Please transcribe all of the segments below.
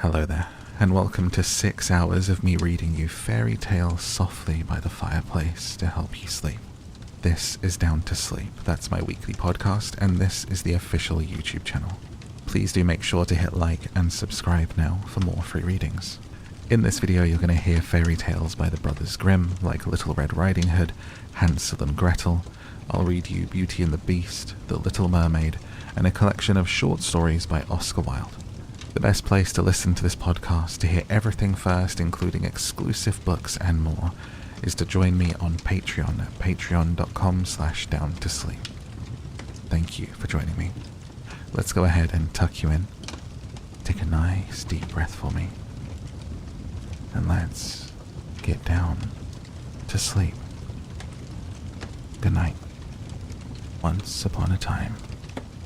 Hello there, and welcome to 6 hours of me reading you fairy tales softly by the fireplace to help you sleep. This is Down to Sleep, that's my weekly podcast, and this is the official YouTube channel. Please do make sure to hit like and subscribe now for more free readings. In this video you're going to hear fairy tales by the Brothers Grimm, like Little Red Riding Hood, Hansel and Gretel. I'll read you Beauty and the Beast, The Little Mermaid, and a collection of short stories by Oscar Wilde. The best place to listen to this podcast to hear everything first, including exclusive books and more, is to join me on Patreon at patreon.com/downtosleep. Thank you for joining me. Let's go ahead and tuck you in. Take a nice deep breath for me. And let's get down to sleep. Good night. Once upon a time,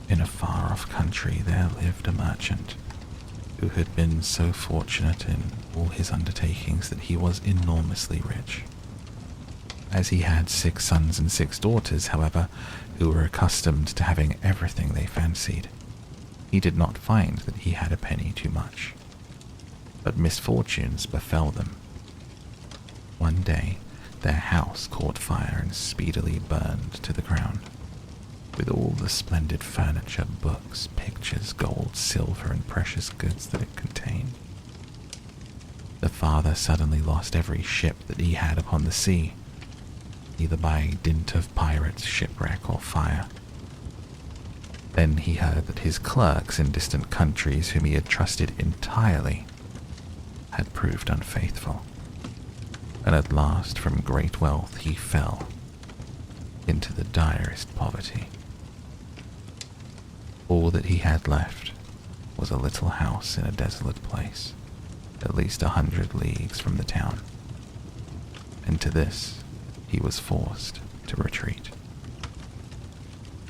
in a far-off country, there lived a merchant who had been so fortunate in all his undertakings that he was enormously rich. As he had 6 sons and 6 daughters, however, who were accustomed to having everything they fancied, he did not find that he had a penny too much. But misfortunes befell them. One day, their house caught fire and speedily burned to the ground. With all the splendid furniture, books, pictures, gold, silver, and precious goods that it contained. The father suddenly lost every ship that he had upon the sea, either by dint of pirates, shipwreck, or fire. Then he heard that his clerks in distant countries, whom he had trusted entirely, had proved unfaithful, and at last from great wealth he fell into the direst poverty. All that he had left was a little house in a desolate place, at least 100 leagues from the town, and to this he was forced to retreat.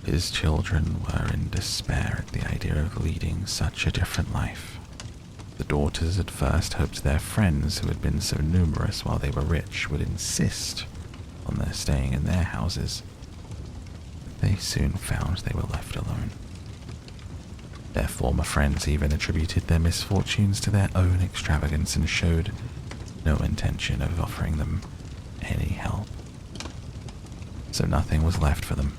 His children were in despair at the idea of leading such a different life. The daughters at first hoped their friends, who had been so numerous while they were rich, would insist on their staying in their houses, but they soon found they were left alone. Their former friends even attributed their misfortunes to their own extravagance and showed no intention of offering them any help. So nothing was left for them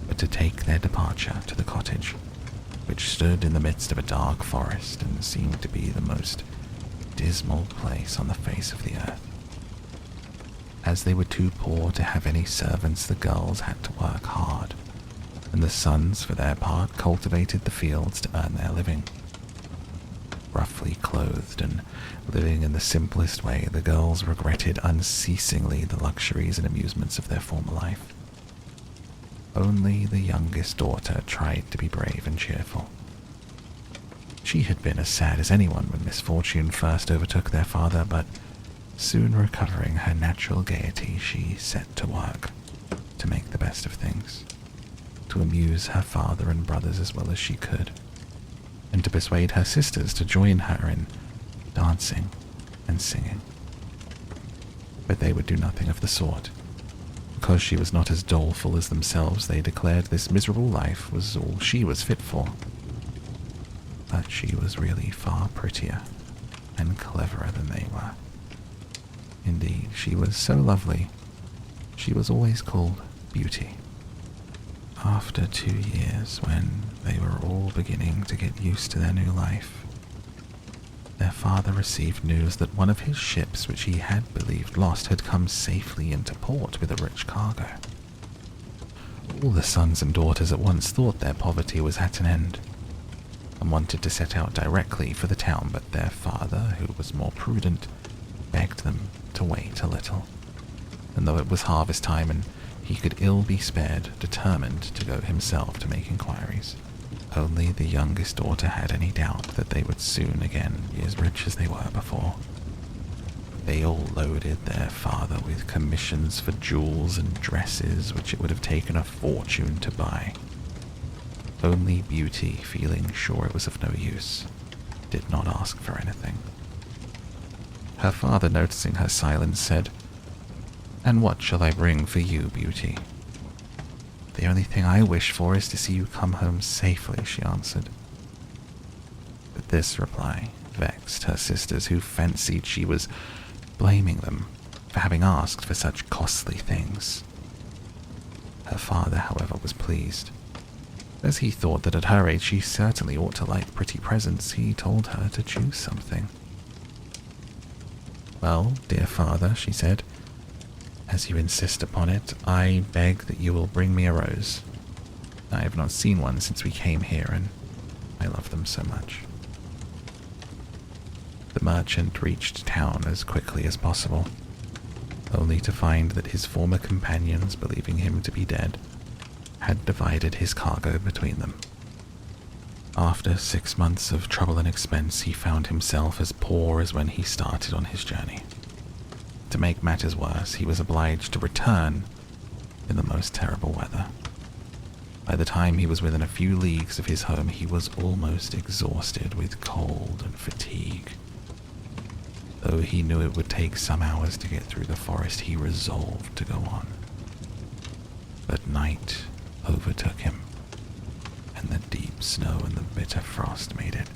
but to take their departure to the cottage, which stood in the midst of a dark forest and seemed to be the most dismal place on the face of the earth. As they were too poor to have any servants, the girls had to work hard, and the sons, for their part, cultivated the fields to earn their living. Roughly clothed and living in the simplest way, the girls regretted unceasingly the luxuries and amusements of their former life. Only the youngest daughter tried to be brave and cheerful. She had been as sad as anyone when misfortune first overtook their father, but soon recovering her natural gaiety, she set to work to make the best of things, to amuse her father and brothers as well as she could, and to persuade her sisters to join her in dancing and singing. But they would do nothing of the sort. Because she was not as doleful as themselves, they declared this miserable life was all she was fit for. But she was really far prettier and cleverer than they were. Indeed, she was so lovely, she was always called Beauty. After 2 years, when they were all beginning to get used to their new life, their father received news that one of his ships, which he had believed lost, had come safely into port with a rich cargo. All the sons and daughters at once thought their poverty was at an end, and wanted to set out directly for the town, but their father, who was more prudent, begged them to wait a little, and though it was harvest time and he could ill be spared, determined to go himself to make inquiries. Only the youngest daughter had any doubt that they would soon again be as rich as they were before. They all loaded their father with commissions for jewels and dresses which it would have taken a fortune to buy. Only Beauty, feeling sure it was of no use, did not ask for anything. Her father, noticing her silence, said, "And what shall I bring for you, Beauty?" "The only thing I wish for is to see you come home safely," she answered. But this reply vexed her sisters, who fancied she was blaming them for having asked for such costly things. Her father, however, was pleased. As he thought that at her age she certainly ought to like pretty presents, he told her to choose something. "Well, dear father," she said, "as you insist upon it, I beg that you will bring me a rose. I have not seen one since we came here, and I love them so much." The merchant reached town as quickly as possible, only to find that his former companions, believing him to be dead, had divided his cargo between them. After 6 months of trouble and expense, he found himself as poor as when he started on his journey. To make matters worse, he was obliged to return in the most terrible weather. By the time he was within a few leagues of his home, he was almost exhausted with cold and fatigue. Though he knew it would take some hours to get through the forest, he resolved to go on. But night overtook him, and the deep snow and the bitter frost made it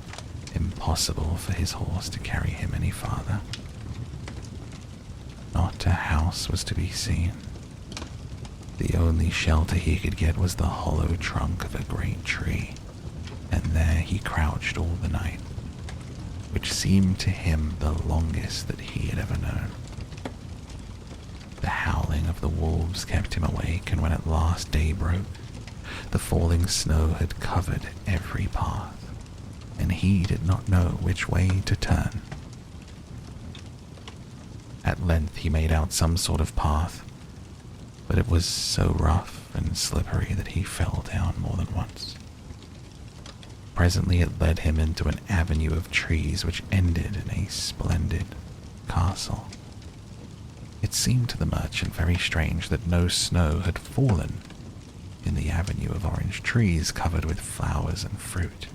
impossible for his horse to carry him any farther. Not a house was to be seen. The only shelter he could get was the hollow trunk of a great tree, and there he crouched all the night, which seemed to him the longest that he had ever known. The howling of the wolves kept him awake, and when at last day broke, the falling snow had covered every path, and he did not know which way to turn. At length he made out some sort of path, but it was so rough and slippery that he fell down more than once. Presently it led him into an avenue of trees which ended in a splendid castle. It seemed to the merchant very strange that no snow had fallen in the avenue of orange trees covered with flowers and fruit.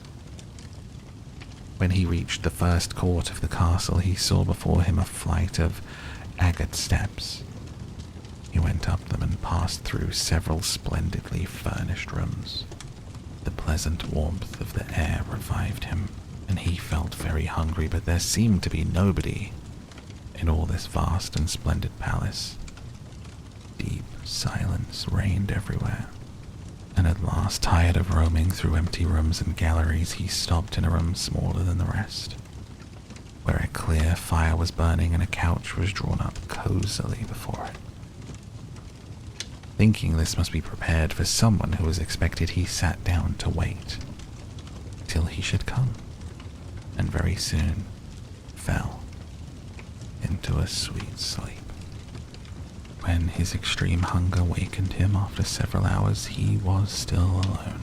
When he reached the first court of the castle, he saw before him a flight of agate steps. He went up them and passed through several splendidly furnished rooms. The pleasant warmth of the air revived him, and he felt very hungry, but there seemed to be nobody in all this vast and splendid palace. Deep silence reigned everywhere, and at last, tired of roaming through empty rooms and galleries, he stopped in a room smaller than the rest, where a clear fire was burning and a couch was drawn up cozily before it. Thinking this must be prepared for someone who was expected, he sat down to wait till he should come, and very soon fell into a sweet sleep. When his extreme hunger wakened him after several hours, he was still alone,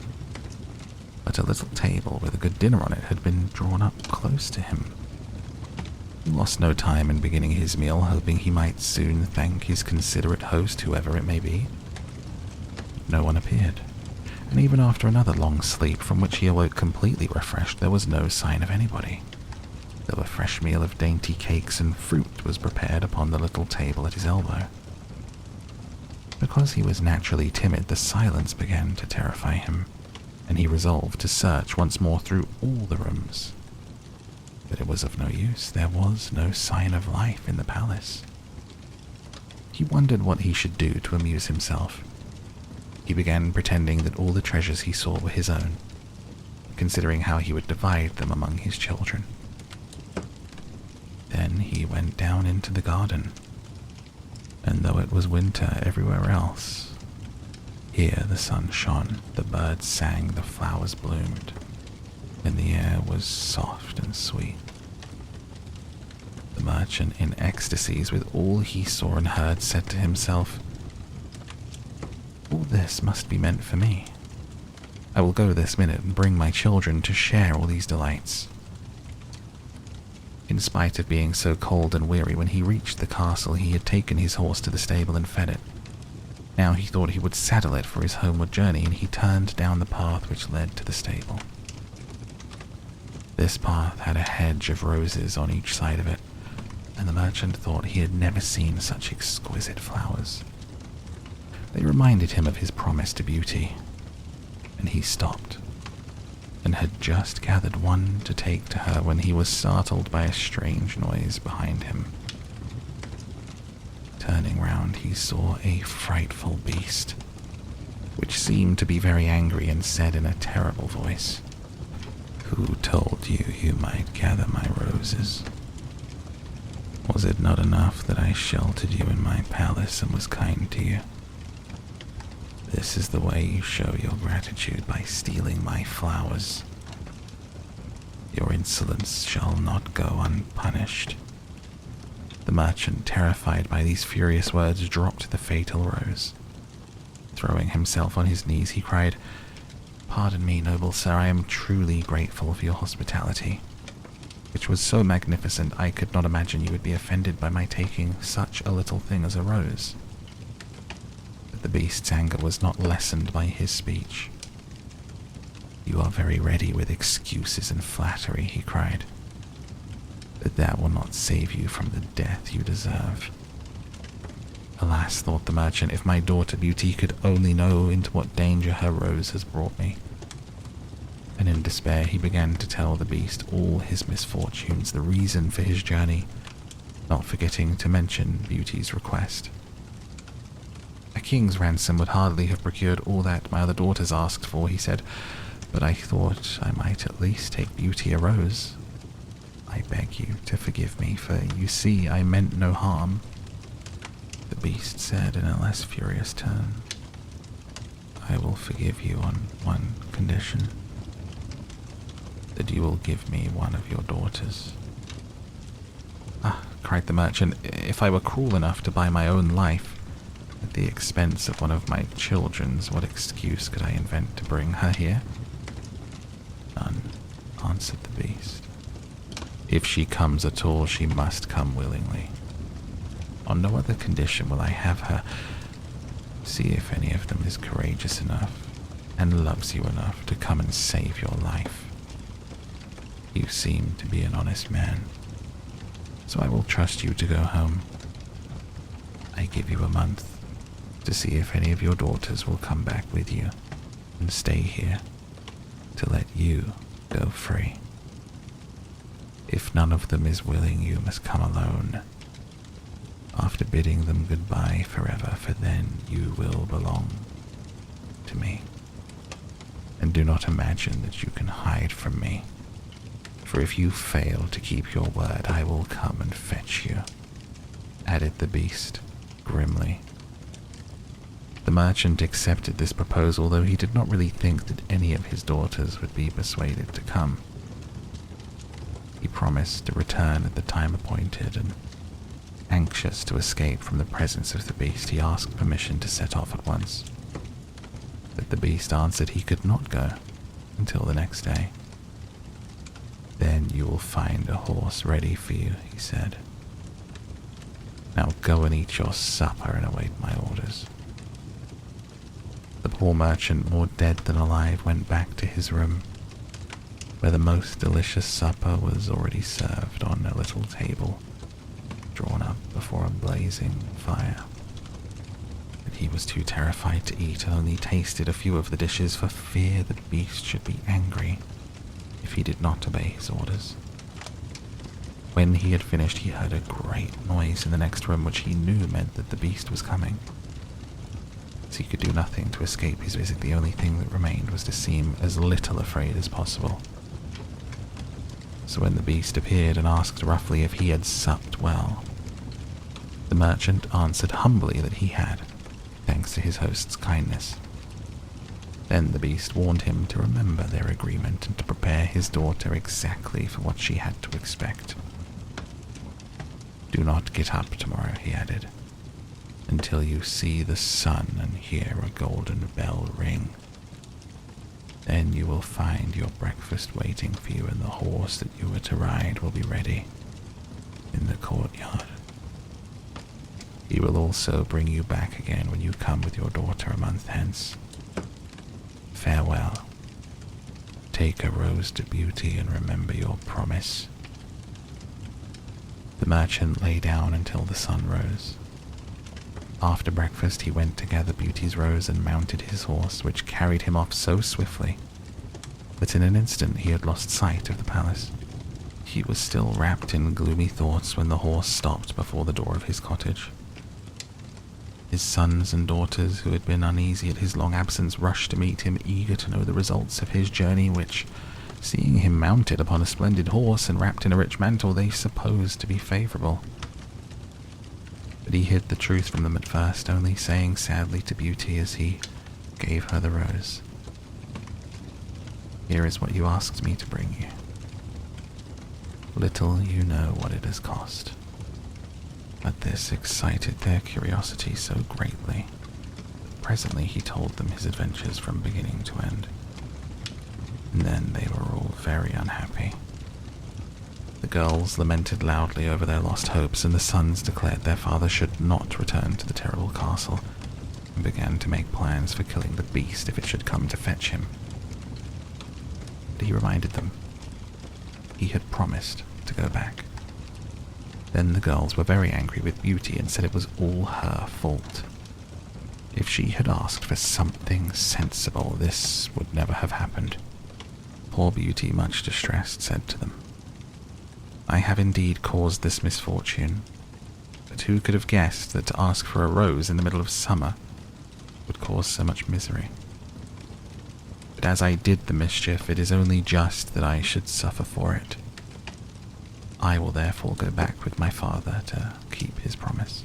but a little table with a good dinner on it had been drawn up close to him. He lost no time in beginning his meal, hoping he might soon thank his considerate host, whoever it may be. No one appeared, and even after another long sleep, from which he awoke completely refreshed, there was no sign of anybody, though a fresh meal of dainty cakes and fruit was prepared upon the little table at his elbow. Because he was naturally timid, the silence began to terrify him, and he resolved to search once more through all the rooms. But it was of no use. There was no sign of life in the palace. He wondered what he should do to amuse himself. He began pretending that all the treasures he saw were his own, considering how he would divide them among his children. Then he went down into the garden, and though it was winter everywhere else, here the sun shone, the birds sang, the flowers bloomed, and the air was soft and sweet. The merchant, in ecstasies with all he saw and heard, said to himself, "All this must be meant for me. I will go this minute and bring my children to share all these delights." In spite of being so cold and weary, when he reached the castle, he had taken his horse to the stable and fed it. Now he thought he would saddle it for his homeward journey, and he turned down the path which led to the stable. This path had a hedge of roses on each side of it, and the merchant thought he had never seen such exquisite flowers. They reminded him of his promise to Beauty, and he stopped and had just gathered one to take to her when he was startled by a strange noise behind him. Turning round, he saw a frightful beast, which seemed to be very angry and said in a terrible voice, "Who told you you might gather my roses? Was it not enough that I sheltered you in my palace and was kind to you? This is the way you show your gratitude, by stealing my flowers. Your insolence shall not go unpunished." The merchant, terrified by these furious words, dropped the fatal rose. Throwing himself on his knees, he cried, "Pardon me, noble sir, I am truly grateful for your hospitality, which was so magnificent I could not imagine you would be offended by my taking such a little thing as a rose." But the beast's anger was not lessened by his speech. "You are very ready with excuses and flattery," he cried, "but that will not save you from the death you deserve." "Alas," thought the merchant, "if my daughter Beauty could only know into what danger her rose has brought me." And in despair he began to tell the beast all his misfortunes, the reason for his journey, not forgetting to mention Beauty's request. "A king's ransom would hardly have procured all that my other daughters asked for," he said, "but I thought I might at least take Beauty a rose. I beg you to forgive me, for you see I meant no harm." The beast said in a less furious tone, "I will forgive you on one condition, that you will give me one of your daughters." "Ah," cried the merchant, "if I were cruel enough to buy my own life at the expense of one of my children's, what excuse could I invent to bring her here?" "None," answered the beast. "If she comes at all, she must come willingly. On no other condition will I have her. See if any of them is courageous enough and loves you enough to come and save your life. You seem to be an honest man, so I will trust you to go home. I give you a month to see if any of your daughters will come back with you and stay here to let you go free. If none of them is willing, you must come alone, after bidding them goodbye forever, for then you will belong to me. And do not imagine that you can hide from me, for if you fail to keep your word, I will come and fetch you," added the beast grimly. The merchant accepted this proposal, though he did not really think that any of his daughters would be persuaded to come. He promised to return at the time appointed, and anxious to escape from the presence of the beast, he asked permission to set off at once. But the beast answered he could not go until the next day. "Then you will find a horse ready for you," he said. "Now go and eat your supper and await my orders." The poor merchant, more dead than alive, went back to his room, where the most delicious supper was already served on a little table drawn up before a blazing fire. But he was too terrified to eat, and only tasted a few of the dishes for fear that the beast should be angry if he did not obey his orders. When he had finished, he heard a great noise in the next room, which he knew meant that the beast was coming. As he could do nothing to escape his visit, the only thing that remained was to seem as little afraid as possible. So when the beast appeared and asked roughly if he had supped well, the merchant answered humbly that he had, thanks to his host's kindness. Then the beast warned him to remember their agreement and to prepare his daughter exactly for what she had to expect. "Do not get up tomorrow," he added, "until you see the sun and hear a golden bell ring. Then you will find your breakfast waiting for you, and the horse that you are to ride will be ready in the courtyard. He will also bring you back again when you come with your daughter a month hence. Farewell. Take a rose to Beauty and remember your promise." The merchant lay down until the sun rose. After breakfast, he went to gather Beauty's rose and mounted his horse, which carried him off so swiftly But in an instant he had lost sight of the palace. He was still wrapped in gloomy thoughts when the horse stopped before the door of his cottage. His sons and daughters, who had been uneasy at his long absence, rushed to meet him, eager to know the results of his journey, which, seeing him mounted upon a splendid horse and wrapped in a rich mantle, they supposed to be favourable. But he hid the truth from them at first, only saying sadly to Beauty as he gave her the rose, "Here is what you asked me to bring you. Little you know what it has cost." But this excited their curiosity so greatly that presently he told them his adventures from beginning to end. And then they were all very unhappy. The girls lamented loudly over their lost hopes, and the sons declared their father should not return to the terrible castle, and began to make plans for killing the beast if it should come to fetch him. But he reminded them he had promised to go back. Then the girls were very angry with Beauty and said it was all her fault. If she had asked for something sensible, this would never have happened. Poor Beauty, much distressed, said to them, "I have indeed caused this misfortune, but who could have guessed that to ask for a rose in the middle of summer would cause so much misery? But as I did the mischief, it is only just that I should suffer for it. I will therefore go back with my father to keep his promise."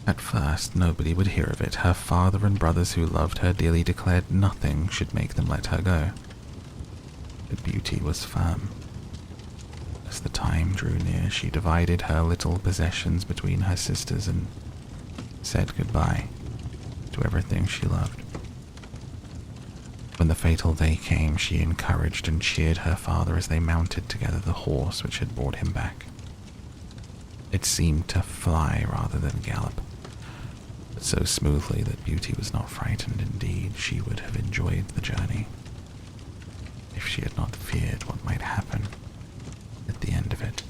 At first, nobody would hear of it. Her father and brothers who loved her dearly declared nothing should make them let her go. But Beauty was firm. As the time drew near, she divided her little possessions between her sisters and said goodbye to everything she loved. When the fatal day came, she encouraged and cheered her father as they mounted together the horse which had brought him back. It seemed to fly rather than gallop, but so smoothly that Beauty was not frightened. Indeed, she would have enjoyed the journey if she had not feared what might happen at the end of it.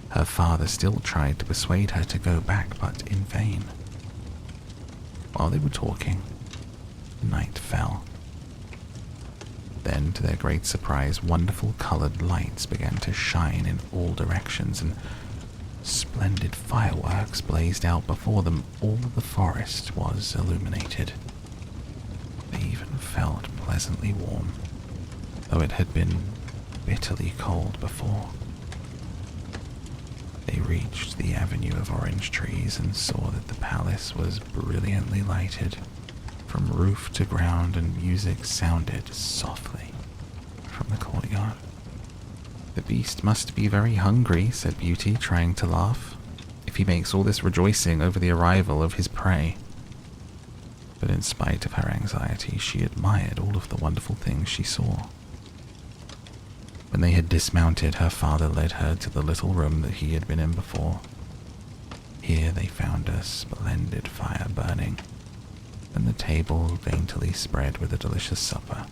Her father still tried to persuade her to go back, but in vain. While they were talking, night fell. Then, to their great surprise, wonderful colored lights began to shine in all directions, and splendid fireworks blazed out before them. All the forest was illuminated. They even felt pleasantly warm, though it had been bitterly cold before. They reached the avenue of orange trees and saw that the palace was brilliantly lighted from roof to ground, and music sounded softly from the courtyard. "The beast must be very hungry," said Beauty, trying to laugh, "if he makes all this rejoicing over the arrival of his prey." But in spite of her anxiety, she admired all of the wonderful things she saw. When they had dismounted, her father led her to the little room that he had been in before. Here they found a splendid fire burning, and the table daintily spread with a delicious supper.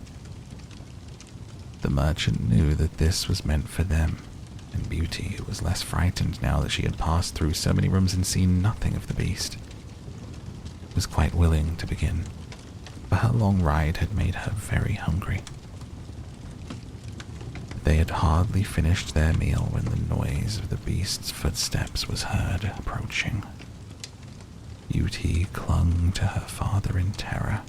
The merchant knew that this was meant for them, and Beauty, who was less frightened now that she had passed through so many rooms and seen nothing of the beast, was quite willing to begin, for her long ride had made her very hungry. They had hardly finished their meal when the noise of the beast's footsteps was heard approaching. Beauty clung to her father in terror,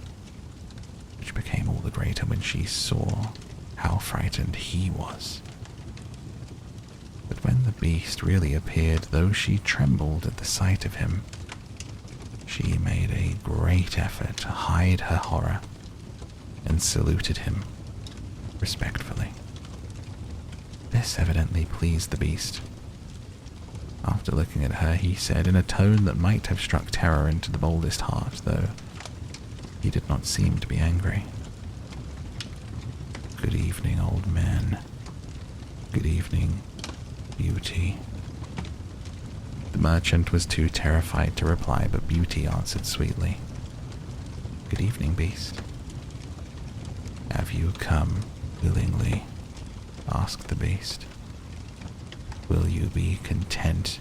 which became all the greater when she saw how frightened he was. But when the beast really appeared, though she trembled at the sight of him, she made a great effort to hide her horror and saluted him respectfully. This evidently pleased the beast. After looking at her, he said in a tone that might have struck terror into the boldest heart, though he did not seem to be angry, "Good evening, old man. Good evening, Beauty." The merchant was too terrified to reply, but Beauty answered sweetly, "Good evening, beast." "Have you come willingly?" asked the beast. "Will you be content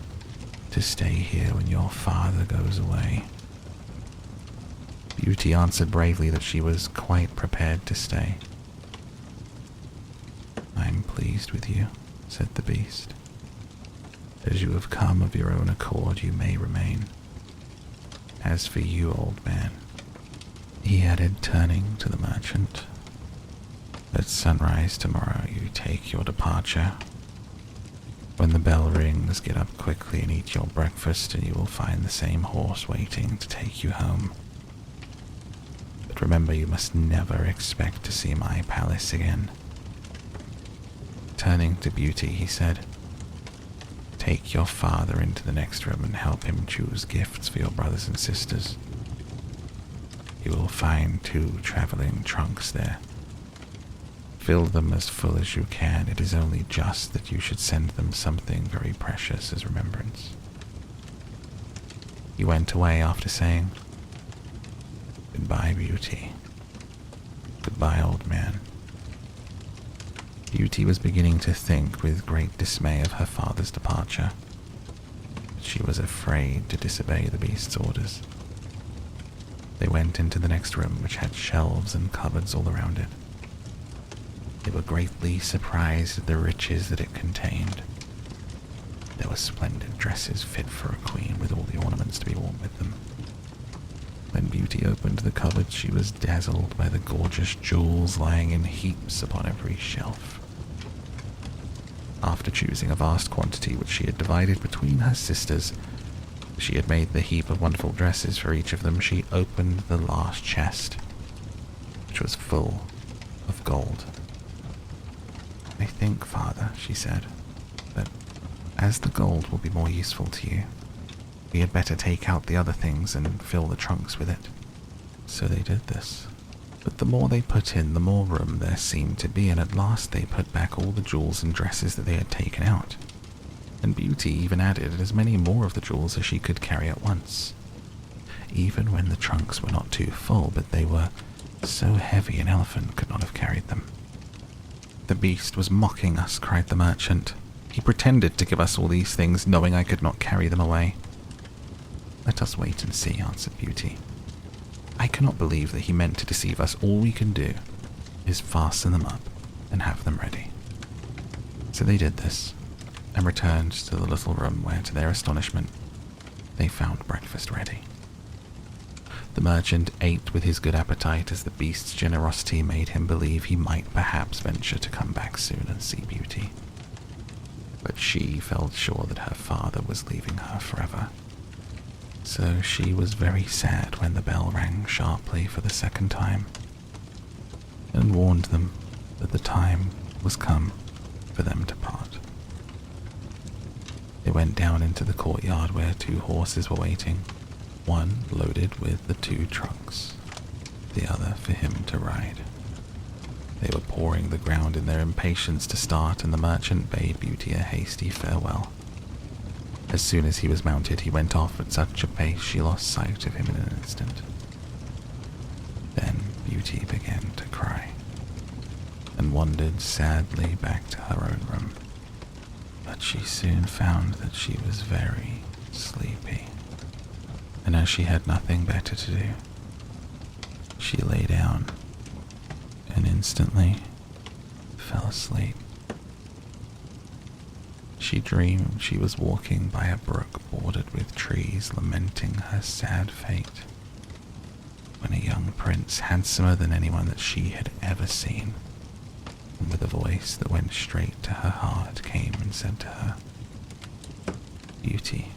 to stay here when your father goes away?" Beauty answered bravely that she was quite prepared to stay. pleased with you," said the beast. "As you have come of your own accord, you may remain. As for you, old man," he added, turning to the merchant, "at sunrise tomorrow you take your departure. When the bell rings, get up quickly and eat your breakfast, and you will find the same horse waiting to take you home. But remember, you must never expect to see my palace again." Turning to Beauty, he said, "Take your father into the next room and help him choose gifts for your brothers and sisters. You will find 2 traveling trunks there. Fill them as full as you can. It is only just that you should send them something very precious as remembrance." He went away after saying, "Goodbye, Beauty. Goodbye, old man." Beauty was beginning to think with great dismay of her father's departure, but she was afraid to disobey the beast's orders. They went into the next room, which had shelves and cupboards all around it. They were greatly surprised at the riches that it contained. There were splendid dresses fit for a queen, with all the ornaments to be worn with them. When Beauty opened the cupboard, she was dazzled by the gorgeous jewels lying in heaps upon every shelf. After choosing a vast quantity which she had divided between her sisters, she had made the heap of wonderful dresses for each of them. She opened the last chest, which was full of gold. "I think, Father," she said, "that as the gold will be more useful to you, we had better take out the other things and fill the trunks with it." So they did this. But the more they put in, the more room there seemed to be, and at last they put back all the jewels and dresses that they had taken out. And Beauty even added as many more of the jewels as she could carry at once, even when the trunks were not too full, but they were so heavy an elephant could not have carried them. "The beast was mocking us," cried the merchant. "He pretended to give us all these things, knowing I could not carry them away." "Let us wait and see," answered Beauty. "I cannot believe that he meant to deceive us. All we can do is fasten them up and have them ready." So they did this, and returned to the little room where, to their astonishment, they found breakfast ready. The merchant ate with his good appetite, as the beast's generosity made him believe he might perhaps venture to come back soon and see Beauty. But she felt sure that her father was leaving her forever. So she was very sad when the bell rang sharply for the second time, and warned them that the time was come for them to part. They went down into the courtyard where 2 horses were waiting, one loaded with the 2 trunks, the other for him to ride. They were pawing the ground in their impatience to start, and the merchant bade Beauty a hasty farewell. As soon as he was mounted, he went off at such a pace she lost sight of him in an instant. Then Beauty began to cry, and wandered sadly back to her own room. But she soon found that she was very sleepy, and as she had nothing better to do, she lay down and instantly fell asleep. She dreamed she was walking by a brook bordered with trees, lamenting her sad fate, when a young prince, handsomer than anyone that she had ever seen, and with a voice that went straight to her heart, came and said to her, "Beauty,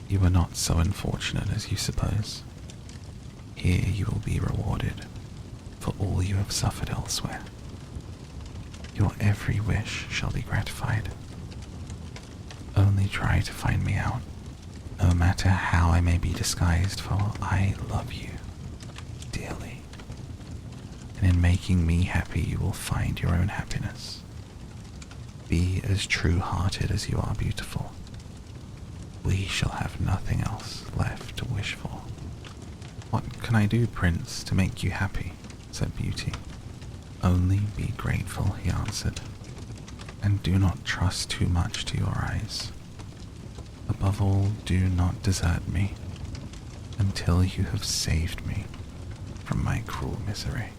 you are not so unfortunate as you suppose. Here you will be rewarded for all you have suffered elsewhere. Your every wish shall be gratified. Only try to find me out, no matter how I may be disguised, for I love you dearly. And in making me happy, you will find your own happiness. Be as true-hearted as you are beautiful. We shall have nothing else left to wish for." "What can I do, Prince, to make you happy?" said Beauty. "Only be grateful," he answered, "and do not trust too much to your eyes. Above all, do not desert me until you have saved me from my cruel misery.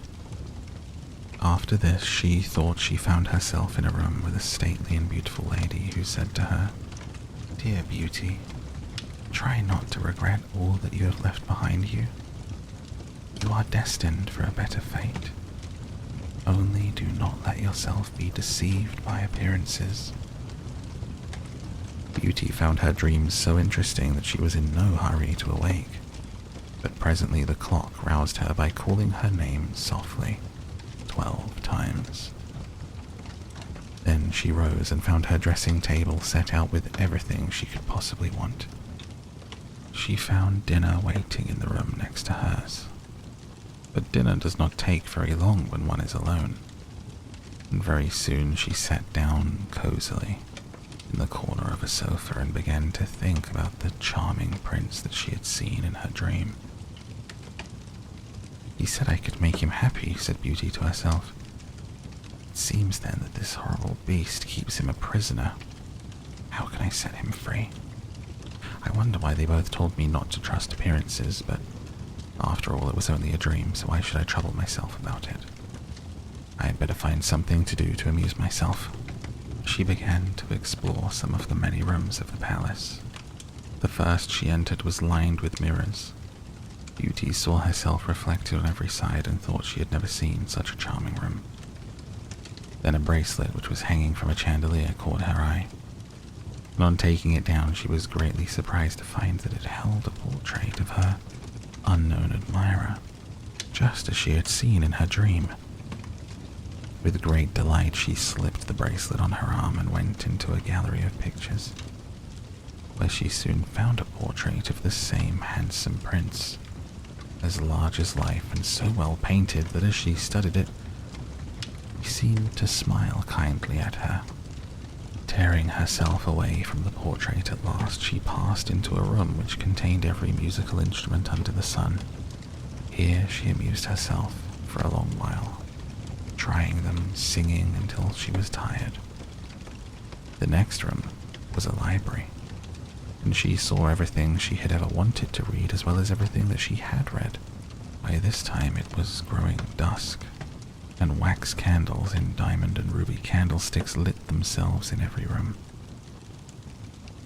After this, she thought she found herself in a room with a stately and beautiful lady who said to her, "Dear Beauty, try not to regret all that you have left behind you. You are destined for a better fate. Only do not let yourself be deceived by appearances." Beauty found her dreams so interesting that she was in no hurry to awake, but presently the clock roused her by calling her name softly 12 times. Then she rose and found her dressing table set out with everything she could possibly want. She found dinner waiting in the room next to hers. But dinner does not take very long when one is alone, and very soon she sat down cozily in the corner of a sofa and began to think about the charming prince that she had seen in her dream. "He said I could make him happy," said Beauty to herself. "It seems then that this horrible beast keeps him a prisoner. How can I set him free? I wonder why they both told me not to trust appearances, but after all it was only a dream, so why should I trouble myself about it? I had better find something to do to amuse myself." She began to explore some of the many rooms of the palace. The first she entered was lined with mirrors. Beauty saw herself reflected on every side and thought she had never seen such a charming room. Then a bracelet which was hanging from a chandelier caught her eye, and on taking it down she was greatly surprised to find that it held a portrait of her unknown admirer, just as she had seen in her dream. With great delight she slipped the bracelet on her arm and went into a gallery of pictures, where she soon found a portrait of the same handsome prince, as large as life and so well painted that as she studied it, he seemed to smile kindly at her. Tearing herself away from the portrait at last, she passed into a room which contained every musical instrument under the sun. Here she amused herself for a long while, trying them, singing until she was tired. The next room was a library, and she saw everything she had ever wanted to read as well as everything that she had read. By this time it was growing dusk, and wax candles in diamond and ruby candlesticks lit themselves in every room.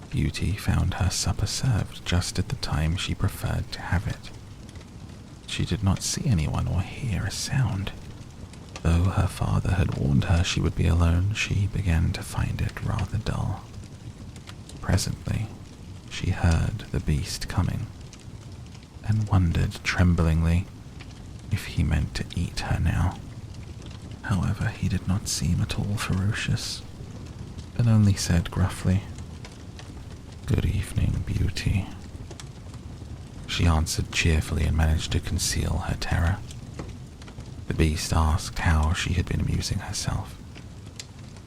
Beauty found her supper served just at the time she preferred to have it. She did not see anyone or hear a sound. Though her father had warned her she would be alone, she began to find it rather dull. Presently, she heard the beast coming, and wondered tremblingly if he meant to eat her now. However, he did not seem at all ferocious, and only said gruffly, "Good evening, Beauty." She answered cheerfully and managed to conceal her terror. The beast asked how she had been amusing herself.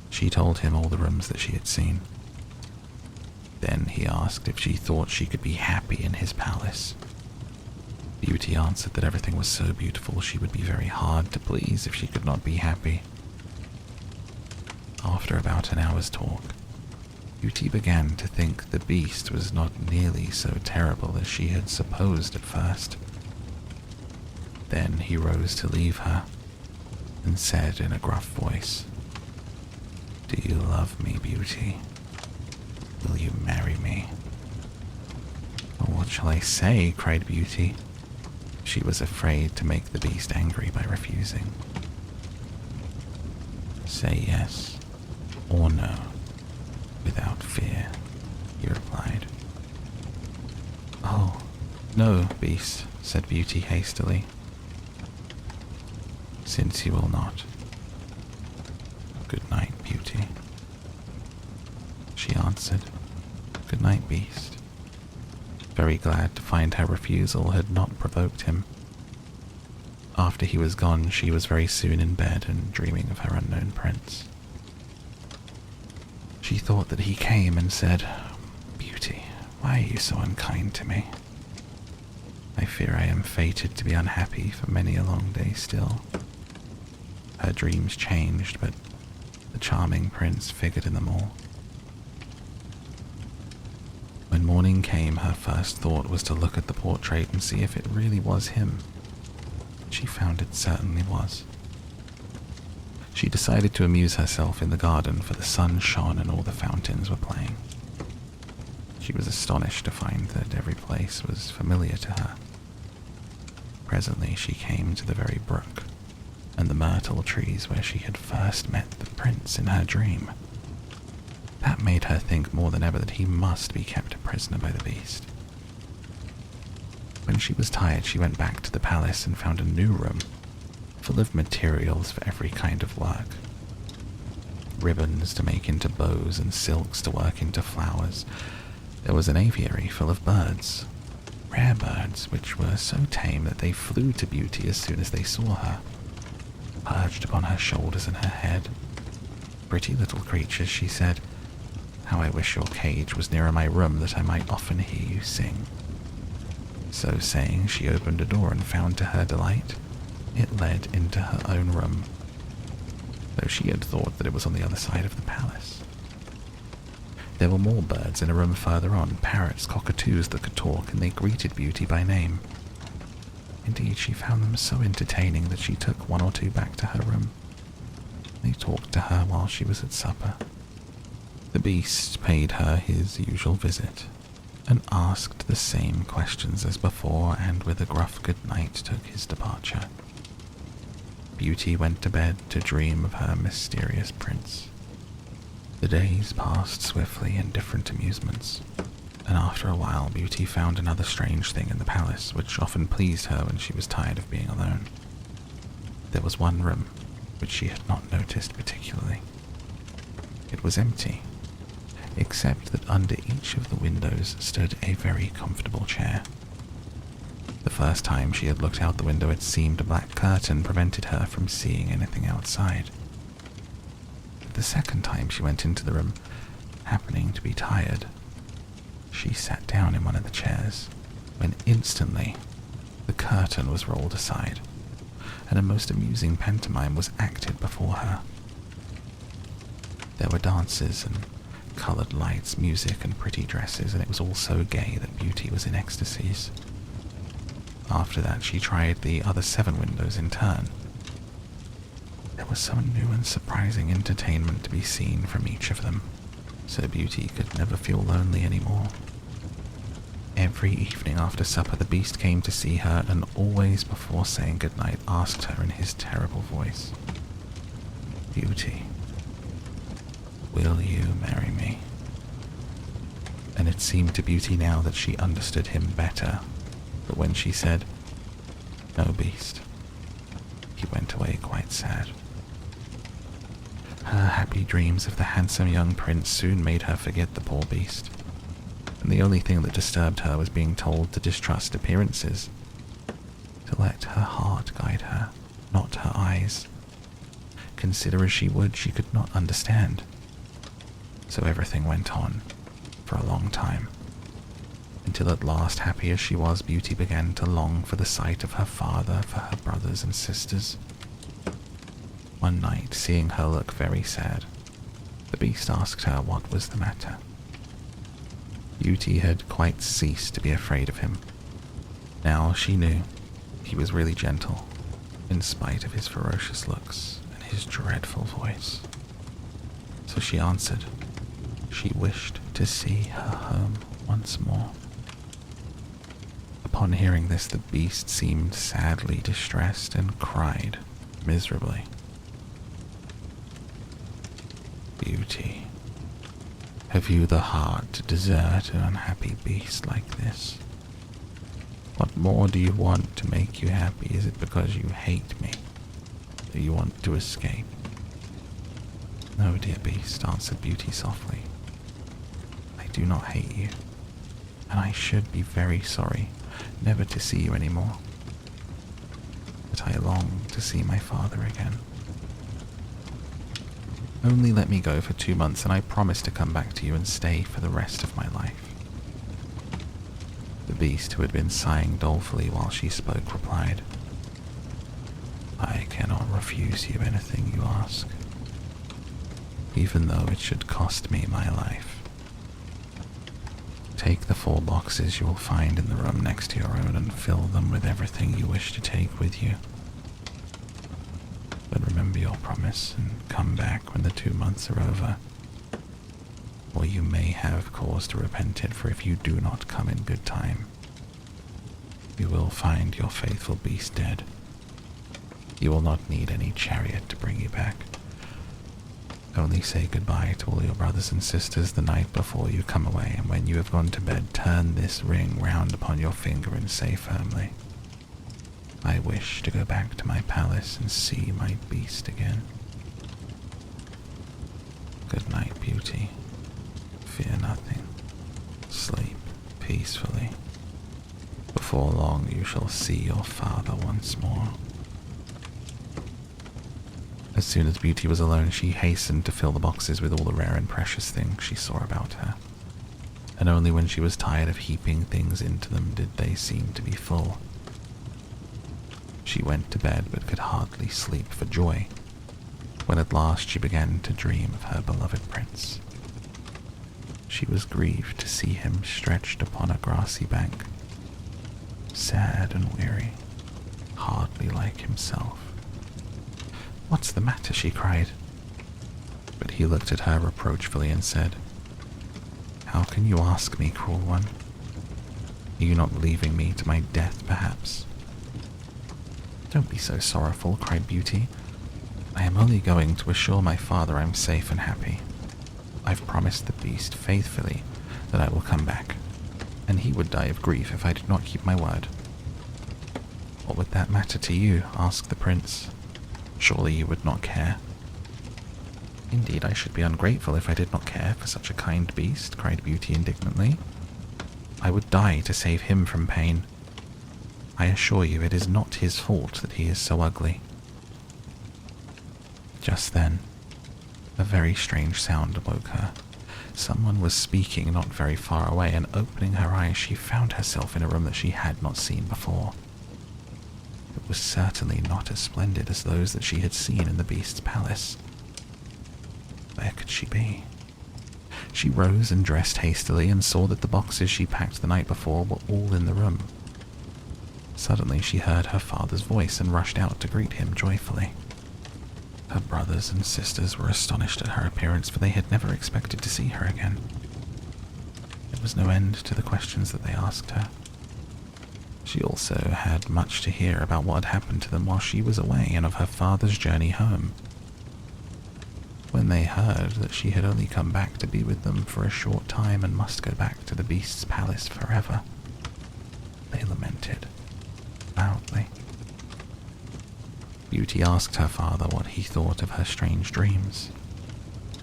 She told him all the rooms that she had seen. Then he asked if she thought she could be happy in his palace. Beauty answered that everything was so beautiful she would be very hard to please if she could not be happy. After about an hour's talk, Beauty began to think the beast was not nearly so terrible as she had supposed at first. Then he rose to leave her and said in a gruff voice, "Do you love me, Beauty? Will you marry me?" "Oh, what shall I say?" cried Beauty. She was afraid to make the beast angry by refusing. "Say yes or no without fear," he replied. "Oh, no, beast," said Beauty hastily. "Since you will not, good night, Beauty." She answered, "Good night, beast," very glad to find her refusal had not provoked him. After he was gone, she was very soon in bed and dreaming of her unknown prince. She thought that he came and said, "Beauty, why are you so unkind to me? I fear I am fated to be unhappy for many a long day still." Her dreams changed, but the charming prince figured in them all. When morning came, her first thought was to look at the portrait and see if it really was him. She found it certainly was. She decided to amuse herself in the garden, for the sun shone and all the fountains were playing. She was astonished to find that every place was familiar to her. Presently she came to the very brook, and the myrtle trees where she had first met the prince in her dream. That made her think more than ever that he must be kept a prisoner by the beast. When she was tired, she went back to the palace and found a new room, full of materials for every kind of work. Ribbons to make into bows and silks to work into flowers. There was an aviary full of birds, rare birds which were so tame that they flew to Beauty as soon as they saw her, perched upon her shoulders and her head. "Pretty little creatures," she said. "How I wish your cage was nearer my room that I might often hear you sing." So saying, she opened a door and found to her delight it led into her own room, though she had thought that it was on the other side of the palace. There were more birds in a room further on, parrots, cockatoos that could talk, and they greeted Beauty by name. Indeed, she found them so entertaining that she took one or two back to her room. They talked to her while she was at supper. The beast paid her his usual visit, and asked the same questions as before, and with a gruff good night took his departure. Beauty went to bed to dream of her mysterious prince. The days passed swiftly in different amusements, and after a while Beauty found another strange thing in the palace, which often pleased her when she was tired of being alone. There was one room which she had not noticed particularly. It was empty, except that under each of the windows stood a very comfortable chair. The first time she had looked out the window, it seemed a black curtain prevented her from seeing anything outside. The second time she went into the room, happening to be tired, she sat down in one of the chairs, when instantly the curtain was rolled aside, and a most amusing pantomime was acted before her. There were dances and coloured lights, music and pretty dresses, and it was all so gay that Beauty was in ecstasies. After that she tried the other 7 windows in turn. There was some new and surprising entertainment to be seen from each of them, so Beauty could never feel lonely anymore. Every evening after supper the beast came to see her, and always before saying goodnight asked her in his terrible voice, "Beauty, will you marry me?" And it seemed to Beauty now that she understood him better, but when she said, "No, beast," he went away quite sad. Her happy dreams of the handsome young prince soon made her forget the poor beast, and the only thing that disturbed her was being told to distrust appearances, to let her heart guide her, not her eyes. Consider as she would, she could not understand. So everything went on for a long time, until at last, happy as she was, Beauty began to long for the sight of her father, for her brothers and sisters. One night, seeing her look very sad, the beast asked her what was the matter. Beauty had quite ceased to be afraid of him. Now she knew he was really gentle, in spite of his ferocious looks and his dreadful voice. So she answered she wished to see her home once more. Upon hearing this, the beast seemed sadly distressed and cried miserably. "Beauty, have you the heart to desert an unhappy beast like this? What more do you want to make you happy? Is it because you hate me that you want to escape?" "No, dear beast," answered Beauty softly. "I do not hate you, and I should be very sorry never to see you anymore. But I long to see my father again. Only let me go for 2 months, and I promise to come back to you and stay for the rest of my life." The beast, who had been sighing dolefully while she spoke, replied, "I cannot refuse you anything you ask, even though it should cost me my life. Take the 4 boxes you will find in the room next to your own and fill them with everything you wish to take with you. But remember your your promise and come back when the 2 months are over. Or you may have cause to repent it, for if you do not come in good time, you will find your faithful beast dead. You will not need any chariot to bring you back. Only say goodbye to all your brothers and sisters the night before you come away, and when you have gone to bed, turn this ring round upon your finger and say firmly, I wish to go back to my palace and see my beast again. Good night, beauty. Fear nothing. Sleep peacefully. Before long you shall see your father once more. As soon as Beauty was alone, she hastened to fill the boxes with all the rare and precious things she saw about her, and only when she was tired of heaping things into them did they seem to be full. She went to bed but could hardly sleep for joy, when at last she began to dream of her beloved prince. She was grieved to see him stretched upon a grassy bank, sad and weary, hardly like himself. What's the matter? She cried. But he looked at her reproachfully and said, How can you ask me, cruel one? Are you not leaving me to my death, perhaps? Don't be so sorrowful, cried Beauty. I am only going to assure my father I'm safe and happy. I've promised the beast faithfully that I will come back, and he would die of grief if I did not keep my word. What would that matter to you? Asked the prince. Surely you would not care. Indeed, I should be ungrateful if I did not care for such a kind beast, cried Beauty indignantly. I would die to save him from pain. I assure you it is not his fault that he is so ugly. Just then, a very strange sound awoke her. Someone was speaking not very far away, and opening her eyes she found herself in a room that she had not seen before. It was certainly not as splendid as those that she had seen in the beast's palace. Where could she be? She rose and dressed hastily and saw that the boxes she packed the night before were all in the room. Suddenly she heard her father's voice and rushed out to greet him joyfully. Her brothers and sisters were astonished at her appearance, for they had never expected to see her again. There was no end to the questions that they asked her. She also had much to hear about what had happened to them while she was away and of her father's journey home. When they heard that she had only come back to be with them for a short time and must go back to the beast's palace forever, they lamented loudly. Beauty asked her father what he thought of her strange dreams,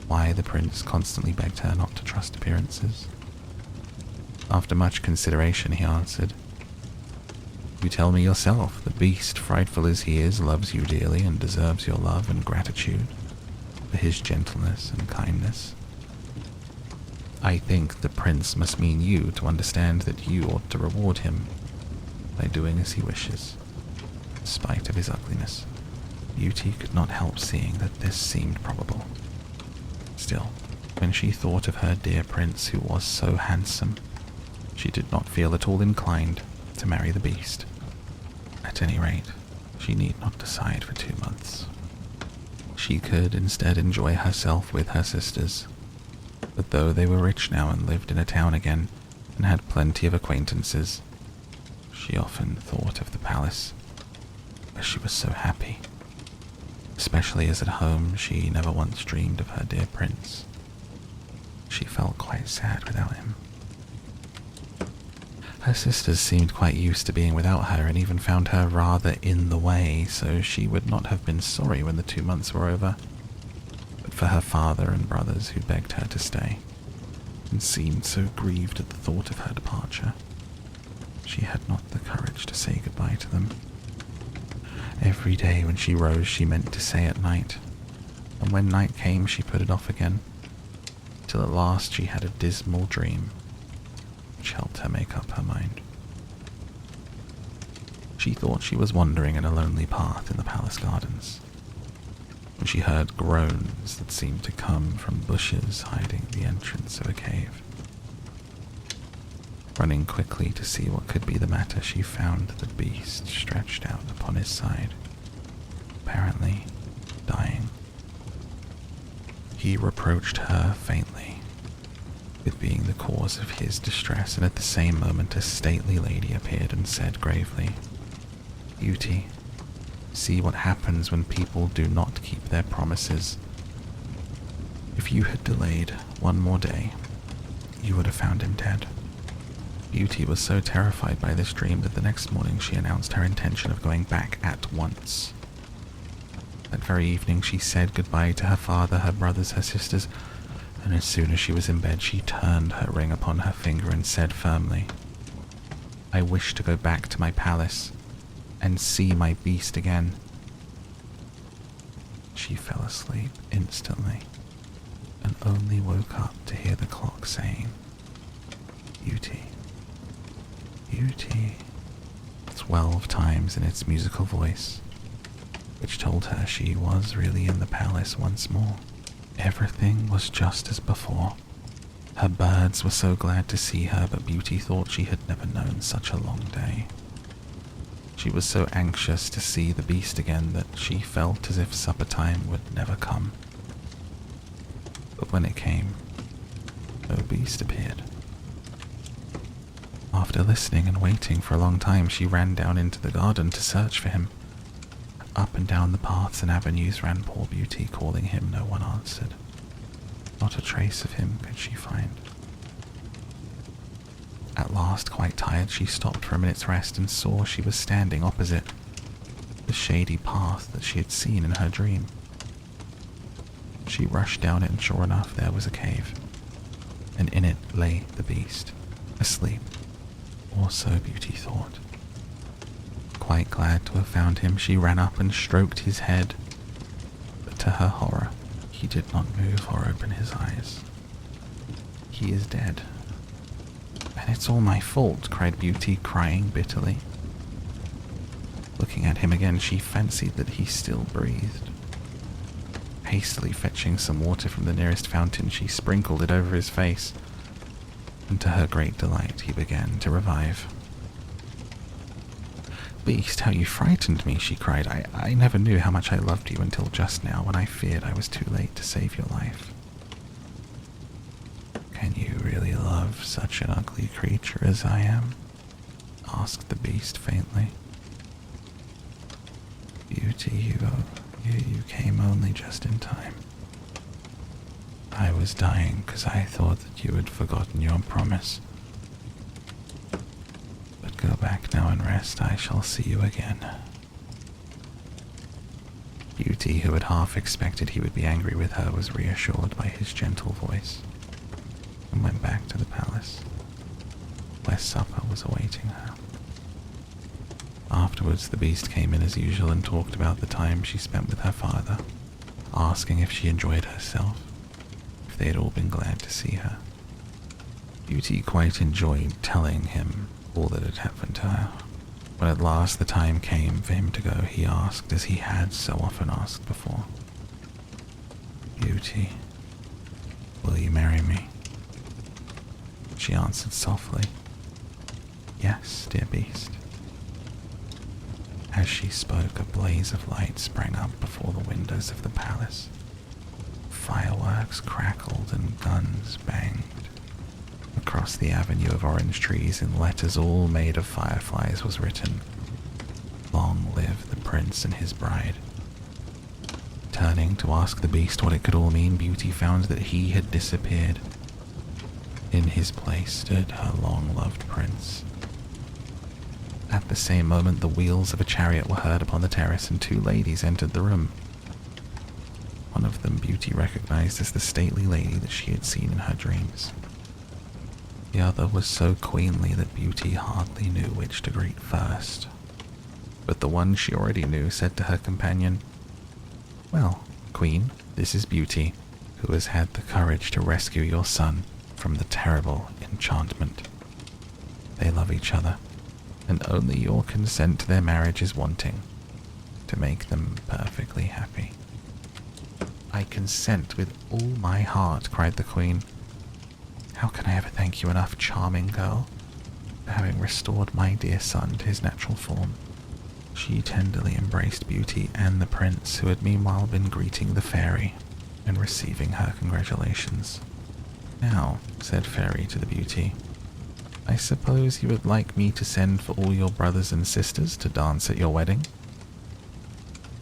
why the prince constantly begged her not to trust appearances. After much consideration, he answered, You tell me yourself, the beast, frightful as he is, loves you dearly and deserves your love and gratitude for his gentleness and kindness. I think the prince must mean you to understand that you ought to reward him by doing as he wishes, in spite of his ugliness. Beauty could not help seeing that this seemed probable. Still, when she thought of her dear prince who was so handsome, she did not feel at all inclined to marry the beast. At any rate, she need not decide for 2 months. She could instead enjoy herself with her sisters. But though they were rich now and lived in a town again and had plenty of acquaintances, she often thought of the palace, where she was so happy, especially as at home she never once dreamed of her dear prince. She felt quite sad without him. Her sisters seemed quite used to being without her and even found her rather in the way, so she would not have been sorry when the 2 months were over. But for her father and brothers who begged her to stay and seemed so grieved at the thought of her departure, she had not the courage to say goodbye to them. Every day when she rose she meant to say at night, and when night came she put it off again, till at last she had a dismal dream which helped her make up her mind. She thought she was wandering in a lonely path in the palace gardens, when she heard groans that seemed to come from bushes hiding the entrance of a cave. Running quickly to see what could be the matter, she found the beast stretched out upon his side, apparently dying. Beauty reproached her faintly with being the cause of his distress, and at the same moment a stately lady appeared and said gravely, "Beauty, see what happens when people do not keep their promises. If you had delayed one more day, you would have found him dead." Beauty was so terrified by this dream that the next morning she announced her intention of going back at once. That very evening she said goodbye to her father, her brothers, her sisters, and as soon as she was in bed she turned her ring upon her finger and said firmly, "I wish to go back to my palace and see my beast again." She fell asleep instantly and only woke up to hear the clock saying, "Beauty, Beauty," 12 times in its musical voice, which told her she was really in the palace once more. Everything was just as before. Her birds were so glad to see her, but Beauty thought she had never known such a long day. She was so anxious to see the beast again that she felt as if supper time would never come. But when it came, no beast appeared. After listening and waiting for a long time, she ran down into the garden to search for him. Up and down the paths and avenues ran poor Beauty, calling him. No one answered. Not a trace of him could she find. At last, quite tired, she stopped for a minute's rest and saw she was standing opposite the shady path that she had seen in her dream. She rushed down it, and sure enough, there was a cave, and in it lay the beast, asleep, or so Beauty thought. Quite glad to have found him, she ran up and stroked his head, but to her horror, he did not move or open his eyes. "He is dead. And it's all my fault," cried Beauty, crying bitterly. Looking at him again, she fancied that he still breathed. Hastily fetching some water from the nearest fountain, she sprinkled it over his face, and to her great delight, he began to revive. "Beast, how you frightened me," she cried. I never knew how much I loved you until just now, when I feared I was too late to save your life." "Can you really love such an ugly creature as I am?" asked the beast faintly. "Beauty, you came only just in time. I was dying because I thought that you had forgotten your promise. But go back now and rest. I shall see you again." Beauty, who had half expected he would be angry with her, was reassured by his gentle voice and went back to the palace, where supper was awaiting her. Afterwards, the beast came in as usual and talked about the time she spent with her father, asking if she enjoyed herself, if they had all been glad to see her. Beauty quite enjoyed telling him all that had happened to her. When at last the time came for him to go, he asked, as he had so often asked before, "Beauty, will you marry me?" She answered softly, "Yes, dear beast." As she spoke, a blaze of light sprang up before the windows of the palace. Fireworks crackled and guns banged. Across the avenue of orange trees, in letters all made of fireflies, was written, "Long live the prince and his bride." Turning to ask the beast what it could all mean, Beauty found that he had disappeared. In his place stood her long-loved prince. At the same moment, the wheels of a chariot were heard upon the terrace, and 2 ladies entered the room. One of them Beauty recognized as the stately lady that she had seen in her dreams. The other was so queenly that Beauty hardly knew which to greet first. But the one she already knew said to her companion, "Well, Queen, this is Beauty, who has had the courage to rescue your son from the terrible enchantment. They love each other, and only your consent to their marriage is wanting to make them perfectly happy." "I consent with all my heart," cried the Queen. "How can I ever thank you enough, charming girl, for having restored my dear son to his natural form?" She tenderly embraced Beauty and the prince, who had meanwhile been greeting the fairy, and receiving her congratulations. "Now," said Fairy to the beauty, "I suppose you would like me to send for all your brothers and sisters to dance at your wedding?"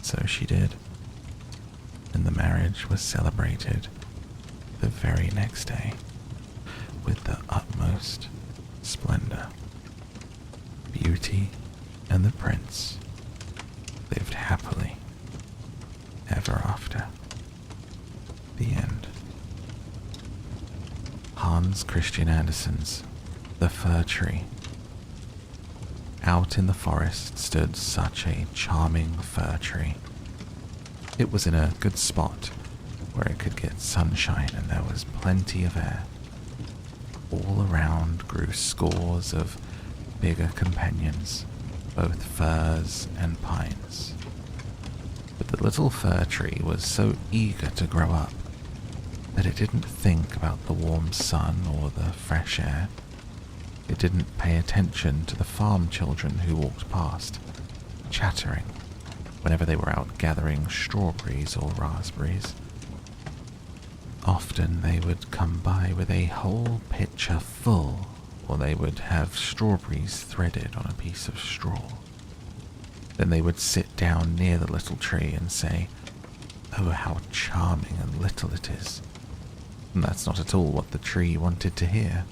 So she did, and the marriage was celebrated the very next day with the utmost splendor. Beauty and the prince lived happily ever after. The end. Hans Christian Andersen's The Fir Tree. Out in the forest stood such a charming fir tree. It was in a good spot where it could get sunshine and there was plenty of air. All around grew scores of bigger companions, both firs and pines. But the little fir tree was so eager to grow up that it didn't think about the warm sun or the fresh air. It didn't pay attention to the farm children who walked past, chattering whenever they were out gathering strawberries or raspberries. Often they would come by with a whole pitcher full, or they would have strawberries threaded on a piece of straw. Then they would sit down near the little tree and say, "Oh, how charming and little it is." And that's not at all what the tree wanted to hear.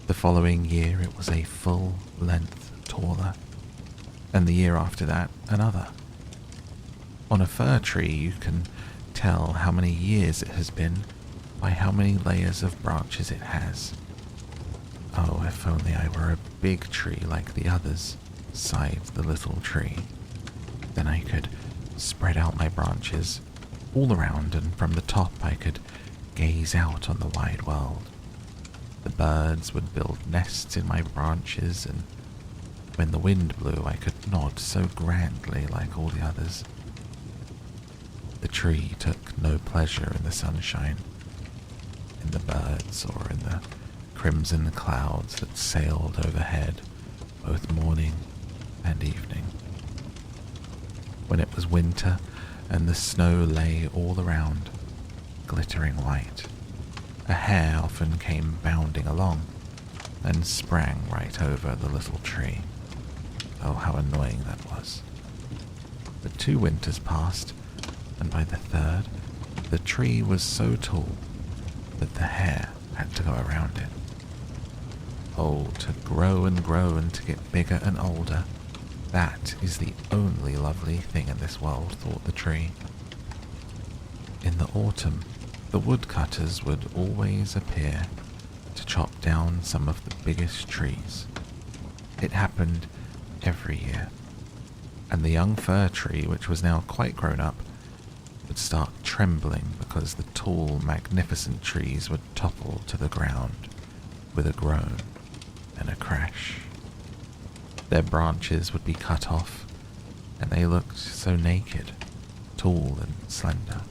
The following year it was a full length taller, and the year after that another. On a fir tree you can tell how many years it has been by how many layers of branches it has. "Oh, if only I were a big tree like the others," sighed the little tree. "Then I could spread out my branches all around, and from the top I could gaze out on the wide world. The birds would build nests in my branches, and when the wind blew I could nod so grandly like all the others." The tree took no pleasure in the sunshine, in the birds, or in the crimson clouds that sailed overhead both morning and evening. When it was winter and the snow lay all around, glittering white, a hare often came bounding along and sprang right over the little tree. Oh, how annoying that was. But 2 winters passed, and by the 3rd, the tree was so tall that the hare had to go around it. Oh, to grow and grow and to get bigger and older, that is the only lovely thing in this world, thought the tree. In the autumn, the woodcutters would always appear to chop down some of the biggest trees. It happened every year, and the young fir tree, which was now quite grown up, would start trembling because the tall, magnificent trees would topple to the ground with a groan and a crash. Their branches would be cut off, and they looked so naked, tall and slender.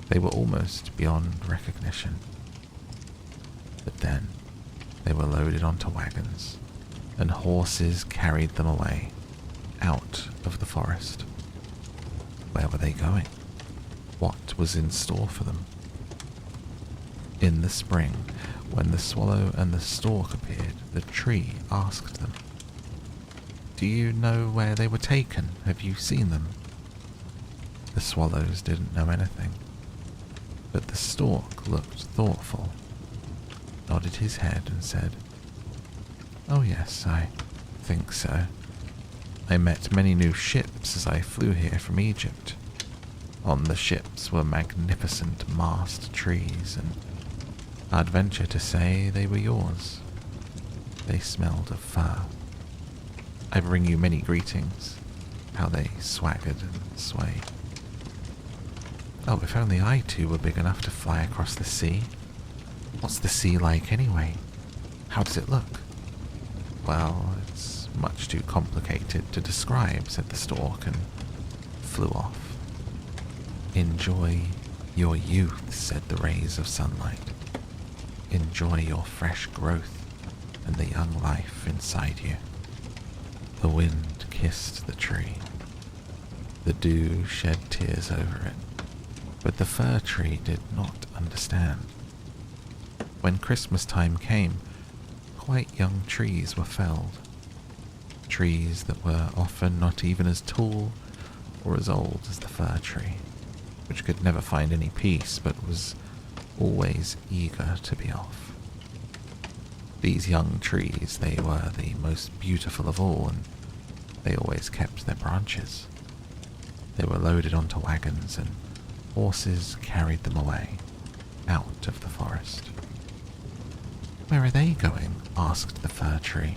They were almost beyond recognition. But then they were loaded onto wagons, and horses carried them away, out of the forest. Where were they going? What was in store for them? In the spring, when the swallow and the stork appeared, the tree asked them, "Do you know where they were taken? Have you seen them?" The swallows didn't know anything, but the stork looked thoughtful, nodded his head and said, "Oh yes, I think so. I met many new ships as I flew here from Egypt. On the ships were magnificent mast trees, and I'd venture to say they were yours. They smelled of fir. I bring you many greetings." How they swaggered and swayed. "Oh, if only I too were big enough to fly across the sea. What's the sea like anyway? How does it look?" "Well, it's much too complicated to describe," said the stork, and flew off. "Enjoy your youth," said the rays of sunlight. "Enjoy your fresh growth and the young life inside you." The wind kissed the tree. The dew shed tears over it, But the fir tree did not understand. When Christmas time came, quite young trees were felled. Trees that were often not even as tall or as old as the fir tree, which could never find any peace but was always eager to be off. These young trees, they were the most beautiful of all, and they always kept their branches. They were loaded onto wagons, and horses carried them away, out of the forest. "Where are they going?" asked the fir tree.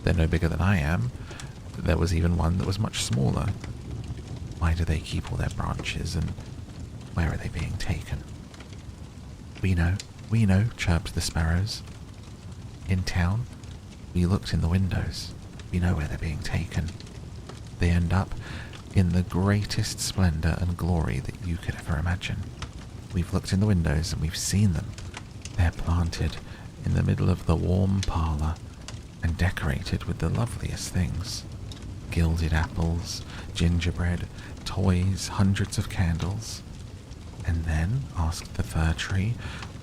"They're no bigger than I am. There was even one that was much smaller. Why do they keep all their branches, and where are they being taken?" We know, chirped the sparrows. "In town, we looked in the windows. We know where they're being taken. They end up in the greatest splendor and glory that you could ever imagine. We've looked in the windows and we've seen them. They're planted in the middle of the warm parlor and decorated with the loveliest things. Gilded apples, gingerbread, toys, hundreds of candles." "And then?" asked the fir tree,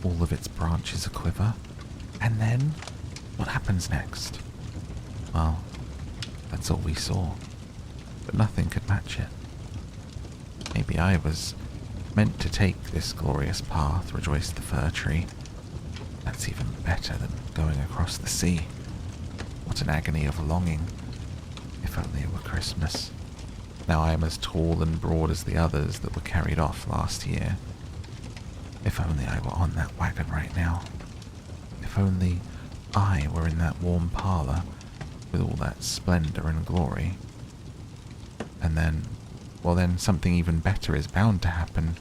all of its branches a-quiver. "And then? What happens next?" "Well, that's all we saw, but nothing could match it. Maybe I was meant to take this glorious path," rejoiced the fir tree. "That's even better than going across the sea. What an agony of longing. If only it were Christmas. Now I am as tall and broad as the others that were carried off last year. If only I were on that wagon right now. If only I were in that warm parlor with all that splendor and glory. And then, well then, something even better is bound to happen.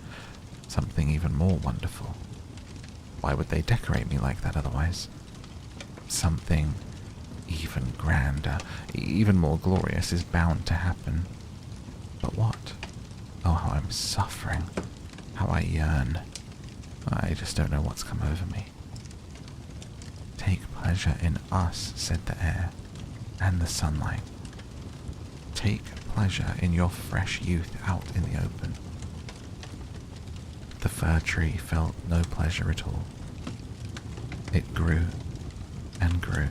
Something even more wonderful. Why would they decorate me like that otherwise? Something even grander, even more glorious is bound to happen. But what? Oh, how I'm suffering. How I yearn. I just don't know what's come over me." "Take pleasure in us," said the air, "and the sunlight. Take pleasure in your fresh youth out in the open." The fir tree felt no pleasure at all. It grew and grew.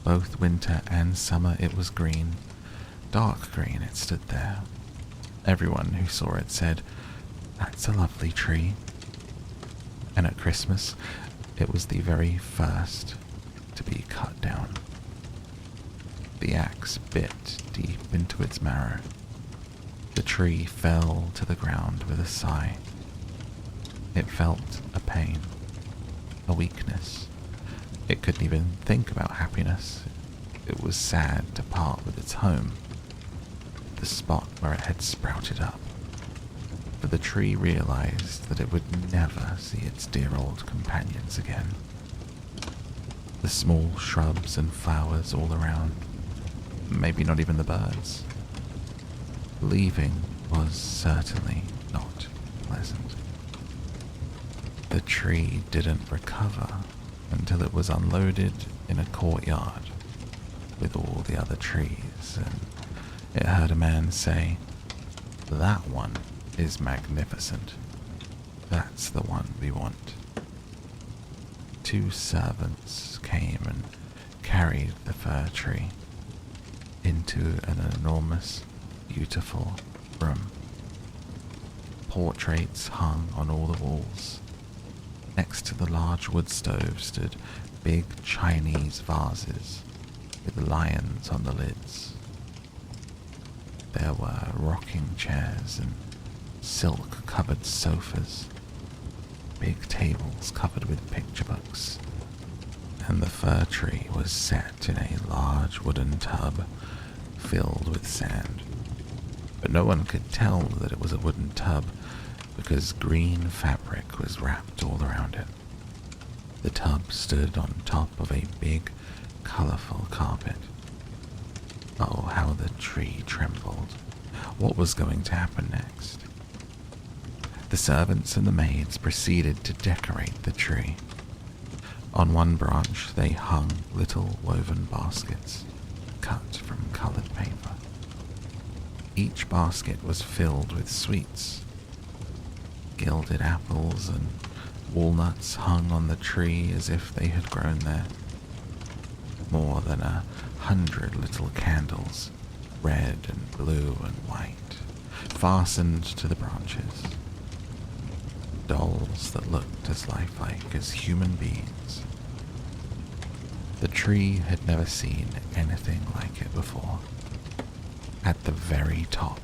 Both winter and summer it was green, dark green it stood there. Everyone who saw it said, "That's a lovely tree." And at Christmas, it was the very first to be cut down. The axe bit deep into its marrow. The tree fell to the ground with a sigh. It felt a pain, a weakness. It couldn't even think about happiness. It was sad to part with its home, the spot where it had sprouted up. For the tree realized that it would never see its dear old companions again. The small shrubs and flowers all around, maybe not even the birds. Leaving was certainly not pleasant. The tree didn't recover until it was unloaded in a courtyard with all the other trees, and it heard a man say, "That one is magnificent. That's the one we want." 2 servants came and carried the fir tree into an enormous, beautiful room. Portraits hung on all the walls. Next to the large wood stove stood big Chinese vases with lions on the lids. There were rocking chairs and silk-covered sofas, big tables covered with picture books, and the fir tree was set in a large wooden tub filled with sand. But no one could tell that it was a wooden tub because green fabric was wrapped all around it. The tub stood on top of a big, colorful carpet. Oh, how the tree trembled. What was going to happen next? The servants and the maids proceeded to decorate the tree. On one branch they hung little woven baskets cut from colored paper. Each basket was filled with sweets. Gilded apples and walnuts hung on the tree as if they had grown there. More than 100 little candles, red and blue and white, fastened to the branches. Dolls that looked as lifelike as human beings. The tree had never seen anything like it before. At the very top,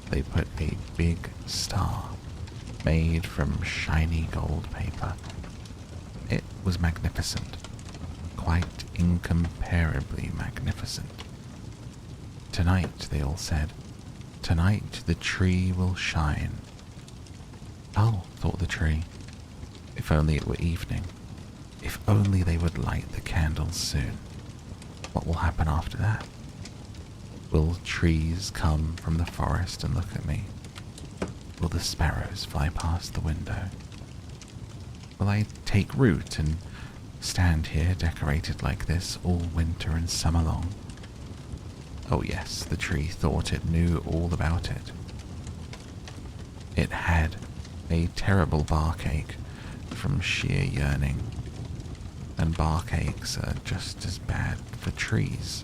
they put a big star made from shiny gold paper. It was magnificent, quite incomparably magnificent. Tonight, they all said, tonight the tree will shine. Oh, thought the tree, if only it were evening. If only they would light the candles soon. What will happen after that? Will trees come from the forest and look at me? Will the sparrows fly past the window? Will I take root and stand here decorated like this all winter and summer long? Oh yes, the tree thought it knew all about it. It had a terrible bark ache from sheer yearning, and bark aches are just as bad for trees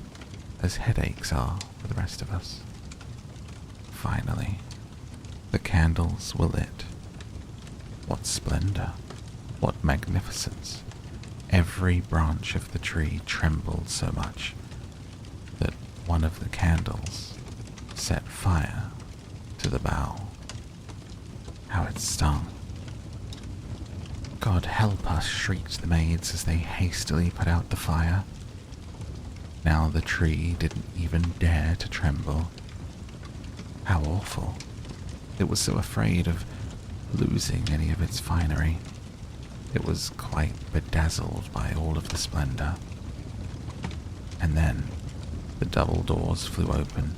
as headaches are for the rest of us. Finally, the candles were lit. What splendor, what magnificence. Every branch of the tree trembled so much that one of the candles set fire to the bough. How it stung. God help us, shrieked the maids as they hastily put out the fire. Now the tree didn't even dare to tremble. How awful. It was so afraid of losing any of its finery. It was quite bedazzled by all of the splendor. And then the double doors flew open,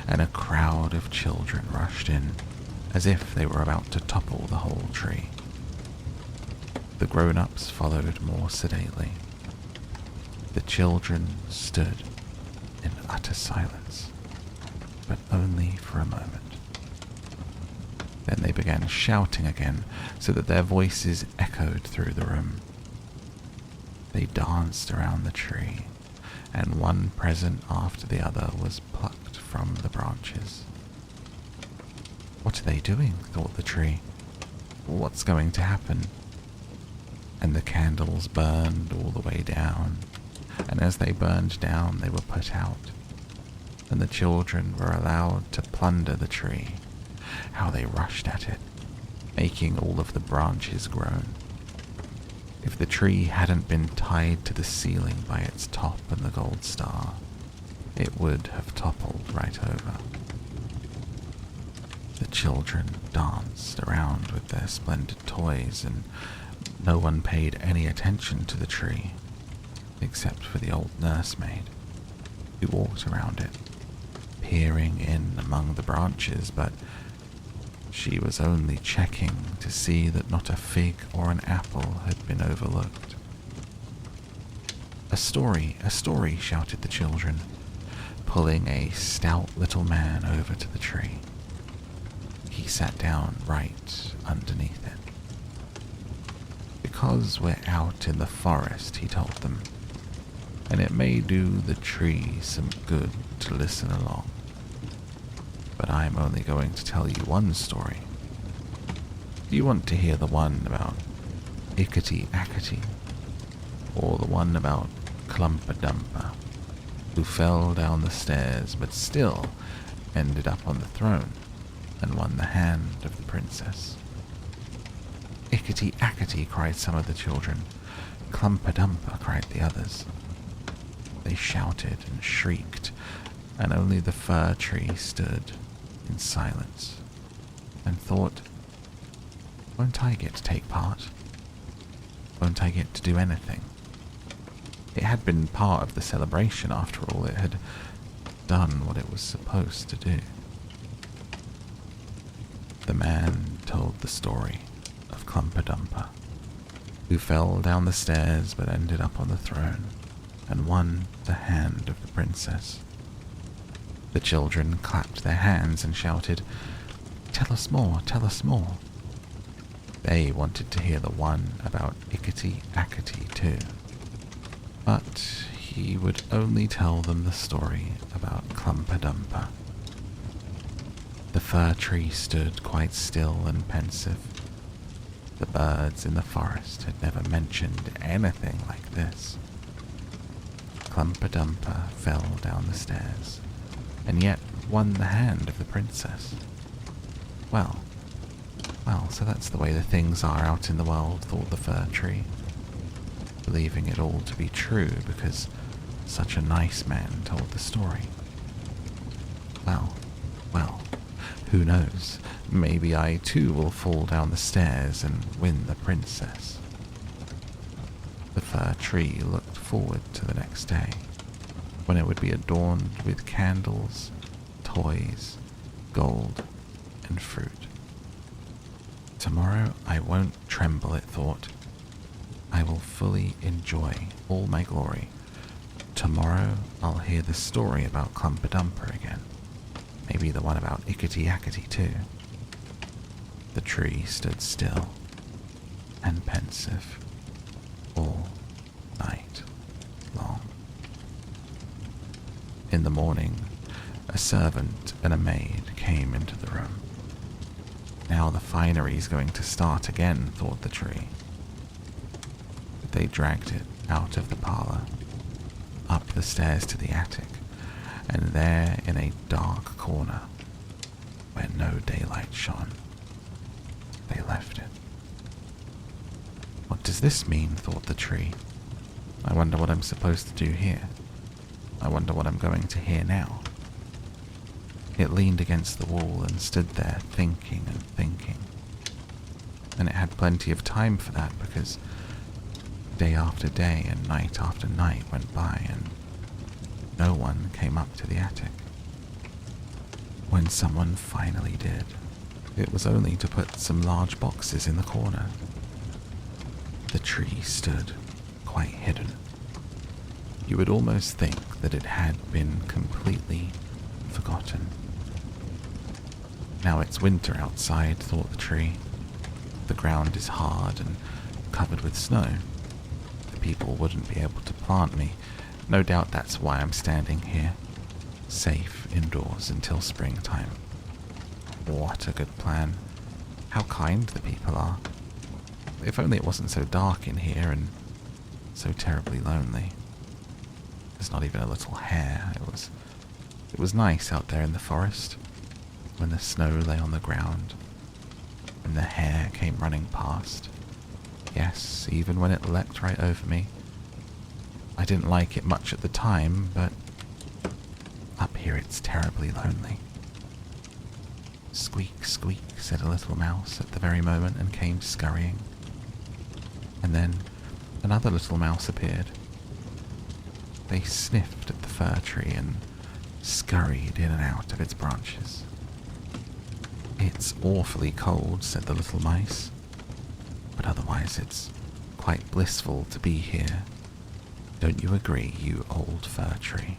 and a crowd of children rushed in, as if they were about to topple the whole tree. The grown-ups followed more sedately. The children stood in utter silence, but only for a moment. Then they began shouting again, so that their voices echoed through the room. They danced around the tree, and one present after the other was plucked from the branches. What are they doing? Thought the tree. What's going to happen? And the candles burned all the way down, and as they burned down they were put out, and the children were allowed to plunder the tree. How they rushed at it, making all of the branches groan. If the tree hadn't been tied to the ceiling by its top and the gold star, it would have toppled right over. The children danced around with their splendid toys, and no one paid any attention to the tree, except for the old nursemaid, who walked around it, peering in among the branches, but she was only checking to see that not a fig or an apple had been overlooked. A story, shouted the children, pulling a stout little man over to the tree. He sat down right underneath it. Because we're out in the forest, he told them, and it may do the tree some good to listen along. But I'm only going to tell you one story. Do you want to hear the one about Ickety-Ackety, or the one about Clumper-Dumper, who fell down the stairs but still ended up on the throne and won the hand of the princess? Ickety-Ackety, cried some of the children. Clumper-Dumper, cried the others. They shouted and shrieked, and only the fir tree stood in silence and thought, won't I get to take part? Won't I get to do anything? It had been part of the celebration after all. It had done what it was supposed to do. The man told the story of Clumper-Dumper, who fell down the stairs but ended up on the throne and won the hand of the princess. The children clapped their hands and shouted, "Tell us more, tell us more." They wanted to hear the one about Ickety-Ackety too. But he would only tell them the story about Clumpa-Dumpa. The fir tree stood quite still and pensive. The birds in the forest had never mentioned anything like this. Clumpa-Dumpa fell down the stairs, and yet won the hand of the princess. Well, so that's the way the things are out in the world, thought the fir tree, believing it all to be true because such a nice man told the story. Well, who knows? Maybe I too will fall down the stairs and win the princess. The fir tree looked forward to the next day, when it would be adorned with candles, toys, gold, and fruit. Tomorrow I won't tremble, it thought. I will fully enjoy all my glory. Tomorrow I'll hear the story about Clumpa-Dumpa again. Maybe the one about Ickety-Ackety too. The tree stood still and pensive all night long. In the morning, a servant and a maid came into the room. Now the finery's going to start again, thought the tree. But they dragged it out of the parlour, up the stairs to the attic, and there in a dark corner, where no daylight shone, they left it. What does this mean, thought the tree. I wonder what I'm supposed to do here. I wonder what I'm going to hear now. It leaned against the wall and stood there thinking and thinking. And it had plenty of time for that because day after day and night after night went by and no one came up to the attic. When someone finally did, it was only to put some large boxes in the corner. The tree stood quite hidden. You would almost think that it had been completely forgotten. Now it's winter outside, thought the tree. The ground is hard and covered with snow. The people wouldn't be able to plant me. No doubt that's why I'm standing here, safe indoors until springtime. What a good plan. How kind the people are. If only it wasn't so dark in here and so terribly lonely. There's not even a little hare. It was nice out there in the forest, when the snow lay on the ground, and the hare came running past. Yes, even when it leapt right over me. I didn't like it much at the time, but up here it's terribly lonely. Squeak, squeak, said a little mouse at the very moment and came scurrying. And then another little mouse appeared. They sniffed at the fir tree and scurried in and out of its branches. "It's awfully cold," said the little mice, "but otherwise it's quite blissful to be here. Don't you agree, you old fir tree?"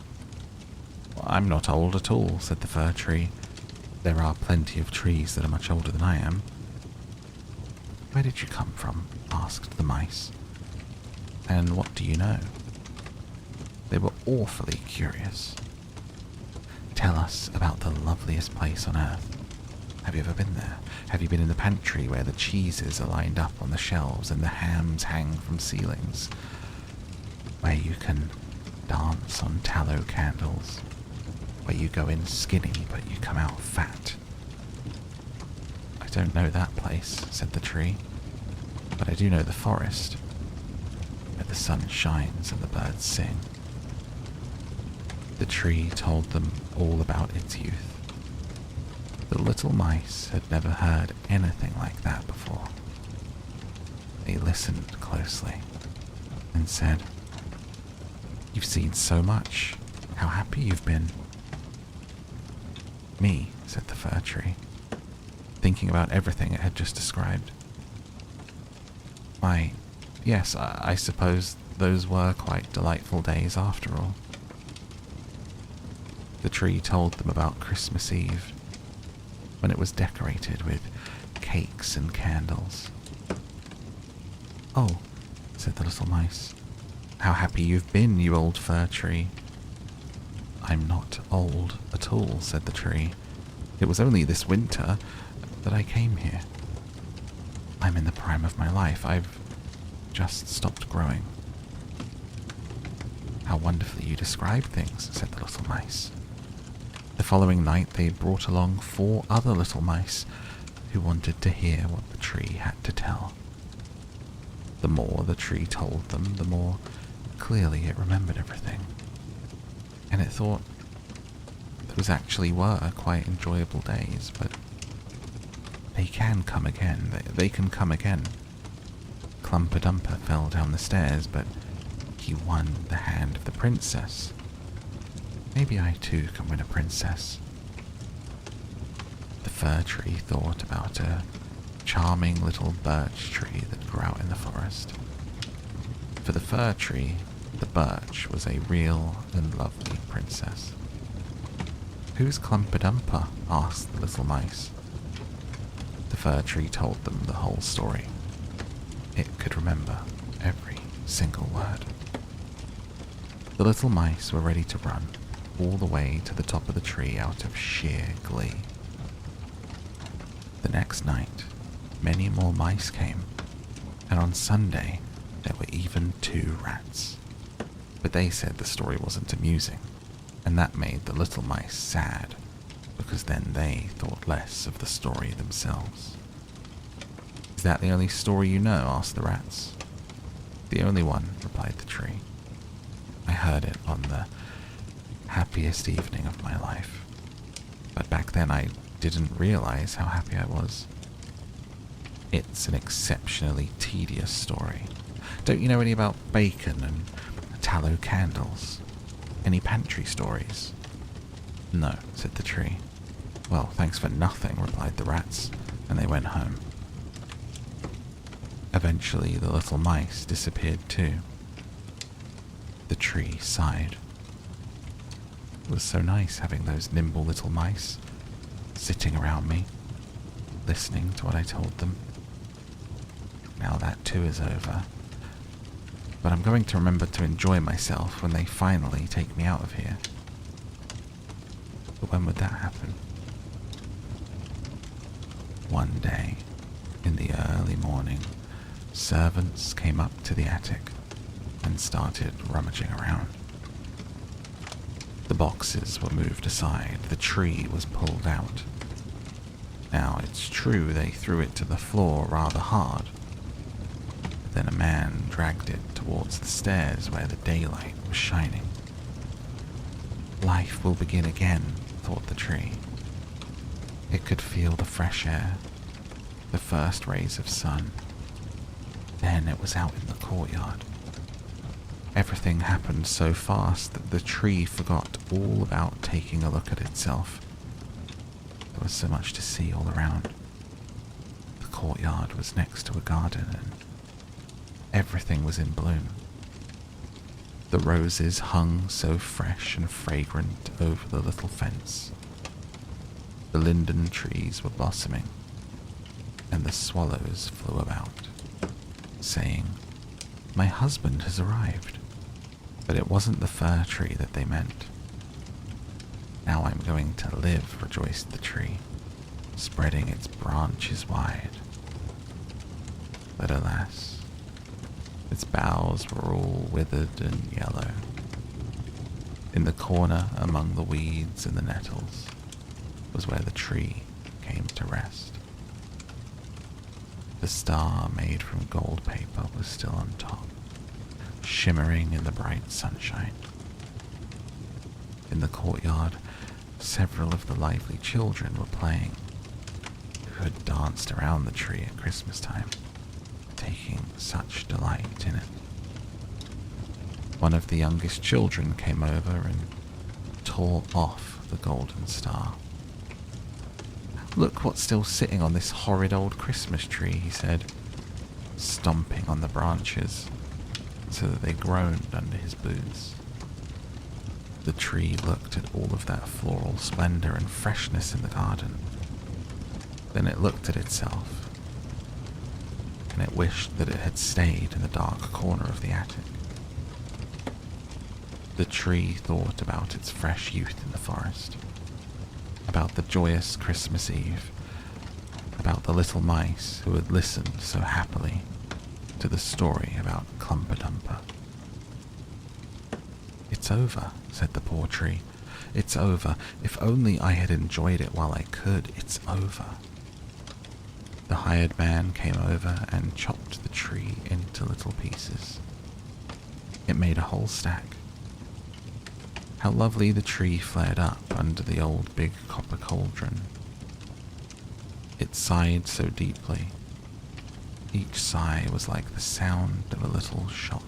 "I'm not old at all," said the fir tree. "There are plenty of trees that are much older than I am." "Where did you come from?" asked the mice. "And what do you know?" They were awfully curious. "Tell us about the loveliest place on earth. Have you ever been there? Have you been in the pantry where the cheeses are lined up on the shelves and the hams hang from ceilings? Where you can dance on tallow candles? Where you go in skinny but you come out fat?" "I don't know that place," said the tree, "but I do know the forest, where the sun shines and the birds sing." The tree told them all about its youth. The little mice had never heard anything like that before. They listened closely and said, "You've seen so much. How happy you've been." "Me," said the fir tree, thinking about everything it had just described. "Why, yes, I suppose those were quite delightful days after all." The tree told them about Christmas Eve, when it was decorated with cakes and candles. "Oh," said the little mice, "how happy you've been, you old fir tree." "I'm not old at all," said the tree. "It was only this winter that I came here. I'm in the prime of my life. I've just stopped growing." "How wonderfully you describe things," said the little mice. The following night they brought along 4 other little mice who wanted to hear what the tree had to tell. The more the tree told them, the more clearly it remembered everything. And it thought those actually were quite enjoyable days, but they can come again. They can come again. Clumper-Dumper fell down the stairs, but he won the hand of the princess. Maybe I too can win a princess. The fir tree thought about a charming little birch tree that grew out in the forest. For the fir tree, the birch was a real and lovely princess. "Who's Clumper-Dumper?" asked the little mice. The fir tree told them the whole story. It could remember every single word. The little mice were ready to run all the way to the top of the tree out of sheer glee. The next night, many more mice came, and on Sunday there were even 2 rats. But they said the story wasn't amusing, and that made the little mice sad, because then they thought less of the story themselves. "Is that the only story you know?" asked the rats. "The only one," replied the tree. "I heard it on the happiest evening of my life, but back then I didn't realize how happy I was. It's an exceptionally tedious story. Don't you know any about bacon and tallow candles? Any pantry stories?" "No," said the tree. "Well, thanks for nothing," replied the rats, and they went home. Eventually, the little mice disappeared too. The tree sighed. It was so nice having those nimble little mice sitting around me, listening to what I told them. Now that too is over. But I'm going to remember to enjoy myself when they finally take me out of here. But when would that happen? One day, in the early morning, servants came up to the attic and started rummaging around. The boxes were moved aside, the tree was pulled out. Now, it's true they threw it to the floor rather hard, but then a man dragged it towards the stairs where the daylight was shining. Life will begin again, thought the tree. It could feel the fresh air, the first rays of sun. Then it was out in the courtyard. Everything happened so fast that the tree forgot all about taking a look at itself. There was so much to see all around. The courtyard was next to a garden and everything was in bloom. The roses hung so fresh and fragrant over the little fence. The linden trees were blossoming, and the swallows flew about, saying, "My husband has arrived." But it wasn't the fir tree that they meant. "Now I'm going to live," rejoiced the tree, spreading its branches wide. But alas, its boughs were all withered and yellow. In the corner among the weeds and the nettles was where the tree came to rest. The star made from gold paper was still on top, shimmering in the bright sunshine. In the courtyard, several of the lively children were playing, who had danced around the tree at Christmas time, taking such delight in it. One of the youngest children came over and tore off the golden star. "Look what's still sitting on this horrid old Christmas tree," he said, stomping on the branches so that they groaned under his boots. The tree looked at all of that floral splendor and freshness in the garden. Then it looked at itself, and it wished that it had stayed in the dark corner of the attic. The tree thought about its fresh youth in the forest, about the joyous Christmas Eve, about the little mice who had listened so happily to the story about Clumper-Dumper. "It's over," said the poor tree. "It's over. If only I had enjoyed it while I could. It's over." The hired man came over and chopped the tree into little pieces. It made a whole stack. How lovely the tree flared up under the old big copper cauldron. It sighed so deeply. Each sigh was like the sound of a little shot.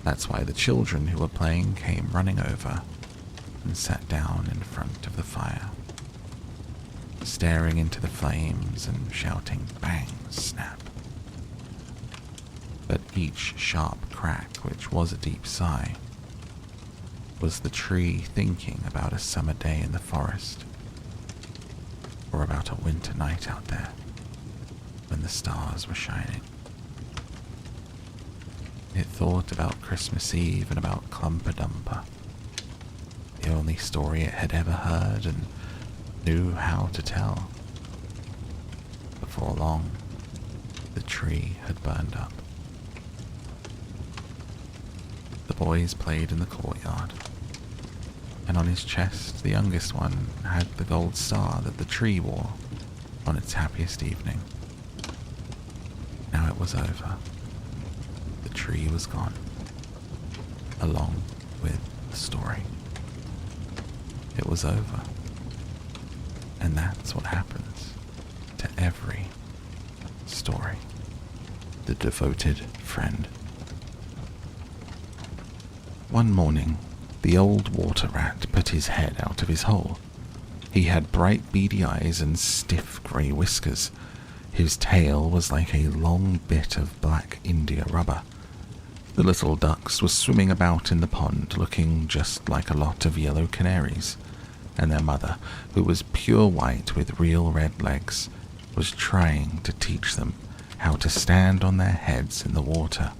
That's why the children who were playing came running over and sat down in front of the fire, staring into the flames and shouting bang, snap. But each sharp crack, which was a deep sigh, was the tree thinking about a summer day in the forest, or about a winter night out there when the stars were shining. It thought about Christmas Eve and about Clumper-Dumper, the only story it had ever heard and knew how to tell. Before long, the tree had burned up. The boys played in the courtyard, and on his chest the youngest one had the gold star that the tree wore on its happiest evening. Now it was over. The tree was gone, along with the story. It was over, and that's what happens to every story. The Devoted Friend. One morning, the old water rat put his head out of his hole. He had bright beady eyes and stiff grey whiskers. His tail was like a long bit of black India rubber. The little ducks were swimming about in the pond looking just like a lot of yellow canaries, and their mother, who was pure white with real red legs, was trying to teach them how to stand on their heads in the water.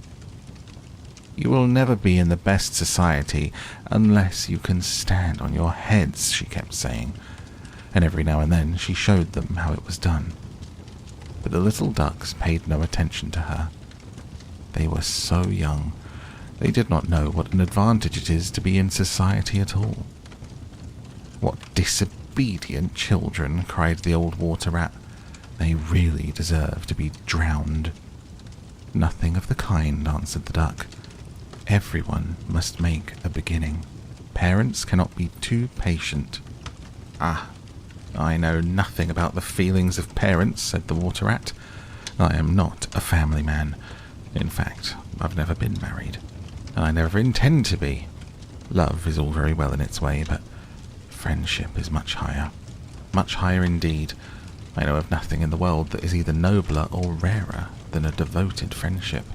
"You will never be in the best society unless you can stand on your heads," she kept saying, and every now and then she showed them how it was done. But the little ducks paid no attention to her. They were so young, they did not know what an advantage it is to be in society at all. "What disobedient children," cried the old water rat. "They really deserve to be drowned." "Nothing of the kind," answered the duck. "Everyone must make a beginning. Parents cannot be too patient." "Ah, I know nothing about the feelings of parents," said the water rat. "I am not a family man. In fact, I've never been married, and I never intend to be. Love is all very well in its way, but friendship is much higher. Much higher indeed. I know of nothing in the world that is either nobler or rarer than a devoted friendship."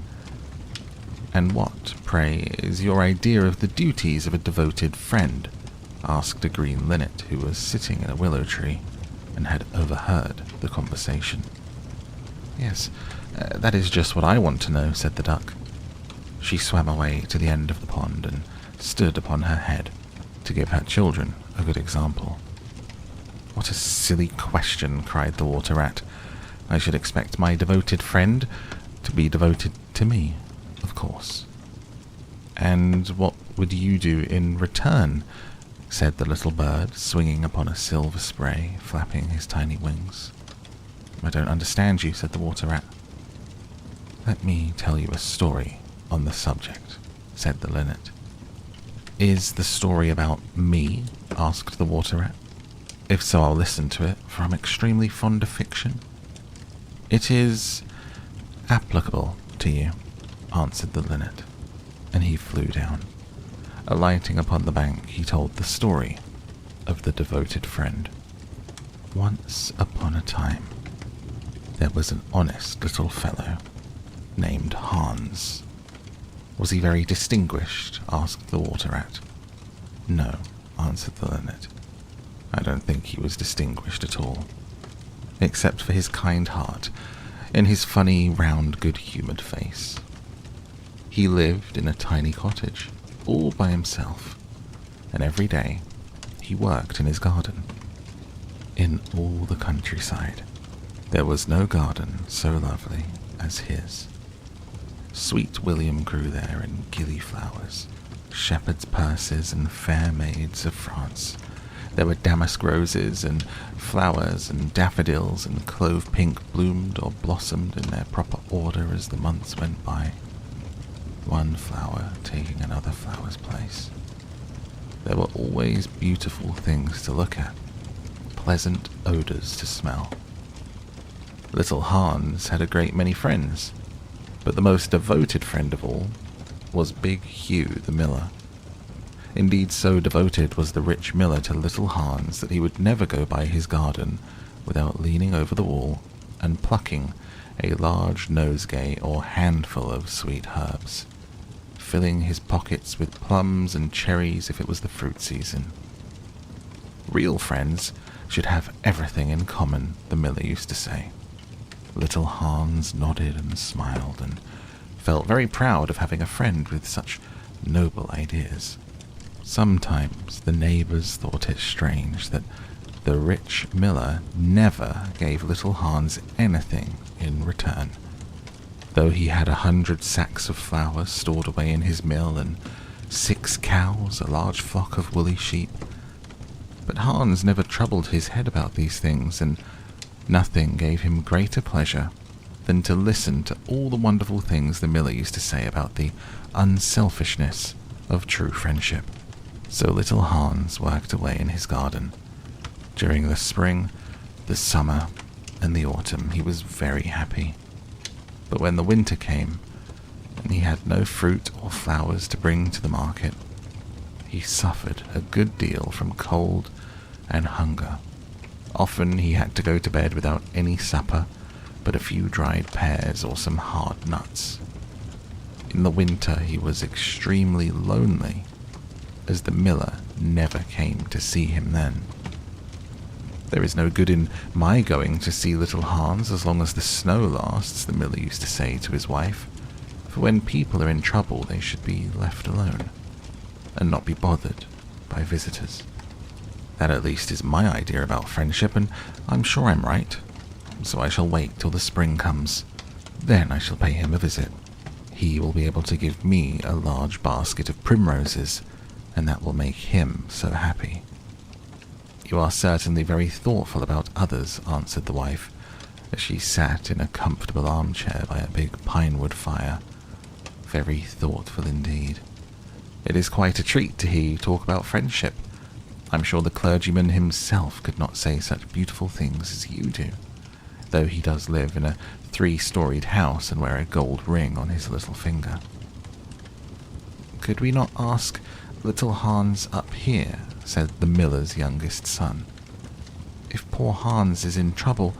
"And what, pray, is your idea of the duties of a devoted friend?" asked a green linnet who was sitting in a willow tree and had overheard the conversation. "Yes, that is just what I want to know," said the duck. She swam away to the end of the pond and stood upon her head to give her children a good example. "What a silly question," cried the water rat. "I should expect my devoted friend to be devoted to me, of course." "And what would you do in return?" said the little bird, swinging upon a silver spray, flapping his tiny wings. "I don't understand you," said the water rat. "Let me tell you a story on the subject," said the linnet. "Is the story about me?" asked the water rat. "If so, I'll listen to it, for I'm extremely fond of fiction." "It is applicable to you," answered the linnet, and he flew down. Alighting upon the bank, he told the story of the devoted friend. "Once upon a time, there was an honest little fellow named Hans." "Was he very distinguished?" asked the water rat. No, answered the linnet. I don't think he was distinguished at all, except for his kind heart and his funny, round, good-humoured face. He lived in a tiny cottage, all by himself, and every day he worked in his garden. In all the countryside, there was no garden so lovely as his. Sweet William grew there, and gillyflowers, shepherd's purses, and fair maids of France. There were damask roses, and flowers, and daffodils, and clove pink bloomed or blossomed in their proper order as the months went by, one flower taking another flower's place. There were always beautiful things to look at, pleasant odours to smell. Little Hans had a great many friends, but the most devoted friend of all was Big Hugh the miller. Indeed, so devoted was the rich miller to little Hans that he would never go by his garden without leaning over the wall and plucking a large nosegay or handful of sweet herbs, filling his pockets with plums and cherries if it was the fruit season. Real friends should have everything in common, the miller used to say. Little Hans nodded and smiled and felt very proud of having a friend with such noble ideas. Sometimes the neighbours thought it strange that the rich miller never gave little Hans anything in return, though he had 100 sacks of flour stored away in his mill and 6 cows, a large flock of woolly sheep. But Hans never troubled his head about these things, and nothing gave him greater pleasure than to listen to all the wonderful things the miller used to say about the unselfishness of true friendship. So little Hans worked away in his garden. During the spring, the summer, and the autumn, he was very happy. But when the winter came, and he had no fruit or flowers to bring to the market, he suffered a good deal from cold and hunger. Often he had to go to bed without any supper but a few dried pears or some hard nuts. In the winter he was extremely lonely, as the miller never came to see him then. There is no good in my going to see little Hans as long as the snow lasts, the miller used to say to his wife, for when people are in trouble they should be left alone, and not be bothered by visitors. That at least is my idea about friendship, and I'm sure I'm right. So I shall wait till the spring comes. Then I shall pay him a visit. He will be able to give me a large basket of primroses, and that will make him so happy. You are certainly very thoughtful about others, answered the wife, as she sat in a comfortable armchair by a big pinewood fire. Very thoughtful indeed. It is quite a treat to hear you talk about friendship. I'm sure the clergyman himself could not say such beautiful things as you do, though he does live in a 3-storied house and wear a gold ring on his little finger. Could we not ask little Hans up here, said the miller's youngest son. If poor Hans is in trouble,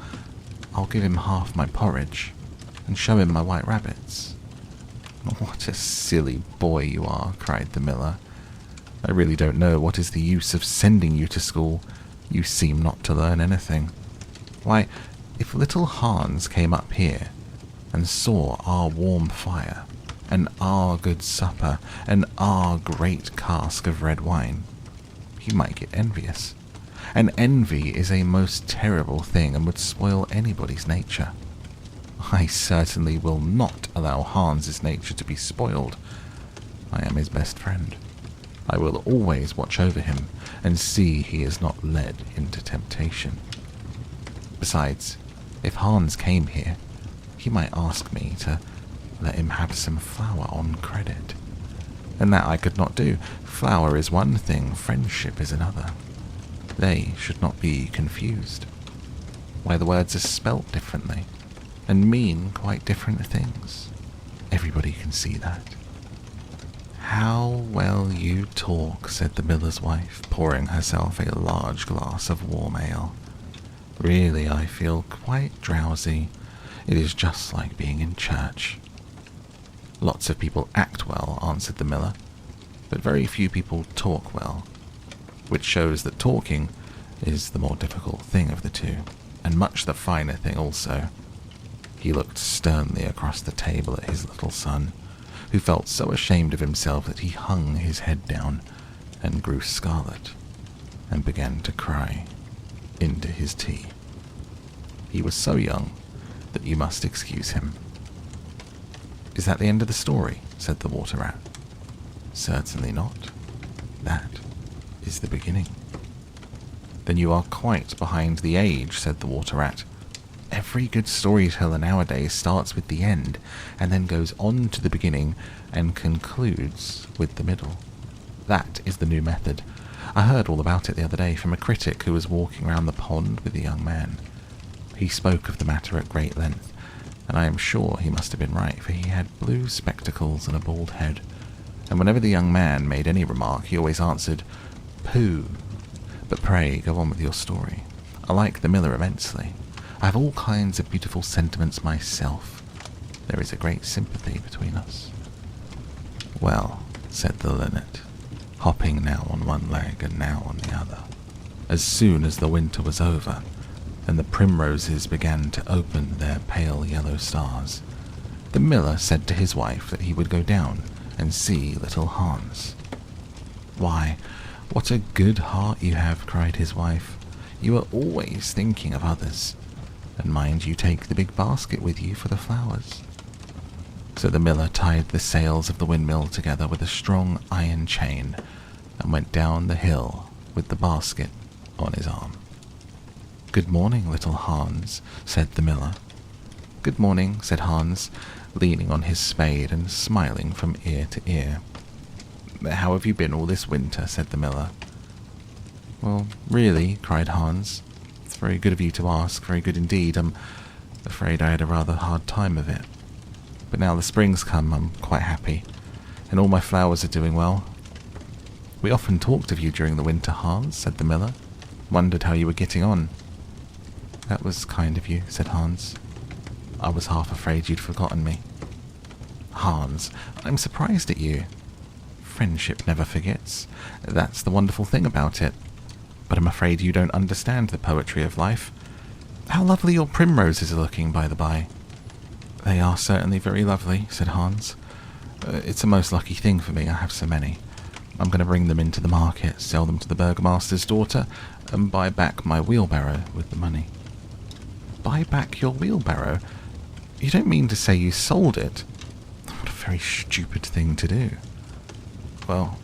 I'll give him half my porridge and show him my white rabbits. What a silly boy you are, cried the miller. I really don't know what is the use of sending you to school. You seem not to learn anything. Why, if little Hans came up here and saw our warm fire, and our good supper, and our great cask of red wine, he might get envious. And envy is a most terrible thing and would spoil anybody's nature. I certainly will not allow Hans's nature to be spoiled. I am his best friend. I will always watch over him and see he is not led into temptation. Besides, if Hans came here, he might ask me to let him have some flour on credit. And that I could not do. Flour is one thing, friendship is another. They should not be confused. Why, the words are spelt differently, and mean quite different things. Everybody can see that. How well you talk, said the miller's wife, pouring herself a large glass of warm ale. Really, I feel quite drowsy. It is just like being in church. Lots of people act well, answered the miller, but very few people talk well. which shows that talking is the more difficult thing of the two, and much the finer thing also. He looked sternly across the table at his little son, who felt so ashamed of himself that he hung his head down and grew scarlet and began to cry into his tea. He was so young that you must excuse him. "Is that the end of the story?" said the water rat. "Certainly not. That is the beginning." "Then you are quite behind the age," said the water rat. "Every good storyteller nowadays starts with the end, and then goes on to the beginning and concludes with the middle. That is the new method. I heard all about it the other day from a critic who was walking round the pond with a young man. He spoke of the matter at great length, and I am sure he must have been right, for he had blue spectacles and a bald head, and whenever the young man made any remark, he always answered, 'Pooh! But pray, go on with your story. I like the miller immensely. I have all kinds of beautiful sentiments myself. There is a great sympathy between us.' "Well," said the linnet, hopping now on one leg and now on the other, "as soon as the winter was over, and the primroses began to open their pale yellow stars, the miller said to his wife that he would go down and see little Hans. 'Why, what a good heart you have,' cried his wife. 'You are always thinking of others, and mind you take the big basket with you for the flowers.' So the miller tied the sails of the windmill together with a strong iron chain and went down the hill with the basket on his arm. 'Good morning, little Hans,' said the miller. 'Good morning,' said Hans, leaning on his spade and smiling from ear to ear. 'How have you been all this winter?' said the miller. 'Well, really,' cried Hans, 'it's very good of you to ask, very good indeed. I'm afraid I had a rather hard time of it. But now the spring's come, I'm quite happy, and all my flowers are doing well.' 'We often talked of you during the winter, Hans,' said the miller. 'Wondered how you were getting on.' 'That was kind of you,' said Hans. 'I was half afraid you'd forgotten me.' 'Hans, I'm surprised at you. Friendship never forgets. That's the wonderful thing about it. But I'm afraid you don't understand the poetry of life. How lovely your primroses are looking, by the by.' 'They are certainly very lovely,' said Hans. 'It's a most lucky thing for me, I have so many. I'm going to bring them into the market, sell them to the burgomaster's daughter, and buy back my wheelbarrow with the money.' 'Buy back your wheelbarrow? You don't mean to say you sold it? What a very stupid thing to do.' 'Well,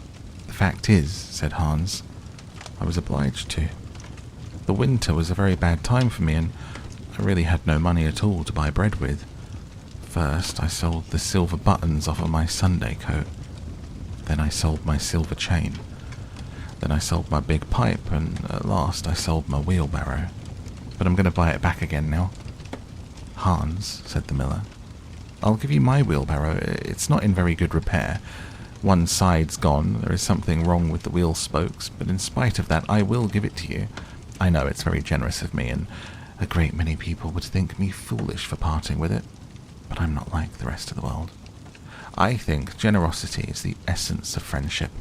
the fact is,' said Hans, 'I was obliged to. The winter was a very bad time for me, and I really had no money at all to buy bread with. First, I sold the silver buttons off of my Sunday coat. Then I sold my silver chain. Then I sold my big pipe, and at last I sold my wheelbarrow. But I'm going to buy it back again now.' 'Hans,' said the miller, 'I'll give you my wheelbarrow. It's not in very good repair. One side's gone, there is something wrong with the wheel spokes, but in spite of that I will give it to you. I know it's very generous of me, and a great many people would think me foolish for parting with it, but I'm not like the rest of the world. I think generosity is the essence of friendship,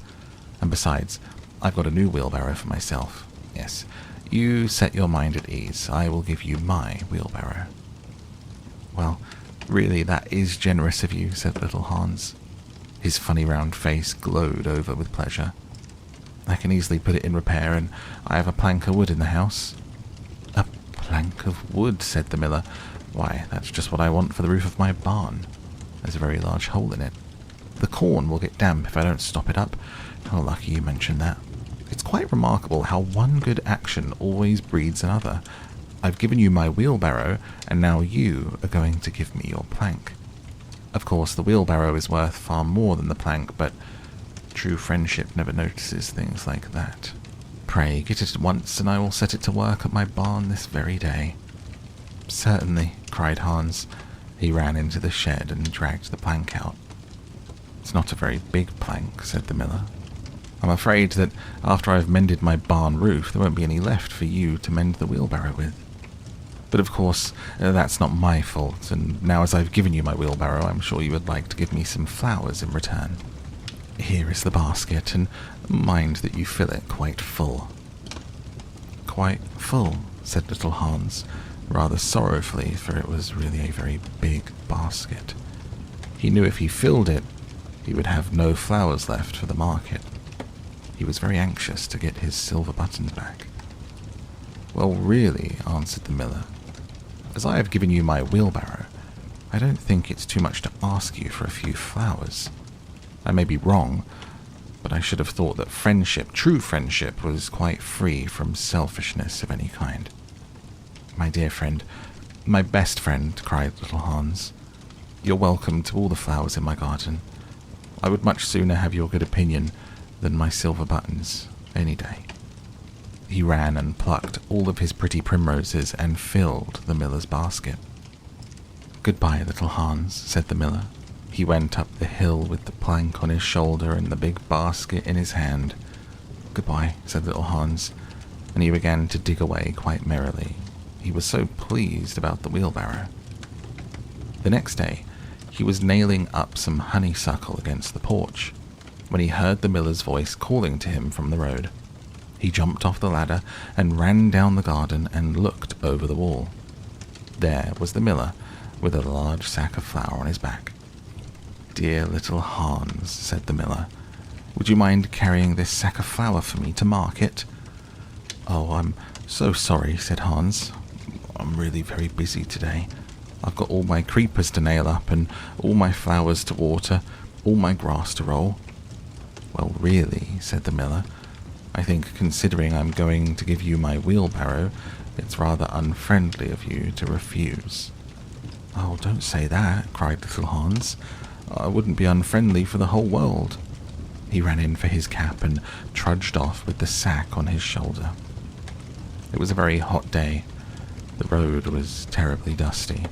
and besides, I've got a new wheelbarrow for myself. Yes, you set your mind at ease. I will give you my wheelbarrow.' 'Well, really, that is generous of you,' said little Hans. His funny round face glowed over with pleasure. 'I can easily put it in repair, and I have a plank of wood in the house.' 'A plank of wood?' said the miller. 'Why, that's just what I want for the roof of my barn. There's a very large hole in it. The corn will get damp if I don't stop it up. How lucky you mentioned that. It's quite remarkable how one good action always breeds another. I've given you my wheelbarrow, and now you are going to give me your plank. Of course, the wheelbarrow is worth far more than the plank, but true friendship never notices things like that. Pray, get it at once, and I will set it to work at my barn this very day.' 'Certainly,' cried Hans. He ran into the shed and dragged the plank out. 'It's not a very big plank,' said the miller. 'I'm afraid that after I've mended my barn roof, there won't be any left for you to mend the wheelbarrow with. But of course, that's not my fault, and now as I've given you my wheelbarrow, I'm sure you would like to give me some flowers in return.' Here is the basket, and mind that you fill it quite full." "Quite full," said little Hans, rather sorrowfully, for it was really a very big basket. He knew if he filled it, he would have no flowers left for the market. He was very anxious to get his silver buttons back. "Well, really," answered the miller, "as I have given you my wheelbarrow, I don't think it's too much to ask you for a few flowers. I may be wrong, but I should have thought that friendship, true friendship, was quite free from selfishness of any kind." "My dear friend, my best friend," cried little Hans, "you're welcome to all the flowers in my garden. I would much sooner have your good opinion than my silver buttons, any day." He ran and plucked all of his pretty primroses and filled the miller's basket. "Goodbye, little Hans," said the miller. He went up the hill with the plank on his shoulder and the big basket in his hand. "Goodbye," said little Hans, and he began to dig away quite merrily. He was so pleased about the wheelbarrow. The next day, he was nailing up some honeysuckle against the porch, when he heard the miller's voice calling to him from the road. He jumped off the ladder and ran down the garden and looked over the wall. There was the miller, with a large sack of flour on his back. "Dear little Hans," said the miller, "would you mind carrying this sack of flour for me to market?" "Oh, I'm so sorry," said Hans. "I'm really very busy today. I've got all my creepers to nail up and all my flowers to water, all my grass to roll." "Well, really," said the miller, "I think, considering I'm going to give you my wheelbarrow, it's rather unfriendly of you to refuse." "Oh, don't say that," cried little Hans. "I wouldn't be unfriendly for the whole world." He ran in for his cap and trudged off with the sack on his shoulder. It was a very hot day. The road was terribly dusty.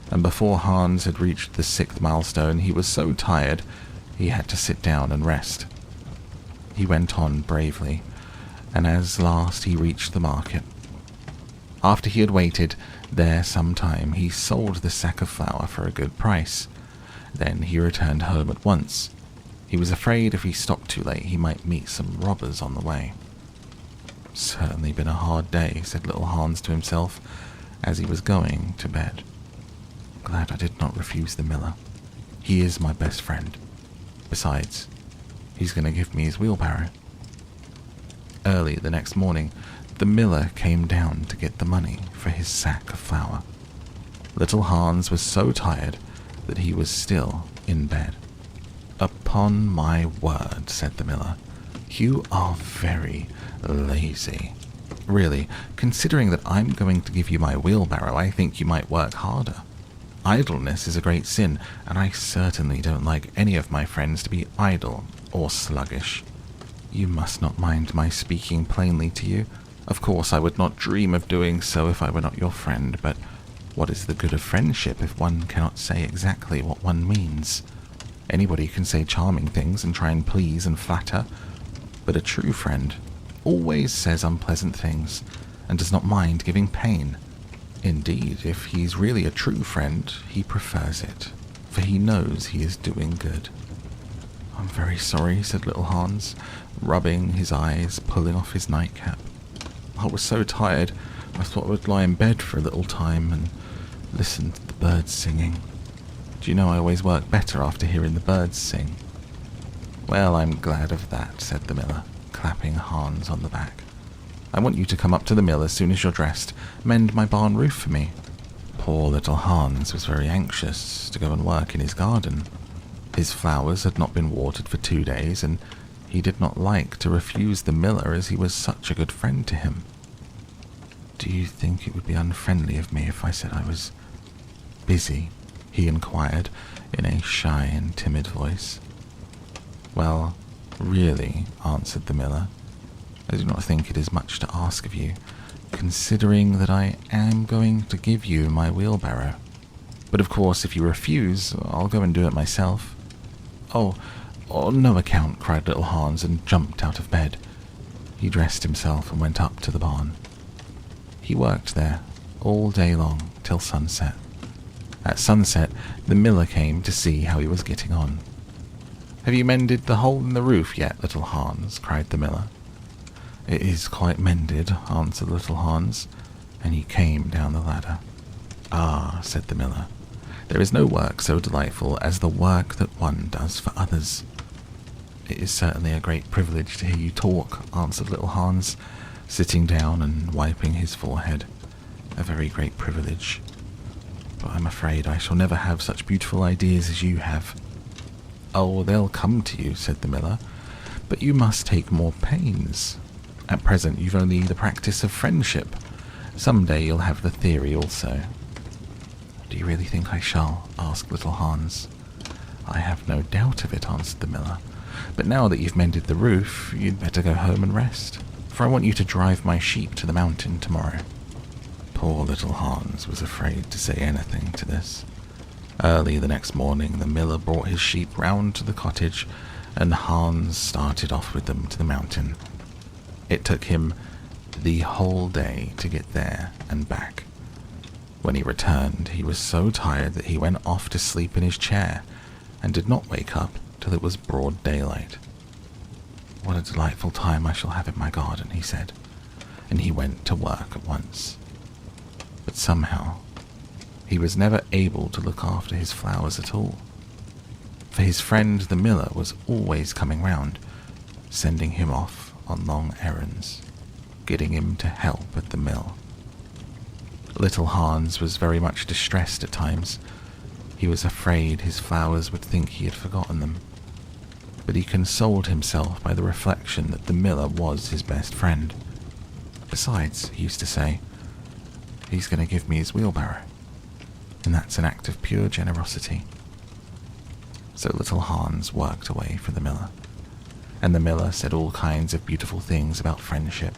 And before Hans had reached the 6th milestone, he was so tired he had to sit down and rest. He went on bravely, and as last he reached the market. After he had waited there some time, he sold the sack of flour for a good price. Then he returned home at once. He was afraid if he stopped too late he might meet some robbers on the way. "Certainly been a hard day," said little Hans to himself as he was going to bed. "Glad I did not refuse the miller. He is my best friend. Besides, he's going to give me his wheelbarrow." Early the next morning, the miller came down to get the money for his sack of flour. Little Hans was so tired that he was still in bed. "Upon my word," said the miller, "you are very lazy. Really, considering that I'm going to give you my wheelbarrow, I think you might work harder. Idleness is a great sin, and I certainly don't like any of my friends to be idle or sluggish. You must not mind my speaking plainly to you. Of course, I would not dream of doing so if I were not your friend, but what is the good of friendship if one cannot say exactly what one means? Anybody can say charming things and try and please and flatter, but a true friend always says unpleasant things and does not mind giving pain. Indeed, if he's really a true friend, he prefers it, for he knows he is doing good." "I'm very sorry," said little Hans, rubbing his eyes, pulling off his nightcap. "I was so tired, I thought I would lie in bed for a little time and listen to the birds singing. Do you know I always work better after hearing the birds sing?" "Well, I'm glad of that," said the miller, clapping Hans on the back. "I want you to come up to the mill as soon as you're dressed, mend my barn roof for me." Poor little Hans was very anxious to go and work in his garden. His flowers had not been watered for 2 days, and he did not like to refuse the miller as he was such a good friend to him. "Do you think it would be unfriendly of me if I said I was busy?" he inquired in a shy and timid voice. "Well, really," answered the miller, "I do not think it is much to ask of you, considering that I am going to give you my wheelbarrow. But of course, if you refuse, I'll go and do it myself." Oh, on no account," cried little Hans, and jumped out of bed. He dressed himself and went up to the barn. He worked there all day long till sunset. At sunset, the miller came to see how he was getting on. "Have you mended the hole in the roof yet, little Hans?" cried the miller. "It is quite mended," answered little Hans, and he came down the ladder. "Ah," said the miller, "there is no work so delightful as the work that one does for others." "It is certainly a great privilege to hear you talk," answered little Hans, sitting down and wiping his forehead. "A very great privilege. But I'm afraid I shall never have such beautiful ideas as you have." "Oh, they'll come to you," said the miller, "but you must take more pains. At present you've only the practice of friendship. Some day you'll have the theory also." "Do you really think I shall?" asked little Hans. "I have no doubt of it," answered the miller. "But now that you've mended the roof, you'd better go home and rest, for I want you to drive my sheep to the mountain tomorrow." Poor little Hans was afraid to say anything to this. Early the next morning the miller brought his sheep round to the cottage, and Hans started off with them to the mountain. It took him the whole day to get there and back. When he returned, he was so tired that he went off to sleep in his chair, and did not wake up till it was broad daylight. "What a delightful time I shall have in my garden," he said, and he went to work at once. But somehow, he was never able to look after his flowers at all, for his friend the miller was always coming round, sending him off on long errands, getting him to help at the mill. Little Hans was very much distressed at times. He was afraid his flowers would think he had forgotten them, but he consoled himself by the reflection that the miller was his best friend. Besides, he used to say, "He's going to give me his wheelbarrow, and that's an act of pure generosity." So little Hans worked away for the miller, and the miller said all kinds of beautiful things about friendship,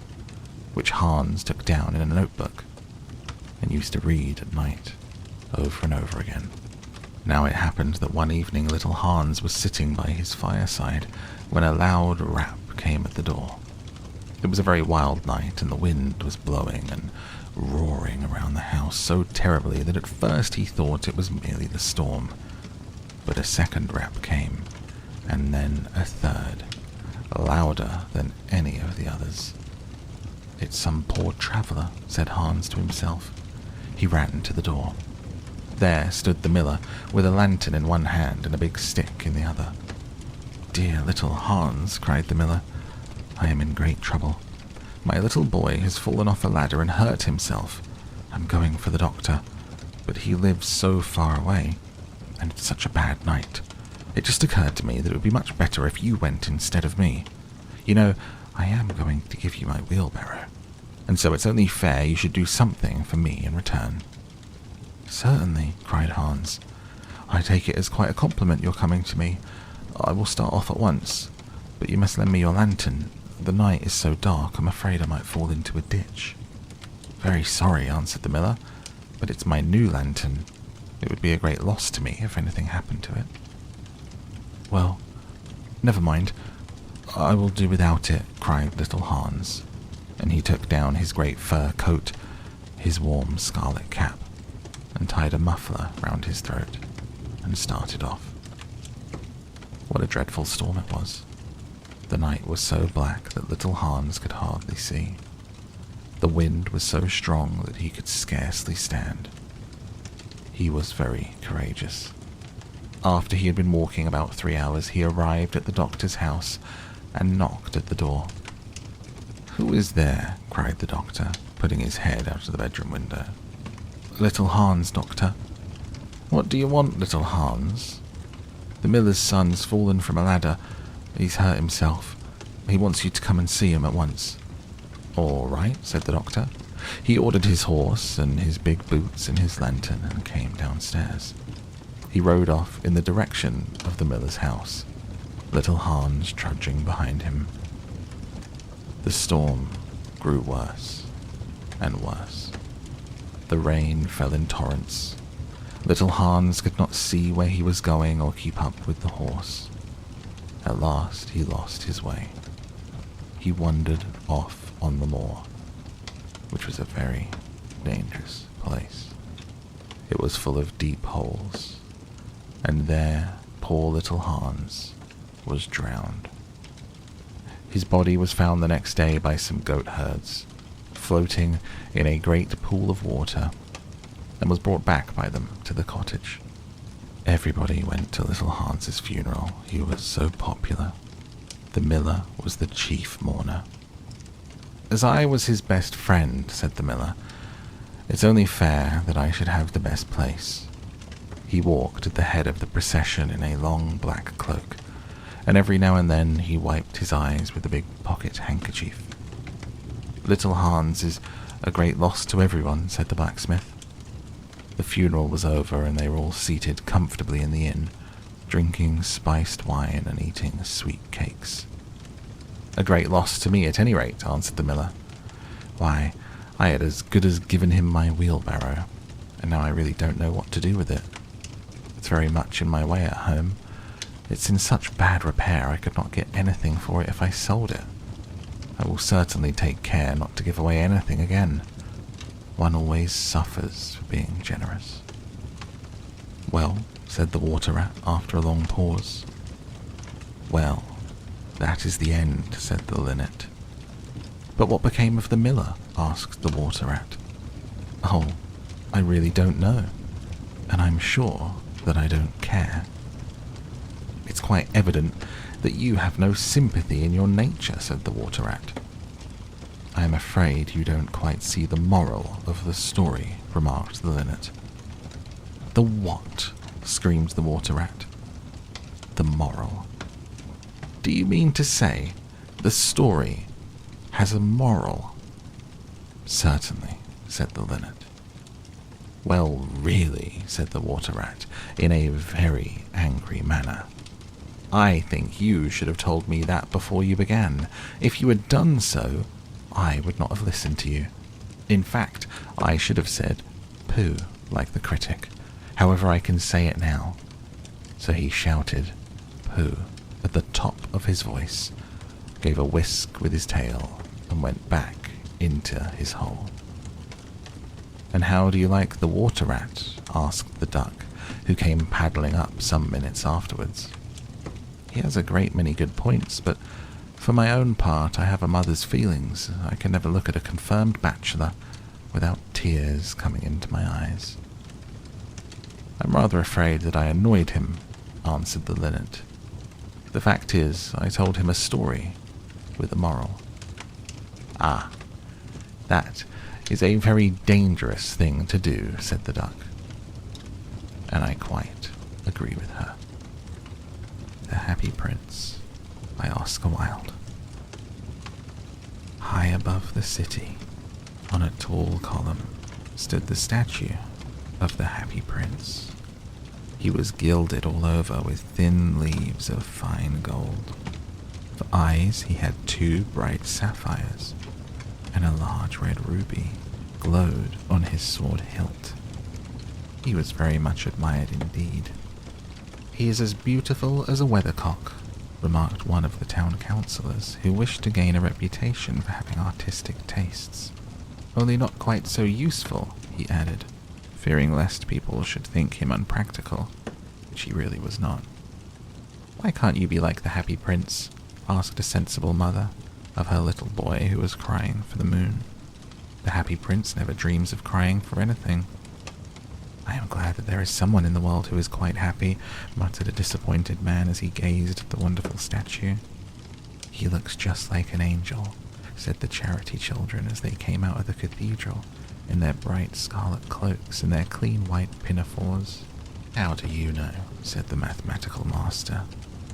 which Hans took down in a notebook, and used to read at night, over and over again. Now it happened that one evening little Hans was sitting by his fireside when a loud rap came at the door. It was a very wild night, and the wind was blowing and roaring around the house so terribly that at first he thought it was merely the storm. But a second rap came, and then a third, louder than any of the others. "It's some poor traveller," said Hans to himself. He ran to the door. There stood the miller, with a lantern in one hand and a big stick in the other. "Dear little Hans," cried the miller, "I am in great trouble. My little boy has fallen off a ladder and hurt himself. I'm going for the doctor, but he lives so far away, and it's such a bad night. It just occurred to me that it would be much better if you went instead of me. You know, I am going to give you my wheelbarrow, and so it's only fair you should do something for me in return." "Certainly," cried Hans. "I take it as quite a compliment your coming to me. I will start off at once, but you must lend me your lantern. The night is so dark, I'm afraid I might fall into a ditch." "Very sorry," answered the miller, "but it's my new lantern. It would be a great loss to me if anything happened to it." "Well, never mind. I will do without it," cried little Hans, and he took down his great fur coat, his warm scarlet cap, and tied a muffler round his throat, and started off. What a dreadful storm it was. The night was so black that little Hans could hardly see. The wind was so strong that he could scarcely stand. He was very courageous. After he had been walking about 3 hours, he arrived at the doctor's house and knocked at the door. "Who is there?" cried the doctor, putting his head out of the bedroom window. "Little Hans, doctor." "What do you want, little Hans?" "The miller's son's fallen from a ladder. He's hurt himself. He wants you to come and see him at once." "All right," said the doctor. He ordered his horse and his big boots and his lantern and came downstairs. He rode off in the direction of the miller's house, little Hans trudging behind him. The storm grew worse and worse. The rain fell in torrents. Little Hans could not see where he was going or keep up with the horse. At last he lost his way. He wandered off on the moor, which was a very dangerous place. It was full of deep holes, and there poor little Hans was drowned. His body was found the next day by some goat herds, floating in a great pool of water, and was brought back by them to the cottage. Everybody went to little Hans's funeral. He was so popular. The miller was the chief mourner. "As I was his best friend," said the miller, "it's only fair that I should have the best place." He walked at the head of the procession in a long black cloak, and every now and then he wiped his eyes with a big pocket handkerchief. "Little Hans is a great loss to everyone," said the blacksmith. The funeral was over, and they were all seated comfortably in the inn, drinking spiced wine and eating sweet cakes. "A great loss to me, at any rate," answered the miller. "Why, I had as good as given him my wheelbarrow, and now I really don't know what to do with it. It's very much in my way at home. It's in such bad repair I could not get anything for it if I sold it. I will certainly take care not to give away anything again. One always suffers for being generous." "Well," said the water rat after a long pause. "Well, that is the end," said the linnet. "But what became of the miller?" asked the water rat. "Oh, I really don't know, and I'm sure that I don't care." "It's quite evident that you have no sympathy in your nature," said the water rat. "I am afraid you don't quite see the moral of the story," remarked the linnet. "The what?" screamed the water rat. "The moral. Do you mean to say the story has a moral?" "Certainly," said the linnet. "Well, really," said the water rat, in a very angry manner, "I think you should have told me that before you began. If you had done so, I would not have listened to you. In fact, I should have said, 'Pooh,' like the critic. However, I can say it now." So he shouted, "Pooh," at the top of his voice, gave a whisk with his tail, and went back into his hole. "And how do you like the water rat?" asked the duck, who came paddling up some minutes afterwards. "He has a great many good points, but for my own part I have a mother's feelings. I can never look at a confirmed bachelor without tears coming into my eyes." "I'm rather afraid that I annoyed him," answered the linnet. "The fact is, I told him a story with a moral." "Ah, that is a very dangerous thing to do," said the duck. "And I quite agree with her." The Happy Prince by Oscar Wilde. High above the city, on a tall column, stood the statue of the Happy Prince. He was gilded all over with thin leaves of fine gold. For eyes he had 2 bright sapphires, and a large red ruby glowed on his sword hilt. He was very much admired indeed. "He is as beautiful as a weathercock," remarked one of the town councillors, who wished to gain a reputation for having artistic tastes. "Only not quite so useful," he added, fearing lest people should think him unpractical, which he really was not. "Why can't you be like the Happy Prince?" asked a sensible mother of her little boy who was crying for the moon. "The Happy Prince never dreams of crying for anything." "I am glad that there is someone in the world who is quite happy," muttered a disappointed man as he gazed at the wonderful statue. "He looks just like an angel," said the charity children as they came out of the cathedral in their bright scarlet cloaks and their clean white pinafores. "How do you know?" said the mathematical master.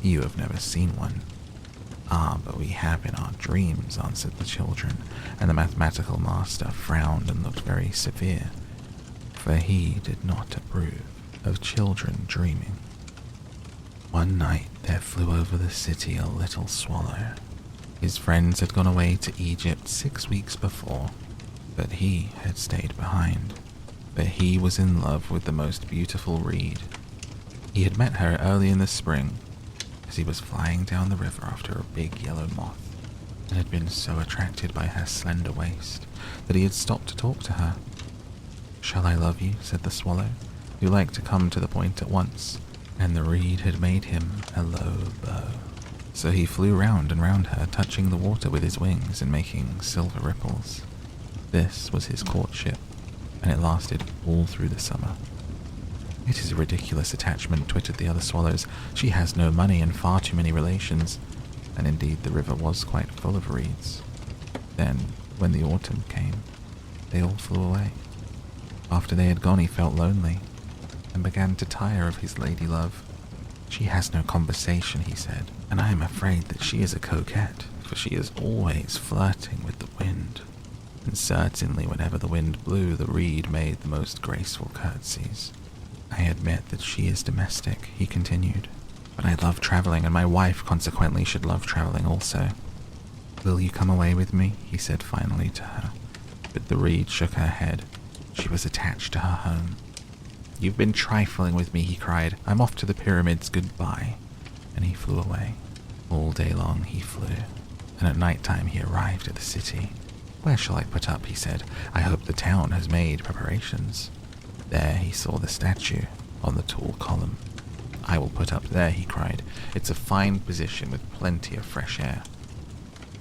"You have never seen one." "Ah, but we have in our dreams," answered the children, and the mathematical master frowned and looked very severe, for he did not approve of children dreaming. One night there flew over the city a little swallow. His friends had gone away to Egypt 6 weeks before, but he had stayed behind. But he was in love with the most beautiful reed. He had met her early in the spring, as he was flying down the river after a big yellow moth, and had been so attracted by her slender waist that he had stopped to talk to her. "Shall I love you?" said the swallow, who liked to come to the point at once, and the reed had made him a low bow. So he flew round and round her, touching the water with his wings and making silver ripples. This was his courtship, and it lasted all through the summer. "It is a ridiculous attachment," twittered the other swallows. "She has no money and far too many relations." And indeed the river was quite full of reeds. Then, when the autumn came, they all flew away. After they had gone, he felt lonely, and began to tire of his lady love. "She has no conversation," he said, "and I am afraid that she is a coquette, for she is always flirting with the wind." And certainly whenever the wind blew, the reed made the most graceful curtsies. "I admit that she is domestic," he continued, "but I love traveling, and my wife consequently should love traveling also. Will you come away with me?" he said finally to her. But the reed shook her head. She was attached to her home. "You've been trifling with me," he cried. "I'm off to the pyramids. Goodbye." And he flew away. All day long he flew, and at night time he arrived at the city. "Where shall I put up?" he said. "I hope the town has made preparations." There he saw the statue on the tall column. "I will put up there," he cried. "It's a fine position with plenty of fresh air."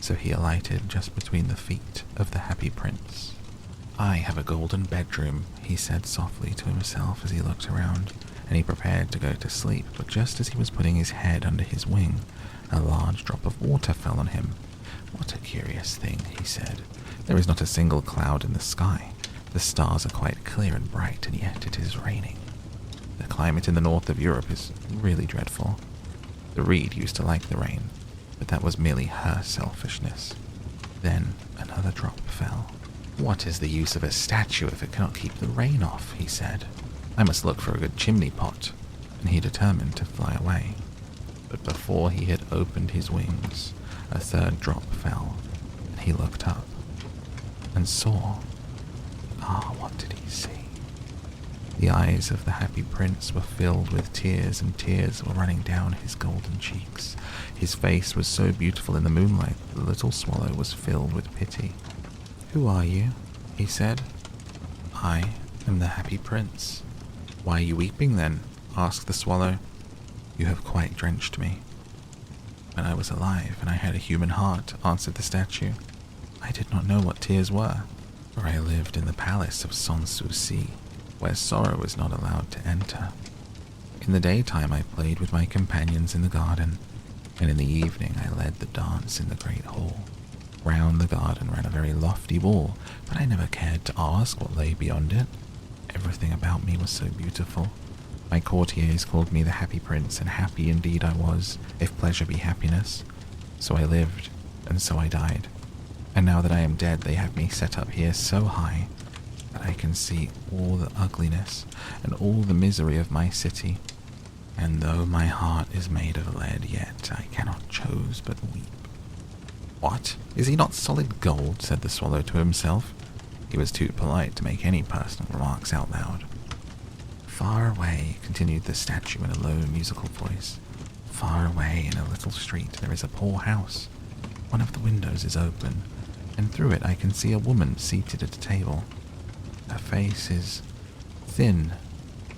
So he alighted just between the feet of the happy prince. "I have a golden bedroom," he said softly to himself as he looked around, and he prepared to go to sleep, but just as he was putting his head under his wing, a large drop of water fell on him. "What a curious thing," he said. "There is not a single cloud in the sky. The stars are quite clear and bright, and yet it is raining. The climate in the north of Europe is really dreadful." The reed used to like the rain, but that was merely her selfishness. Then another drop fell. "What is the use of a statue if it cannot keep the rain off?" he said. "I must look for a good chimney pot," and he determined to fly away. But before he had opened his wings, a third drop fell, and he looked up and saw. What did he see? The eyes of the happy prince were filled with tears, and tears were running down his golden cheeks. His face was so beautiful in the moonlight that the little swallow was filled with pity. "Who are you?" he said. "I am the happy prince." "Why are you weeping then?" asked the swallow. "You have quite drenched me." "When I was alive and I had a human heart," answered the statue, "I did not know what tears were, for I lived in the palace of Sans-Souci, where sorrow was not allowed to enter. In the daytime I played with my companions in the garden, and in the evening I led the dance in the great hall. Round the garden ran a very lofty wall, but I never cared to ask what lay beyond it. Everything about me was so beautiful. My courtiers called me the happy prince, and happy indeed I was, if pleasure be happiness. So I lived, and so I died. And now that I am dead, they have me set up here so high that I can see all the ugliness and all the misery of my city. And though my heart is made of lead, yet I cannot choose but weep." "What? Is he not solid gold?" said the swallow to himself. He was too polite to make any personal remarks out loud. "Far away," continued the statue in a low musical voice, "far away in a little street there is a poor house. One of the windows is open, and through it I can see a woman seated at a table. Her face is thin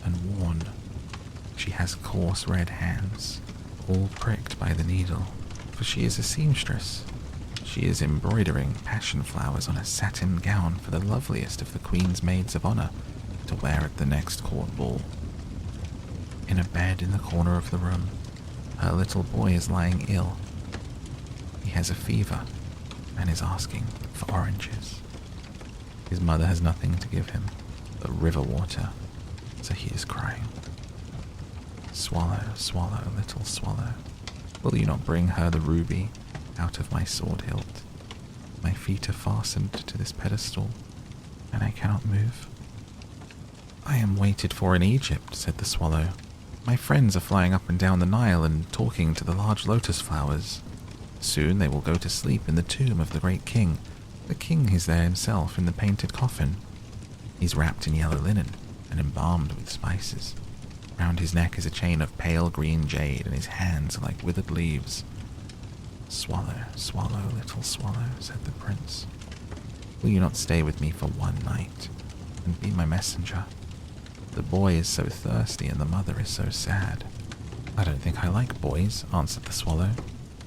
and worn. She has coarse red hands, all pricked by the needle, for she is a seamstress. She is embroidering passion flowers on a satin gown for the loveliest of the Queen's maids of honor to wear at the next court ball. In a bed in the corner of the room, her little boy is lying ill. He has a fever and is asking for oranges. His mother has nothing to give him but river water, so he is crying. Swallow, swallow, little swallow, will you not bring her the ruby out of my sword hilt? My feet are fastened to this pedestal, and I cannot move." "I am waited for in Egypt," said the swallow. "My friends are flying up and down the Nile and talking to the large lotus flowers. Soon they will go to sleep in the tomb of the great king. The king is there himself in the painted coffin. He's wrapped in yellow linen and embalmed with spices. Round his neck is a chain of pale green jade, and his hands are like withered leaves." "Swallow, swallow, little swallow," said the prince. "Will you not stay with me for one night and be my messenger? The boy is so thirsty and the mother is so sad." "I don't think I like boys," answered the swallow.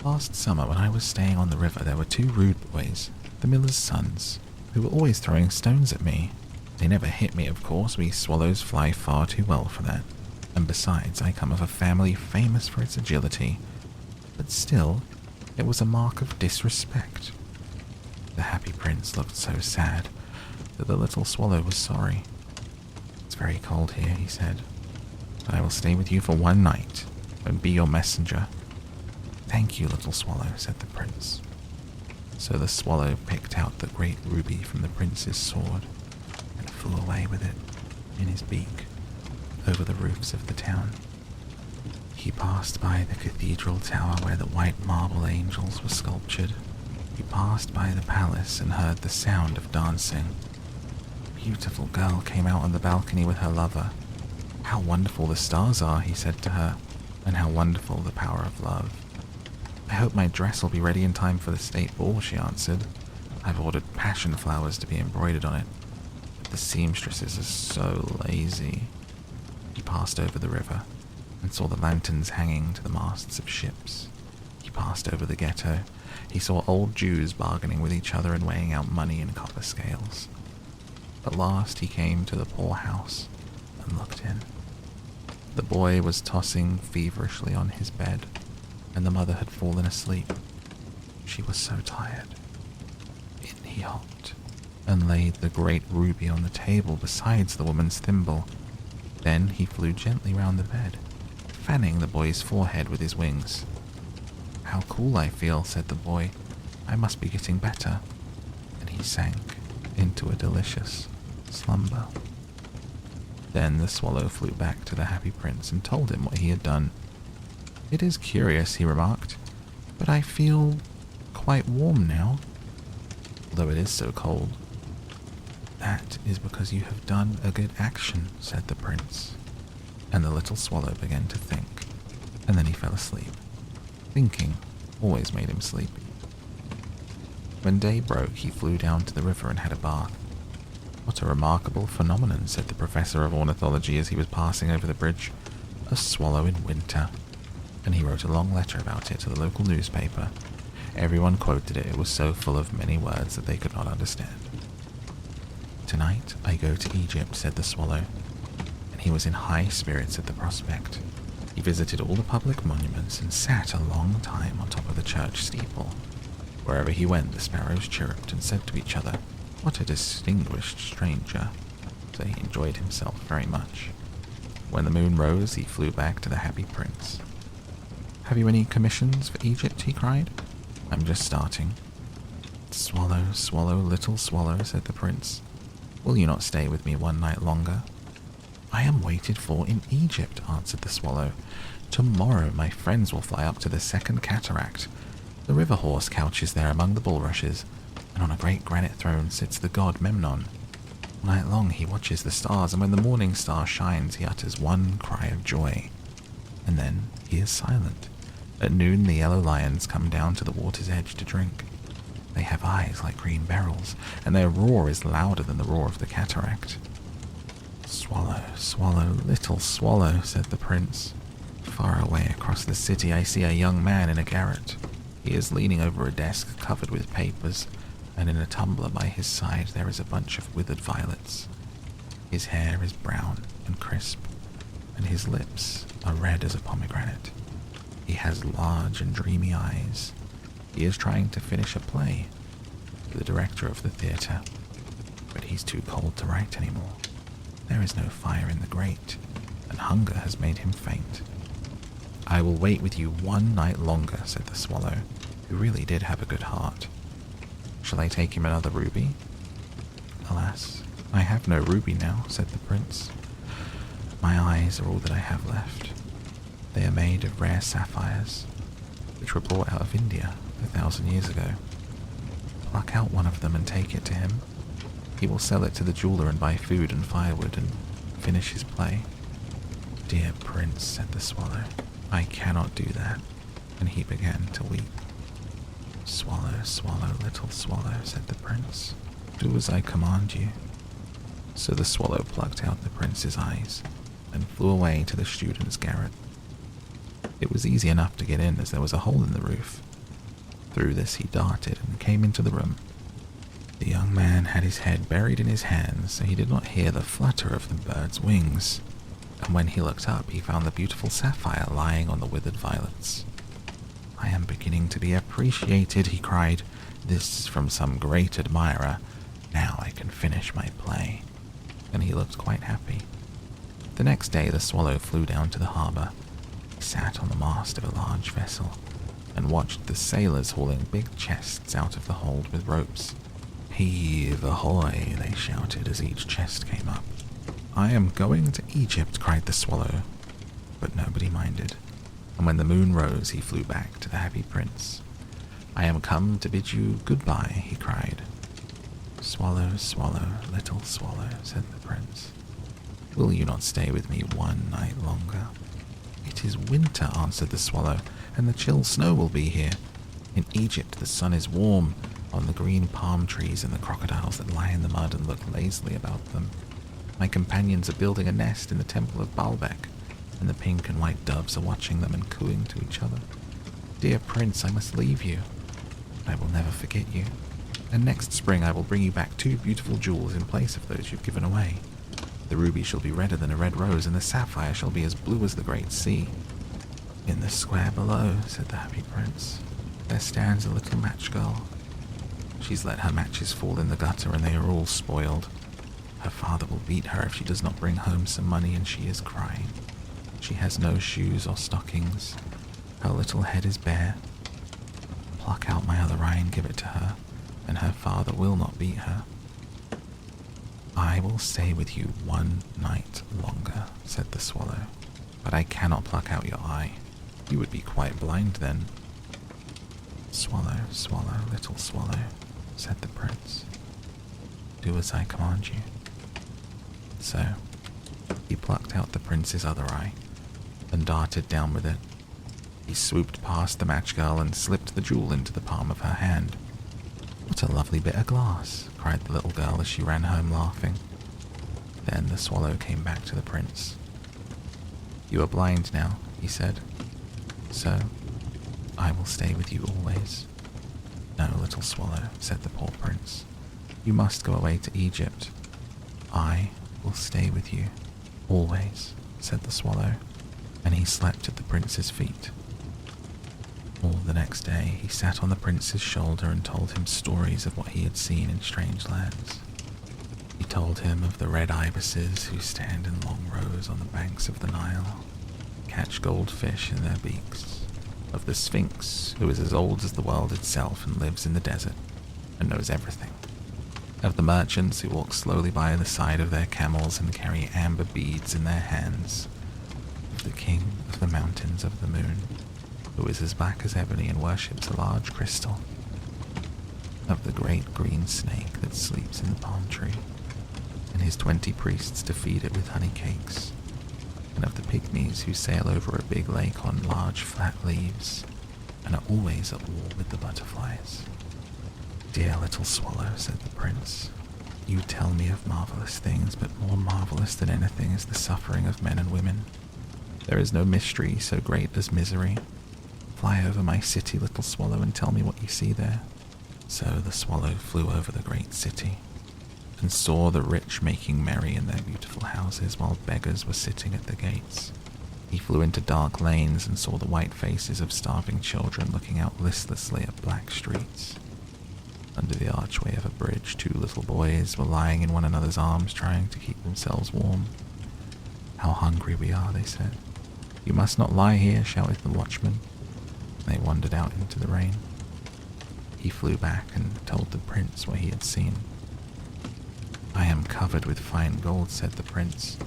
Last summer, when I was staying on the river, there were 2 rude boys, the miller's sons, who were always throwing stones at me. They never hit me, of course. We swallows fly far too well for that. And besides, I come of a family famous for its agility. But still, it was a mark of disrespect. The happy prince looked so sad that the little swallow was sorry. It's very cold here, he said, but I will stay with you for 1 night and be your messenger. Thank you, little swallow, said the prince. So the swallow picked out the great ruby from the prince's sword and flew away with it in his beak over the roofs of the town. He passed by the cathedral tower where the white marble angels were sculptured. He passed by the palace and heard the sound of dancing. A beautiful girl came out on the balcony with her lover. How wonderful the stars are, he said to her, and how wonderful the power of love. I hope my dress will be ready in time for the state ball, she answered. I've ordered passion flowers to be embroidered on it, but the seamstresses are so lazy. He passed over the river and saw the lanterns hanging to the masts of ships. He passed over the ghetto. He saw old Jews bargaining with each other and weighing out money in copper scales. At last he came to the poor house and looked in. The boy was tossing feverishly on his bed, and the mother had fallen asleep. She was so tired. In he hopped and laid the great ruby on the table besides the woman's thimble. Then he flew gently round the bed, fanning the boy's forehead with his wings. How cool I feel, said the boy. I must be getting better. And he sank into a delicious slumber. Then the swallow flew back to the happy prince and told him what he had done. It is curious, he remarked, but I feel quite warm now, although it is so cold. That is because you have done a good action, said the prince. And the little swallow began to think, and then he fell asleep. Thinking always made him sleepy. When day broke, he flew down to the river and had a bath. What a remarkable phenomenon, said the professor of ornithology as he was passing over the bridge. A swallow in winter. And he wrote a long letter about it to the local newspaper. Everyone quoted it. It was so full of many words that they could not understand. Tonight I go to Egypt, said the swallow, and he was in high spirits at the prospect. He visited all the public monuments and sat a long time on top of the church steeple. Wherever he went, the sparrows chirruped and said to each other, "What a distinguished stranger." So he enjoyed himself very much. When the moon rose, he flew back to the happy prince. "Have you any commissions for Egypt?" he cried. "I'm just starting." "Swallow, swallow, little swallow," said the prince. "Will you not stay with me 1 night longer?" "I am waited for in Egypt," answered the swallow. "Tomorrow my friends will fly up to the second cataract. The river horse couches there among the bulrushes, and on a great granite throne sits the god Memnon. All night long he watches the stars, and when the morning star shines he utters one cry of joy. And then he is silent. At noon the yellow lions come down to the water's edge to drink. They have eyes like green beryls, and their roar is louder than the roar of the cataract." "Swallow, swallow, little swallow," said the prince. "Far away across the city I see a young man in a garret. He is leaning over a desk covered with papers, and in a tumbler by his side there is a bunch of withered violets. His hair is brown and crisp, and his lips are red as a pomegranate. He has large and dreamy eyes. He is trying to finish a play for the director of the theatre, but he's too cold to write anymore. There is no fire in the grate, and hunger has made him faint. I will wait with you 1 night longer," said the swallow, who really did have a good heart. "Shall I take him another ruby?" "Alas, I have no ruby now," said the prince. "My eyes are all that I have left. They are made of rare sapphires, which were brought out of India 1,000 years ago. Pluck out one of them and take it to him. He will sell it to the jeweler and buy food and firewood and finish his play." "Dear prince," said the swallow, "I cannot do that," and he began to weep. "Swallow, swallow, little swallow," said the prince, "do as I command you." So the swallow plucked out the prince's eyes and flew away to the student's garret. It was easy enough to get in as there was a hole in the roof, Through this he darted and came into the room. The young man had his head buried in his hands, so he did not hear the flutter of the bird's wings, and when he looked up he found the beautiful sapphire lying on the withered violets. "I am beginning to be appreciated," he cried. "This is from some great admirer. Now I can finish my play." And he looked quite happy. The next day the swallow flew down to the harbour. He sat on the mast of a large vessel and watched the sailors hauling big chests out of the hold with ropes. "Heave ahoy!" they shouted as each chest came up. "I am going to Egypt," cried the swallow, but nobody minded, and when the moon rose he flew back to the happy prince. "I am come to bid you goodbye," he cried. "Swallow, swallow, little swallow," said the prince, "will you not stay with me one night longer?" "It is winter," answered the swallow, "and the chill snow will be here. In Egypt the sun is warm on the green palm trees and the crocodiles that lie in the mud and look lazily about them. My companions are building a nest in the temple of Baalbek, and the pink and white doves are watching them and cooing to each other. Dear prince, I must leave you. I will never forget you. And next spring I will bring you back 2 beautiful jewels in place of those you've given away. The ruby shall be redder than a red rose, and the sapphire shall be as blue as the great sea." "In the square below," said the happy prince, "there stands a little match girl. She's let her matches fall in the gutter and they are all spoiled. Her father will beat her if she does not bring home some money, and she is crying. She has no shoes or stockings. Her little head is bare. Pluck out my other eye and give it to her, and her father will not beat her." "I will stay with you 1 night longer," said the swallow, "but I cannot pluck out your eye. You would be quite blind then." "Swallow, swallow, little swallow," said the prince, "do as I command you." So he plucked out the prince's other eye and darted down with it. He swooped past the match girl and slipped the jewel into the palm of her hand. "What a lovely bit of glass," cried the little girl as she ran home laughing. Then the swallow came back to the prince. "You are blind now," he said, "so I will stay with you always." "No, little swallow," said the poor prince. "You must go away to Egypt." "I will stay with you always," said the swallow, and he slept at the prince's feet. All the next day he sat on the prince's shoulder and told him stories of what he had seen in strange lands. He told him of the red ibises who stand in long rows on the banks of the Nile, catch goldfish in their beaks, of the Sphinx, who is as old as the world itself and lives in the desert and knows everything, of the merchants who walk slowly by the side of their camels and carry amber beads in their hands, of the king of the mountains of the moon, who is as black as ebony and worships a large crystal, of the great green snake that sleeps in the palm tree, and his 20 priests to feed it with honey cakes, and of the pygmies who sail over a big lake on large flat leaves, and are always at war with the butterflies. "Dear little swallow," said the prince, "you tell me of marvelous things, but more marvelous than anything is the suffering of men and women. There is no mystery so great as misery. Fly over my city, little swallow, and tell me what you see there." So the swallow flew over the great city, and saw the rich making merry in their beautiful houses while beggars were sitting at the gates. He flew into dark lanes and saw the white faces of starving children looking out listlessly at black streets. Under the archway of a bridge, 2 little boys were lying in one another's arms trying to keep themselves warm. "How hungry we are," they said. "You must not lie here," shouted the watchman. They wandered out into the rain. He flew back and told the prince what he had seen. "I am covered with fine gold," said the prince.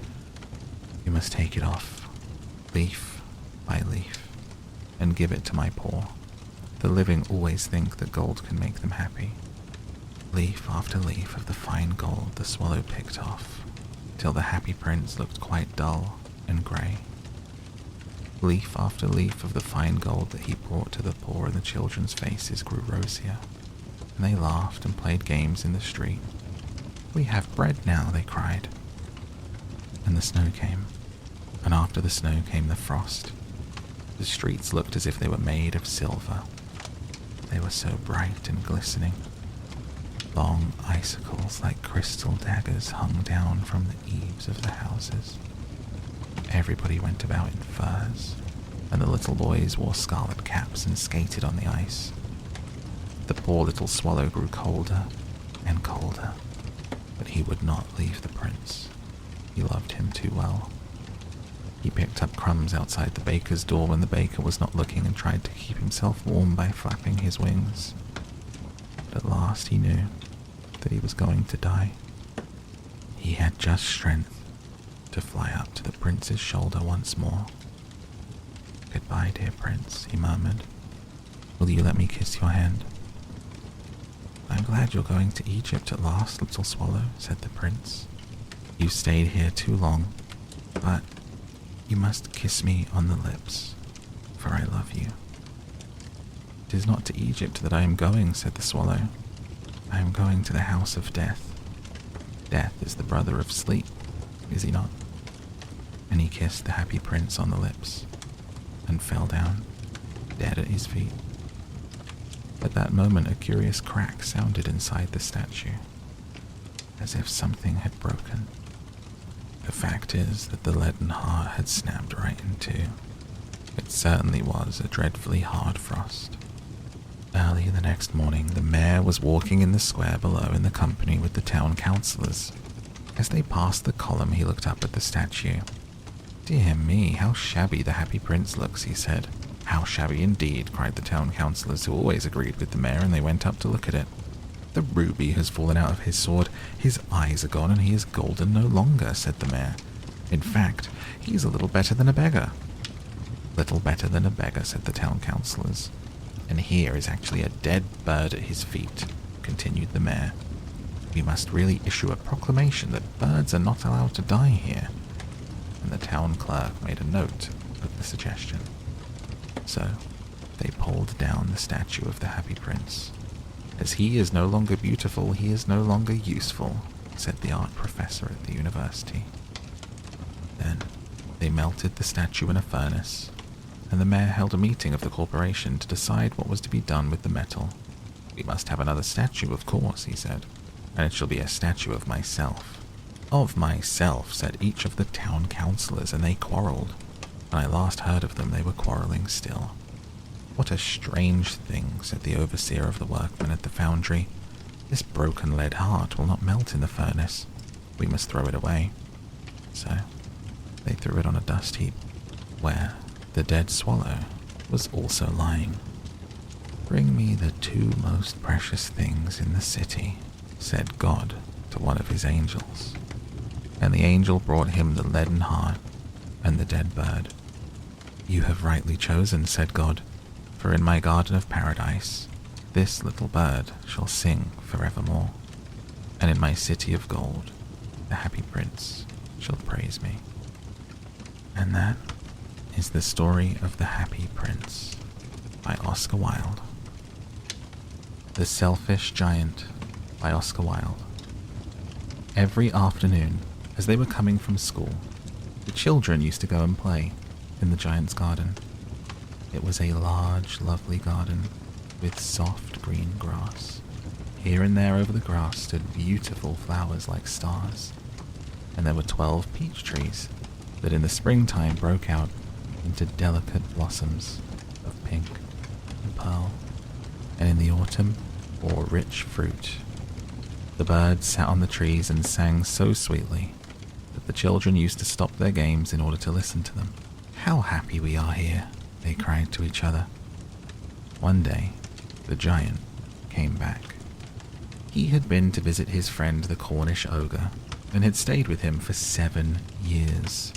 "You must take it off, leaf by leaf, and give it to my poor. The living always think that gold can make them happy." Leaf after leaf of the fine gold the swallow picked off, till the happy prince looked quite dull and grey. Leaf after leaf of the fine gold that he brought to the poor and the children's faces grew rosier, and they laughed and played games in the street. "We have bread now," they cried. And the snow came, and after the snow came the frost. The streets looked as if they were made of silver. They were so bright and glistening. Long icicles like crystal daggers hung down from the eaves of the houses. Everybody went about in furs, and the little boys wore scarlet caps and skated on the ice. The poor little swallow grew colder and colder, but he would not leave the prince. He loved him too well. He picked up crumbs outside the baker's door when the baker was not looking and tried to keep himself warm by flapping his wings. But at last he knew that he was going to die. He had just strength to fly up to the prince's shoulder once more. "Goodbye, dear prince," he murmured. "Will you let me kiss your hand?" "I'm glad you're going to Egypt at last, little swallow," said the prince. "You stayed here too long, but you must kiss me on the lips, for I love you." "It is not to Egypt that I am going," said the swallow. "I am going to the house of death. Death is the brother of sleep, is he not?" And he kissed the happy prince on the lips, and fell down, dead at his feet. At that moment a curious crack sounded inside the statue, as if something had broken. The fact is that the leaden heart had snapped right in two. It certainly was a dreadfully hard frost. Early the next morning, the mayor was walking in the square below in the company with the town councillors. As they passed the column, he looked up at the statue. "Dear me, how shabby the happy prince looks," he said. "How shabby indeed," cried the town councillors, who always agreed with the mayor, and they went up to look at it. "The ruby has fallen out of his sword, his eyes are gone, and he is golden no longer," said the mayor. "In fact, he's a little better than a beggar." "Little better than a beggar," said the town councillors. "And here is actually a dead bird at his feet," continued the mayor. "We must really issue a proclamation that birds are not allowed to die here." And the town clerk made a note of the suggestion. So they pulled down the statue of the happy prince. "As he is no longer beautiful, he is no longer useful," said the art professor at the university. Then they melted the statue in a furnace, and the mayor held a meeting of the corporation to decide what was to be done with the metal. "We must have another statue, of course," he said, "and it shall be a statue of myself." "Of myself," said each of the town councillors, and they quarrelled. When I last heard of them, they were quarrelling still. "What a strange thing," said the overseer of the workmen at the foundry. "This broken lead heart will not melt in the furnace. We must throw it away." So they threw it on a dust heap, where the dead swallow was also lying. "Bring me the two most precious things in the city," said God to one of his angels. And the angel brought him the leaden heart and the dead bird. "You have rightly chosen," said God, "for in my garden of paradise this little bird shall sing forevermore, and in my city of gold the happy prince shall praise me." And that is the story of the Happy Prince by Oscar Wilde. The Selfish Giant by Oscar Wilde. Every afternoon, as they were coming from school, the children used to go and play in the giant's garden. It was a large, lovely garden with soft green grass. Here and there over the grass stood beautiful flowers like stars, and there were 12 peach trees that in the springtime broke out into delicate blossoms of pink and pearl, and in the autumn bore rich fruit. The birds sat on the trees and sang so sweetly that the children used to stop their games in order to listen to them. "How happy we are here," they cried to each other. One day, the giant came back. He had been to visit his friend the Cornish ogre, and had stayed with him for 7 years.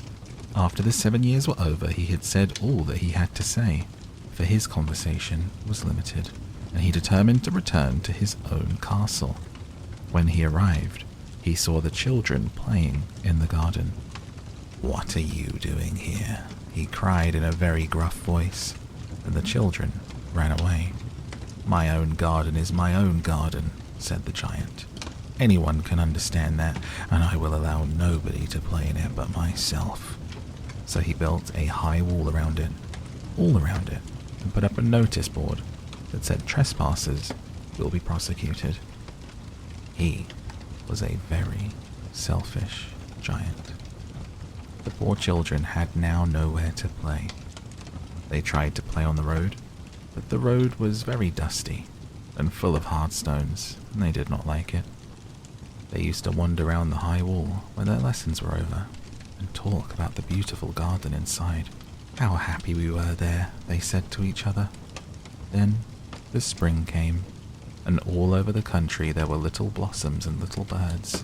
After the 7 years were over, he had said all that he had to say, for his conversation was limited, and he determined to return to his own castle. When he arrived, he saw the children playing in the garden. "What are you doing here?" he cried in a very gruff voice, and the children ran away. "My own garden is my own garden," said the giant. "Anyone can understand that, and I will allow nobody to play in it but myself." So he built a high wall around it, all around it, and put up a notice board that said trespassers will be prosecuted. He was a very selfish giant. The poor children had now nowhere to play. They tried to play on the road, but the road was very dusty and full of hard stones, and they did not like it. They used to wander around the high wall when their lessons were over and talk about the beautiful garden inside. How happy we were there, they said to each other. Then the spring came, and all over the country there were little blossoms and little birds.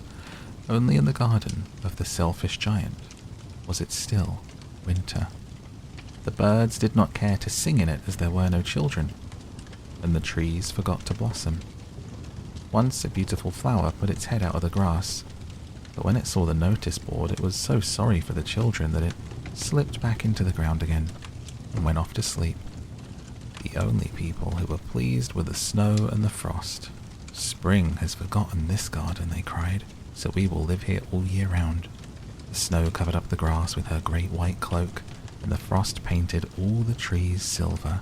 Only in the garden of the selfish giant was it still winter. The birds did not care to sing in it as there were no children, and the trees forgot to blossom. Once a beautiful flower put its head out of the grass, but when it saw the notice board it was so sorry for the children that it slipped back into the ground again and went off to sleep. The only people who were pleased were the snow and the frost. "Spring has forgotten this garden," they cried, "so we will live here all year round." The snow covered up the grass with her great white cloak, and the frost painted all the trees silver.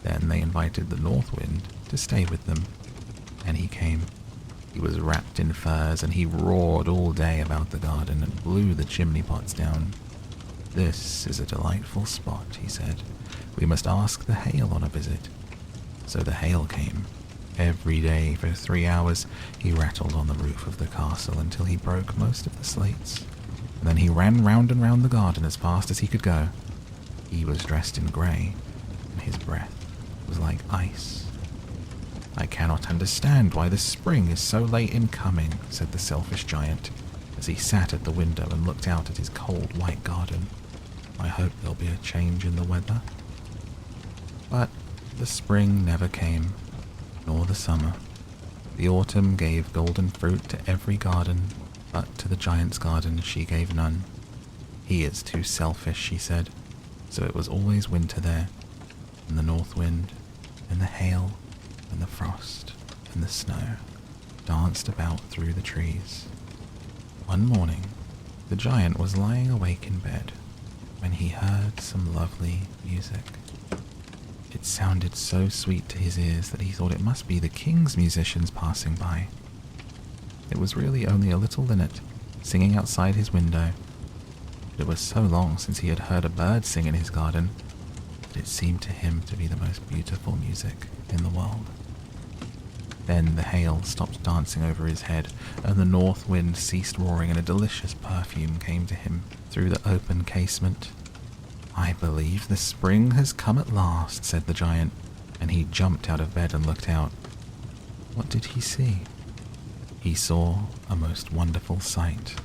Then they invited the North Wind to stay with them, and he came. He was wrapped in furs, and he roared all day about the garden and blew the chimney pots down. "This is a delightful spot," he said. "We must ask the hail on a visit." So the hail came. Every day for 3 hours he rattled on the roof of the castle until he broke most of the slates. And then he ran round and round the garden as fast as he could go. He was dressed in grey, and his breath was like ice. "I cannot understand why the spring is so late in coming," said the selfish giant, as he sat at the window and looked out at his cold white garden. "I hope there'll be a change in the weather." But the spring never came, nor the summer. The autumn gave golden fruit to every garden, but to the giant's garden she gave none. "He is too selfish," she said, so it was always winter there, and the north wind, and the hail, and the frost, and the snow danced about through the trees. One morning, the giant was lying awake in bed when he heard some lovely music. It sounded so sweet to his ears that he thought it must be the king's musicians passing by. It was really only a little linnet singing outside his window. But it was so long since he had heard a bird sing in his garden that it seemed to him to be the most beautiful music in the world. Then the hail stopped dancing over his head, and the north wind ceased roaring, and a delicious perfume came to him through the open casement. "I believe the spring has come at last," said the giant, and he jumped out of bed and looked out. What did he see? He saw a most wonderful sight.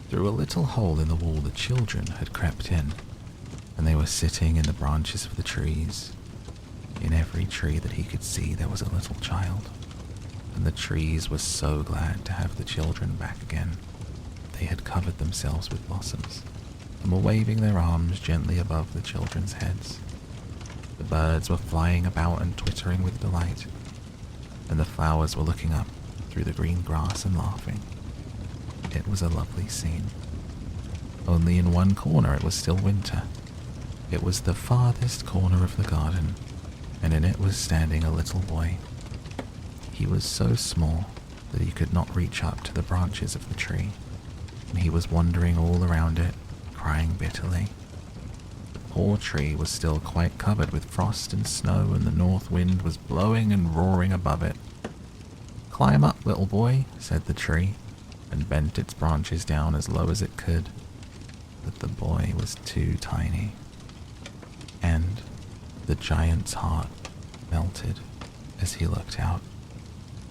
Through a little hole in the wall the children had crept in, and they were sitting in the branches of the trees. In every tree that he could see there was a little child, and the trees were so glad to have the children back again. They had covered themselves with blossoms, and were waving their arms gently above the children's heads. The birds were flying about and twittering with delight, and the flowers were looking up through the green grass and laughing. It was a lovely scene. Only in one corner it was still winter. It was the farthest corner of the garden, and in it was standing a little boy. He was so small that he could not reach up to the branches of the tree, and he was wandering all around it, crying bitterly. The poor tree was still quite covered with frost and snow, and the north wind was blowing and roaring above it. "Climb up, little boy," said the tree, and bent its branches down as low as it could. But the boy was too tiny, and the giant's heart melted as he looked out.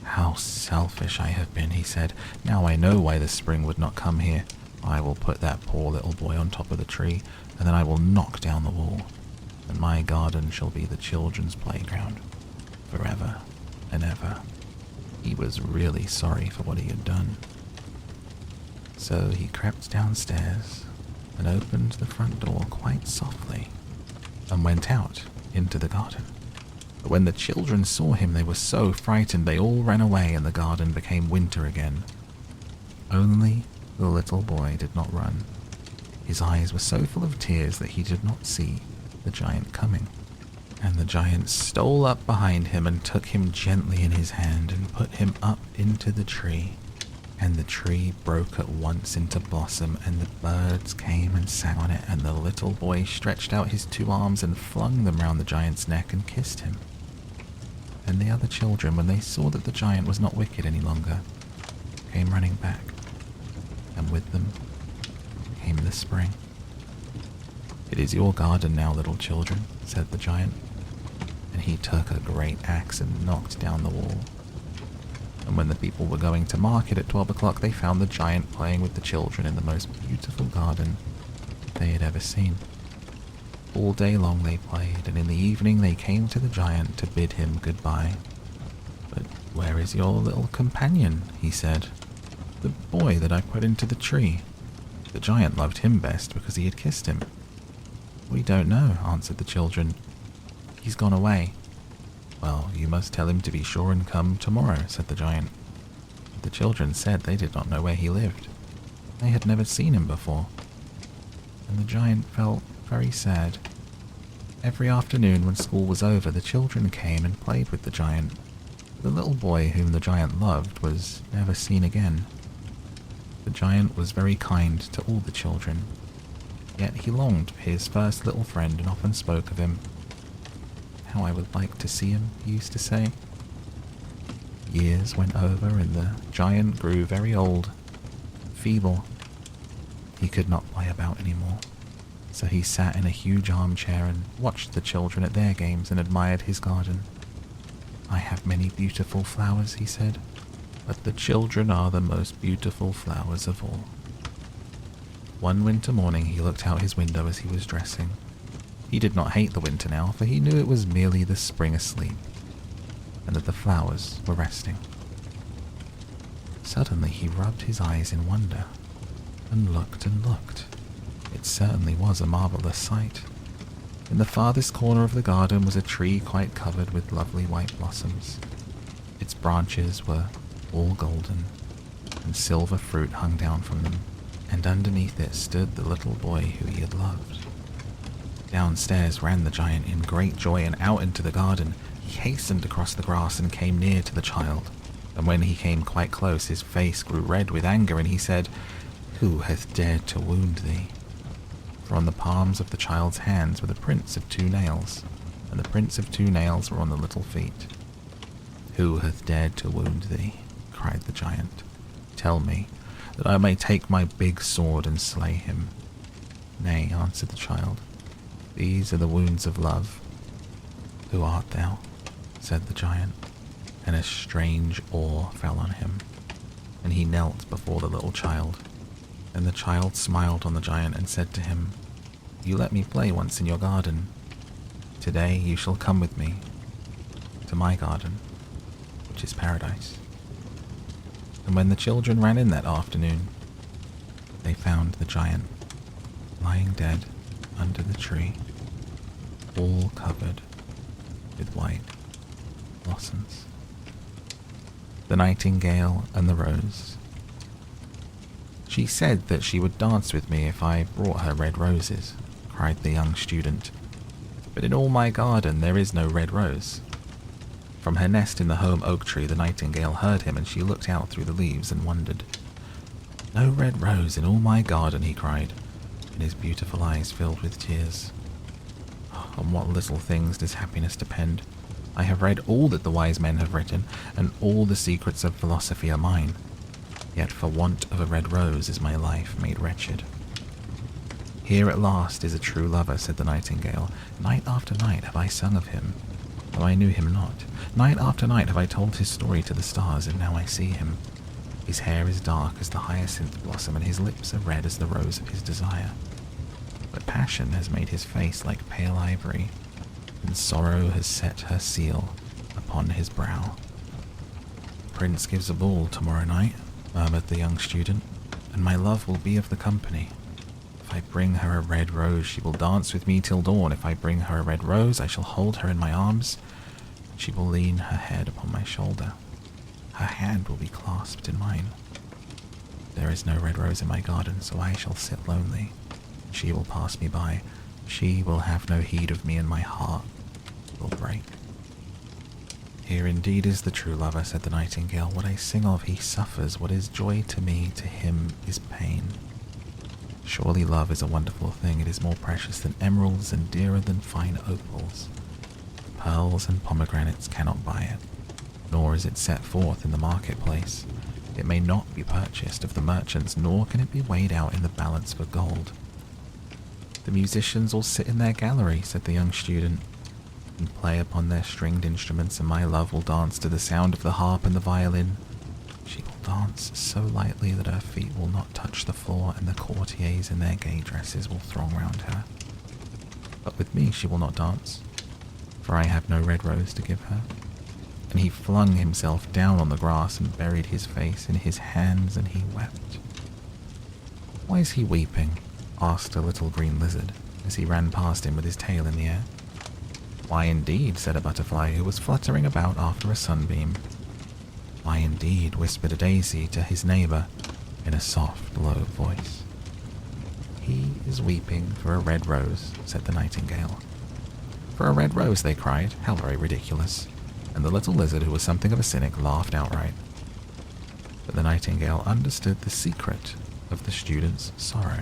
"How selfish I have been," he said. "Now I know why the spring would not come here. I will put that poor little boy on top of the tree, and then I will knock down the wall, and my garden shall be the children's playground, forever and ever." He was really sorry for what he had done. So he crept downstairs and opened the front door quite softly and went out into the garden. But when the children saw him, they were so frightened they all ran away, and the garden became winter again. Only the little boy did not run. His eyes were so full of tears that he did not see the giant coming. And the giant stole up behind him and took him gently in his hand and put him up into the tree. And the tree broke at once into blossom, and the birds came and sang on it, and the little boy stretched out his 2 arms and flung them round the giant's neck and kissed him. And the other children, when they saw that the giant was not wicked any longer, came running back, and with them came the spring. "It is your garden now, little children," said the giant, and he took a great axe and knocked down the wall. And when the people were going to market at 12 o'clock, they found the giant playing with the children in the most beautiful garden they had ever seen. All day long they played, and in the evening they came to the giant to bid him goodbye. "But where is your little companion?" he said. "The boy that I put into the tree." The giant loved him best because he had kissed him. "We don't know," answered the children. "He's gone away." "Well, you must tell him to be sure and come tomorrow," said the giant. The children said they did not know where he lived. They had never seen him before. And the giant felt very sad. Every afternoon when school was over, the children came and played with the giant. The little boy whom the giant loved was never seen again. The giant was very kind to all the children, yet he longed for his first little friend and often spoke of him. "How I would like to see him," he used to say. Years went over and the giant grew very old, feeble. He could not play about anymore, so he sat in a huge armchair and watched the children at their games and admired his garden. "I have many beautiful flowers," he said, "but the children are the most beautiful flowers of all." One winter morning he looked out his window as he was dressing. He did not hate the winter now, for he knew it was merely the spring asleep, and that the flowers were resting. Suddenly he rubbed his eyes in wonder, and looked and looked. It certainly was a marvelous sight. In the farthest corner of the garden was a tree quite covered with lovely white blossoms. Its branches were all golden, and silver fruit hung down from them, and underneath it stood the little boy who he had loved. Downstairs ran the giant in great joy and out into the garden. He hastened across the grass and came near to the child, and when he came quite close his face grew red with anger, and he said, "Who hath dared to wound thee?" For on the palms of the child's hands were the prints of 2 nails, and the prints of 2 nails were on the little feet. "Who hath dared to wound thee?" cried the giant. "Tell me, that I may take my big sword and slay him." "Nay," answered the child, "these are the wounds of love." "Who art thou?" said the giant, and a strange awe fell on him, and he knelt before the little child. And the child smiled on the giant and said to him, "You let me play once in your garden. Today you shall come with me to my garden, which is paradise." And when the children ran in that afternoon, they found the giant lying dead under the tree, all covered with white blossoms. The Nightingale and the Rose. "She said that she would dance with me if I brought her red roses," cried the young student. "But in all my garden there is no red rose." From her nest in the home oak tree the nightingale heard him, and she looked out through the leaves and wondered. "No red rose in all my garden," he cried, and his beautiful eyes filled with tears. "On what little things does happiness depend? I have read all that the wise men have written, and all the secrets of philosophy are mine. Yet for want of a red rose is my life made wretched." "Here at last is a true lover," said the nightingale. "Night after night have I sung of him, though I knew him not. Night after night have I told his story to the stars, and now I see him. His hair is dark as the hyacinth blossom, and his lips are red as the rose of his desire. But passion has made his face like pale ivory, and sorrow has set her seal upon his brow." "The prince gives a ball tomorrow night," murmured the young student, "and my love will be of the company. If I bring her a red rose, she will dance with me till dawn. If I bring her a red rose, I shall hold her in my arms. She will lean her head upon my shoulder. Her hand will be clasped in mine. There is no red rose in my garden, so I shall sit lonely. She will pass me by. She will have no heed of me in my heart. Here indeed is the true lover, said the nightingale. What I sing of he suffers, what is joy to me, to him is pain. Surely love is a wonderful thing, it is more precious than emeralds and dearer than fine opals. Pearls and pomegranates cannot buy it, nor is it set forth in the marketplace. It may not be purchased of the merchants, nor can it be weighed out in the balance for gold. The musicians all sit in their gallery, said the young student, and play upon their stringed instruments, and my love will dance to the sound of the harp and the violin. She will dance so lightly that her feet will not touch the floor, and the courtiers in their gay dresses will throng round her. But with me she will not dance, for I have no red rose to give her. And he flung himself down on the grass and buried his face in his hands, and he wept. Why is he weeping? Asked a little green lizard, as he ran past him with his tail in the air. Why indeed, said a butterfly who was fluttering about after a sunbeam. Why indeed, whispered a daisy to his neighbour in a soft, low voice. He is weeping for a red rose, said the nightingale. For a red rose, they cried. How very ridiculous. And the little lizard, who was something of a cynic, laughed outright. But the nightingale understood the secret of the student's sorrow,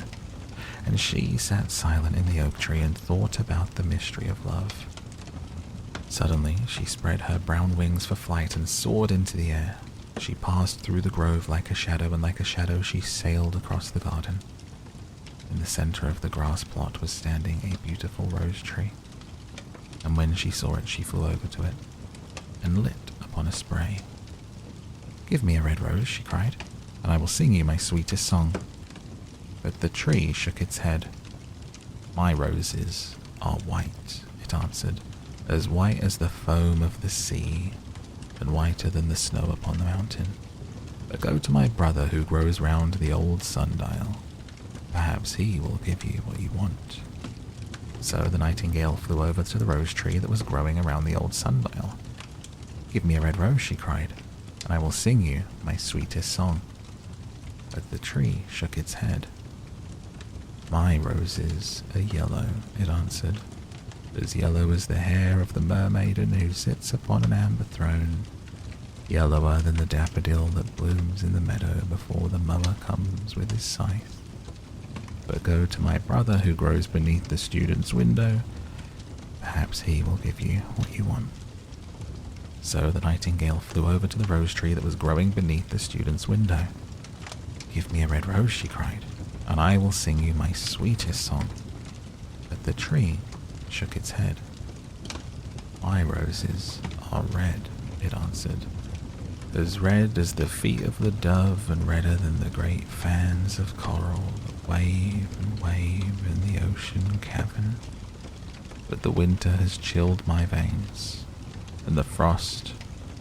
and she sat silent in the oak tree and thought about the mystery of love. Suddenly she spread her brown wings for flight and soared into the air. She passed through the grove like a shadow, and like a shadow she sailed across the garden. In the center of the grass plot was standing a beautiful rose tree, and when she saw it she flew over to it and lit upon a spray. Give me a red rose, she cried, and I will sing you my sweetest song. But the tree shook its head. My roses are white, it answered, as white as the foam of the sea, and whiter than the snow upon the mountain. But go to my brother who grows round the old sundial. Perhaps he will give you what you want. So the nightingale flew over to the rose tree that was growing around the old sundial. Give me a red rose, she cried, and I will sing you my sweetest song. But the tree shook its head. My roses are yellow, it answered, as yellow as the hair of the mermaiden who sits upon an amber throne, yellower than the daffodil that blooms in the meadow before the mower comes with his scythe. But go to my brother who grows beneath the student's window. Perhaps he will give you what you want. So the nightingale flew over to the rose tree that was growing beneath the student's window. Give me a red rose, she cried, and I will sing you my sweetest song. But the tree shook its head. My roses are red, it answered, as red as the feet of the dove, and redder than the great fans of coral that wave and wave in the ocean cavern. But the winter has chilled my veins, and the frost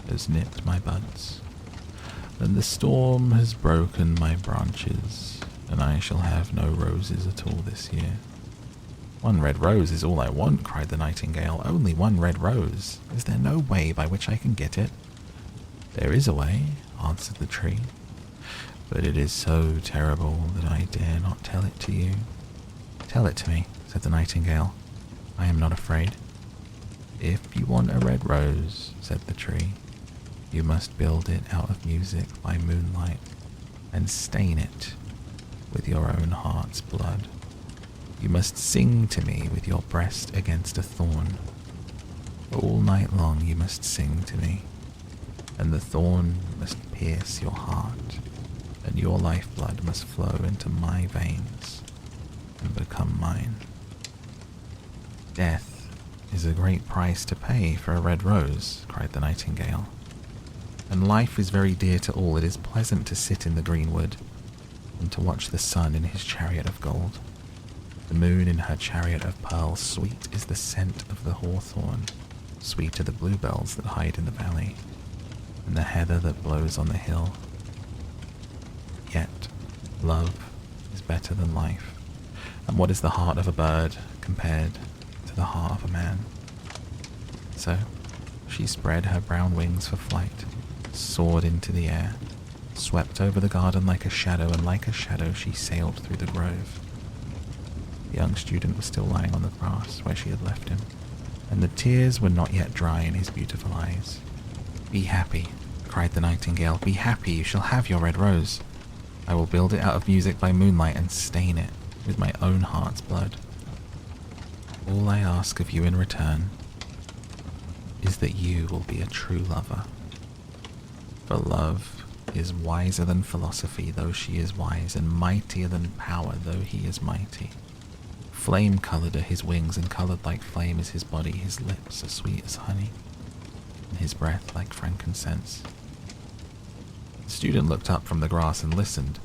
has nipped my buds, and the storm has broken my branches, and I shall have no roses at all this year. One red rose is all I want, cried the nightingale. Only one red rose. Is there no way by which I can get it? There is a way, answered the tree, but it is so terrible that I dare not tell it to you. Tell it to me, said the nightingale. I am not afraid. If you want a red rose, said the tree, you must build it out of music by moonlight and stain it with your own heart's blood. You must sing to me with your breast against a thorn. All night long you must sing to me, and the thorn must pierce your heart, and your lifeblood must flow into my veins and become mine. Death is a great price to pay for a red rose, cried the nightingale, and life is very dear to all. It is pleasant to sit in the greenwood and to watch the sun in his chariot of gold, the moon in her chariot of pearl. Sweet is the scent of the hawthorn, sweet are the bluebells that hide in the valley, and the heather that blows on the hill. Yet love is better than life, and what is the heart of a bird compared to the heart of a man? So she spread her brown wings for flight, soared into the air, swept over the garden like a shadow, and like a shadow she sailed through the grove. The young student was still lying on the grass where she had left him, and the tears were not yet dry in his beautiful eyes. "Be happy," cried the nightingale. "Be happy, you shall have your red rose. I will build it out of music by moonlight and stain it with my own heart's blood. All I ask of you in return is that you will be a true lover. For love is wiser than philosophy, though she is wise, and mightier than power, though he is mighty. Flame-coloured are his wings, and coloured like flame is his body. His lips are sweet as honey, and his breath like frankincense." The student looked up from the grass and listened,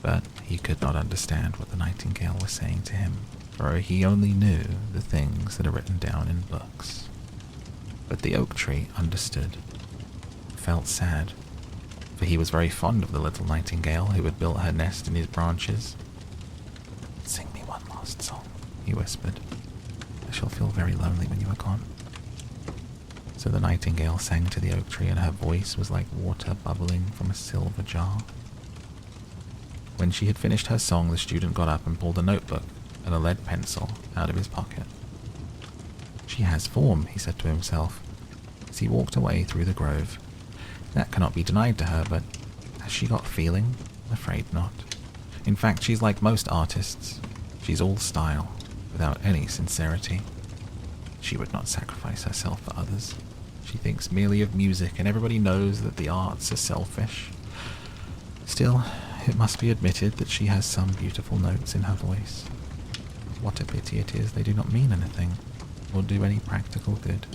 but he could not understand what the nightingale was saying to him, for he only knew the things that are written down in books. But the oak tree understood, felt sad, for he was very fond of the little nightingale who had built her nest in his branches. "Sing me one last song," he whispered. "I shall feel very lonely when you are gone." So the nightingale sang to the oak tree, and her voice was like water bubbling from a silver jar. When she had finished her song, the student got up and pulled a notebook and a lead pencil out of his pocket. "She has form," he said to himself, as he walked away through the grove. "That cannot be denied to her, but has she got feeling? Afraid not. In fact, she's like most artists. She's all style, without any sincerity. She would not sacrifice herself for others. She thinks merely of music, and everybody knows that the arts are selfish. Still, it must be admitted that she has some beautiful notes in her voice. What a pity it is they do not mean anything, or do any practical good."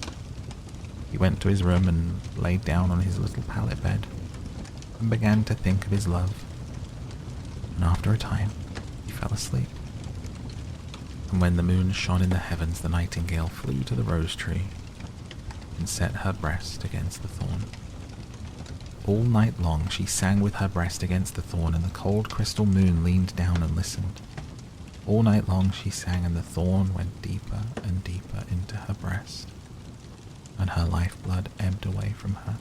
He went to his room and laid down on his little pallet bed, and began to think of his love. And after a time, he fell asleep. And when the moon shone in the heavens, the nightingale flew to the rose tree and set her breast against the thorn. All night long she sang with her breast against the thorn, and the cold crystal moon leaned down and listened. All night long she sang, and the thorn went deeper and deeper into her breast, and her lifeblood ebbed away from her.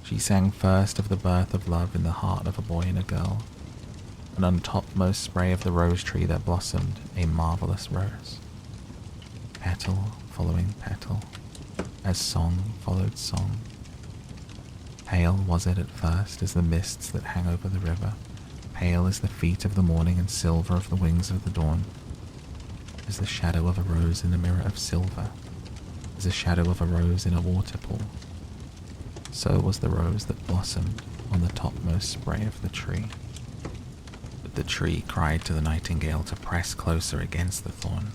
She sang first of the birth of love in the heart of a boy and a girl, and on the topmost spray of the rose tree there blossomed a marvelous rose, petal following petal, as song followed song. Pale was it at first as the mists that hang over the river, pale as the feet of the morning and silver of the wings of the dawn, as the shadow of a rose in a mirror of silver, as the shadow of a rose in a water pool. So was the rose that blossomed on the topmost spray of the tree. But the tree cried to the nightingale to press closer against the thorn.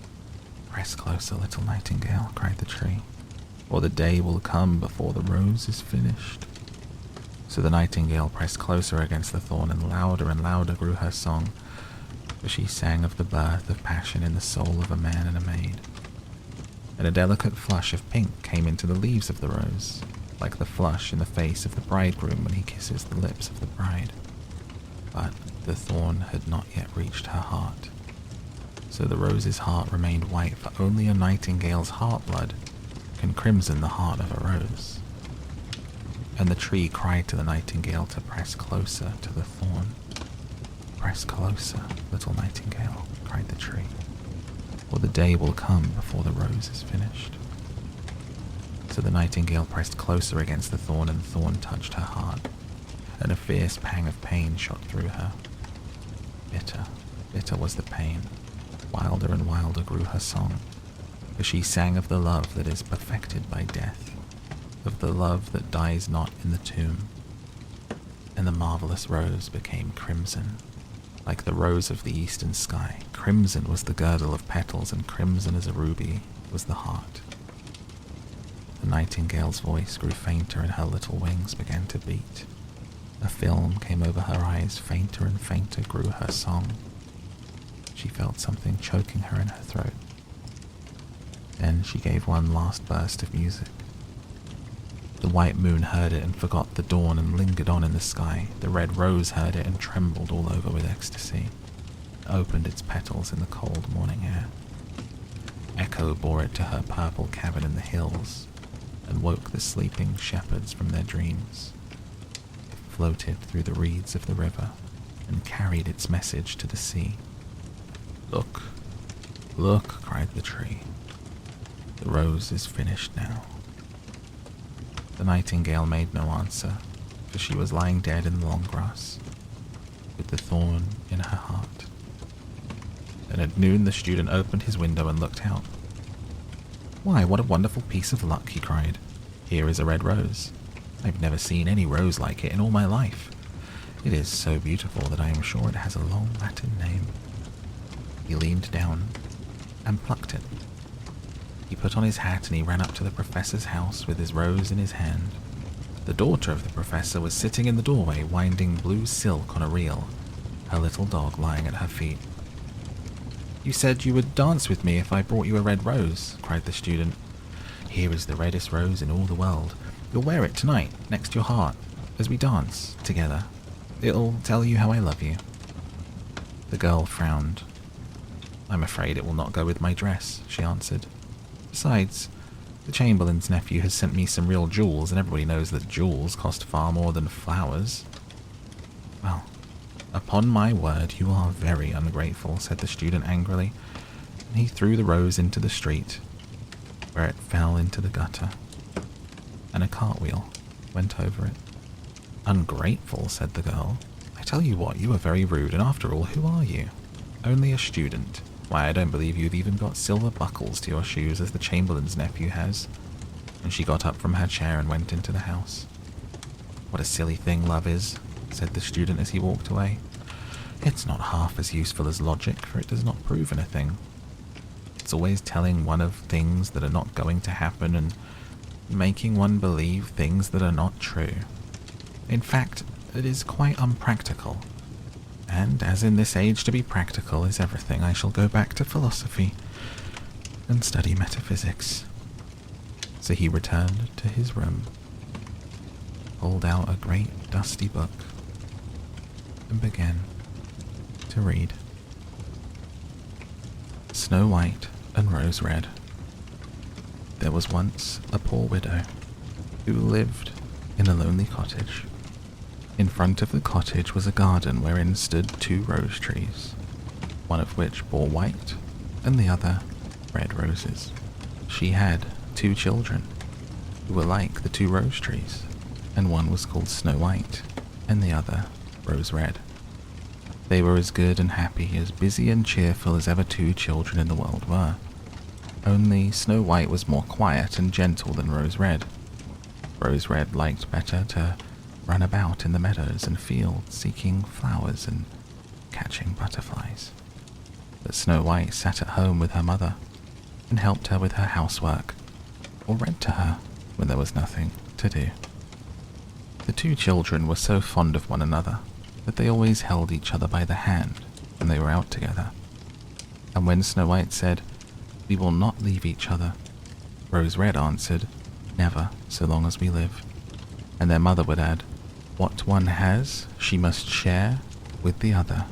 "Press closer, little nightingale," cried the tree, "or the day will come before the rose is finished." So the nightingale pressed closer against the thorn, and louder grew her song, for she sang of the birth of passion in the soul of a man and a maid. And a delicate flush of pink came into the leaves of the rose, like the flush in the face of the bridegroom when he kisses the lips of the bride. But the thorn had not yet reached her heart. So the rose's heart remained white, for only a nightingale's heart blood can crimson the heart of a rose. And the tree cried to the nightingale to press closer to the thorn. "Press closer, little nightingale," cried the tree, "or the day will come before the rose is finished." So the nightingale pressed closer against the thorn, and the thorn touched her heart, and a fierce pang of pain shot through her. Bitter, bitter was the pain. Wilder and wilder grew her song, for she sang of the love that is perfected by death, of the love that dies not in the tomb. And the marvelous rose became crimson, like the rose of the eastern sky. Crimson was the girdle of petals, and crimson as a ruby was the heart. The nightingale's voice grew fainter, and her little wings began to beat. A film came over her eyes, fainter and fainter grew her song. She felt something choking her in her throat. Then she gave one last burst of music. The white moon heard it and forgot the dawn and lingered on in the sky. The red rose heard it and trembled all over with ecstasy. It opened its petals in the cold morning air. Echo bore it to her purple cabin in the hills and woke the sleeping shepherds from their dreams. It floated through the reeds of the river and carried its message to the sea. "Look, look," cried the tree. "The rose is finished now." The nightingale made no answer, for she was lying dead in the long grass, with the thorn in her heart. Then at noon the student opened his window and looked out. "Why, what a wonderful piece of luck," he cried. "Here is a red rose. I've never seen any rose like it in all my life. It is so beautiful that I am sure it has a long Latin name." He leaned down and plucked it. He put on his hat and he ran up to the professor's house with his rose in his hand. The daughter of the professor was sitting in the doorway winding blue silk on a reel, her little dog lying at her feet. "You said you would dance with me if I brought you a red rose," cried the student. "Here is the reddest rose in all the world. You'll wear it tonight, next your heart, as we dance together. It'll tell you how I love you." The girl frowned. "I'm afraid it will not go with my dress," she answered. "Besides, the Chamberlain's nephew has sent me some real jewels, and everybody knows that jewels cost far more than flowers." "Well, upon my word, you are very ungrateful," said the student angrily, and he threw the rose into the street, where it fell into the gutter, and a cartwheel went over it. "Ungrateful," said the girl. "I tell you what, you are very rude, and after all, who are you? Only a student. Why, I don't believe you've even got silver buckles to your shoes as the Chamberlain's nephew has." And she got up from her chair and went into the house. "What a silly thing love is," said the student as he walked away. "It's not half as useful as logic, for it does not prove anything. It's always telling one of things that are not going to happen and making one believe things that are not true. In fact, it is quite unpractical. And as in this age to be practical is everything, I shall go back to philosophy and study metaphysics." So he returned to his room, pulled out a great dusty book, and began to read. Snow White and Rose Red. There was once a poor widow who lived in a lonely cottage. In front of the cottage was a garden wherein stood 2 rose trees, one of which bore white and the other red roses. She had 2 children who were like the 2 rose trees, and one was called Snow White and the other Rose Red. They were as good and happy, as busy and cheerful as ever 2 children in the world were. Only Snow White was more quiet and gentle than Rose Red. Rose Red liked better to run about in the meadows and fields seeking flowers and catching butterflies. But Snow White sat at home with her mother and helped her with her housework, or read to her when there was nothing to do. The 2 children were so fond of one another that they always held each other by the hand when they were out together. And when Snow White said, "We will not leave each other," Rose Red answered, "Never, so long as we live." And their mother would add, "What one has, she must share with the other."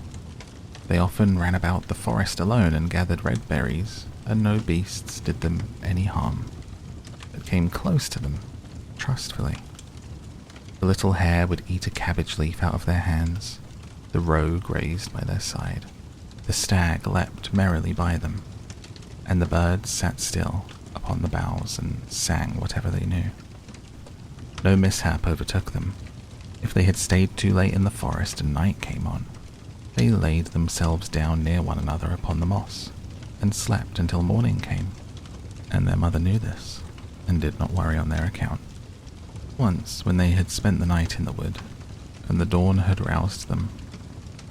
They often ran about the forest alone and gathered red berries, and no beasts did them any harm, but came close to them trustfully. The little hare would eat a cabbage leaf out of their hands, the roe grazed by their side, the stag leapt merrily by them, and the birds sat still upon the boughs and sang whatever they knew. No mishap overtook them. If they had stayed too late in the forest and night came on, they laid themselves down near one another upon the moss and slept until morning came, and their mother knew this and did not worry on their account. Once, when they had spent the night in the wood and the dawn had roused them,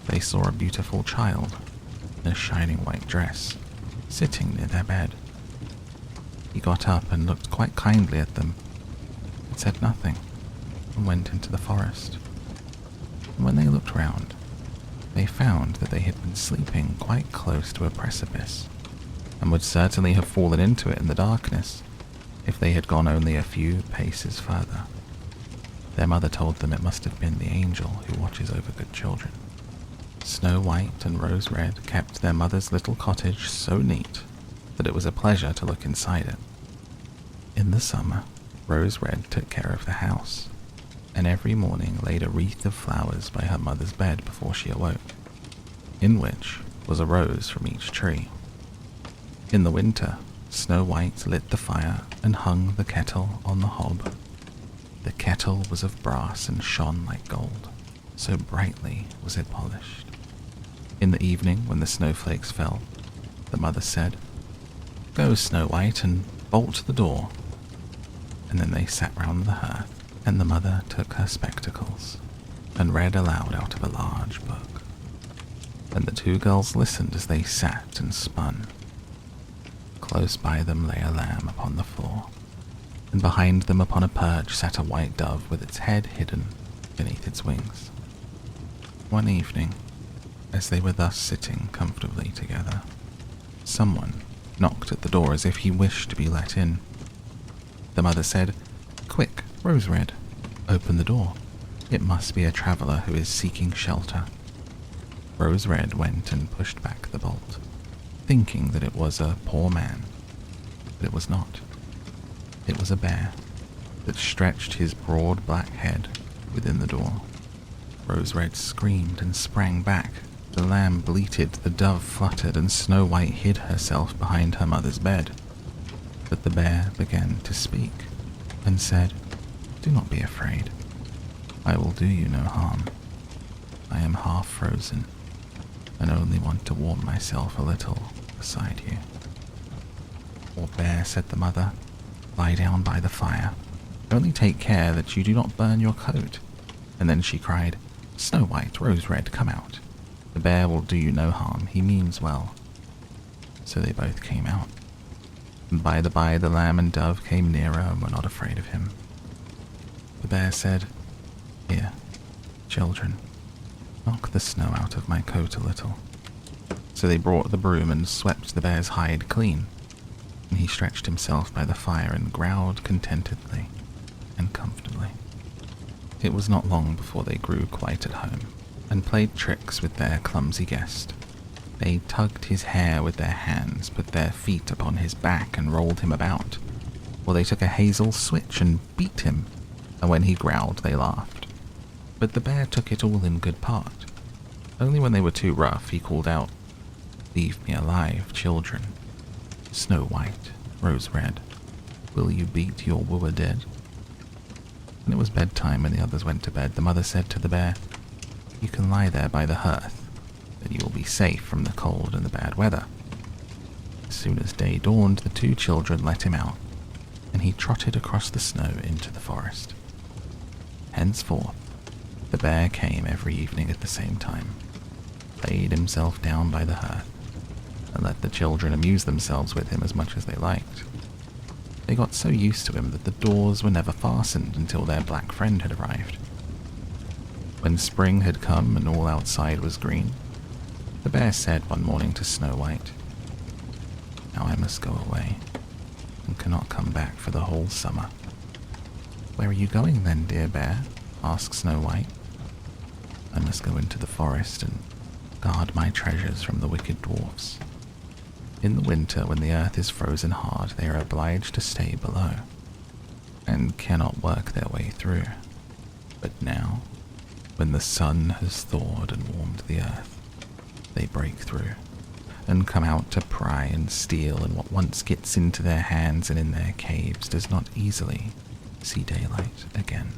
they saw a beautiful child in a shining white dress sitting near their bed. He got up and looked quite kindly at them, but said nothing, and went into the forest. And when they looked round, they found that they had been sleeping quite close to a precipice, and would certainly have fallen into it in the darkness if they had gone only a few paces further. Their mother told them it must have been the angel who watches over good children. Snow White and Rose Red kept their mother's little cottage so neat that it was a pleasure to look inside it. In the summer, Rose Red took care of the house, and every morning laid a wreath of flowers by her mother's bed before she awoke, in which was a rose from each tree. In the winter, Snow White lit the fire and hung the kettle on the hob. The kettle was of brass and shone like gold, so brightly was it polished. In the evening, when the snowflakes fell, the mother said, "Go, Snow White, and bolt the door." And then they sat round the hearth, and the mother took her spectacles and read aloud out of a large book. And the two girls listened as they sat and spun. Close by them lay a lamb upon the floor, and behind them upon a perch sat a white dove with its head hidden beneath its wings. One evening, as they were thus sitting comfortably together, someone knocked at the door as if he wished to be let in. The mother said, "Quick, Rose Red, open the door. It must be a traveller who is seeking shelter." Rose Red went and pushed back the bolt, thinking that it was a poor man, but it was not. It was a bear that stretched his broad black head within the door. Rose Red screamed and sprang back. The lamb bleated, the dove fluttered, and Snow White hid herself behind her mother's bed. But the bear began to speak and said, "Do not be afraid. I will do you no harm. I am half frozen and only want to warm myself a little beside you." "Poor bear," said the mother, "lie down by the fire. Only take care that you do not burn your coat." And then she cried, "Snow White, Rose Red, come out. The bear will do you no harm. He means well." So they both came out. And by the by, the lamb and dove came nearer and were not afraid of him. The bear said, "Here, children, knock the snow out of my coat a little." So they brought the broom and swept the bear's hide clean, and he stretched himself by the fire and growled contentedly and comfortably. It was not long before they grew quite at home, and played tricks with their clumsy guest. They tugged his hair with their hands, put their feet upon his back and rolled him about, or they took a hazel switch and beat him, and when he growled they laughed. But the bear took it all in good part. Only when they were too rough he called out, "Leave me alive, children. Snow White, Rose Red, will you beat your wooer dead?" When it was bedtime and the others went to bed, the mother said to the bear, "You can lie there by the hearth, then you will be safe from the cold and the bad weather." As soon as day dawned, the two children let him out, and he trotted across the snow into the forest. Henceforth, the bear came every evening at the same time, laid himself down by the hearth, and let the children amuse themselves with him as much as they liked. They got so used to him that the doors were never fastened until their black friend had arrived. When spring had come and all outside was green, the bear said one morning to Snow White, "Now I must go away, and cannot come back for the whole summer." "Where are you going then, dear bear?" asked Snow White. "I must go into the forest and guard my treasures from the wicked dwarfs. In the winter, when the earth is frozen hard, they are obliged to stay below, and cannot work their way through. But now, when the sun has thawed and warmed the earth, they break through, and come out to pry and steal, and what once gets into their hands and in their caves does not easily see daylight again."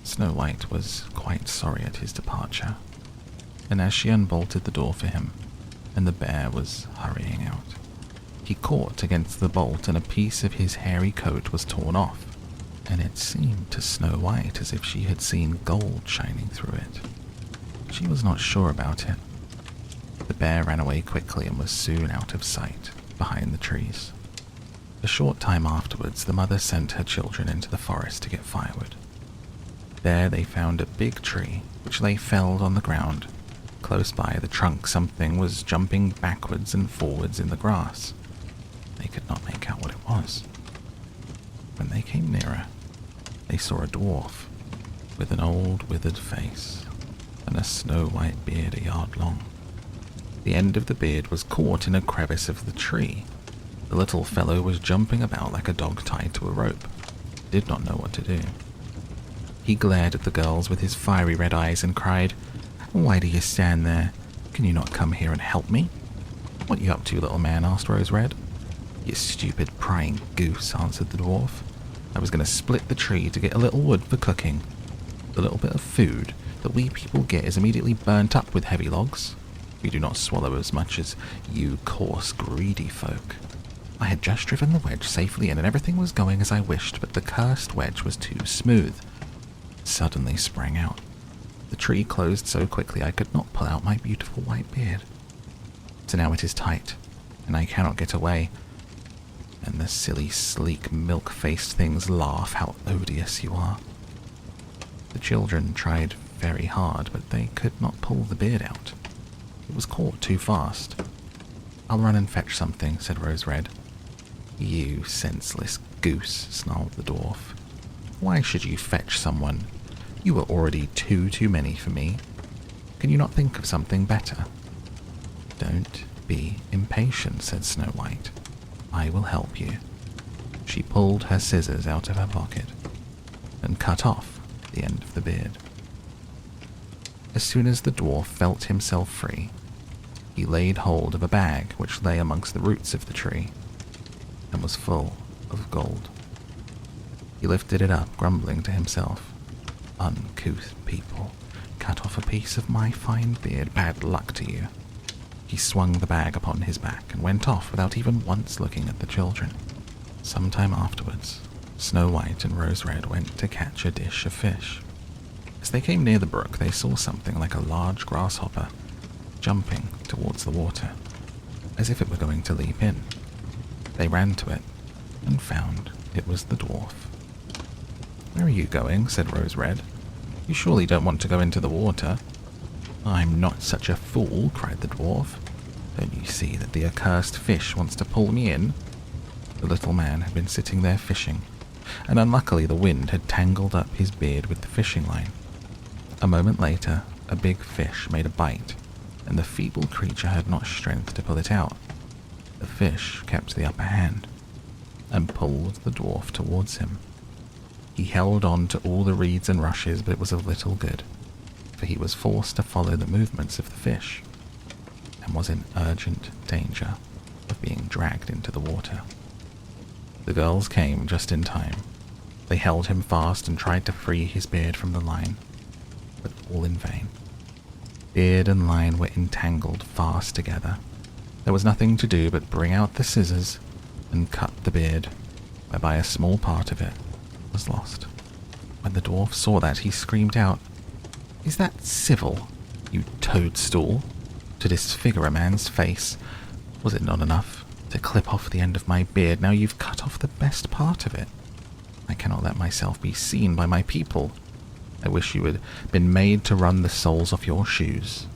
Snow White was quite sorry at his departure, and as she unbolted the door for him, and the bear was hurrying out, he caught against the bolt, and a piece of his hairy coat was torn off, and it seemed to Snow White as if she had seen gold shining through it. She was not sure about it. The bear ran away quickly and was soon out of sight behind the trees. A short time afterwards, the mother sent her children into the forest to get firewood. There they found a big tree, which lay felled on the ground. Close by the trunk something was jumping backwards and forwards in the grass. They could not make out what it was. When they came nearer, they saw a dwarf with an old withered face and a snow-white beard a yard long. The end of the beard was caught in a crevice of the tree. The little fellow was jumping about like a dog tied to a rope, did not know what to do. He glared at the girls with his fiery red eyes and cried, "Why do you stand there? Can you not come here and help me?" "What you up to, little man?" asked Rose Red. "You stupid prying goose," answered the dwarf. I was going to split the tree to get a little wood for cooking. The little bit of food that we people get is immediately burnt up with heavy logs. We do not swallow as much as you coarse, greedy folk. I had just driven the wedge safely in and everything was going as I wished, but the cursed wedge was too smooth. It suddenly sprang out. The tree closed so quickly I could not pull out my beautiful white beard. So now it is tight, and I cannot get away. And the silly, sleek, milk-faced things laugh how odious you are. The children tried very hard, but they could not pull the beard out. It was caught too fast. I'll run and fetch something, said Rose Red. You senseless goose, snarled the dwarf. Why should you fetch someone? You were already too many for me. Can you not think of something better? Don't be impatient, said Snow White. I will help you. She pulled her scissors out of her pocket and cut off the end of the beard. As soon as the dwarf felt himself free, he laid hold of a bag which lay amongst the roots of the tree and was full of gold. He lifted it up, grumbling to himself. Uncouth people, cut off a piece of my fine beard, bad luck to you. He swung the bag upon his back and went off without even once looking at the children. Some time afterwards, Snow White and Rose Red went to catch a dish of fish. As they came near the brook, they saw something like a large grasshopper jumping towards the water, as if it were going to leap in. They ran to it and found it was the dwarf. Where are you going? Said Rose Red. You surely don't want to go into the water. I'm not such a fool, cried the dwarf. Don't you see that the accursed fish wants to pull me in? The little man had been sitting there fishing, and unluckily the wind had tangled up his beard with the fishing line. A moment later, a big fish made a bite, and the feeble creature had not strength to pull it out. The fish kept the upper hand, and pulled the dwarf towards him. He held on to all the reeds and rushes, but it was of little good, for he was forced to follow the movements of the fish, and was in urgent danger of being dragged into the water. The girls came just in time. They held him fast and tried to free his beard from the line, but all in vain. Beard and line were entangled fast together. There was nothing to do but bring out the scissors and cut the beard, whereby a small part of it was lost. When the dwarf saw that, he screamed out, "Is that civil, you toadstool? To disfigure a man's face? Was it not enough to clip off the end of my beard? Now you've cut off the best part of it. I cannot let myself be seen by my people. I wish you had been made to run the soles off your shoes."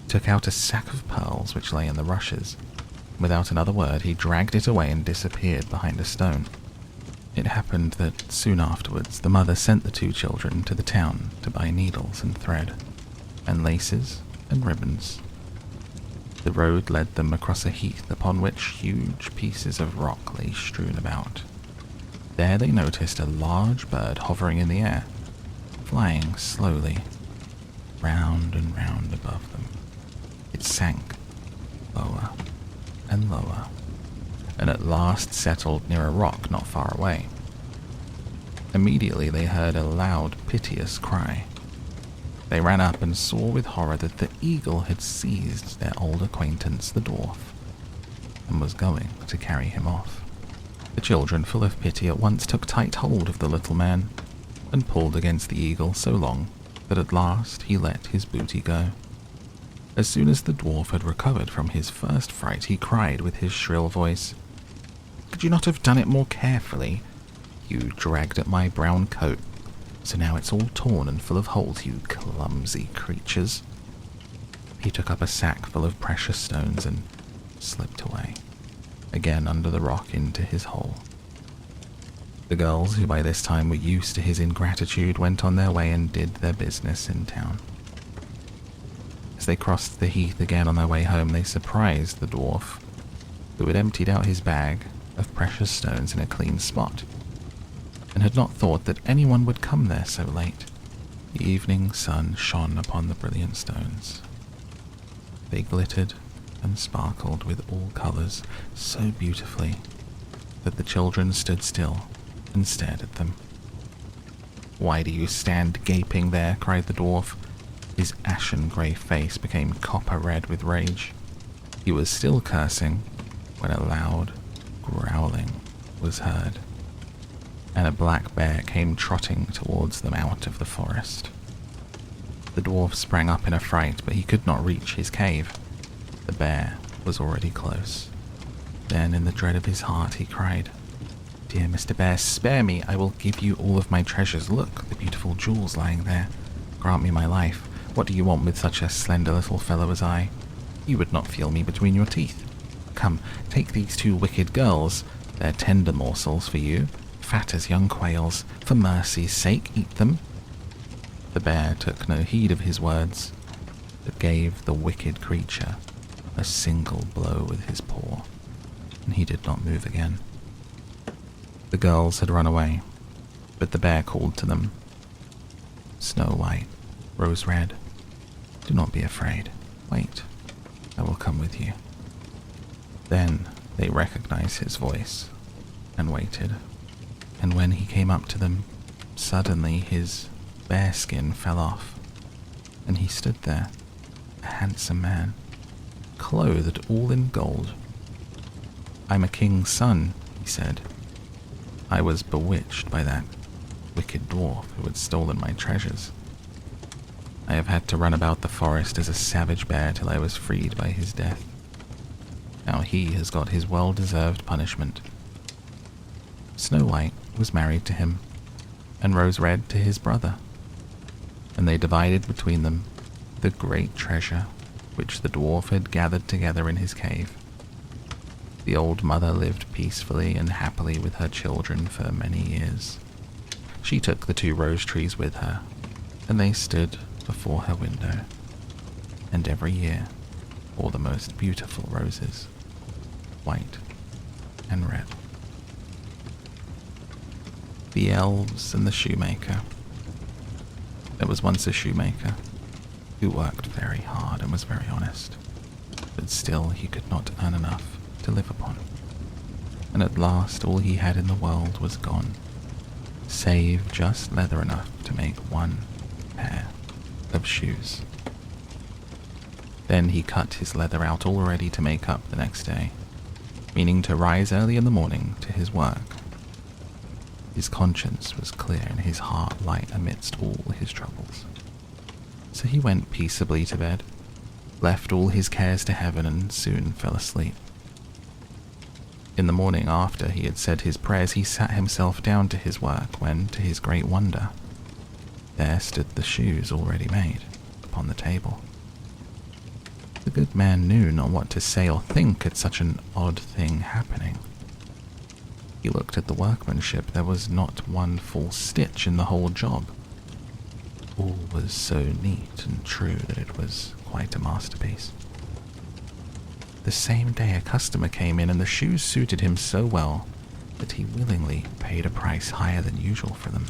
He took out a sack of pearls which lay in the rushes. Without another word, he dragged it away and disappeared behind a stone. It happened that soon afterwards the mother sent the two children to the town to buy needles and thread, and laces and ribbons. The road led them across a heath upon which huge pieces of rock lay strewn about. There they noticed a large bird hovering in the air, flying slowly, round and round above them. It sank lower and lower, and at last settled near a rock not far away. Immediately they heard a loud, piteous cry. They ran up and saw with horror that the eagle had seized their old acquaintance, the dwarf, and was going to carry him off. The children, full of pity, at once took tight hold of the little man and pulled against the eagle so long that at last he let his booty go. As soon as the dwarf had recovered from his first fright, he cried with his shrill voice, "Could you not have done it more carefully? You dragged at my brown coat, so now it's all torn and full of holes, you clumsy creatures." He took up a sack full of precious stones and slipped away, again under the rock into his hole. The girls, who by this time were used to his ingratitude, went on their way and did their business in town. As they crossed the heath again on their way home, they surprised the dwarf, who had emptied out his bag of precious stones in a clean spot, and had not thought that anyone would come there so late. The evening sun shone upon the brilliant stones. They glittered and sparkled with all colors so beautifully that the children stood still and stared at them. "Why do you stand gaping there?" cried the dwarf. His ashen grey face became copper red with rage. He was still cursing when a loud growling was heard, and a black bear came trotting towards them out of the forest. The dwarf sprang up in a fright, but he could not reach his cave. The bear was already close. Then, in the dread of his heart, he cried, "Dear Mr. Bear, spare me. I will give you all of my treasures. Look, the beautiful jewels lying there. Grant me my life. What do you want with such a slender little fellow as I? You would not feel me between your teeth. Come, take these 2 wicked girls. They're tender morsels for you, fat as young quails. For mercy's sake, eat them." The bear took no heed of his words, but gave the wicked creature a single blow with his paw, and he did not move again. The girls had run away, but the bear called to them, "Snow White, Rose Red, do not be afraid. Wait, I will come with you." Then they recognized his voice and waited, and when he came up to them, suddenly his bear skin fell off, and he stood there, a handsome man, clothed all in gold. "I'm a king's son," he said. "I was bewitched by that wicked dwarf who had stolen my treasures. I have had to run about the forest as a savage bear till I was freed by his death. Now he has got his well-deserved punishment." Snow White was married to him, and Rose Red to his brother, and they divided between them the great treasure which the dwarf had gathered together in his cave. The old mother lived peacefully and happily with her children for many years. She took the 2 rose trees with her, and they stood before her window, and every year bore the most beautiful roses, white and red. The Elves and the Shoemaker. There was once a shoemaker who worked very hard and was very honest, but still he could not earn enough to live upon, and at last all he had in the world was gone, save just leather enough to make 1 pair of shoes. Then he cut his leather out all ready to make up the next day, meaning to rise early in the morning to his work. His conscience was clear and his heart light amidst all his troubles. So he went peaceably to bed, left all his cares to heaven, and soon fell asleep. In the morning, after he had said his prayers, he sat himself down to his work when, to his great wonder, there stood the shoes already made upon the table. The good man knew not what to say or think at such an odd thing happening. He looked at the workmanship. There was not 1 false stitch in the whole job. All was so neat and true that it was quite a masterpiece. The same day a customer came in, and the shoes suited him so well that he willingly paid a price higher than usual for them.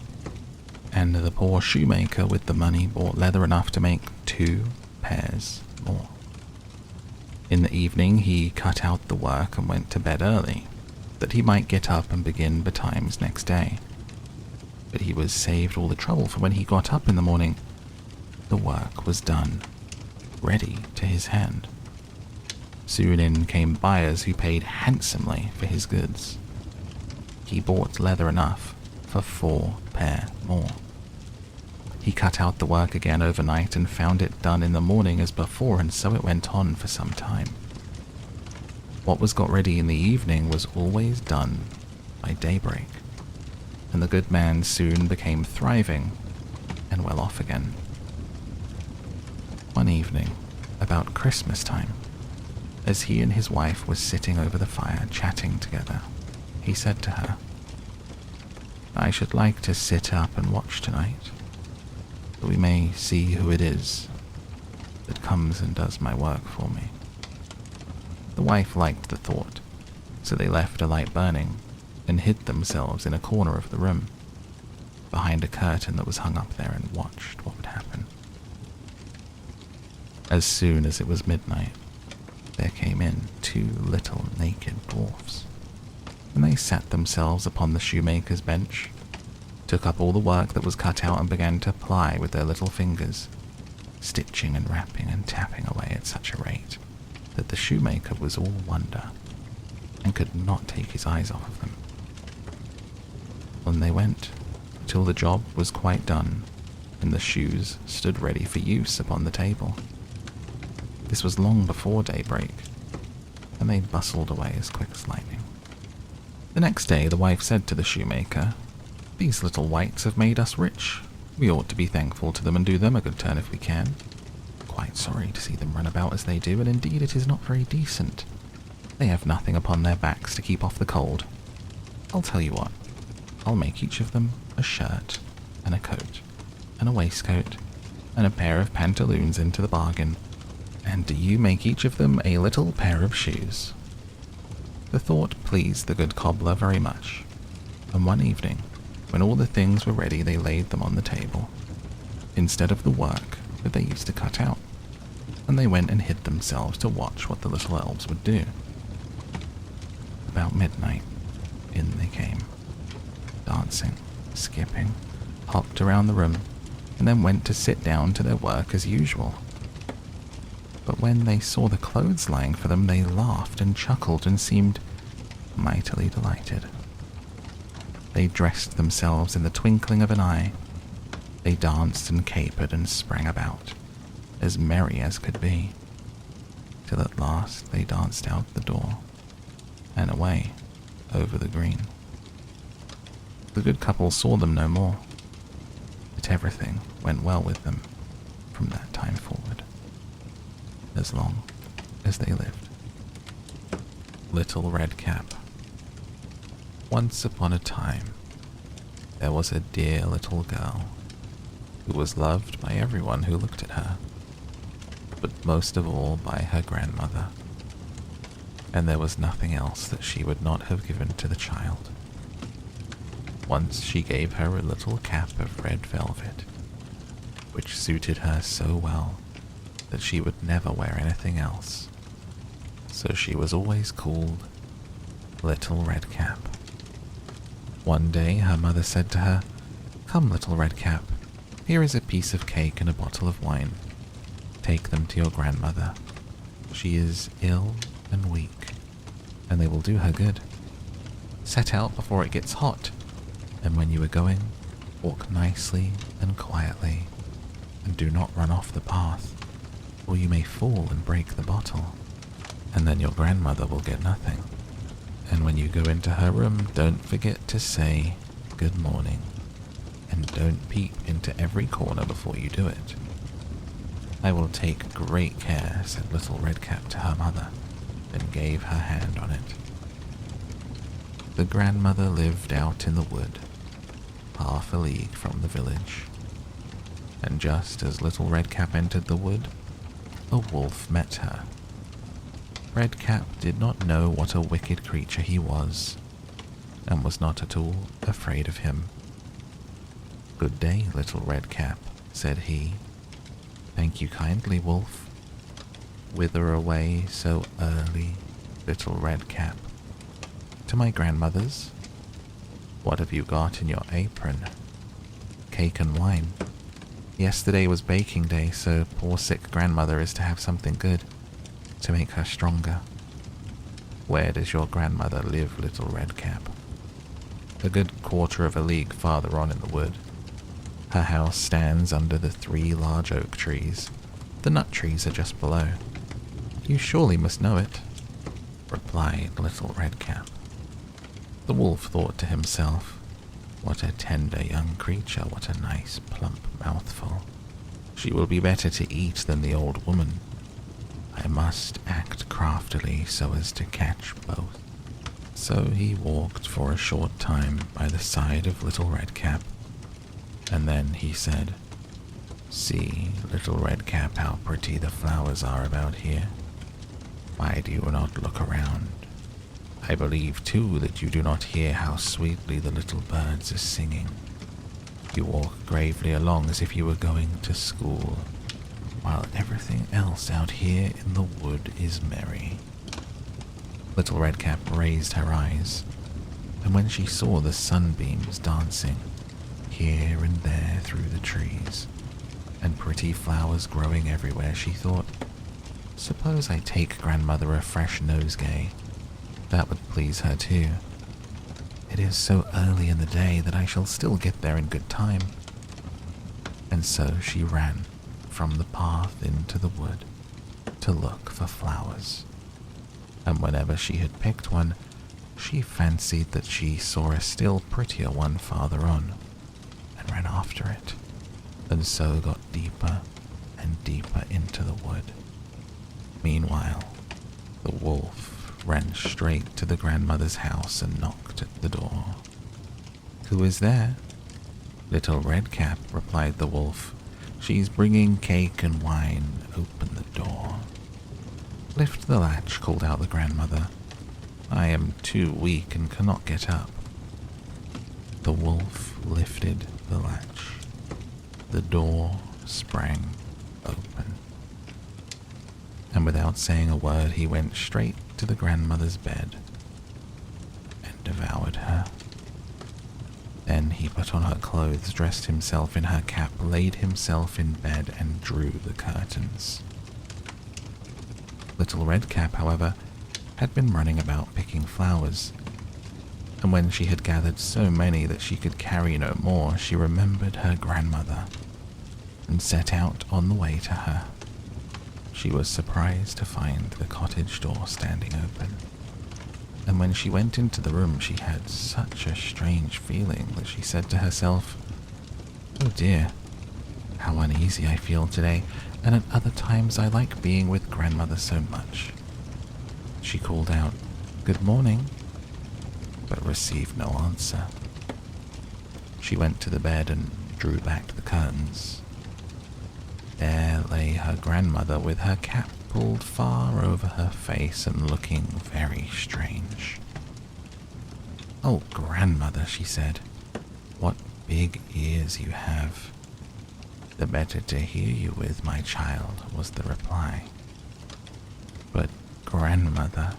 And the poor shoemaker with the money bought leather enough to make 2 pairs more. In the evening he cut out the work and went to bed early, that he might get up and begin betimes next day. But he was saved all the trouble, for when he got up in the morning, the work was done, ready to his hand. Soon in came buyers who paid handsomely for his goods. He bought leather enough for 4 pair more. He cut out the work again overnight and found it done in the morning as before, and so it went on for some time. What was got ready in the evening was always done by daybreak, and the good man soon became thriving and well off again. One evening, about Christmas time, as he and his wife were sitting over the fire chatting together, he said to her, "I should like to sit up and watch tonight, that we may see who it is that comes and does my work for me." The wife liked the thought, so they left a light burning and hid themselves in a corner of the room, behind a curtain that was hung up there, and watched what would happen. As soon as it was midnight, there came in 2 little naked dwarfs. and they sat themselves upon the shoemaker's bench, took up all the work that was cut out and began to ply with their little fingers, stitching and rapping and tapping away at such a rate that the shoemaker was all wonder and could not take his eyes off of them. On they went till the job was quite done and the shoes stood ready for use upon the table. This was long before daybreak, and they bustled away as quick as lightning. The next day the wife said to the shoemaker, "These little wights have made us rich. We ought to be thankful to them and do them a good turn if we can. Quite sorry to see them run about as they do, and indeed it is not very decent. They have nothing upon their backs to keep off the cold. I'll tell you what, I'll make each of them a shirt, and a coat, and a waistcoat, and a pair of pantaloons into the bargain, and do you make each of them a little pair of shoes." The thought pleased the good cobbler very much, and one evening, when all the things were ready, they laid them on the table, instead of the work that they used to cut out, and they went and hid themselves to watch what the little elves would do. About midnight, in they came, dancing, skipping, hopped around the room, and then went to sit down to their work as usual. But when they saw the clothes lying for them, they laughed and chuckled and seemed mightily delighted. They dressed themselves in the twinkling of an eye. They danced and capered and sprang about, as merry as could be, till at last they danced out the door, and away over the green. The good couple saw them no more, but everything went well with them from that time forward, as long as they lived. Little Red Cap. Once upon a time, there was a dear little girl who was loved by everyone who looked at her, but most of all by her grandmother, and there was nothing else that she would not have given to the child. Once she gave her a little cap of red velvet, which suited her so well that she would never wear anything else, so she was always called Little Red Cap. One day her mother said to her, "Come, Little Red Cap, here is a piece of cake and a bottle of wine. Take them to your grandmother. She is ill and weak, and they will do her good. Set out before it gets hot, and when you are going, walk nicely and quietly, and do not run off the path, or you may fall and break the bottle, and then your grandmother will get nothing. And when you go into her room, don't forget to say good morning, and don't peep into every corner before you do it." "I will take great care," said Little Red Cap to her mother, and gave her hand on it. The grandmother lived out in the wood, half a league from the village, and just as Little Red Cap entered the wood, a wolf met her. Red Cap did not know what a wicked creature he was, and was not at all afraid of him. "Good day, Little Red Cap," said he. "Thank you kindly, wolf. Whither away so early, Little Red Cap?" "To my grandmother's." "What have you got in your apron?" "Cake and wine. Yesterday was baking day, so poor sick grandmother is to have something good, to make her stronger." "Where does your grandmother live, Little Red Cap?" "A good quarter of a league farther on in the wood. Her house stands under the 3 large oak trees. The nut trees are just below. You surely must know it," replied Little Red Cap. The wolf thought to himself, "What a tender young creature, what a nice plump mouthful. She will be better to eat than the old woman. I must act craftily so as to catch both." So he walked for a short time by the side of Little Red Cap, and then he said, "See, Little Red Cap, how pretty the flowers are about here. Why do you not look around? I believe, too, that you do not hear how sweetly the little birds are singing. You walk gravely along as if you were going to school, while everything else out here in the wood is merry." Little Red Cap raised her eyes, and when she saw the sunbeams dancing here and there through the trees, and pretty flowers growing everywhere, she thought, suppose I take Grandmother a fresh nosegay. That would please her too. It is so early in the day that I shall still get there in good time. And so she ran from the path into the wood to look for flowers. And whenever she had picked one, she fancied that she saw a still prettier one farther on, and ran after it, and so got deeper and deeper into the wood. Meanwhile, the wolf ran straight to the grandmother's house and knocked at the door. "Who is there?" "Little Redcap," replied the wolf. "She's bringing cake and wine. Open the door." "Lift the latch," called out the grandmother. "I am too weak and cannot get up." The wolf lifted the latch. The door sprang open. And without saying a word, he went straight to the grandmother's bed and devoured her. Then he put on her clothes, dressed himself in her cap, laid himself in bed, and drew the curtains. Little Redcap, however, had been running about picking flowers, and when she had gathered so many that she could carry no more, she remembered her grandmother and set out on the way to her. She was surprised to find the cottage door standing open, and when she went into the room she had such a strange feeling that she said to herself, "Oh dear, how uneasy I feel today, and at other times I like being with Grandmother so much." She called out, "Good morning," but received no answer. She went to the bed and drew back the curtains. There lay her grandmother with her cap pulled far over her face and looking very strange. "Oh, Grandmother," she said, "what big ears you have." "The better to hear you with, my child," was the reply. "But, Grandmother,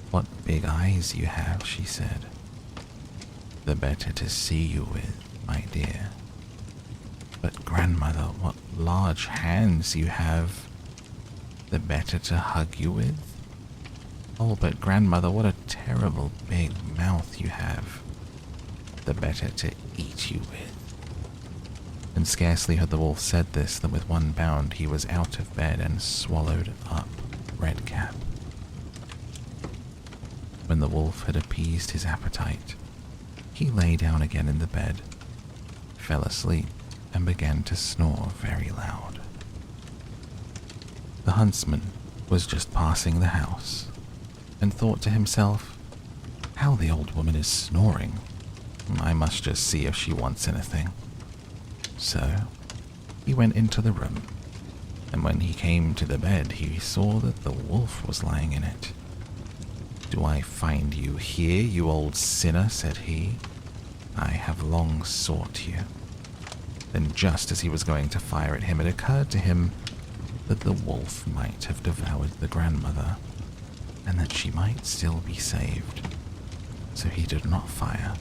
what big eyes you have," she said. "The better to see you with, my dear." "But, Grandmother, what large hands you have." "The better to hug you with." "Oh, but Grandmother, what a terrible big mouth you have." "The better to eat you with." And scarcely had the wolf said this than with one bound he was out of bed and swallowed up Redcap. When the wolf had appeased his appetite, he lay down again in the bed, fell asleep, and began to snore very loud. The huntsman was just passing the house, and thought to himself, "How the old woman is snoring. I must just see if she wants anything." So he went into the room, and when he came to the bed he saw that the wolf was lying in it. "Do I find you here, you old sinner?" said he. "I have long sought you." Then just as he was going to fire at him, it occurred to him that the wolf might have devoured the grandmother, and that she might still be saved. So he did not fire,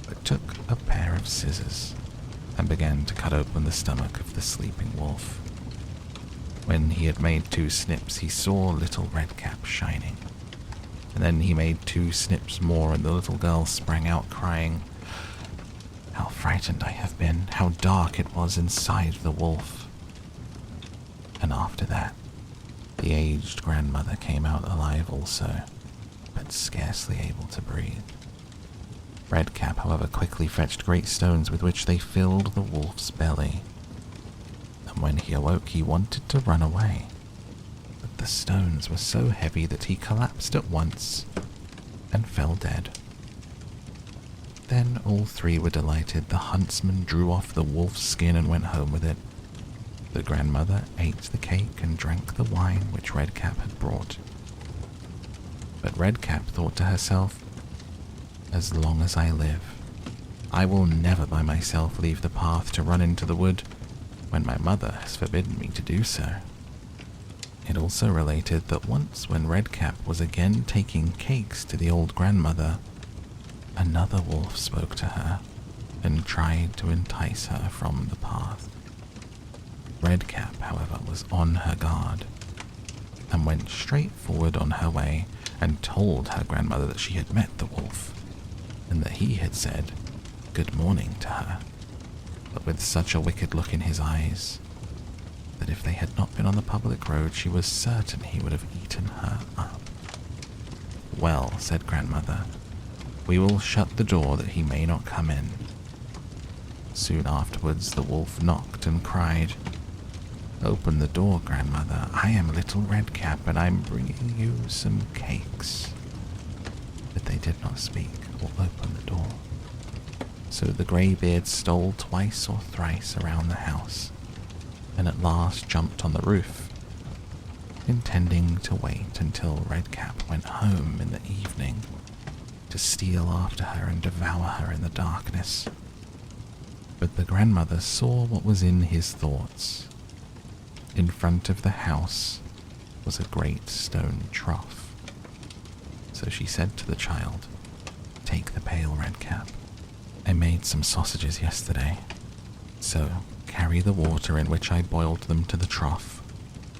but took a pair of scissors and began to cut open the stomach of the sleeping wolf. When he had made 2 snips, he saw Little Redcap shining, and then he made 2 snips more, and the little girl sprang out crying, "How frightened I have been! How dark it was inside the wolf!" And after that, the aged grandmother came out alive also, but scarcely able to breathe. Redcap, however, quickly fetched great stones with which they filled the wolf's belly, and when he awoke he wanted to run away, but the stones were so heavy that he collapsed at once and fell dead. Then all 3 were delighted. The huntsman drew off the wolf's skin and went home with it. The grandmother ate the cake and drank the wine which Redcap had brought. But Redcap thought to herself, "As long as I live, I will never by myself leave the path to run into the wood when my mother has forbidden me to do so." It also related that once when Redcap was again taking cakes to the old grandmother, Another wolf spoke to her and tried to entice her from the path. Redcap, however, was on her guard and went straight forward on her way and told her grandmother that she had met the wolf and that he had said good morning to her, but with such a wicked look in his eyes that if they had not been on the public road, she was certain he would have eaten her up. "Well," said grandmother, "we will shut the door that he may not come in." Soon afterwards the wolf knocked and cried, "Open the door, grandmother. I am Little Redcap, and I'm bringing you some cakes." But they did not speak or open the door. So the greybeard stole twice or thrice around the house, and at last jumped on the roof, intending to wait until Redcap went home in the evening to steal after her and devour her in the darkness. But the grandmother saw what was in his thoughts. In front of the house was a great stone trough. So she said to the child, "Take the pail, Redcap. I made some sausages yesterday, so carry the water in which I boiled them to the trough."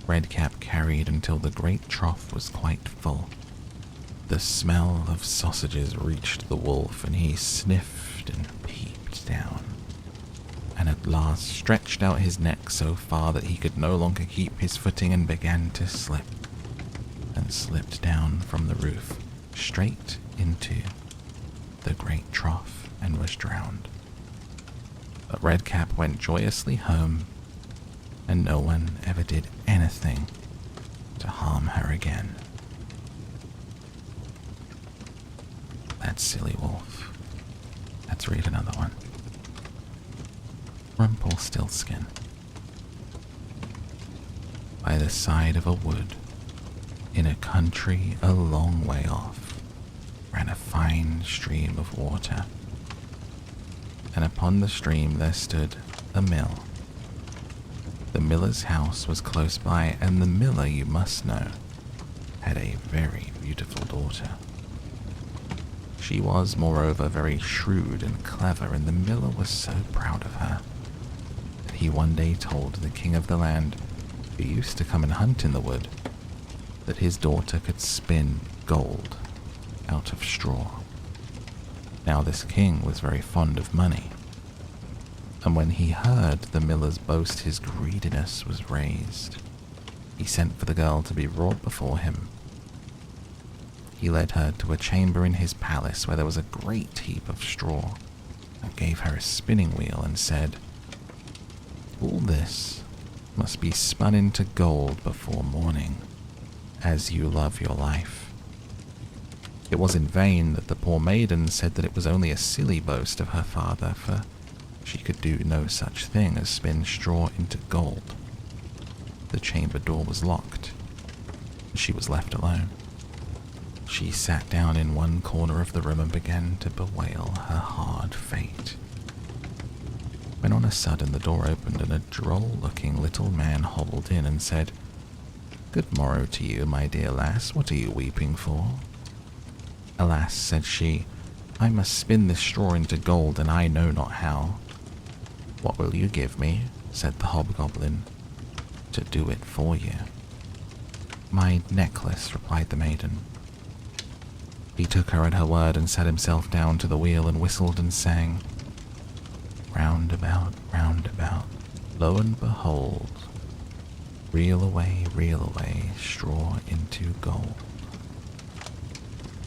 Redcap carried until the great trough was quite full. The smell of sausages reached the wolf, and he sniffed and peeped down, and at last stretched out his neck so far that he could no longer keep his footing and began to slip, and slipped down from the roof straight into the great trough and was drowned. But Redcap went joyously home, and no one ever did anything to harm her again. That silly wolf. Let's read another one. Rumpelstiltskin. By the side of a wood, in a country a long way off, ran a fine stream of water, and upon the stream there stood a mill. The miller's house was close by, and the miller, you must know, had a very beautiful daughter. She was, moreover, very shrewd and clever, and the miller was so proud of her that he one day told the king of the land, who used to come and hunt in the wood, that his daughter could spin gold out of straw. Now this king was very fond of money, and when he heard the miller's boast, his greediness was raised. He sent for the girl to be brought before him. He led her to a chamber in his palace where there was a great heap of straw, and gave her a spinning wheel and said, "All this must be spun into gold before morning, as you love your life." It was in vain that the poor maiden said that it was only a silly boast of her father, for she could do no such thing as spin straw into gold. The chamber door was locked, and she was left alone. She sat down in one corner of the room and began to bewail her hard fate, when on a sudden the door opened and a droll-looking little man hobbled in and said, "Good morrow to you, my dear lass. What are you weeping for?" "Alas," said she, "I must spin this straw into gold, and I know not how." "What will you give me," said the hobgoblin, "to do it for you?" "My necklace," replied the maiden. He took her at her word and sat himself down to the wheel and whistled and sang, "Round about, lo and behold, reel away, straw into gold."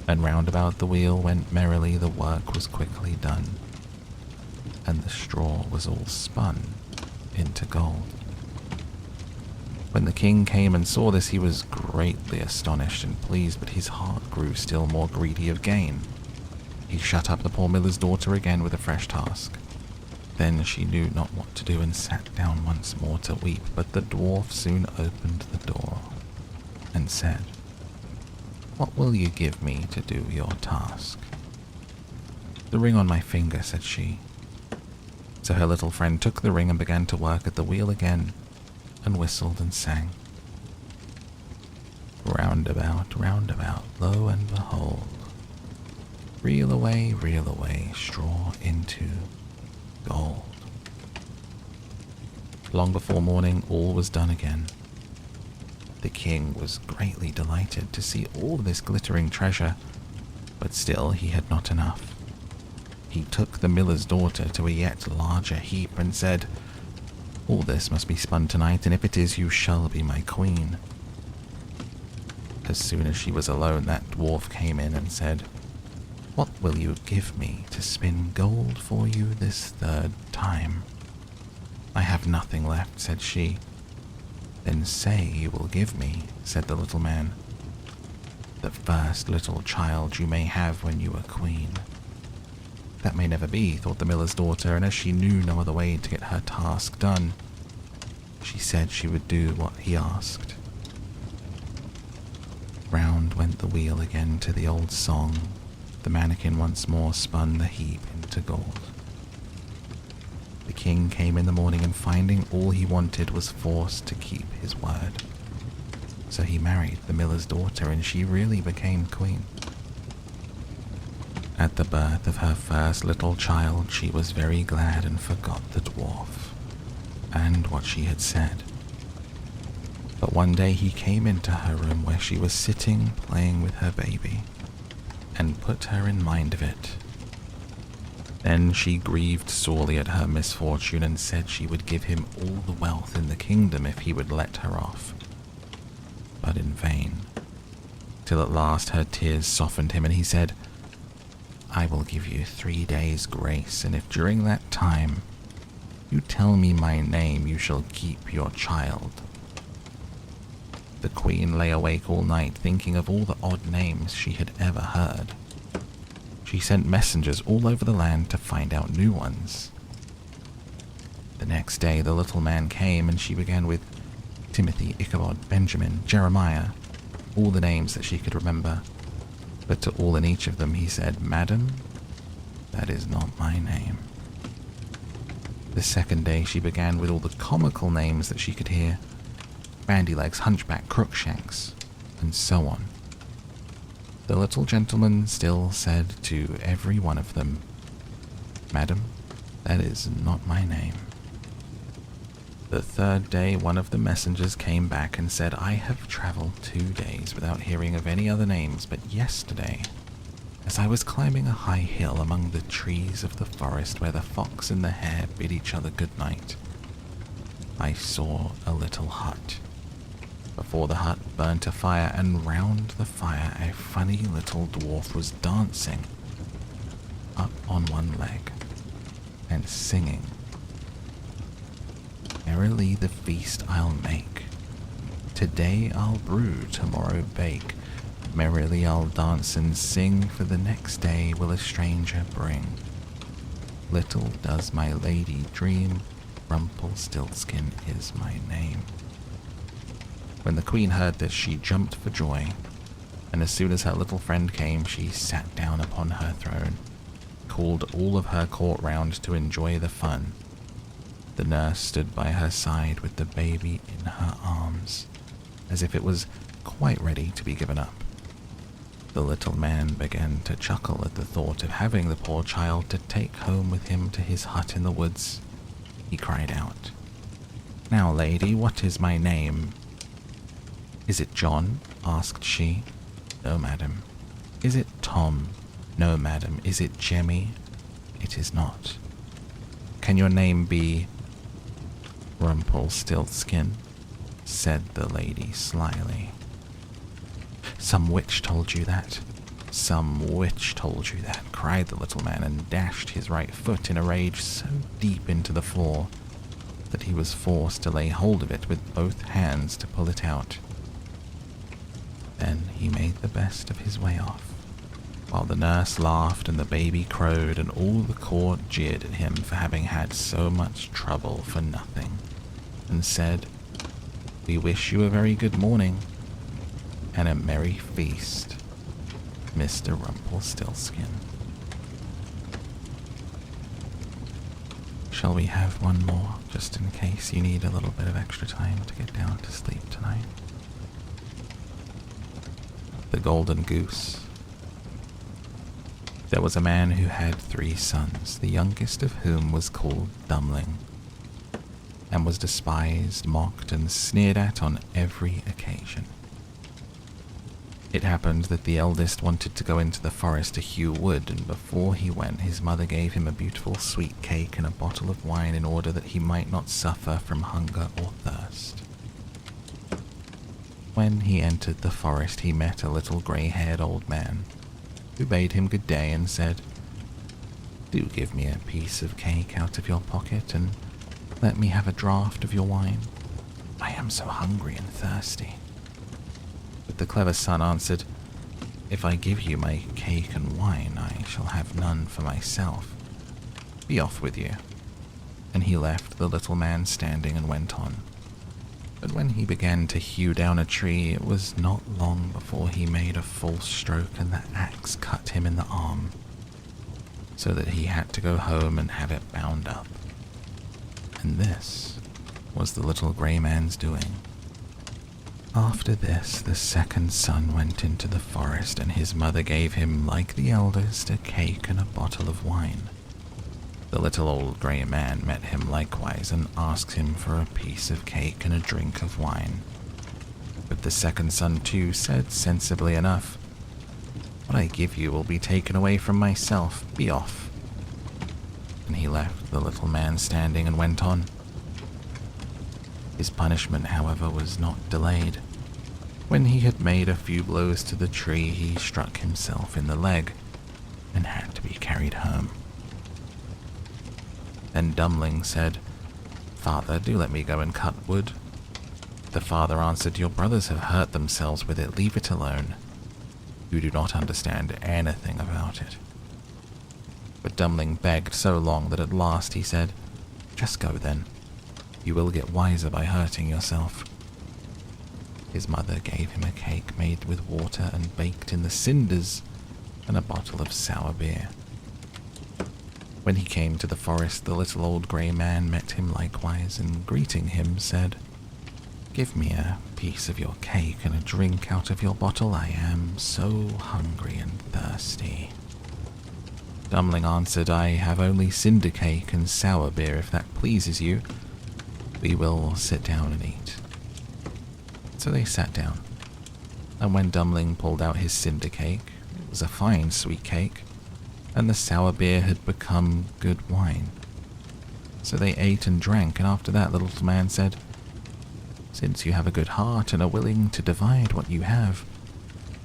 And round about the wheel went merrily, the work was quickly done, and the straw was all spun into gold. When the king came and saw this, he was greatly astonished and pleased, but his heart grew still more greedy of gain. He shut up the poor miller's daughter again with a fresh task. Then she knew not what to do and sat down once more to weep, but the dwarf soon opened the door and said, "What will you give me to do your task?" "The ring on my finger," said she. So her little friend took the ring and began to work at the wheel again, and whistled and sang, "Round about, lo and behold, reel away, straw into gold. Long before morning, all was done again. The king was greatly delighted to see all this glittering treasure, but still he had not enough. He took the miller's daughter to a yet larger heap and said, "All this must be spun tonight, and if it is, you shall be my queen." As soon as she was alone, that dwarf came in and said, "What will you give me to spin gold for you this third time?" "I have nothing left," said she. "Then say you will give me," said the little man, "the first little child you may have when you are queen." That may never be, thought the miller's daughter, and as she knew no other way to get her task done, she said she would do what he asked. Round went the wheel again to the old song. The mannequin once more spun the heap into gold. The king came in the morning and, finding all he wanted, was forced to keep his word. So he married the miller's daughter, and she really became queen. At the birth of her first little child, she was very glad and forgot the dwarf and what she had said. But one day he came into her room where she was sitting playing with her baby and put her in mind of it. Then she grieved sorely at her misfortune and said she would give him all the wealth in the kingdom if he would let her off. But in vain, till at last her tears softened him and he said, "I will give you 3 days' grace, and if during that time you tell me my name, you shall keep your child." The queen lay awake all night thinking of all the odd names she had ever heard. She sent messengers all over the land to find out new ones. The next day the little man came and she began with Timothy, Ichabod, Benjamin, Jeremiah, all the names that she could remember. But to all and each of them he said, "Madam, that is not my name." The second day she began with all the comical names that she could hear. Bandylegs, Hunchback, Crookshanks, and so on. The little gentleman still said to every one of them, "Madam, that is not my name." The third day one of the messengers came back and said, "I have traveled 2 days without hearing of any other names, but yesterday, as I was climbing a high hill among the trees of the forest where the fox and the hare bid each other good night, I saw a little hut. Before the hut burnt a fire, and round the fire a funny little dwarf was dancing, up on one leg, and singing, 'Merrily the feast I'll make. Today I'll brew, tomorrow bake. Merrily I'll dance and sing, for the next day will a stranger bring. Little does my lady dream, Rumpelstiltskin is my name.'" When the queen heard this, she jumped for joy, and as soon as her little friend came, she sat down upon her throne, called all of her court round to enjoy the fun. The nurse stood by her side with the baby in her arms, as if it was quite ready to be given up. The little man began to chuckle at the thought of having the poor child to take home with him to his hut in the woods. He cried out, "Now, lady, what is my name?" "Is it John?" asked she. "No, madam." "Is it Tom?" "No, madam." "Is it Jemmy?" "It is not." "Can your name be Rumpelstiltskin?" said the lady slyly. "Some witch told you that." "Some witch told you that," cried the little man, and dashed his right foot in a rage so deep into the floor that he was forced to lay hold of it with both hands to pull it out. Then he made the best of his way off, while the nurse laughed and the baby crowed and all the court jeered at him for having had so much trouble for nothing, and said, "We wish you a very good morning and a merry feast, Mr. Rumpelstiltskin." Shall we have one more, just in case you need a little bit of extra time to get down to sleep tonight? The Golden Goose. There was a man who had 3 sons, the youngest of whom was called Dummling, and was despised, mocked, and sneered at on every occasion. It happened that the eldest wanted to go into the forest to hew wood, and before he went, his mother gave him a beautiful sweet cake and a bottle of wine in order that he might not suffer from hunger or thirst. When he entered the forest, he met a little grey-haired old man, who bade him good day and said, "Do give me a piece of cake out of your pocket, and let me have a draught of your wine. I am so hungry and thirsty." But the clever son answered, "If I give you my cake and wine, I shall have none for myself. Be off with you." And he left the little man standing and went on. But when he began to hew down a tree, it was not long before he made a false stroke and the axe cut him in the arm, so that he had to go home and have it bound up. And this was the little grey man's doing. After this, the second son went into the forest, and his mother gave him, like the eldest, a cake and a bottle of wine. The little old grey man met him likewise and asked him for a piece of cake and a drink of wine. But the second son too said sensibly enough, "What I give you will be taken away from myself. Be off." And he left the little man standing and went on. His punishment, however, was not delayed. When he had made a few blows to the tree, he struck himself in the leg and had to be carried home. Then Dummling said, "Father, do let me go and cut wood." The father answered, "Your brothers have hurt themselves with it. Leave it alone. You do not understand anything about it." But Dummling begged so long that at last he said, "Just go then. You will get wiser by hurting yourself." His mother gave him a cake made with water and baked in the cinders and a bottle of sour beer. When he came to the forest, the little old grey man met him likewise, and greeting him said, "Give me a piece of your cake and a drink out of your bottle. I am so hungry and thirsty." Dummling answered, "I have only cinder cake and sour beer, if that pleases you. We will sit down and eat." So they sat down, and when Dummling pulled out his cinder cake, it was a fine sweet cake, and the sour beer had become good wine. So they ate and drank, and after that the little man said, "Since you have a good heart and are willing to divide what you have,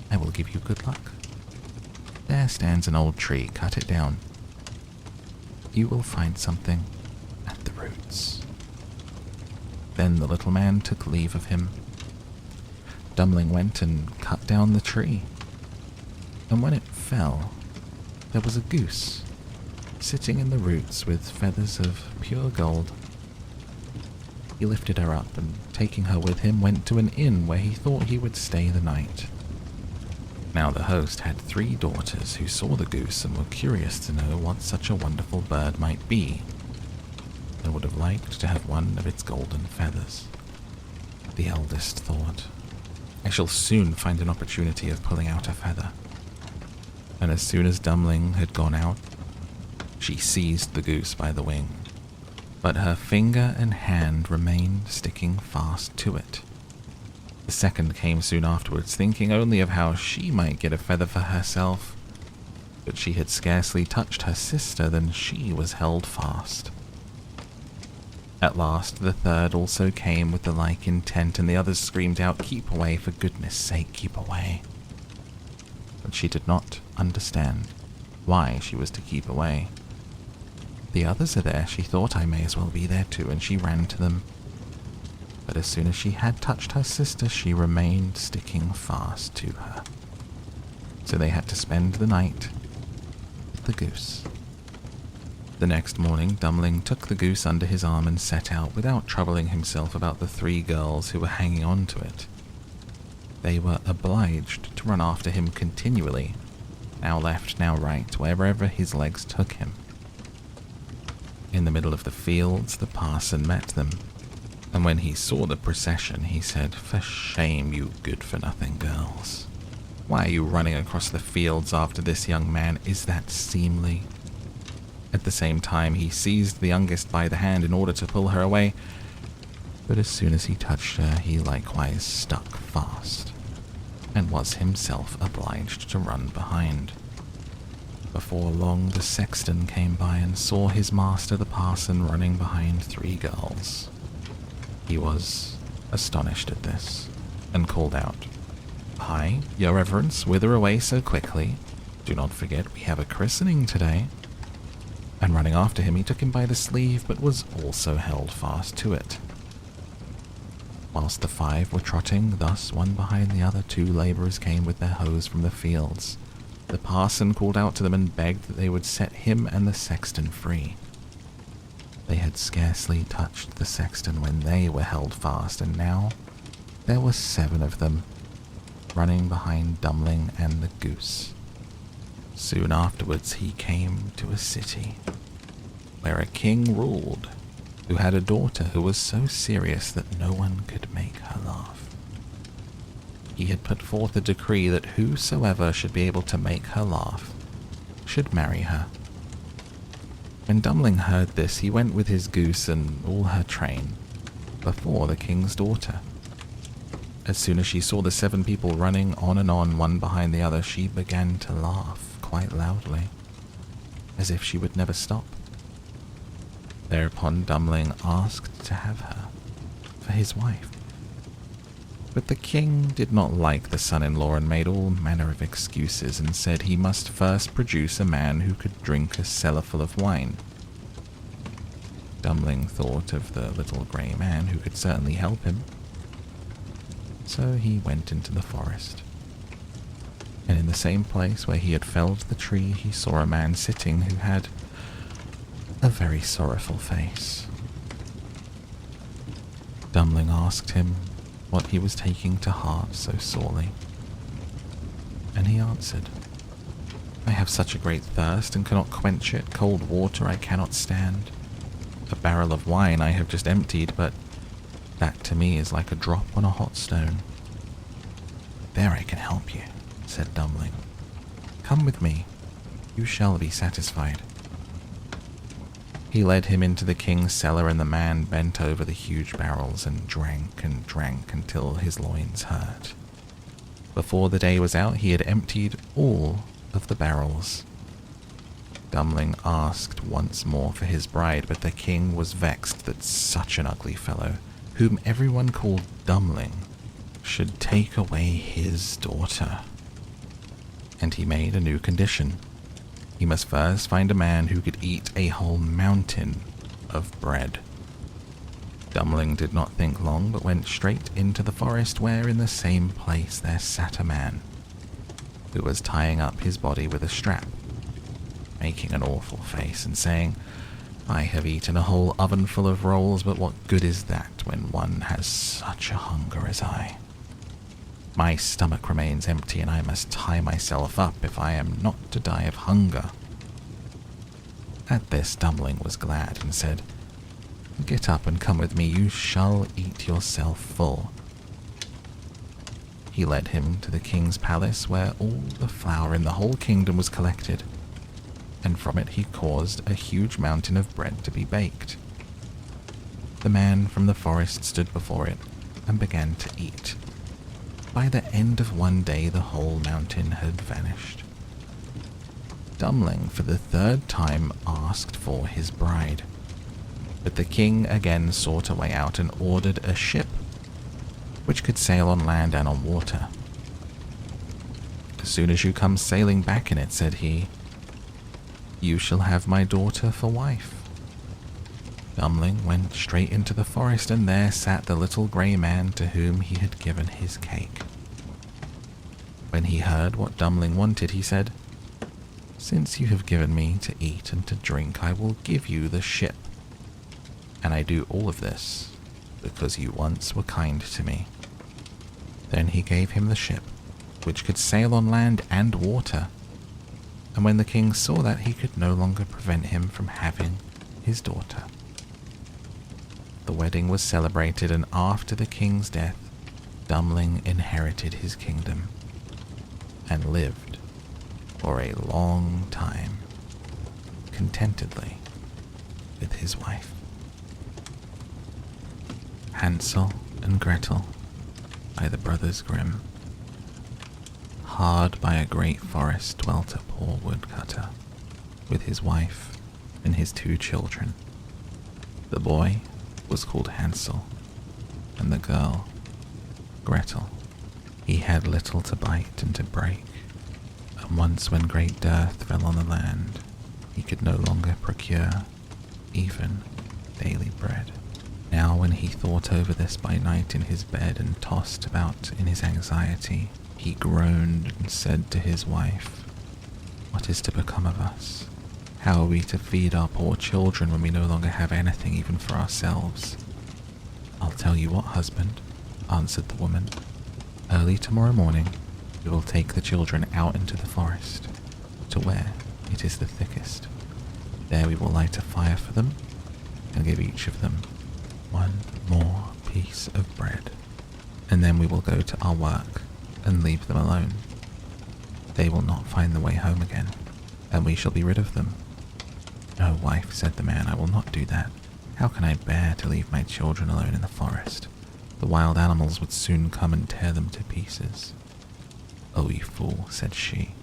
I will give you good luck. There stands an old tree, cut it down. You will find something at the roots." Then the little man took leave of him. Dummling went and cut down the tree, and when it fell, there was a goose sitting in the roots with feathers of pure gold. He lifted her up and, taking her with him, went to an inn where he thought he would stay the night. Now the host had 3 daughters who saw the goose and were curious to know what such a wonderful bird might be, and would have liked to have one of its golden feathers. The eldest thought, "I shall soon find an opportunity of pulling out a feather." And as soon as Dummling had gone out, she seized the goose by the wing, but her finger and hand remained sticking fast to it. The second came soon afterwards, thinking only of how she might get a feather for herself, but she had scarcely touched her sister than she was held fast. At last the third also came with the like intent, and the others screamed out, "Keep away, for goodness sake, keep away." But she did not understand why she was to keep away. "The others are there," she thought, "I may as well be there too," and she ran to them. But as soon as she had touched her sister, she remained sticking fast to her. So they had to spend the night with the goose. The next morning, Dummling took the goose under his arm and set out, without troubling himself about the 3 girls who were hanging on to it. They were obliged to run after him continually, now left, now right, wherever his legs took him. In the middle of the fields, the parson met them, and when he saw the procession, he said, "For shame, you good-for-nothing girls. Why are you running across the fields after this young man? Is that seemly?" At the same time, he seized the youngest by the hand in order to pull her away, but as soon as he touched her, he likewise stuck fast, and was himself obliged to run behind. Before long, the sexton came by and saw his master, the parson, running behind 3 girls. He was astonished at this, and called out, "Hi, your reverence, whither away so quickly? Do not forget we have a christening today." And running after him, he took him by the sleeve, but was also held fast to it. Whilst the 5 were trotting thus one behind the other, 2 labourers came with their hoes from the fields. The parson called out to them and begged that they would set him and the sexton free. They had scarcely touched the sexton when they were held fast, and now there were 7 of them, running behind Dummling and the goose. Soon afterwards he came to a city where a king ruled, who had a daughter who was so serious that no one could make her laugh. He had put forth a decree that whosoever should be able to make her laugh should marry her. When Dummling heard this, he went with his goose and all her train before the king's daughter. As soon as she saw the 7 people running on and on, one behind the other, she began to laugh quite loudly, as if she would never stop. Thereupon Dummling asked to have her for his wife. But the king did not like the son-in-law and made all manner of excuses and said he must first produce a man who could drink a cellarful of wine. Dummling thought of the little grey man who could certainly help him. So he went into the forest. And in the same place where he had felled the tree, he saw a man sitting who had a very sorrowful face. Dummling asked him what he was taking to heart so sorely, and he answered, "I have such a great thirst and cannot quench it. Cold water I cannot stand. A barrel of wine I have just emptied, but that to me is like a drop on a hot stone." "There I can help you," said Dummling. "Come with me. You shall be satisfied." He led him into the king's cellar, and the man bent over the huge barrels and drank until his loins hurt. Before the day was out, he had emptied all of the barrels. Dummling asked once more for his bride, but the king was vexed that such an ugly fellow, whom everyone called Dummling, should take away his daughter. And he made a new condition. He must first find a man who could eat a whole mountain of bread. Dummling did not think long, but went straight into the forest, where in the same place there sat a man who was tying up his body with a strap, making an awful face and saying, "I have eaten a whole oven full of rolls, but what good is that when one has such a hunger as I? My stomach remains empty, and I must tie myself up if I am not to die of hunger." At this, Dummling was glad and said, "Get up and come with me. You shall eat yourself full." He led him to the king's palace, where all the flour in the whole kingdom was collected, and from it he caused a huge mountain of bread to be baked. The man from the forest stood before it and began to eat. By the end of one day, the whole mountain had vanished. Dummling, for the 3rd time, asked for his bride, but the king again sought a way out and ordered a ship which could sail on land and on water. "As soon as you come sailing back in it," said he, "you shall have my daughter for wife." Dummling went straight into the forest, and there sat the little grey man to whom he had given his cake. When he heard what Dummling wanted, he said, "Since you have given me to eat and to drink, I will give you the ship. And I do all of this because you once were kind to me." Then he gave him the ship, which could sail on land and water, and when the king saw that, he could no longer prevent him from having his daughter. The wedding was celebrated, and after the king's death, Dummling inherited his kingdom. and lived for a long time contentedly with his wife. Hansel and Gretel by the Brothers Grimm. Hard by a great forest dwelt a poor woodcutter, with his wife and his 2 children. The boy was called Hansel, and the girl Gretel. He had little to bite and to break, and once when great dearth fell on the land, he could no longer procure even daily bread. Now when he thought over this by night in his bed and tossed about in his anxiety, he groaned and said to his wife, "What is to become of us? How are we to feed our poor children when we no longer have anything even for ourselves?" "I'll tell you what, husband," answered the woman. "Early tomorrow morning we will take the children out into the forest, to where it is the thickest. There we will light a fire for them and give each of them 1 more piece of bread, and then we will go to our work and leave them alone. They will not find the way home again, and we shall be rid of them." "No, wife," said the man, "I will not do that. How can I bear to leave my children alone in the forest? The wild animals would soon come and tear them to pieces." "Oh, you fool," said she.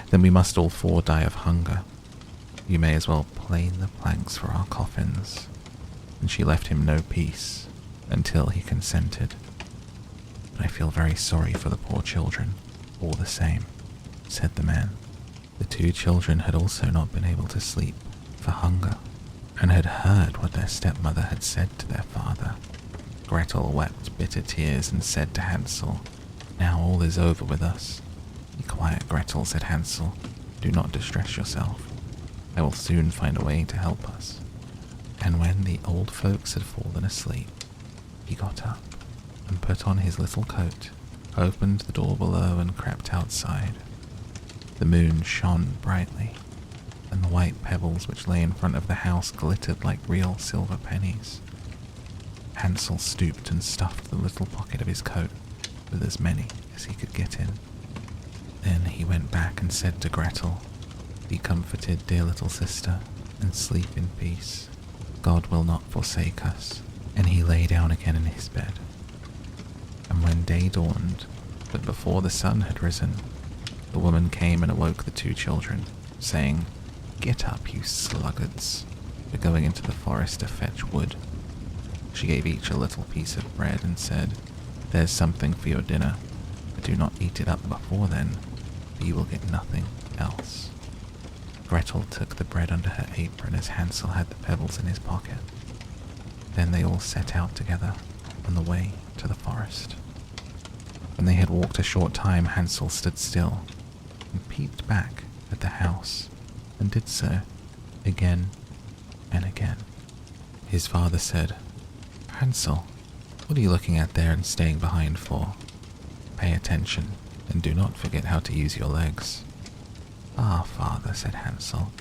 "Then we must all 4 die of hunger. You may as well plane the planks for our coffins." And she left him no peace until he consented. "But I feel very sorry for the poor children, all the same," said the man. The 2 children had also not been able to sleep for hunger, and had heard what their stepmother had said to their father. Gretel wept bitter tears and said to Hansel, "Now all is over with us." "Be quiet, Gretel," said Hansel. "Do not distress yourself. I will soon find a way to help us." And when the old folks had fallen asleep, he got up and put on his little coat, opened the door below and crept outside. The moon shone brightly, and the white pebbles which lay in front of the house glittered like real silver pennies. Hansel stooped and stuffed the little pocket of his coat with as many as he could get in. Then he went back and said to Gretel, "Be comforted, dear little sister, and sleep in peace. God will not forsake us." And he lay down again in his bed. And when day dawned, but before the sun had risen, the woman came and awoke the 2 children, saying, "Get up, you sluggards. We're going into the forest to fetch wood." She gave each a little piece of bread and said, "There's something for your dinner, but do not eat it up before then, for you will get nothing else." Gretel took the bread under her apron as Hansel had the pebbles in his pocket. Then they all set out together on the way to the forest. When they had walked a short time, Hansel stood still and peeped back at the house, and did so again and again. His father said, "Hansel, what are you looking at there and staying behind for? Pay attention, and do not forget how to use your legs." "Ah, father," said Hansel,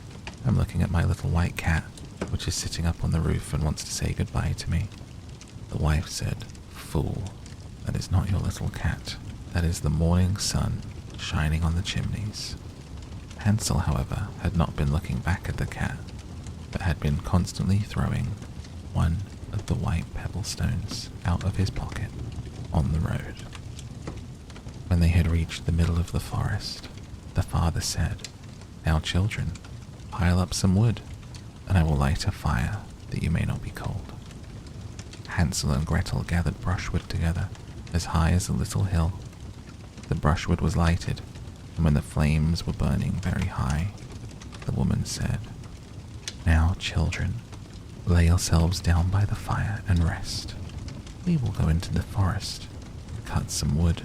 "I'm looking at my little white cat, which is sitting up on the roof and wants to say goodbye to me." The wife said, "Fool, that is not your little cat. That is the morning sun shining on the chimneys." Hansel, however, had not been looking back at the cat, but had been constantly throwing one of the white pebble stones out of his pocket on the road. When they had reached the middle of the forest, the father said, "Now, children, pile up some wood, and I will light a fire that you may not be cold." Hansel and Gretel gathered brushwood together as high as a little hill. The brushwood was lighted, and when the flames were burning very high, the woman said, "Now, children, lay yourselves down by the fire and rest. We will go into the forest and cut some wood.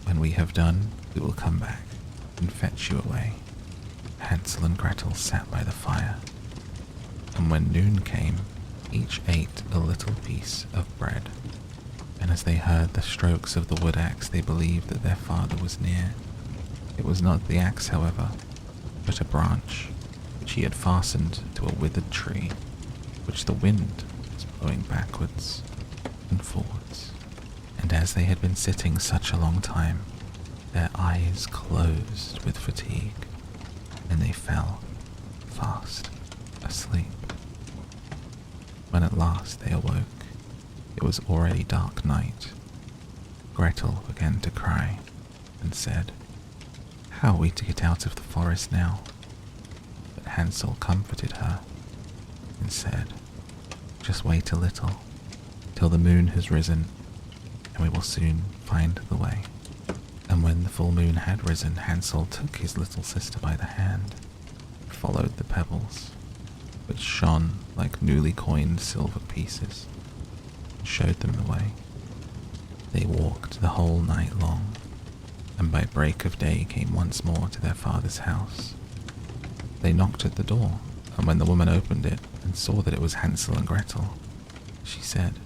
When we have done, we will come back and fetch you away." Hansel and Gretel sat by the fire, and when noon came, each ate a little piece of bread, and as they heard the strokes of the wood axe, they believed that their father was near. It was not the axe, however, but a branch which he had fastened to a withered tree, which the wind was blowing backwards and forwards. And as they had been sitting such a long time, Their eyes closed with fatigue, and they fell fast asleep. When at last they awoke, it was already dark night. Gretel began to cry and said, "How are we to get out of the forest now?" But Hansel comforted her and said, "Just wait a little, till the moon has risen, and we will soon find the way." And when the full moon had risen, Hansel took his little sister by the hand, and followed the pebbles, which shone like newly coined silver pieces, and showed them the way. They walked the whole night long, and by break of day came once more to their father's house. They knocked at the door, and when the woman opened it and saw that it was Hansel and Gretel, she said,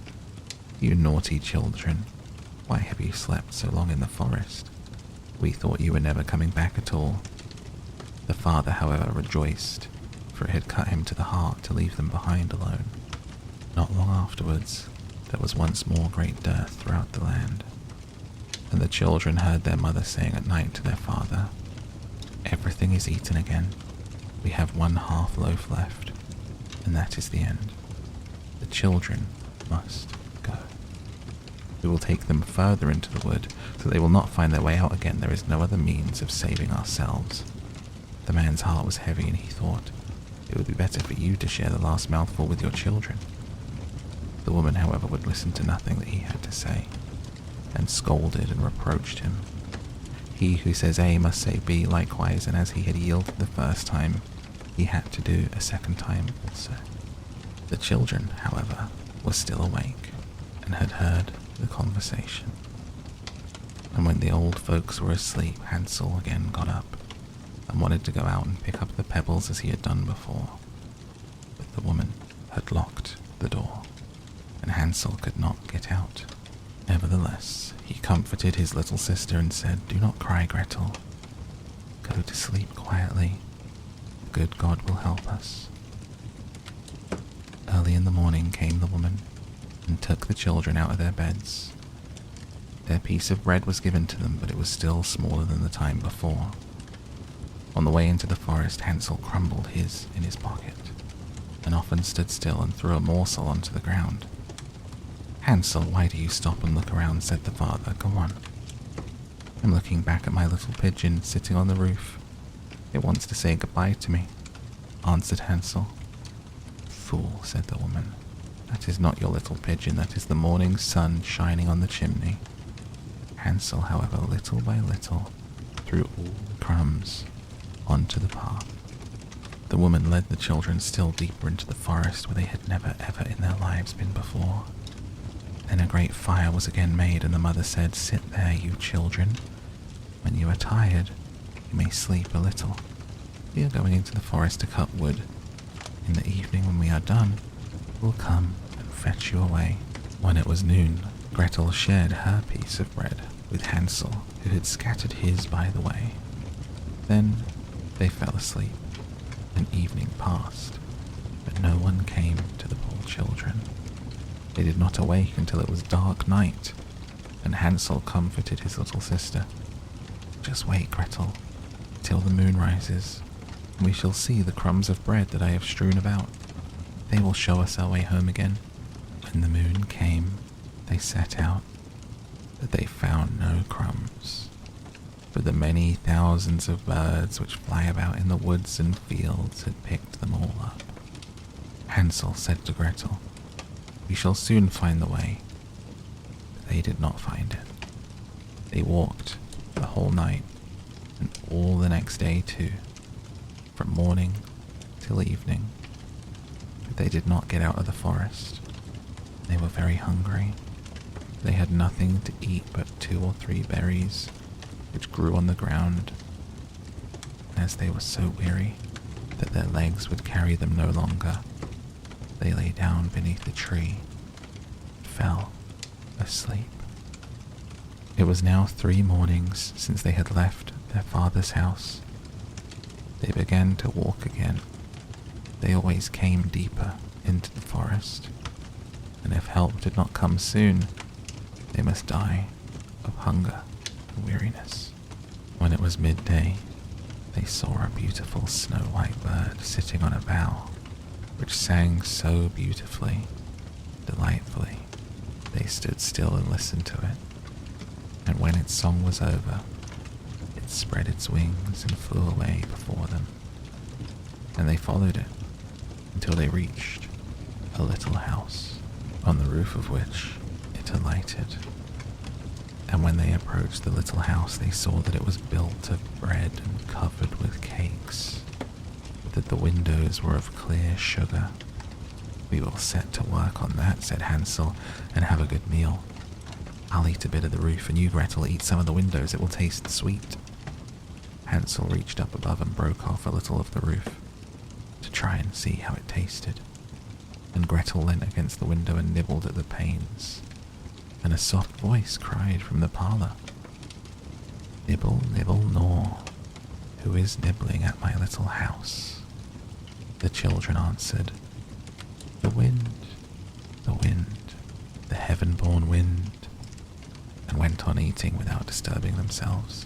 "You naughty children, why have you slept so long in the forest? We thought you were never coming back at all." The father, however, rejoiced, for it had cut him to the heart to leave them behind alone. Not long afterwards, there was once more great dearth throughout the land, and the children heard their mother saying at night to their father, "Everything is eaten again. We have 1/2 loaf left, and that is the end. The children must go. We will take them further into the wood, so they will not find their way out again. There is no other means of saving ourselves." The man's heart was heavy, and he thought, "It would be better for you to share the last mouthful with your children." The woman, however, would listen to nothing that he had to say, and scolded and reproached him. He who says A must say B likewise, and as he had yielded the first time, he had to do a second time also. The children, however, were still awake, and had heard the conversation. And when the old folks were asleep, Hansel again got up, and wanted to go out and pick up the pebbles as he had done before. But the woman had locked the door, and Hansel could not get out. Nevertheless, he comforted his little sister and said, "Do not cry, Gretel. Go to sleep quietly. The good God will help us." Early in the morning came the woman, and took the children out of their beds. Their piece of bread was given to them, but it was still smaller than the time before. On the way into the forest, Hansel crumbled his in his pocket, and often stood still and threw a morsel onto the ground. "Hansel, why do you stop and look around?" said the father. "Go on." "I'm looking back at my little pigeon sitting on the roof. It wants to say goodbye to me," answered Hansel. "Fool," said the woman. "That is not your little pigeon, that is the morning sun shining on the chimney." Hansel, however, little by little, threw all the crumbs onto the path. The woman led the children still deeper into the forest, where they had never ever in their lives been before. Then a great fire was again made, and the mother said, "Sit there, you children. When you are tired, you may sleep a little. We are going into the forest to cut wood. In the evening, when we are done, we'll come and fetch you away." When it was noon, Gretel shared her piece of bread with Hansel, who had scattered his by the way. Then they fell asleep, and evening passed, but no one came to the poor children. They did not awake until it was dark night, and Hansel comforted his little sister. "Just wait, Gretel, till the moon rises, and we shall see the crumbs of bread that I have strewn about. They will show us our way home again." When the moon came, they set out, but they found no crumbs. But the many thousands of birds which fly about in the woods and fields had picked them all up. Hansel said to Gretel, "We shall soon find the way." But they did not find it. They walked the whole night, and all the next day too, from morning till evening. But they did not get out of the forest. They were very hungry. They had nothing to eat but 2 or 3 berries, which grew on the ground. And as they were so weary that their legs would carry them no longer, they lay down beneath a tree and fell asleep. It was now 3 mornings since they had left their father's house. They began to walk again. They always came deeper into the forest, and if help did not come soon, they must die of hunger and weariness. When it was midday, they saw a beautiful snow-white bird sitting on a bough, which sang so beautifully, delightfully. They stood still and listened to it, and when its song was over, it spread its wings and flew away before them. And they followed it until they reached a little house, on the roof of which it alighted. And when they approached the little house, they saw that it was built of bread and covered with cakes, but that the windows were of clear sugar. "We will set to work on that," said Hansel, "and have a good meal. I'll eat a bit of the roof, and you, Gretel, eat some of the windows. It will taste sweet." Hansel reached up above and broke off a little of the roof to try and see how it tasted, and Gretel leant against the window and nibbled at the panes, and a soft voice cried from the parlour, "Nibble, nibble, gnaw, who is nibbling at my little house?" The children answered, "The wind, the wind, the heaven-born wind," and went on eating without disturbing themselves.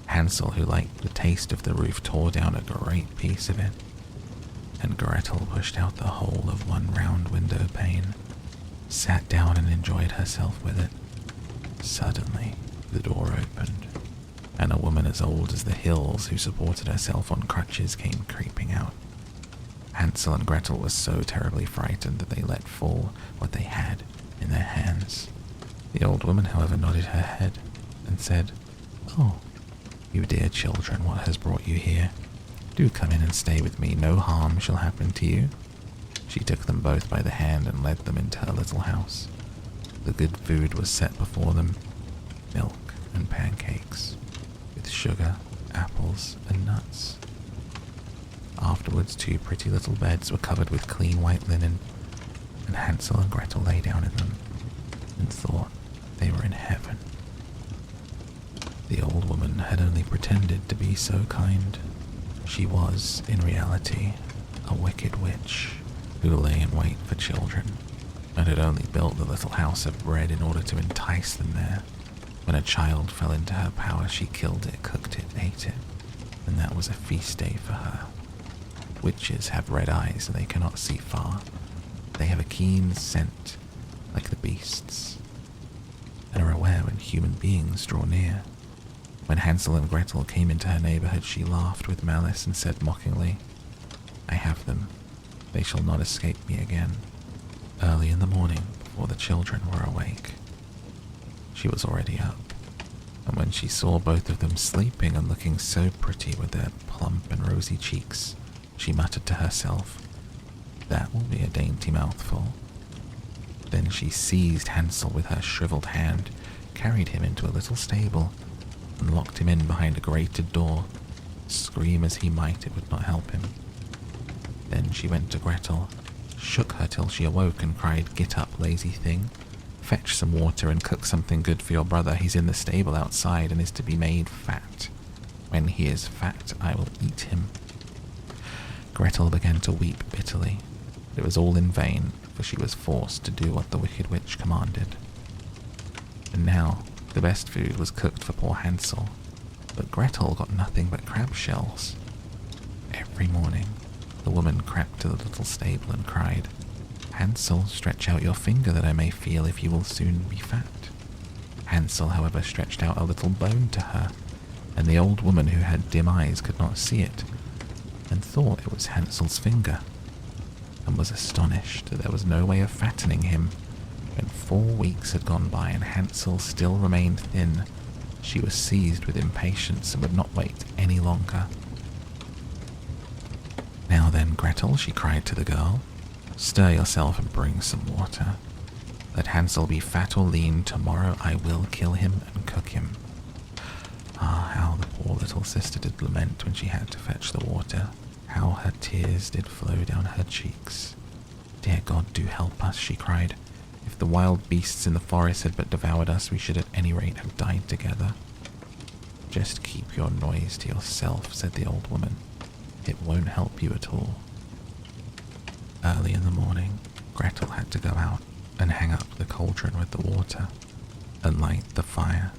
Hansel, who liked the taste of the roof, tore down a great piece of it, and Gretel pushed out the whole of one round window pane, sat down and enjoyed herself with it. Suddenly, the door opened, and a woman as old as the hills, who supported herself on crutches, came creeping out. Hansel and Gretel were so terribly frightened that they let fall what they had in their hands. The old woman, however, nodded her head and said, "Oh, you dear children, what has brought you here? Do come in and stay with me. No harm shall happen to you." She took them both by the hand and led them into her little house. The good food was set before them, milk and pancakes, with sugar, apples, and nuts. Afterwards, 2 pretty little beds were covered with clean white linen, and Hansel and Gretel lay down in them and thought they were in heaven. The old woman had only pretended to be so kind. She was, in reality, a wicked witch who lay in wait for children, and had only built the little house of bread in order to entice them there. When a child fell into her power, she killed it, cooked it, ate it, and that was a feast day for her. Witches have red eyes and they cannot see far. They have a keen scent, like the beasts, and are aware when human beings draw near. When Hansel and Gretel came into her neighborhood, she laughed with malice and said mockingly, "I have them. They shall not escape me again." Early in the morning, before the children were awake, she was already up, and when she saw both of them sleeping and looking so pretty with their plump and rosy cheeks, she muttered to herself, "That will be a dainty mouthful." Then she seized Hansel with her shriveled hand, carried him into a little stable, and locked him in behind a grated door. Scream as he might, it would not help him. Then she went to Gretel, shook her till she awoke, and cried, "Get up, lazy thing. Fetch some water and cook something good for your brother. He's in the stable outside and is to be made fat. When he is fat, I will eat him." Gretel began to weep bitterly, but it was all in vain, for she was forced to do what the wicked witch commanded. And now the best food was cooked for poor Hansel, but Gretel got nothing but crab shells. Every morning, the woman crept to the little stable and cried, "Hansel, stretch out your finger that I may feel if you will soon be fat." Hansel, however, stretched out a little bone to her, and the old woman, who had dim eyes, could not see it, and thought it was Hansel's finger, and was astonished that there was no way of fattening him. When 4 weeks had gone by and Hansel still remained thin, she was seized with impatience and would not wait any longer. "Now then, Gretel," she cried to the girl, "stir yourself and bring some water. Let Hansel be fat or lean, tomorrow I will kill him and cook him." Ah, how the poor little sister did lament when she had to fetch the water. How her tears did flow down her cheeks. "Dear God, do help us," she cried. "If the wild beasts in the forest had but devoured us, we should at any rate have died together." "Just keep your noise to yourself," said the old woman. "It won't help you at all." Early in the morning, Gretel had to go out and hang up the cauldron with the water and light the fire.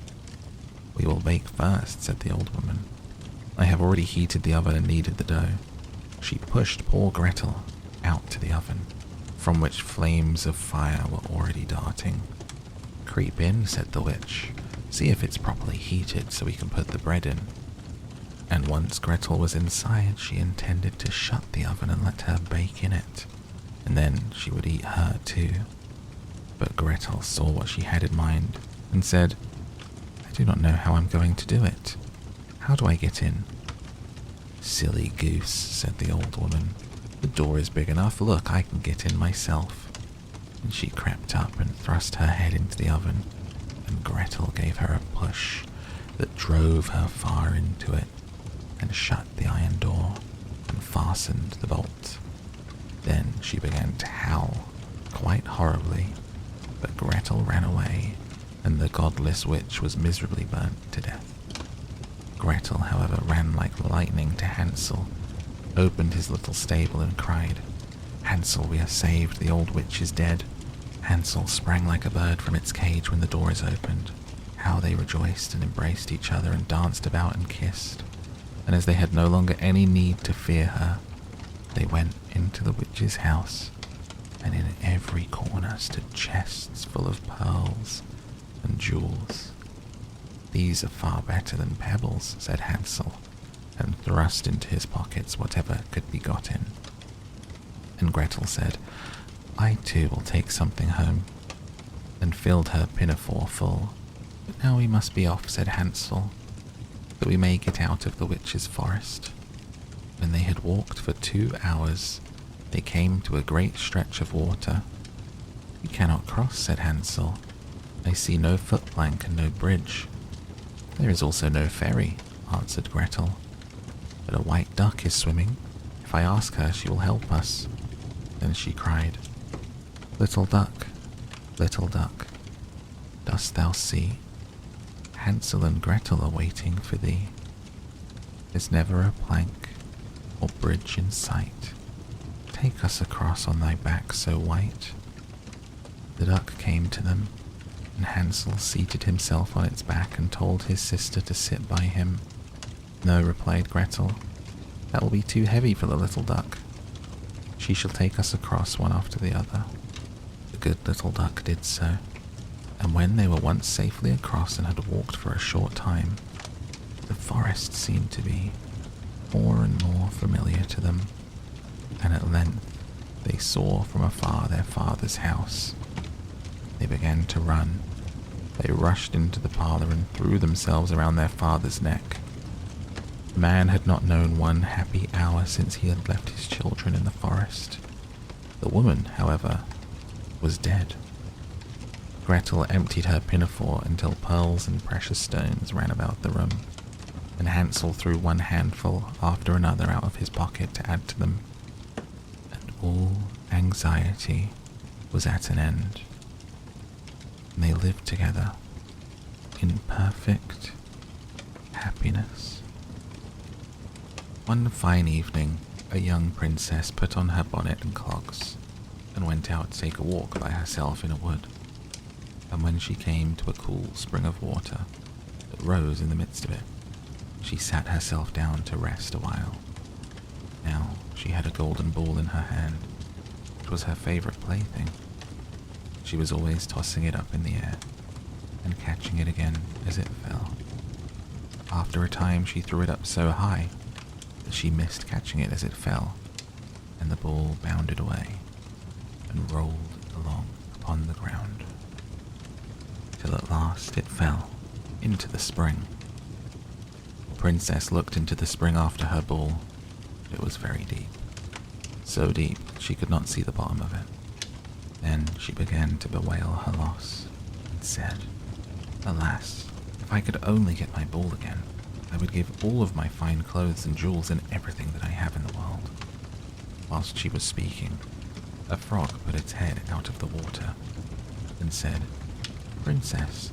"We will bake first," said the old woman. "I have already heated the oven and kneaded the dough." She pushed poor Gretel out to the oven, from which flames of fire were already darting. "Creep in," said the witch. "See if it's properly heated so we can put the bread in." And once Gretel was inside, she intended to shut the oven and let her bake in it, and then she would eat her too. But Gretel saw what she had in mind and said, "I do not know how I'm going to do it. How do I get in?" "Silly goose," said the old woman. "The door is big enough. Look, I can get in myself." And she crept up and thrust her head into the oven, and Gretel gave her a push that drove her far into it and shut the iron door and fastened the bolt. Then she began to howl quite horribly, but Gretel ran away, and the godless witch was miserably burnt to death. Gretel, however, ran like lightning to Hansel, opened his little stable and cried, "Hansel, we are saved, the old witch is dead." Hansel sprang like a bird from its cage when the door is opened. How they rejoiced and embraced each other and danced about and kissed. And as they had no longer any need to fear her, they went into the witch's house, and in every corner stood chests full of pearls and jewels. "These are far better than pebbles," said Hansel, and thrust into his pockets whatever could be got in. And Gretel said, "I too will take something home," and filled her pinafore full. "But now we must be off," said Hansel, "that we may get out of the witch's forest." When they had walked for 2 hours, they came to a great stretch of water. "We cannot cross," said Hansel. "I see no footplank and no bridge." "There is also no ferry," answered Gretel. "But a white duck is swimming. If I ask her, she will help us." Then she cried, little duck, dost thou see? Hansel and Gretel are waiting for thee. There's never a plank or bridge in sight. Take us across on thy back so white." The duck came to them, and Hansel seated himself on its back and told his sister to sit by him. "No," replied Gretel, "that will be too heavy for the little duck. She shall take us across one after the other." The good little duck did so, and when they were once safely across and had walked for a short time, the forest seemed to be more and more familiar to them, and at length they saw from afar their father's house. They began to run. They rushed into the parlor and threw themselves around their father's neck. The man had not known one happy hour since he had left his children in the forest. The woman, however, was dead. Gretel emptied her pinafore until pearls and precious stones ran about the room, and Hansel threw one handful after another out of his pocket to add to them, and all anxiety was at an end. And they lived together in perfect happiness. One fine evening, a young princess put on her bonnet and clogs and went out to take a walk by herself in a wood. And when she came to a cool spring of water that rose in the midst of it, she sat herself down to rest a while. Now she had a golden ball in her hand, which was her favorite plaything. She was always tossing it up in the air and catching it again as it fell. After a time she threw it up so high that she missed catching it as it fell, and the ball bounded away and rolled along upon the ground, till at last it fell into the spring. The princess looked into the spring after her ball. It was very deep, so deep she could not see the bottom of it. Then she began to bewail her loss, and said, "Alas, if I could only get my ball again, I would give all of my fine clothes and jewels and everything that I have in the world." Whilst she was speaking, a frog put its head out of the water and said, "Princess,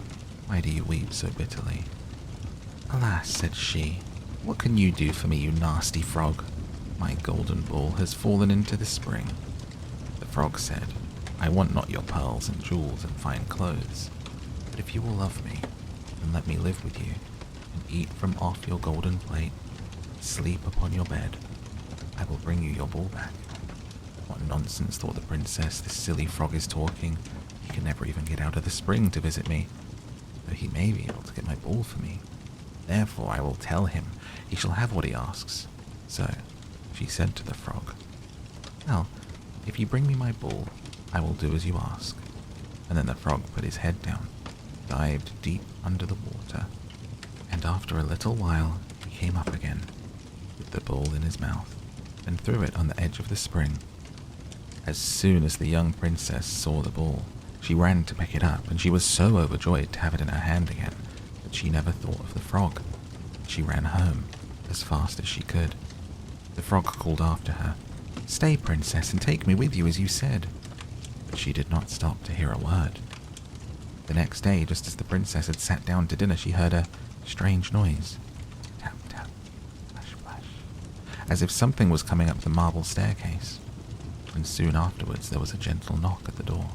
why do you weep so bitterly?" "Alas," said she, "what can you do for me, you nasty frog? My golden ball has fallen into the spring." The frog said, "I want not your pearls and jewels and fine clothes, but if you will love me and let me live with you, and eat from off your golden plate, sleep upon your bed, I will bring you your ball back." What nonsense, thought the princess. This silly frog is talking. He can never even get out of the spring to visit me, though he may be able to get my ball for me. Therefore I will tell him he shall have what he asks. So she said to the frog, "Well, if you bring me my ball, I will do as you ask." And then the frog put his head down, dived deep under the water, and after a little while he came up again, with the ball in his mouth, and threw it on the edge of the spring. As soon as the young princess saw the ball, she ran to pick it up, and she was so overjoyed to have it in her hand again that she never thought of the frog. She ran home as fast as she could. The frog called after her, "Stay, princess, and take me with you as you said." But she did not stop to hear a word. The next day, just as the princess had sat down to dinner, she heard a strange noise. Tap, tap, splash, splash, as if something was coming up the marble staircase. And soon afterwards there was a gentle knock at the door,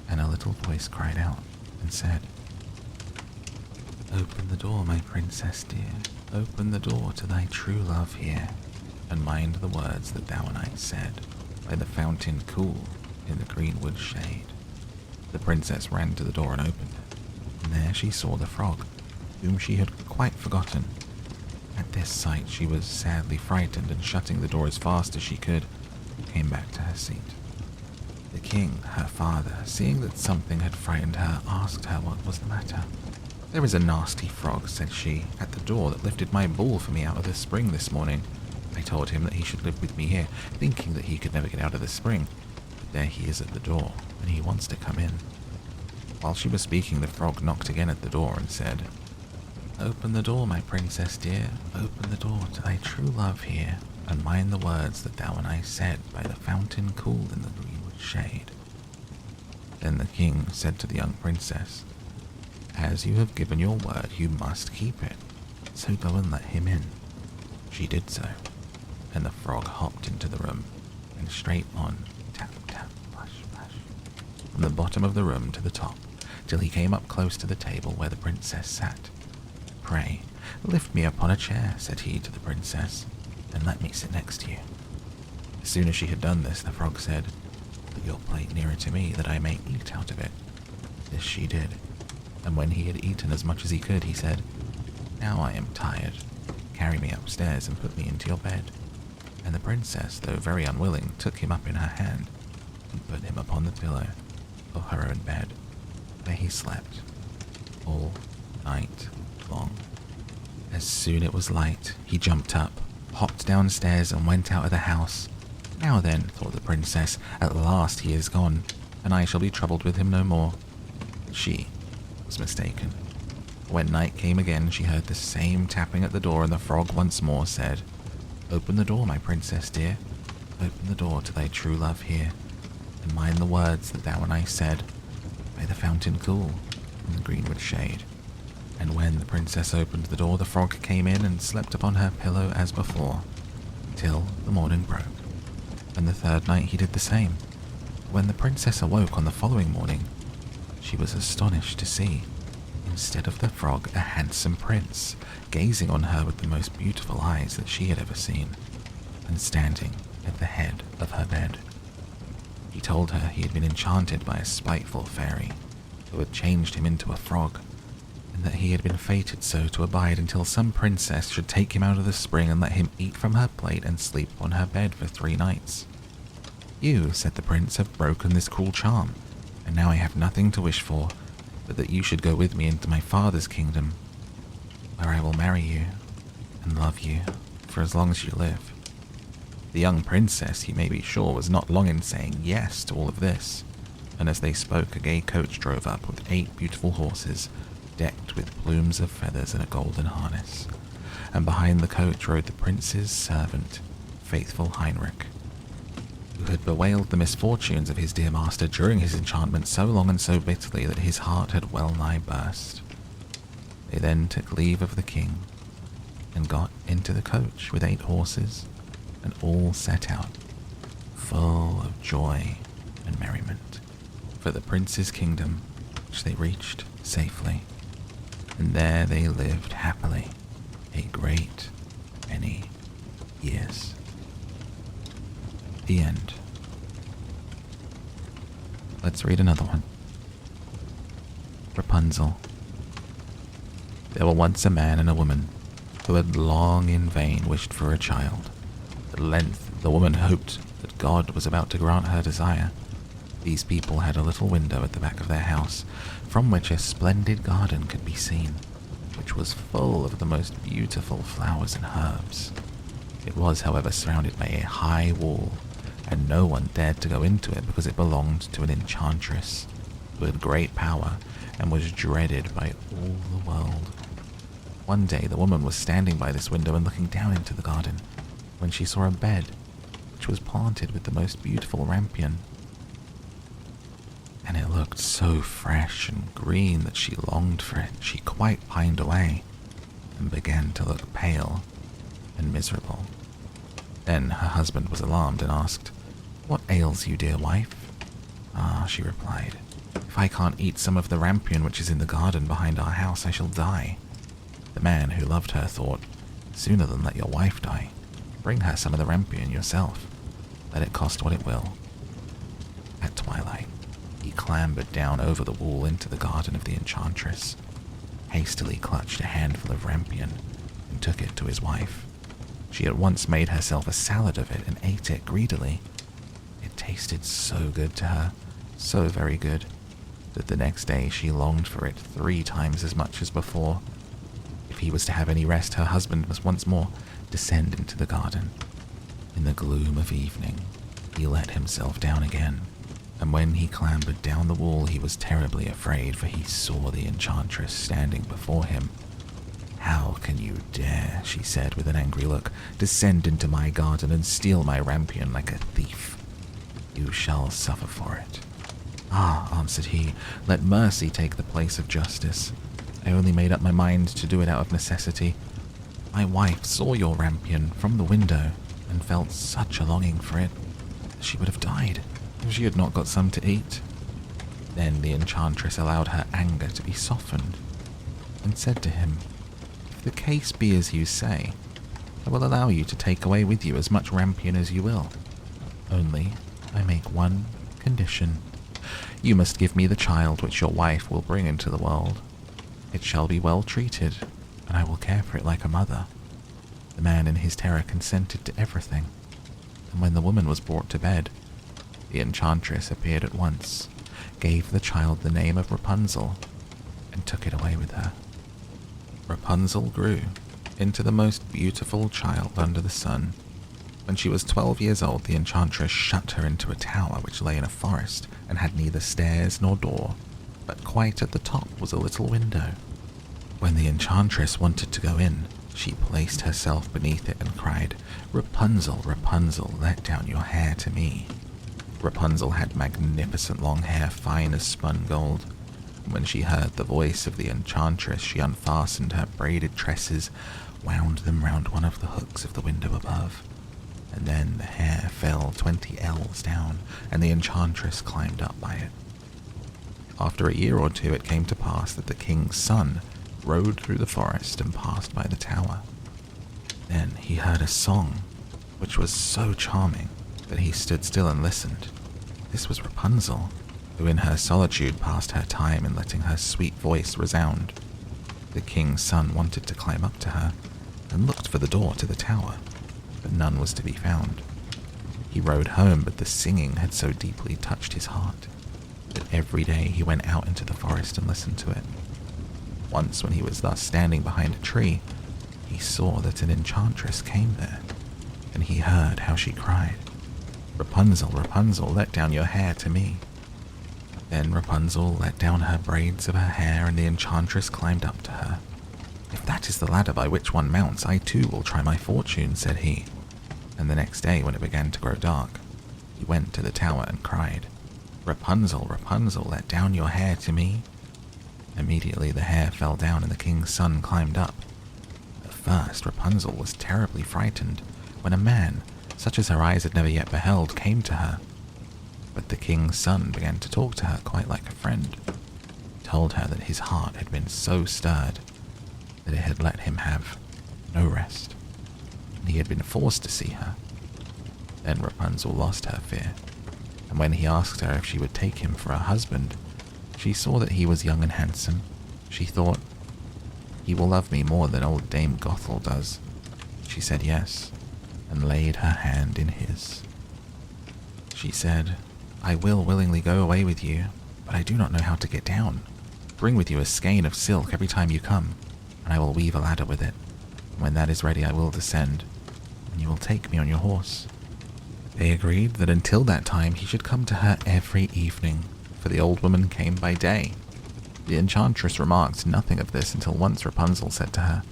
and a little voice cried out and said, "Open the door, my princess dear, open the door to thy true love here, and mind the words that thou and I said, by the fountain cool in the greenwood shade." The princess ran to the door and opened it, and there she saw the frog, whom she had quite forgotten. At this sight she was sadly frightened, and shutting the door as fast as she could, came back to her seat. The king, her father, seeing that something had frightened her, asked her what was the matter. "There is a nasty frog," said she, "at the door that lifted my ball for me out of the spring this morning. I told him that he should live with me here, thinking that he could never get out of the spring. But there he is at the door, and he wants to come in." While she was speaking, the frog knocked again at the door and said, "Open the door, my princess dear, open the door to thy true love here, and mind the words that thou and I said, by the fountain cool in the greenwood shade." Then the king said to the young princess, "As you have given your word, you must keep it, so go and let him in." She did so, and the frog hopped into the room, and straight on, tap, tap, splash, splash, from the bottom of the room to the top, till he came up close to the table where the princess sat. "Pray, lift me upon a chair," said he to the princess, "and let me sit next to you." As soon as she had done this, the frog said, "Put your plate nearer to me, that I may eat out of it." This she did, and when he had eaten as much as he could, he said, "Now I am tired. Carry me upstairs and put me into your bed." And the princess, though very unwilling, took him up in her hand and put him upon the pillow of her own bed, where he slept all night long. As soon as it was light, he jumped up, hopped downstairs, and went out of the house. "Now then," thought the princess, "at last he is gone, and I shall be troubled with him no more." But she was mistaken. When night came again, she heard the same tapping at the door, and the frog once more said, "Open the door, my princess dear, open the door to thy true love here, and mind the words that thou and I said, by the fountain cool in the greenwood shade." And when the princess opened the door, the frog came in and slept upon her pillow as before, till the morning broke. And the third night he did the same. When the princess awoke on the following morning, she was astonished to see, instead of the frog, a handsome prince, gazing on her with the most beautiful eyes that she had ever seen, and standing at the head of her bed. He told her he had been enchanted by a spiteful fairy, who had changed him into a frog, and that he had been fated so to abide until some princess should take him out of the spring and let him eat from her plate and sleep on her bed for 3 nights. "You," said the prince, "have broken this cruel charm, and now I have nothing to wish for but that you should go with me into my father's kingdom, where I will marry you and love you for as long as you live." The young princess, you may be sure, was not long in saying yes to all of this, and as they spoke, a gay coach drove up with 8 beautiful horses, decked with plumes of feathers and a golden harness, and behind the coach rode the prince's servant, faithful Heinrich, who had bewailed the misfortunes of his dear master during his enchantment so long and so bitterly that his heart had well nigh burst. They then took leave of the king, and got into the coach with 8 horses, and all set out, full of joy and merriment, for the prince's kingdom, which they reached safely. and there they lived happily a great many years. The end. Let's read another one. Rapunzel. There were once a man and a woman who had long in vain wished for a child. At length the woman hoped that God was about to grant her desire. These people had a little window at the back of their house, from which a splendid garden could be seen, which was full of the most beautiful flowers and herbs. It was, however, surrounded by a high wall, and no one dared to go into it because it belonged to an enchantress who had great power and was dreaded by all the world. One day the woman was standing by this window and looking down into the garden, when she saw a bed which was planted with the most beautiful rampion. And it looked so fresh and green that she longed for it. She quite pined away and began to look pale and miserable. Then her husband was alarmed and asked, "What ails you, dear wife?" "Ah," she replied, "if I can't eat some of the rampion which is in the garden behind our house, I shall die." The man, who loved her, thought, "Sooner than let your wife die, bring her some of the rampion yourself. Let it cost what it will." At twilight, he clambered down over the wall into the garden of the enchantress, hastily clutched a handful of rampion, and took it to his wife. She at once made herself a salad of it and ate it greedily. It tasted so good to her, so very good, that the next day she longed for it 3 times as much as before. If he was to have any rest, her husband must once more descend into the garden. In the gloom of evening, he let himself down again, and when he clambered down the wall, he was terribly afraid, for he saw the enchantress standing before him. "How can you dare," she said with an angry look, "descend into my garden and steal my rampion like a thief? You shall suffer for it." "Ah," answered he, "let mercy take the place of justice. I only made up my mind to do it out of necessity. My wife saw your rampion from the window and felt such a longing for it that she would have died if she had not got some to eat." Then the enchantress allowed her anger to be softened and said to him, "If the case be as you say, I will allow you to take away with you as much rampion as you will. Only I make one condition. You must give me the child which your wife will bring into the world. It shall be well treated, and I will care for it like a mother." The man in his terror consented to everything, and when the woman was brought to bed, the enchantress appeared at once, gave the child the name of Rapunzel, and took it away with her. Rapunzel grew into the most beautiful child under the sun. When she was 12 years old, the enchantress shut her into a tower which lay in a forest and had neither stairs nor door, but quite at the top was a little window. When the enchantress wanted to go in, she placed herself beneath it and cried, "Rapunzel, Rapunzel, let down your hair to me." Rapunzel had magnificent long hair, fine as spun gold. When she heard the voice of the enchantress, she unfastened her braided tresses, wound them round one of the hooks of the window above, and then the hair fell 20 ells down, and the enchantress climbed up by it. After a year or 2, it came to pass that the king's son rode through the forest and passed by the tower. Then he heard a song, which was so charming that he stood still and listened. This was Rapunzel, who in her solitude passed her time in letting her sweet voice resound. The king's son wanted to climb up to her, and looked for the door to the tower, but none was to be found. He rode home, but the singing had so deeply touched his heart that every day he went out into the forest and listened to it. Once, when he was thus standing behind a tree, he saw that an enchantress came there, and he heard how she cried, "Rapunzel, Rapunzel, let down your hair to me." Then Rapunzel let down her braids of her hair, and the enchantress climbed up to her. "If that is the ladder by which one mounts, I too will try my fortune," said he. And the next day, when it began to grow dark, he went to the tower and cried, "Rapunzel, Rapunzel, let down your hair to me." Immediately the hair fell down and the king's son climbed up. At first Rapunzel was terribly frightened when a man, such as her eyes had never yet beheld, came to her. But the king's son began to talk to her quite like a friend, told her that his heart had been so stirred that it had let him have no rest, and he had been forced to see her. Then Rapunzel lost her fear, and when he asked her if she would take him for a husband, she saw that he was young and handsome. She thought, "He will love me more than old Dame Gothel does." She said yes, and laid her hand in his. She said, "I will willingly go away with you, but I do not know how to get down. Bring with you a skein of silk every time you come, and I will weave a ladder with it. When that is ready, I will descend, and you will take me on your horse." They agreed that until that time he should come to her every evening, for the old woman came by day. The enchantress remarked nothing of this until once Rapunzel said to her,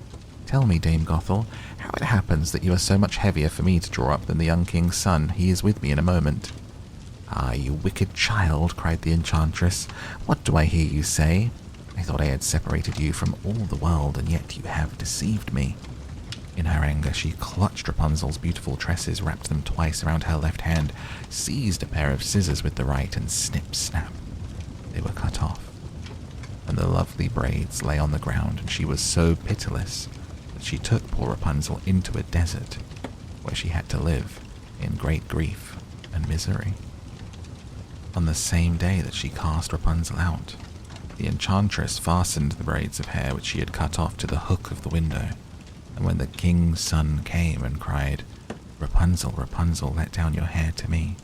"Tell me, Dame Gothel, how it happens that you are so much heavier for me to draw up than the young king's son. He is with me in a moment." "Ah, you wicked child," cried the enchantress. "What do I hear you say? I thought I had separated you from all the world, and yet you have deceived me." In her anger, she clutched Rapunzel's beautiful tresses, wrapped them twice around her left hand, seized a pair of scissors with the right, and snip, snap, they were cut off. And the lovely braids lay on the ground, and she was so pitiless that she took poor Rapunzel into a desert, where she had to live in great grief and misery. On the same day that she cast Rapunzel out, the enchantress fastened the braids of hair which she had cut off to the hook of the window, and when the king's son came and cried, "Rapunzel, Rapunzel, let down your hair to me,"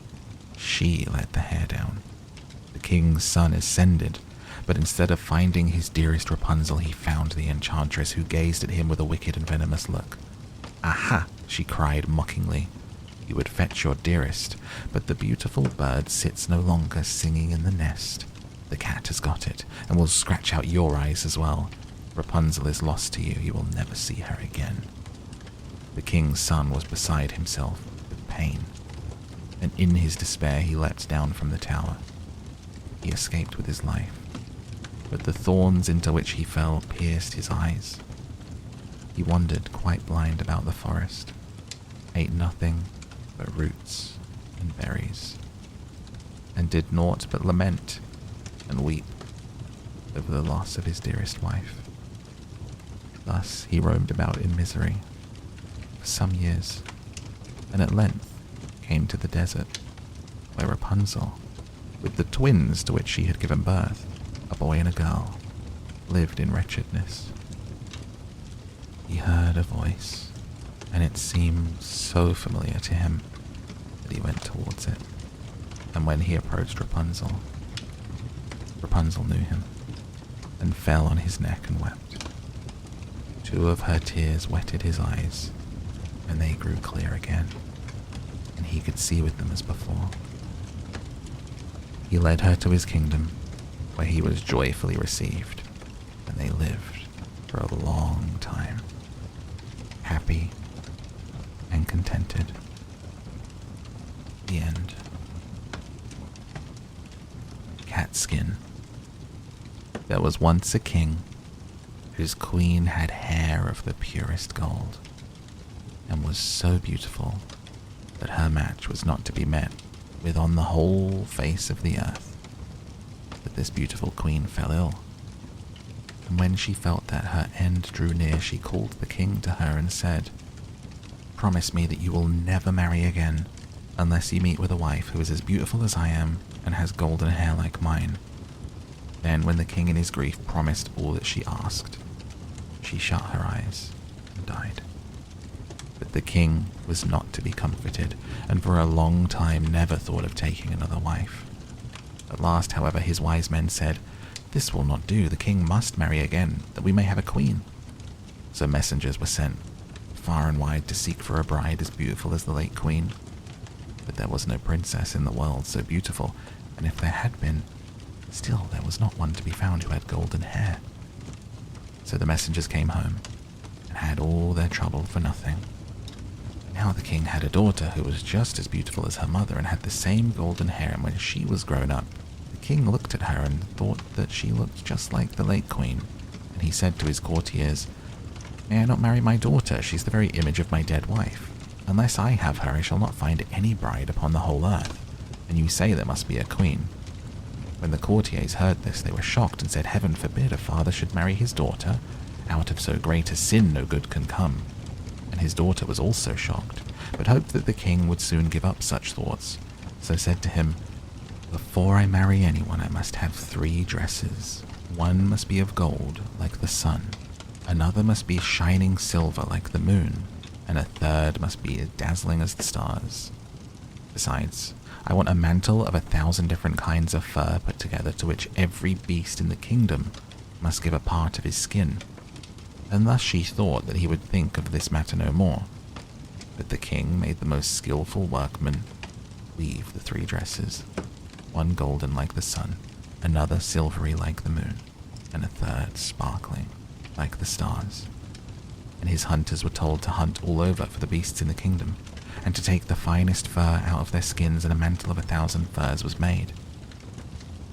she let the hair down. The king's son ascended, but instead of finding his dearest Rapunzel, he found the enchantress, who gazed at him with a wicked and venomous look. "Aha!" she cried mockingly. "You would fetch your dearest, but the beautiful bird sits no longer singing in the nest. The cat has got it, and will scratch out your eyes as well. Rapunzel is lost to you. You will never see her again." The king's son was beside himself with pain, and in his despair he leapt down from the tower. He escaped with his life, but the thorns into which he fell pierced his eyes. He wandered quite blind about the forest, ate nothing but roots and berries, and did naught but lament and weep over the loss of his dearest wife. Thus he roamed about in misery for some years, and at length came to the desert, where Rapunzel, with the twins to which she had given birth, a boy and a girl, lived in wretchedness. He heard a voice, and it seemed so familiar to him that he went towards it, and when he approached Rapunzel, Rapunzel knew him, and fell on his neck and wept. 2 of her tears wetted his eyes, and they grew clear again, and he could see with them as before. He led her to his kingdom, where he was joyfully received, and they lived for a long time, happy and contented. The end. Catskin. There was once a king whose queen had hair of the purest gold, and was so beautiful that her match was not to be met with on the whole face of the earth. But this beautiful queen fell ill, and when she felt that her end drew near, she called the king to her and said, "Promise me that you will never marry again, unless you meet with a wife who is as beautiful as I am and has golden hair like mine." Then, when the king in his grief promised all that she asked, she shut her eyes and died. But the king was not to be comforted, and for a long time never thought of taking another wife. At last, however, his wise men said, "This will not do. The king must marry again, that we may have a queen." So messengers were sent far and wide to seek for a bride as beautiful as the late queen. But there was no princess in the world so beautiful, and if there had been, still there was not one to be found who had golden hair. So the messengers came home, and had all their trouble for nothing. Now the king had a daughter who was just as beautiful as her mother, and had the same golden hair, and when she was grown up, the king looked at her and thought that she looked just like the late queen, and he said to his courtiers, "May I not marry my daughter? She's the very image of my dead wife. Unless I have her, I shall not find any bride upon the whole earth, and you say there must be a queen." When the courtiers heard this, they were shocked and said, "Heaven forbid a father should marry his daughter, Out of so great a sin no good can come. And his daughter was also shocked, but hoped that the king would soon give up such thoughts, so said to him, "Before I marry anyone, I must have 3 dresses. One must be of gold, like the sun. Another must be shining silver, like the moon. And a third must be as dazzling as the stars. Besides, I want a mantle of 1,000 different kinds of fur put together, to which every beast in the kingdom must give a part of his skin." And thus she thought that he would think of this matter no more. But the king made the most skillful workman weave the 3 dresses, one golden like the sun, another silvery like the moon, and a third sparkling like the stars. And his hunters were told to hunt all over for the beasts in the kingdom, and to take the finest fur out of their skins, and a mantle of 1,000 furs was made.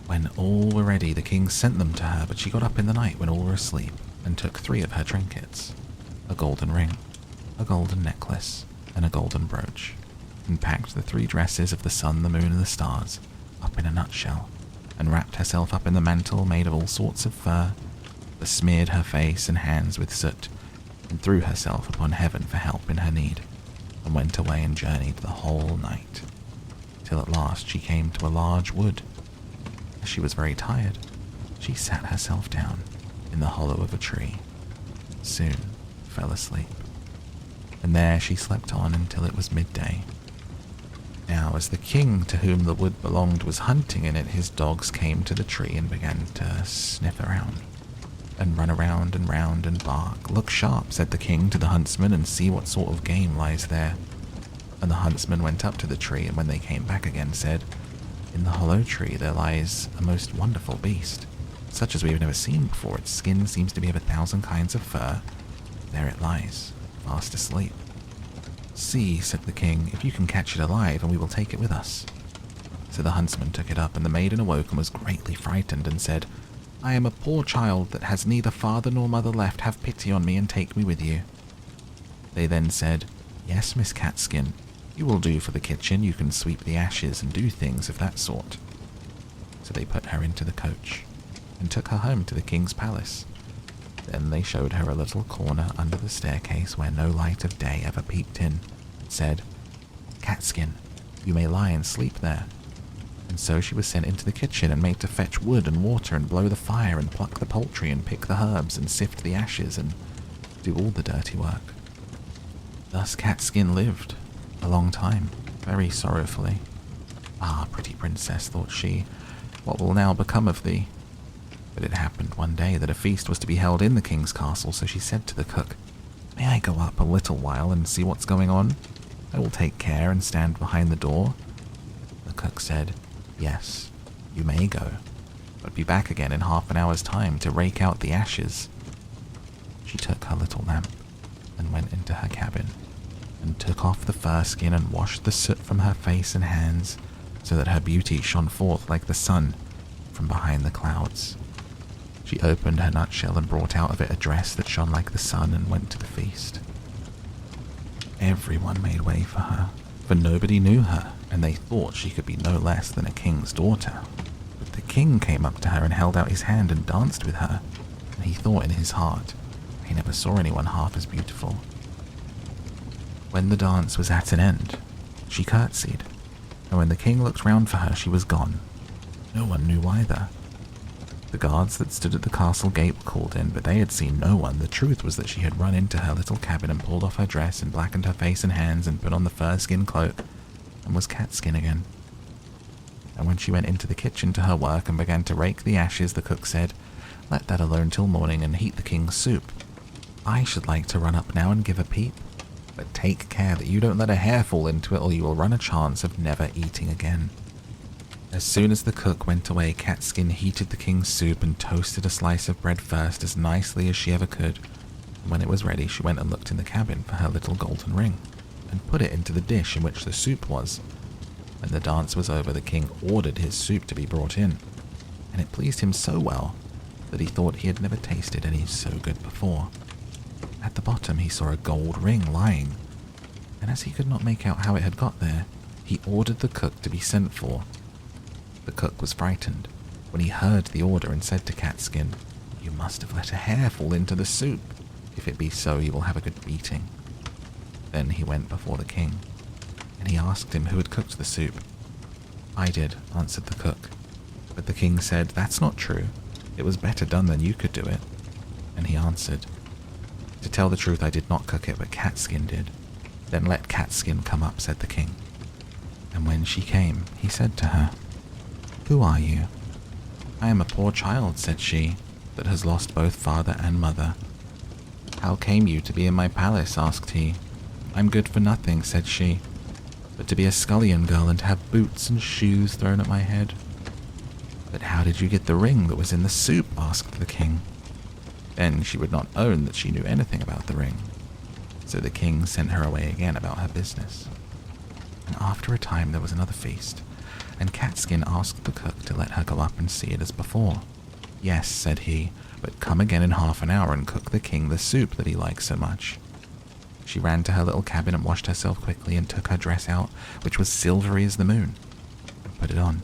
When all were ready, the king sent them to her, but she got up in the night when all were asleep, and took 3 of her trinkets, a golden ring, a golden necklace, and a golden brooch, and packed the 3 dresses of the sun, the moon, and the stars up in a nutshell, and wrapped herself up in the mantle made of all sorts of fur, besmeared her face and hands with soot, and threw herself upon heaven for help in her need, and went away and journeyed the whole night, till at last she came to a large wood. As she was very tired, she sat herself down in the hollow of a tree, soon fell asleep, and there she slept on until it was midday. Now, as the king to whom the wood belonged was hunting in it, his dogs came to the tree and began to sniff around, and run around and round and bark. "Look sharp," said the king to the huntsman, "and see what sort of game lies there." And the huntsman went up to the tree, and when they came back again said, "In the hollow tree there lies a most wonderful beast, such as we have never seen before. Its skin seems to be of 1,000 kinds of fur. There it lies, fast asleep." "See," said the king, "if you can catch it alive, and we will take it with us." So the huntsman took it up, and the maiden awoke and was greatly frightened, and said, "I am a poor child that has neither father nor mother left. Have pity on me and take me with you." They then said, "Yes, Miss Catskin, you will do for the kitchen. You can sweep the ashes and do things of that sort." So they put her into the coach and took her home to the king's palace. Then they showed her a little corner under the staircase where no light of day ever peeped in, and said, "Catskin, you may lie and sleep there." And so she was sent into the kitchen and made to fetch wood and water and blow the fire and pluck the poultry and pick the herbs and sift the ashes and do all the dirty work. Thus Catskin lived a long time, very sorrowfully. "Ah, pretty princess," thought she, "what will now become of thee?" But it happened one day that a feast was to be held in the king's castle, so she said to the cook, "May I go up a little while and see what's going on? I will take care and stand behind the door." The cook said, "Yes, you may go, but be back again in half an hour's time to rake out the ashes." She took her little lamp and went into her cabin, and took off the fur skin and washed the soot from her face and hands, so that her beauty shone forth like the sun from behind the clouds. She opened her nutshell and brought out of it a dress that shone like the sun, and went to the feast. Everyone made way for her, for nobody knew her, and they thought she could be no less than a king's daughter. But the king came up to her and held out his hand and danced with her, and he thought in his heart, he never saw anyone half as beautiful. When the dance was at an end, she curtsied, and when the king looked round for her, she was gone. No one knew either. The guards that stood at the castle gate were called in, but they had seen no one. The truth was that she had run into her little cabin and pulled off her dress and blackened her face and hands and put on the fur-skin cloak and was Catskin again. And when she went into the kitchen to her work and began to rake the ashes, the cook said, "Let that alone till morning and heat the king's soup. I should like to run up now and give a peep, but take care that you don't let a hair fall into it, or you will run a chance of never eating again." As soon as the cook went away, Catskin heated the king's soup and toasted a slice of bread first as nicely as she ever could. And when it was ready, she went and looked in the cabin for her little golden ring, and put it into the dish in which the soup was. When the dance was over, the king ordered his soup to be brought in, and it pleased him so well that he thought he had never tasted any so good before. At the bottom he saw a gold ring lying, and as he could not make out how it had got there, he ordered the cook to be sent for. The cook was frightened when he heard the order and said to Catskin, You must have let a hair fall into the soup. If it be so, you will have a good beating." Then he went before the king, and he asked him who had cooked the soup. "I did," answered the cook. But the king said, "That's not true. It was better done than you could do it." And he answered, "To tell the truth, I did not cook it, but Catskin did." "Then let Catskin come up," said the king. And when she came, he said to her, "Who are you?" "I am a poor child," said she, "that has lost both father and mother." "How came you to be in my palace?" asked he. "I'm good for nothing," said she, "but to be a scullion girl and to have boots and shoes thrown at my head." "But how did you get the ring that was in the soup?" asked the king. Then she would not own that she knew anything about the ring. So the king sent her away again about her business. And after a time there was another feast, and Catskin asked the cook to let her go up and see it as before. "Yes," said he, "but come again in half an hour and cook the king the soup that he likes so much." She ran to her little cabin and washed herself quickly and took her dress out, which was silvery as the moon, and put it on.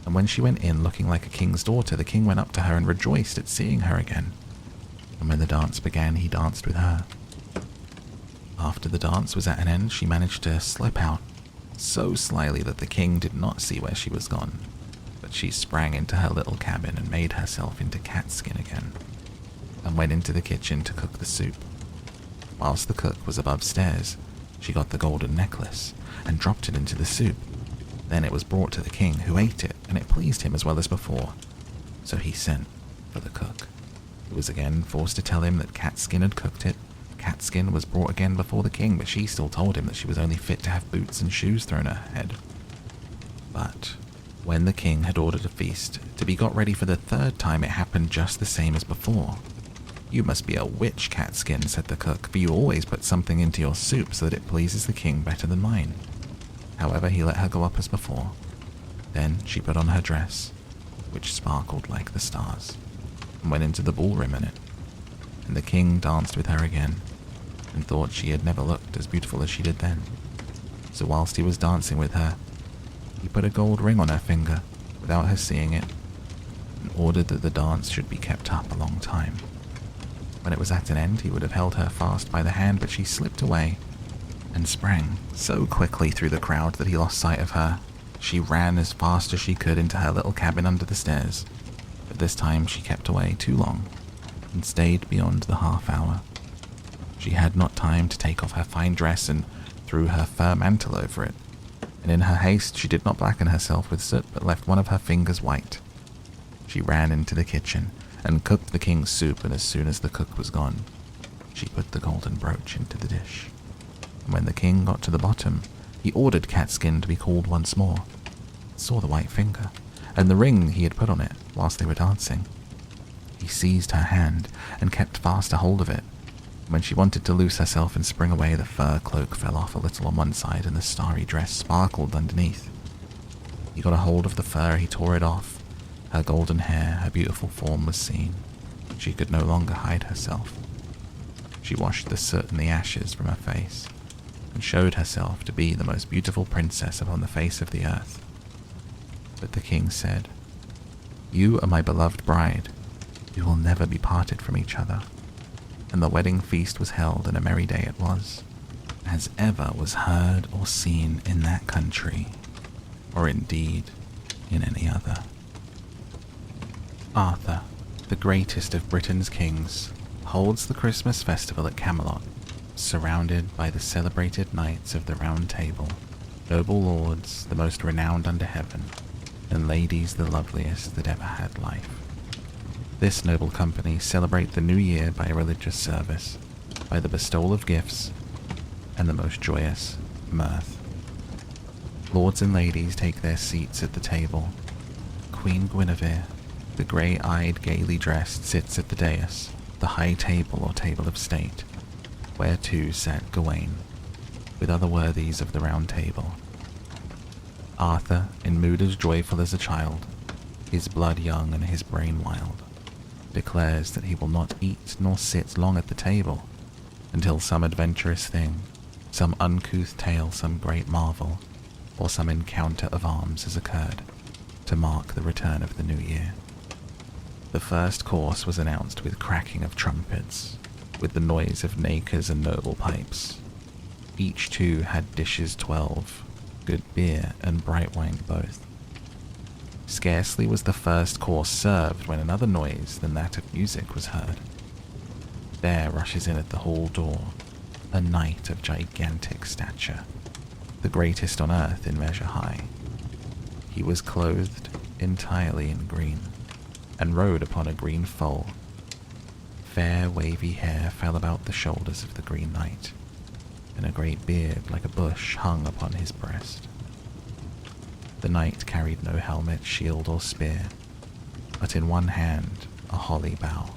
And when she went in looking like a king's daughter, the king went up to her and rejoiced at seeing her again. And when the dance began, he danced with her. After the dance was at an end, she managed to slip out, so slyly that the king did not see where she was gone. But she sprang into her little cabin and made herself into Catskin again, and went into the kitchen to cook the soup. Whilst the cook was above stairs, she got the golden necklace and dropped it into the soup. Then it was brought to the king, who ate it, and it pleased him as well as before. So he sent for the cook, who was again forced to tell him that Catskin had cooked it. Catskin was brought again before the king, but she still told him that she was only fit to have boots and shoes thrown at her head. But when the king had ordered a feast to be got ready for the third time, it happened just the same as before. "You must be a witch, Catskin," said the cook, "for you always put something into your soup so that it pleases the king better than mine." However, he let her go up as before. Then she put on her dress, which sparkled like the stars, and went into the ballroom in it. And the king danced with her again, and thought she had never looked as beautiful as she did then. So whilst he was dancing with her, he put a gold ring on her finger, without her seeing it, and ordered that the dance should be kept up a long time. When it was at an end, he would have held her fast by the hand, but she slipped away and sprang so quickly through the crowd that he lost sight of her. She ran as fast as she could into her little cabin under the stairs, but this time she kept away too long and stayed beyond the half hour. She had not time to take off her fine dress and threw her fur mantle over it, and in her haste she did not blacken herself with soot, but left one of her fingers white. She ran into the kitchen and cooked the king's soup, and as soon as the cook was gone, she put the golden brooch into the dish. And when the king got to the bottom, he ordered Catskin to be called once more, saw the white finger, and the ring he had put on it whilst they were dancing. He seized her hand and kept fast a hold of it. When she wanted to loose herself and spring away, the fur cloak fell off a little on one side, and the starry dress sparkled underneath. He got a hold of the fur, he tore it off. Her golden hair, her beautiful form was seen. She could no longer hide herself. She washed the soot and the ashes from her face, and showed herself to be the most beautiful princess upon the face of the earth. But the king said, "You are my beloved bride. We will never be parted from each other." And the wedding feast was held, and a merry day it was, as ever was heard or seen in that country, or indeed in any other. Arthur, the greatest of Britain's kings, holds the Christmas festival at Camelot, surrounded by the celebrated knights of the Round Table, noble lords, the most renowned under heaven, and ladies the loveliest that ever had life. This noble company celebrate the new year by a religious service, by the bestowal of gifts, and the most joyous mirth. Lords and ladies take their seats at the table. Queen Guinevere, the grey-eyed, gaily dressed, sits at the dais, the high table or table of state, where too sat Gawain, with other worthies of the Round Table. Arthur, in mood as joyful as a child, his blood young and his brain wild, declares that he will not eat nor sit long at the table until some adventurous thing, some uncouth tale, some great marvel, or some encounter of arms has occurred to mark the return of the new year. The first course was announced with cracking of trumpets, with the noise of nakers and noble pipes. Each two had dishes 12, good beer and bright wine both. Scarcely was the first course served when another noise than that of music was heard. There rushes in at the hall door a knight of gigantic stature, the greatest on earth in measure high. He was clothed entirely in green, and rode upon a green foal. Fair wavy hair fell about the shoulders of the Green Knight, and a great beard like a bush hung upon his breast. The knight carried no helmet, shield, or spear, but in one hand a holly bough,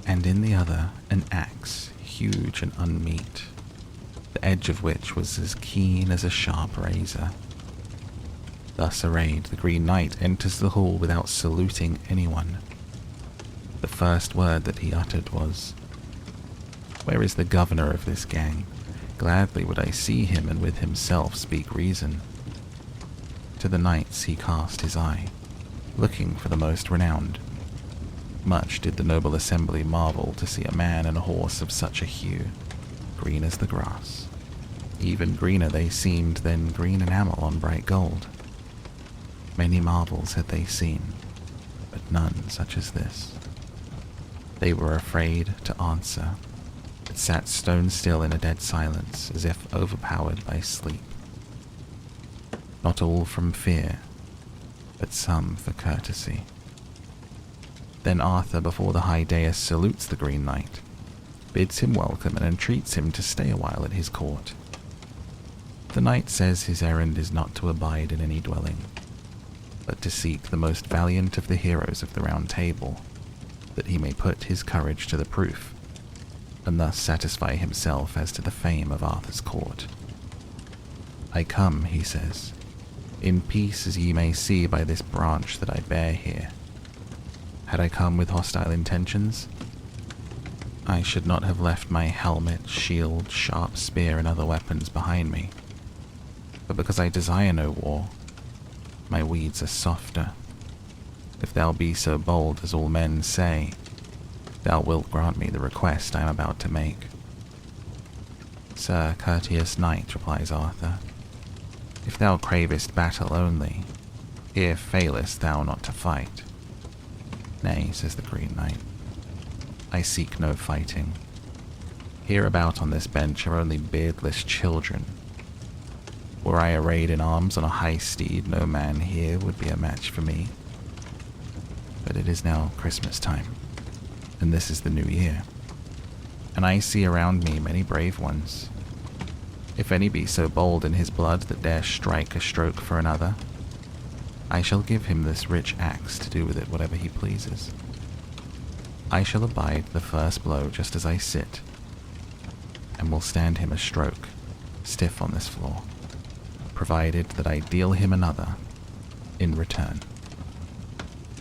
and in the other an axe, huge and unmeet, the edge of which was as keen as a sharp razor. Thus arrayed, the Green Knight enters the hall without saluting anyone. The first word that he uttered was, "Where is the governor of this gang? Gladly would I see him and with himself speak reason." To the knights he cast his eye, looking for the most renowned. Much did the noble assembly marvel to see a man and a horse of such a hue, green as the grass. Even greener they seemed than green enamel on bright gold. Many marvels had they seen, but none such as this. They were afraid to answer, but sat stone still in a dead silence, as if overpowered by sleep. Not all from fear, but some for courtesy. Then Arthur before the high dais salutes the Green Knight, bids him welcome and entreats him to stay a while at his court. The knight says his errand is not to abide in any dwelling, but to seek the most valiant of the heroes of the Round Table, that he may put his courage to the proof, and thus satisfy himself as to the fame of Arthur's court. "I come," he says, "in peace, as ye may see by this branch that I bear here. Had I come with hostile intentions, I should not have left my helmet, shield, sharp spear, and other weapons behind me. But because I desire no war, my weeds are softer. If thou be so bold as all men say, thou wilt grant me the request I am about to make." "Sir, courteous knight," replies Arthur, "if thou cravest battle only, here failest thou not to fight." "Nay," says the Green Knight, "I seek no fighting. Hereabout on this bench are only beardless children. Were I arrayed in arms on a high steed, no man here would be a match for me. But it is now Christmas time, and this is the new year, and I see around me many brave ones. If any be so bold in his blood that dare strike a stroke for another, I shall give him this rich axe to do with it whatever he pleases. I shall abide the first blow just as I sit, and will stand him a stroke, stiff on this floor, provided that I deal him another in return.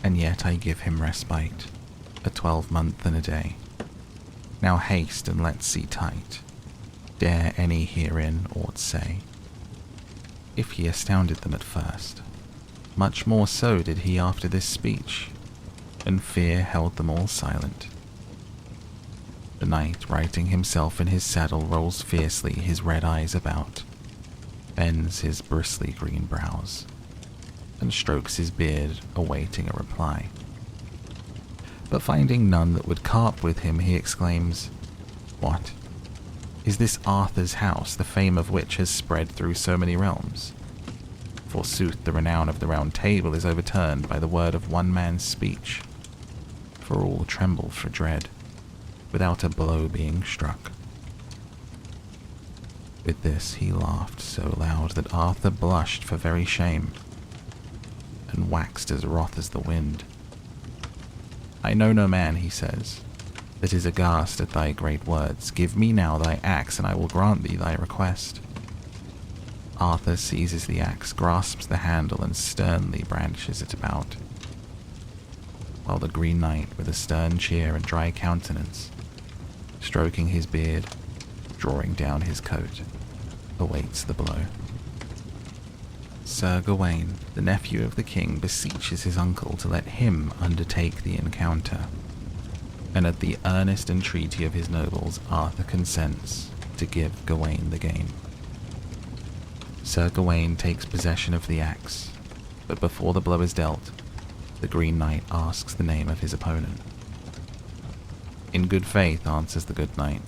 And yet I give him respite, a 12-month and a day. Now haste and let's see tight. Dare any herein aught say?" If he astounded them at first, much more so did he after this speech, and fear held them all silent. The knight, righting himself in his saddle, rolls fiercely his red eyes about, bends his bristly green brows, and strokes his beard, awaiting a reply. But finding none that would carp with him, he exclaims, "What? Is this Arthur's house, the fame of which has spread through so many realms? Forsooth, the renown of the Round Table is overturned by the word of one man's speech, for all tremble for dread, without a blow being struck." With this he laughed so loud that Arthur blushed for very shame, and waxed as wroth as the wind. "I know no man," he says, "that is aghast at thy great words. Give me now thy axe, and I will grant thee thy request." Arthur seizes the axe, grasps the handle, and sternly brandishes it about, while the Green Knight, with a stern cheer and dry countenance, stroking his beard, drawing down his coat, awaits the blow. Sir Gawain, the nephew of the king, beseeches his uncle to let him undertake the encounter, and at the earnest entreaty of his nobles, Arthur consents to give Gawain the game. Sir Gawain takes possession of the axe, but before the blow is dealt, the Green Knight asks the name of his opponent. In good faith, answers the good knight,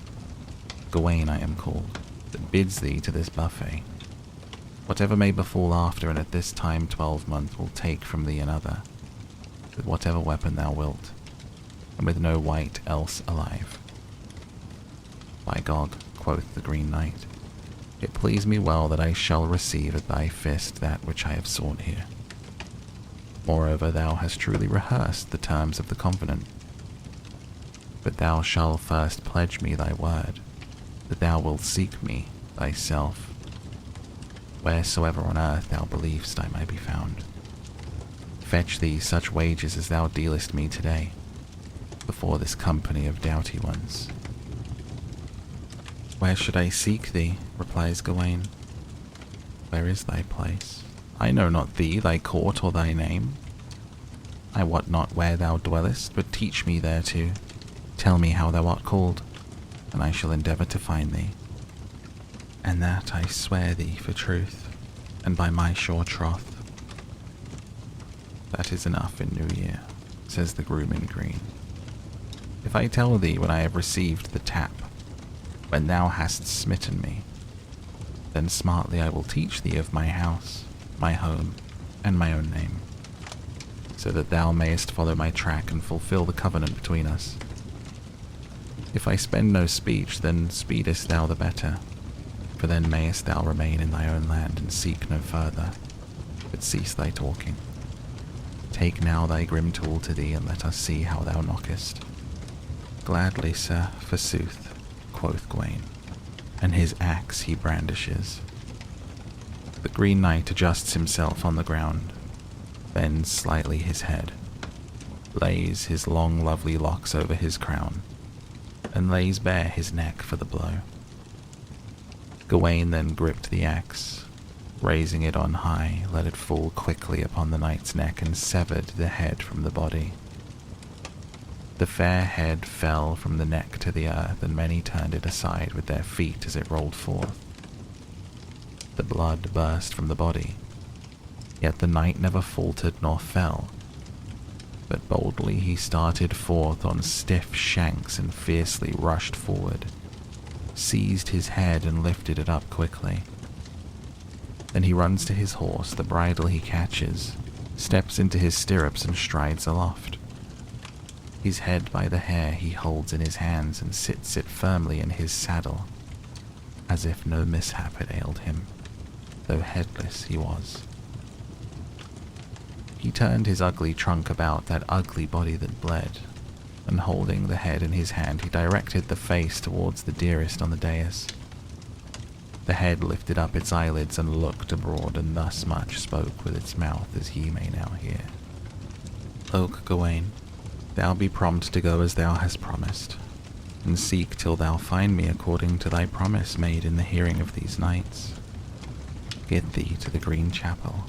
Gawain I am called, that bids thee to this buffet. Whatever may befall after, and at this time 12 months will take from thee another, with whatever weapon thou wilt, and with no wight else alive. By God, quoth the Green Knight, it please me well that I shall receive at thy fist that which I have sought here. Moreover, thou hast truly rehearsed the terms of the covenant. But thou shalt first pledge me thy word, that thou wilt seek me thyself, wheresoever on earth thou believest I may be found. Fetch thee such wages as thou dealest me today, before this company of doughty ones. Where should I seek thee? Replies Gawain. Where is thy place? I know not thee, thy court, or thy name. I wot not where thou dwellest, but teach me thereto. Tell me how thou art called, and I shall endeavour to find thee. And that I swear thee for truth, and by my sure troth. That is enough in New Year, says the groom in green. If I tell thee when I have received the tap, when thou hast smitten me, then smartly I will teach thee of my house, my home, and my own name, so that thou mayest follow my track and fulfill the covenant between us. If I spend no speech, then speedest thou the better, for then mayest thou remain in thy own land and seek no further, but cease thy talking. Take now thy grim tool to thee, and let us see how thou knockest. Gladly, sir, forsooth, quoth Gawain, and his axe he brandishes. The Green Knight adjusts himself on the ground, bends slightly his head, lays his long lovely locks over his crown, and lays bare his neck for the blow. Gawain then gripped the axe, raising it on high, let it fall quickly upon the knight's neck, and severed the head from the body. The fair head fell from the neck to the earth, and many turned it aside with their feet as it rolled forth. The blood burst from the body, yet the knight never faltered nor fell, but boldly he started forth on stiff shanks and fiercely rushed forward, seized his head and lifted it up quickly. Then he runs to his horse, the bridle he catches, steps into his stirrups and strides aloft. His head by the hair he holds in his hands and sits it firmly in his saddle, as if no mishap had ailed him, though headless he was. He turned his ugly trunk about that ugly body that bled, and holding the head in his hand, he directed the face towards the dearest on the dais. The head lifted up its eyelids and looked abroad, and thus much spoke with its mouth, as ye may now hear. Oak Gawain, thou be prompt to go as thou hast promised, and seek till thou find me according to thy promise made in the hearing of these knights. Get thee to the Green Chapel.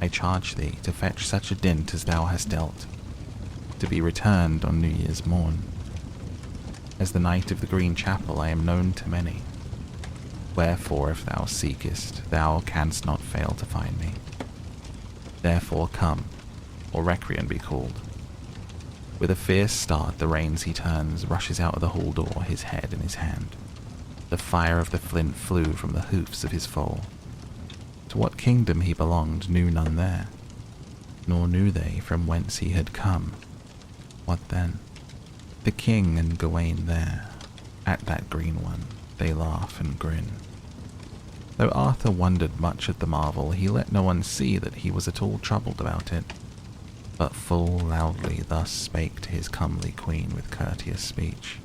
I charge thee to fetch such a dint as thou hast dealt, to be returned on New Year's morn. As the Knight of the Green Chapel I am known to many, wherefore if thou seekest, thou canst not fail to find me. Therefore come, or Recreant be called. With a fierce start the reins he turns, rushes out of the hall door, his head in his hand. The fire of the flint flew from the hoofs of his foal. To what kingdom he belonged knew none there, nor knew they from whence he had come. What then? The king and Gawain there, at that green one, they laugh and grin. Though Arthur wondered much at the marvel, he let no one see that he was at all troubled about it, but full loudly thus spake to his comely queen with courteous speech.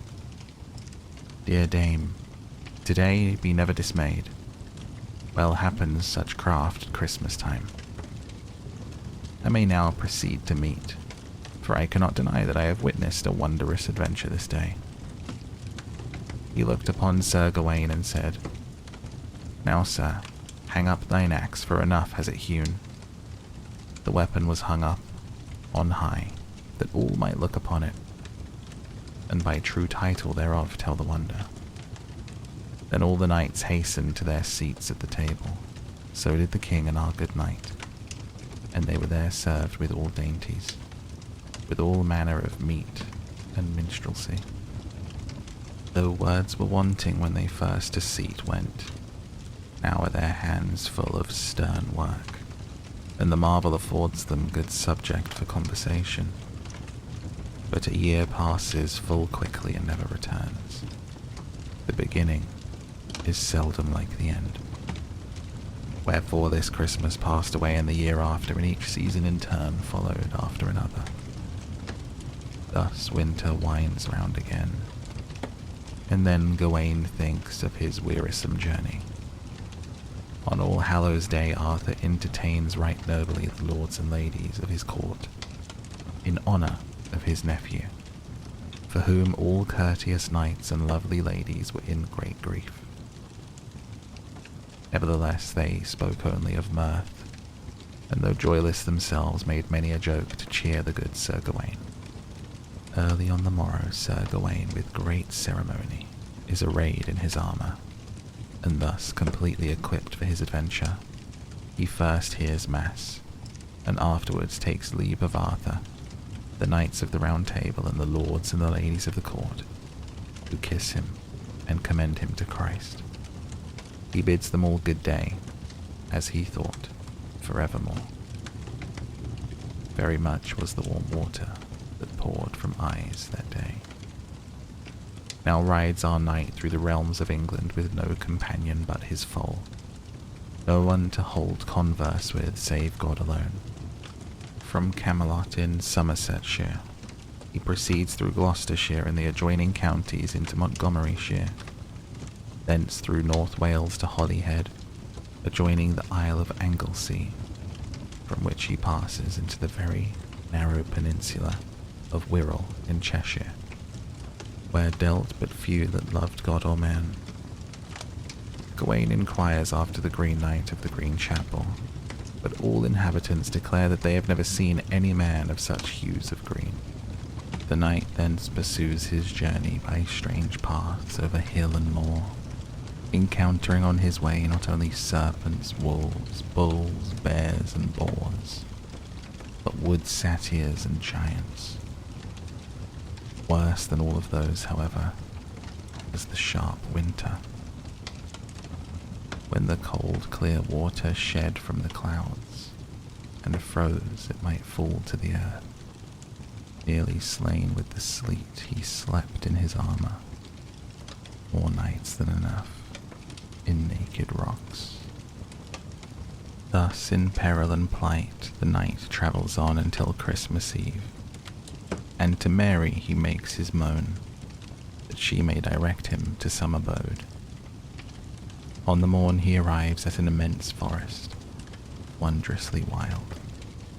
Dear dame, today be never dismayed. Well happens such craft at Christmas time. I may now proceed to meat, for I cannot deny that I have witnessed a wondrous adventure this day. He looked upon Sir Gawain and said, Now, sir, hang up thine axe, for enough has it hewn. The weapon was hung up on high, that all might look upon it, and by true title thereof tell the wonder. Then all the knights hastened to their seats at the table, so did the king and our good knight, and they were there served with all dainties, with all manner of meat and minstrelsy. Though words were wanting when they first to seat went, now are their hands full of stern work, and the marvel affords them good subject for conversation. But a year passes full quickly and never returns. The beginning is seldom like the end. Wherefore this Christmas passed away, and the year after, and each season in turn followed after another. Thus winter winds round again, and then Gawain thinks of his wearisome journey. On All Hallows Day Arthur entertains right nobly the lords and ladies of his court, in honour of his nephew, for whom all courteous knights and lovely ladies were in great grief. Nevertheless they spoke only of mirth, and though joyless themselves made many a joke to cheer the good Sir Gawain. Early on the morrow Sir Gawain with great ceremony is arrayed in his armour, and thus completely equipped for his adventure, he first hears mass, and afterwards takes leave of Arthur, the knights of the Round Table, and the lords and the ladies of the court, who kiss him and commend him to Christ. He bids them all good day, as he thought, forevermore. Very much was the warm water that poured from eyes that day. Now rides our knight through the realms of England with no companion but his foal, no one to hold converse with save God alone. From Camelot in Somersetshire, he proceeds through Gloucestershire and the adjoining counties into Montgomeryshire, thence through North Wales to Holyhead, adjoining the Isle of Anglesey, from which he passes into the very narrow peninsula of Wirral in Cheshire, where dealt but few that loved God or man. Gawain inquires after the Green Knight of the Green Chapel, but all inhabitants declare that they have never seen any man of such hues of green. The knight thence pursues his journey by strange paths over hill and moor, encountering on his way not only serpents, wolves, bulls, bears, and boars, but wood satyrs and giants. Worse than all of those, however, is the sharp winter, when the cold, clear water shed from the clouds, and froze it might fall to the earth. Nearly slain with the sleet, he slept in his armour, more nights than enough, in naked rocks. Thus, in peril and plight, the knight travels on until Christmas Eve, and to Mary he makes his moan, that she may direct him to some abode. On the morn he arrives at an immense forest, wondrously wild,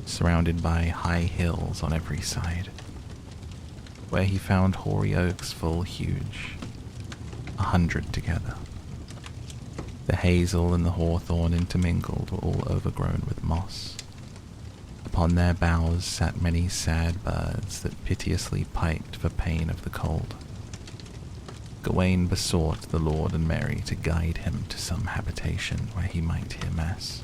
surrounded by high hills on every side, where he found hoary oaks full huge, 100 together. The hazel and the hawthorn intermingled were all overgrown with moss. Upon their boughs sat many sad birds that piteously piped for pain of the cold. Gawain besought the Lord and Mary to guide him to some habitation where he might hear mass.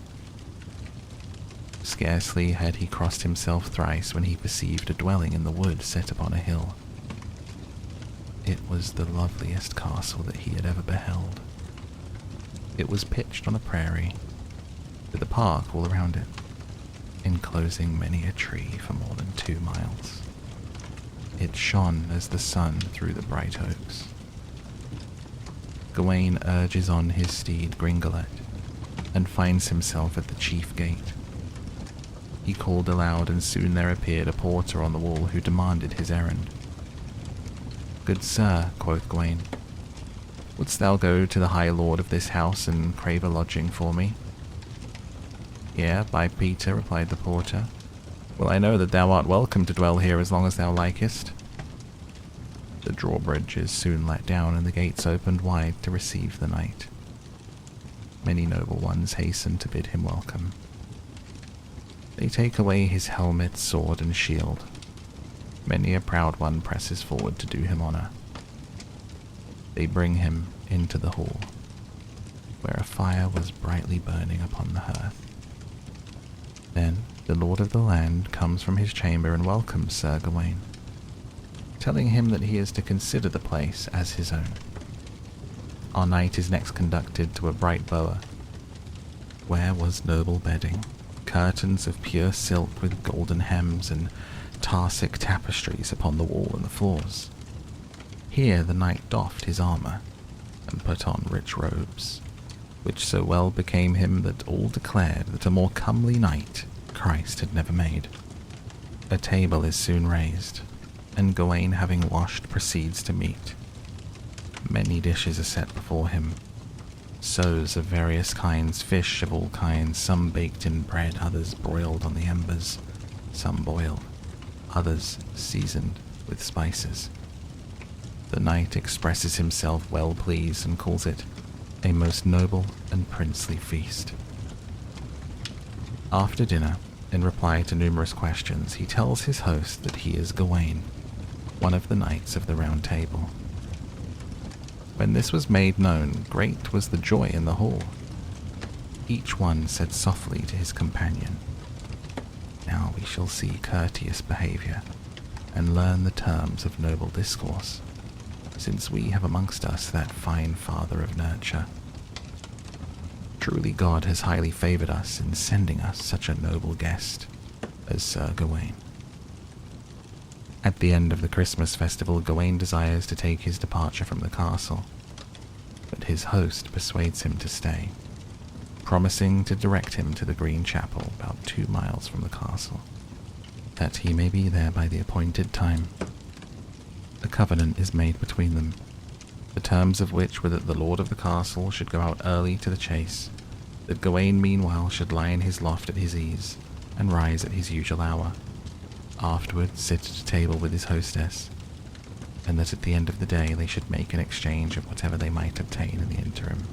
Scarcely had he crossed himself thrice when he perceived a dwelling in the wood set upon a hill. It was the loveliest castle that he had ever beheld. It was pitched on a prairie, with a park all around it, enclosing many a tree for more than 2 miles. It shone as the sun through the bright oaks. Gawain urges on his steed Gringolet, and finds himself at the chief gate. He called aloud, and soon there appeared a porter on the wall who demanded his errand. "Good sir," quoth Gawain, "wouldst thou go to the high lord of this house and crave a lodging for me?" "Yea, by Peter," replied the porter. "Well, I know that thou art welcome to dwell here as long as thou likest." The drawbridge is soon let down, and the gates opened wide to receive the knight. Many noble ones hasten to bid him welcome. They take away his helmet, sword, and shield. Many a proud one presses forward to do him honor. They bring him into the hall, where a fire was brightly burning upon the hearth. Then the lord of the land comes from his chamber and welcomes Sir Gawain, telling him that he is to consider the place as his own. Our knight is next conducted to a bright bower, where was noble bedding, curtains of pure silk with golden hems and tarsic tapestries upon the wall and the floors. Here the knight doffed his armour and put on rich robes, which so well became him that all declared that a more comely knight Christ had never made. A table is soon raised, and Gawain, having washed, proceeds to meat. Many dishes are set before him, sows of various kinds, fish of all kinds, some baked in bread, others broiled on the embers, some boiled, others seasoned with spices. The knight expresses himself well pleased and calls it a most noble and princely feast. After dinner, in reply to numerous questions, he tells his host that he is Gawain, one of the knights of the Round Table. When this was made known, great was the joy in the hall. Each one said softly to his companion, "Now we shall see courteous behaviour, and learn the terms of noble discourse, since we have amongst us that fine father of nurture. Truly God has highly favoured us in sending us such a noble guest as Sir Gawain." At the end of the Christmas festival, Gawain desires to take his departure from the castle, but his host persuades him to stay, promising to direct him to the Green Chapel about 2 miles from the castle, that he may be there by the appointed time. A covenant is made between them, the terms of which were that the lord of the castle should go out early to the chase, that Gawain meanwhile should lie in his loft at his ease, and rise at his usual hour, afterwards sit at a table with his hostess, and that at the end of the day they should make an exchange of whatever they might obtain in the interim.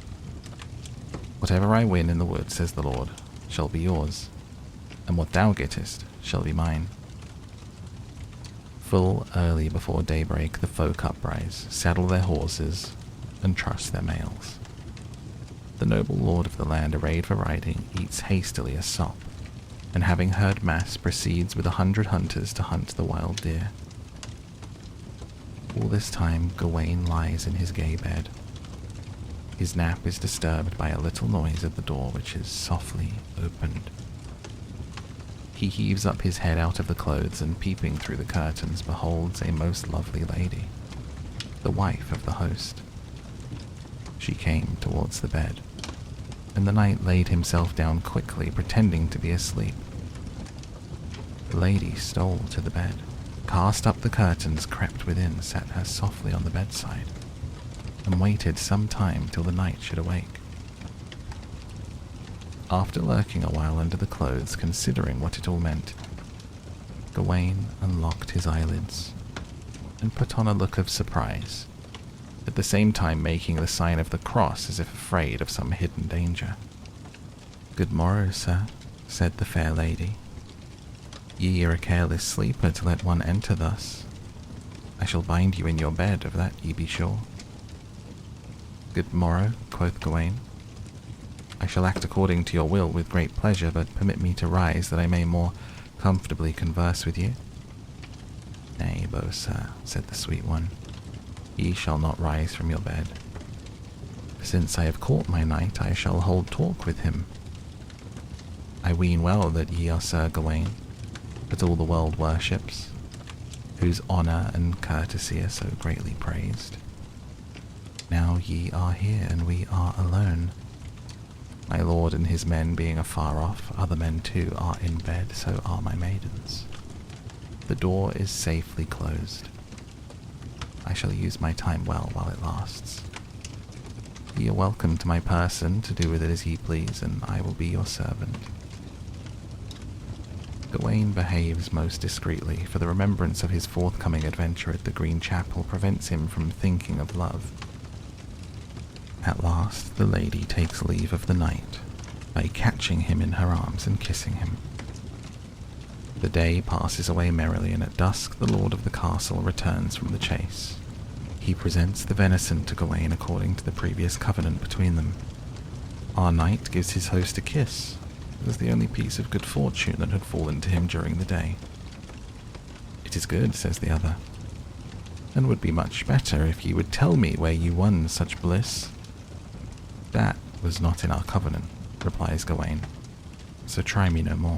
"Whatever I win in the wood," says the lord, "shall be yours, and what thou gettest shall be mine." Full early before daybreak the folk uprise, saddle their horses, and truss their mails. The noble lord of the land, arrayed for riding, eats hastily a sop, and having heard mass, proceeds with 100 hunters to hunt the wild deer. All this time Gawain lies in his gay bed. His nap is disturbed by a little noise at the door, which is softly opened. He heaves up his head out of the clothes, and peeping through the curtains beholds a most lovely lady, the wife of the host. She came towards the bed, and the knight laid himself down quickly, pretending to be asleep. The lady stole to the bed, cast up the curtains, crept within, sat her softly on the bedside, and waited some time till the knight should awake. After lurking a while under the clothes, considering what it all meant, Gawain unlocked his eyelids and put on a look of surprise, at the same time making the sign of the cross as if afraid of some hidden danger. "Good morrow, sir," said the fair lady. "Ye are a careless sleeper to let one enter thus. I shall bind you in your bed, of that ye be sure." "Good morrow," quoth Gawain. "I shall act according to your will with great pleasure, but permit me to rise that I may more comfortably converse with you." "Nay, bow sir," said the sweet one, "ye shall not rise from your bed. Since I have caught my knight, I shall hold talk with him. I ween well that ye are Sir Gawain, that all the world worships, whose honour and courtesy are so greatly praised. Now ye are here, and we are alone. My lord and his men being afar off, other men too are in bed, so are my maidens. The door is safely closed. I shall use my time well while it lasts. Ye are welcome to my person, to do with it as ye please, and I will be your servant." Gawain behaves most discreetly, for the remembrance of his forthcoming adventure at the Green Chapel prevents him from thinking of love. At last, the lady takes leave of the knight by catching him in her arms and kissing him. The day passes away merrily, and at dusk the lord of the castle returns from the chase. He presents the venison to Gawain according to the previous covenant between them. Our knight gives his host a kiss, as the only piece of good fortune that had fallen to him during the day. "It is good," says the other, "and would be much better if you would tell me where you won such bliss." "That was not in our covenant," replies Gawain, "so try me no more."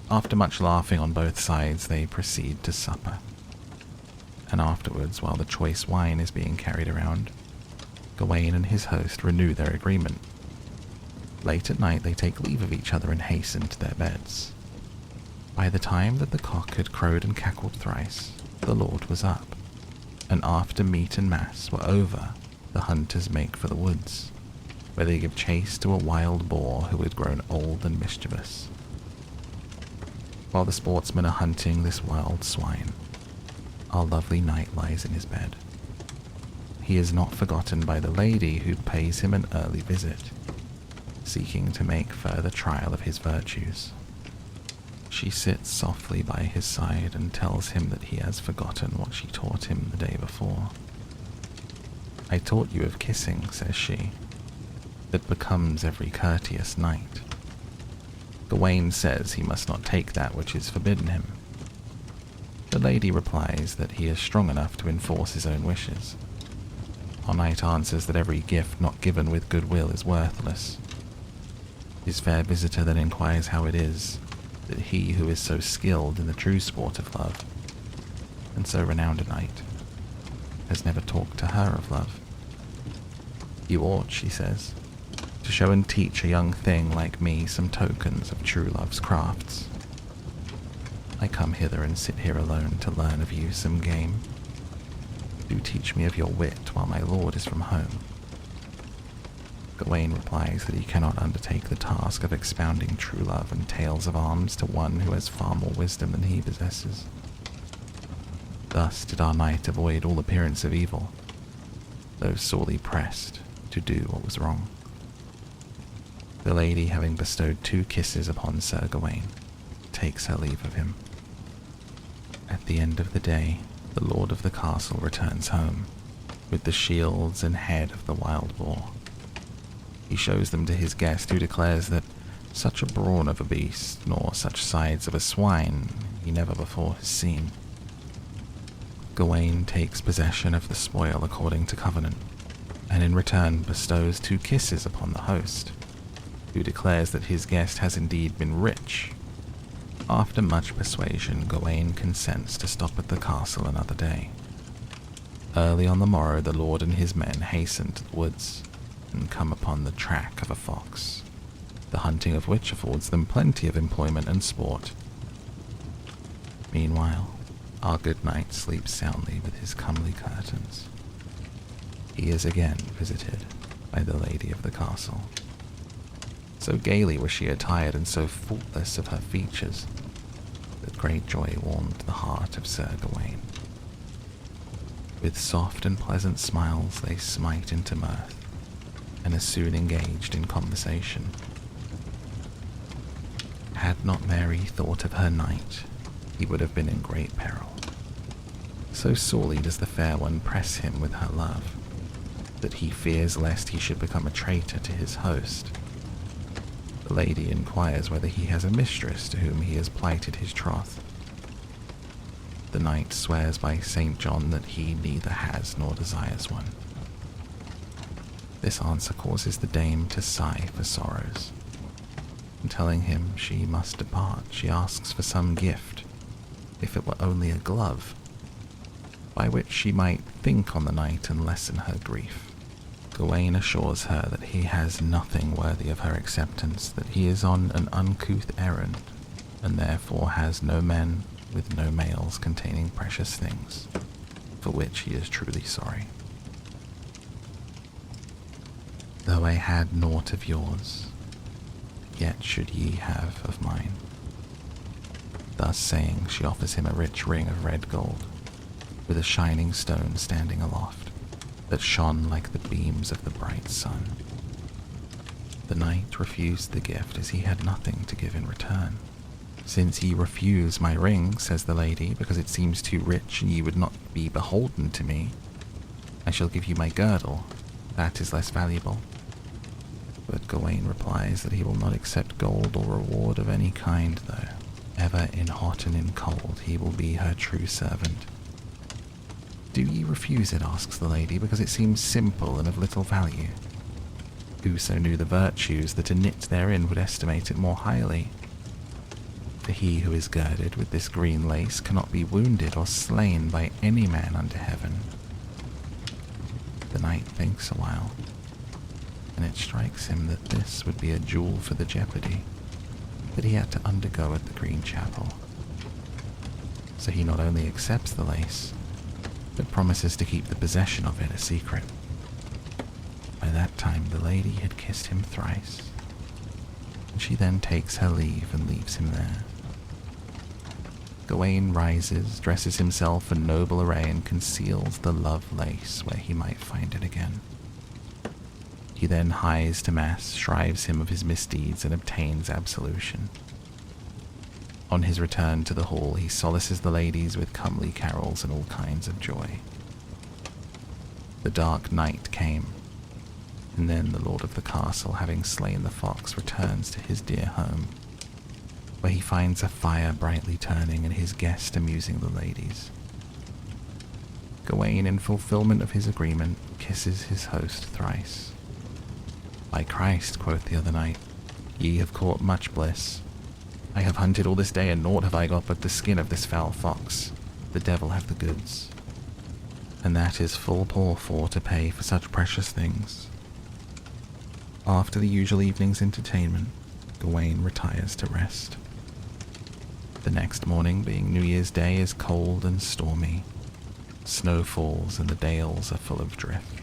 After much laughing on both sides, they proceed to supper. And afterwards, while the choice wine is being carried around, Gawain and his host renew their agreement. Late at night, they take leave of each other and hasten to their beds. By the time that the cock had crowed and cackled thrice, the lord was up, and after meat and mass were over, the hunters make for the woods, where they give chase to a wild boar who had grown old and mischievous. While the sportsmen are hunting this wild swine, our lovely knight lies in his bed. He is not forgotten by the lady who pays him an early visit, seeking to make further trial of his virtues. She sits softly by his side and tells him that he has forgotten what she taught him the day before. "I taught you of kissing," says she, "that becomes every courteous knight." Gawain says he must not take that which is forbidden him. The lady replies that he is strong enough to enforce his own wishes. Our knight answers that every gift not given with goodwill is worthless. His fair visitor then inquires how it is that he who is so skilled in the true sport of love, and so renowned a knight, has never talked to her of love. "You ought," she says, "to show and teach a young thing like me some tokens of true love's crafts. I come hither and sit here alone to learn of you some game. Do teach me of your wit while my lord is from home." Gawain replies that he cannot undertake the task of expounding true love and tales of arms to one who has far more wisdom than he possesses. Thus did our knight avoid all appearance of evil, though sorely pressed to do what was wrong. The lady, having bestowed 2 kisses upon Sir Gawain, takes her leave of him. At the end of the day, the lord of the castle returns home, with the shields and head of the wild boar. He shows them to his guest, who declares that such a brawn of a beast, nor such sides of a swine, he never before has seen. Gawain takes possession of the spoil according to covenant, and in return bestows 2 kisses upon the host, who declares that his guest has indeed been rich. After much persuasion, Gawain consents to stop at the castle another day. Early on the morrow, the lord and his men hasten to the woods, and come upon the track of a fox, the hunting of which affords them plenty of employment and sport. Meanwhile, our good knight sleeps soundly with his comely curtains. He is again visited by the lady of the castle. So gaily was she attired and so faultless of her features that great joy warmed the heart of Sir Gawain. With soft and pleasant smiles they smite into mirth, and are soon engaged in conversation. Had not Mary thought of her knight, he would have been in great peril. So sorely does the fair one press him with her love, that he fears lest he should become a traitor to his host. The lady inquires whether he has a mistress to whom he has plighted his troth. The knight swears by St. John that he neither has nor desires one. This answer causes the dame to sigh for sorrows, and telling him she must depart, she asks for some gift, if it were only a glove, by which she might think on the knight and lessen her grief. Gawain assures her that he has nothing worthy of her acceptance, that he is on an uncouth errand, and therefore has no men with no mails containing precious things, for which he is truly sorry. Though I had naught of yours, yet should ye have of mine. Thus saying, she offers him a rich ring of red gold, with a shining stone standing aloft. that shone like the beams of the bright sun. The knight refused the gift as he had nothing to give in return. "Since ye refuse my ring," says the lady, "because it seems too rich and ye would not be beholden to me, I shall give you my girdle. That is less valuable." But Gawain replies that he will not accept gold or reward of any kind, though. Ever in hot and in cold, he will be her true servant. "Do ye refuse it," asks the lady, "because it seems simple and of little value? Whoso knew the virtues that are knit therein would estimate it more highly. For he who is girded with this green lace cannot be wounded or slain by any man under heaven." The knight thinks a while, and it strikes him that this would be a jewel for the jeopardy that he had to undergo at the Green Chapel. So he not only accepts the lace, but promises to keep the possession of it a secret. By that time the lady had kissed him thrice, and she then takes her leave and leaves him there. Gawain rises, dresses himself in noble array, and conceals the love lace where he might find it again. He then hies to mass, shrives him of his misdeeds, and obtains absolution. On his return to the hall, he solaces the ladies with comely carols and all kinds of joy. The dark night came, and then the lord of the castle, having slain the fox, returns to his dear home, where he finds a fire brightly turning and his guest amusing the ladies. Gawain, in fulfillment of his agreement, kisses his host thrice. "By Christ," quoth the other knight, "ye have caught much bliss. I have hunted all this day, and naught have I got but the skin of this foul fox. The devil have the goods. And that is full poor for to pay for such precious things." After the usual evening's entertainment, Gawain retires to rest. The next morning, being New Year's Day, is cold and stormy. Snow falls and the dales are full of drift.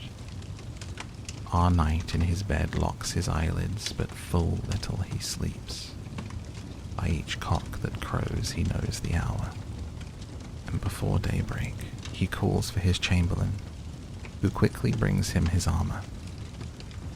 Our knight in his bed locks his eyelids, but full little he sleeps. By each cock that crows he knows the hour. And before daybreak he calls for his chamberlain, who quickly brings him his armor.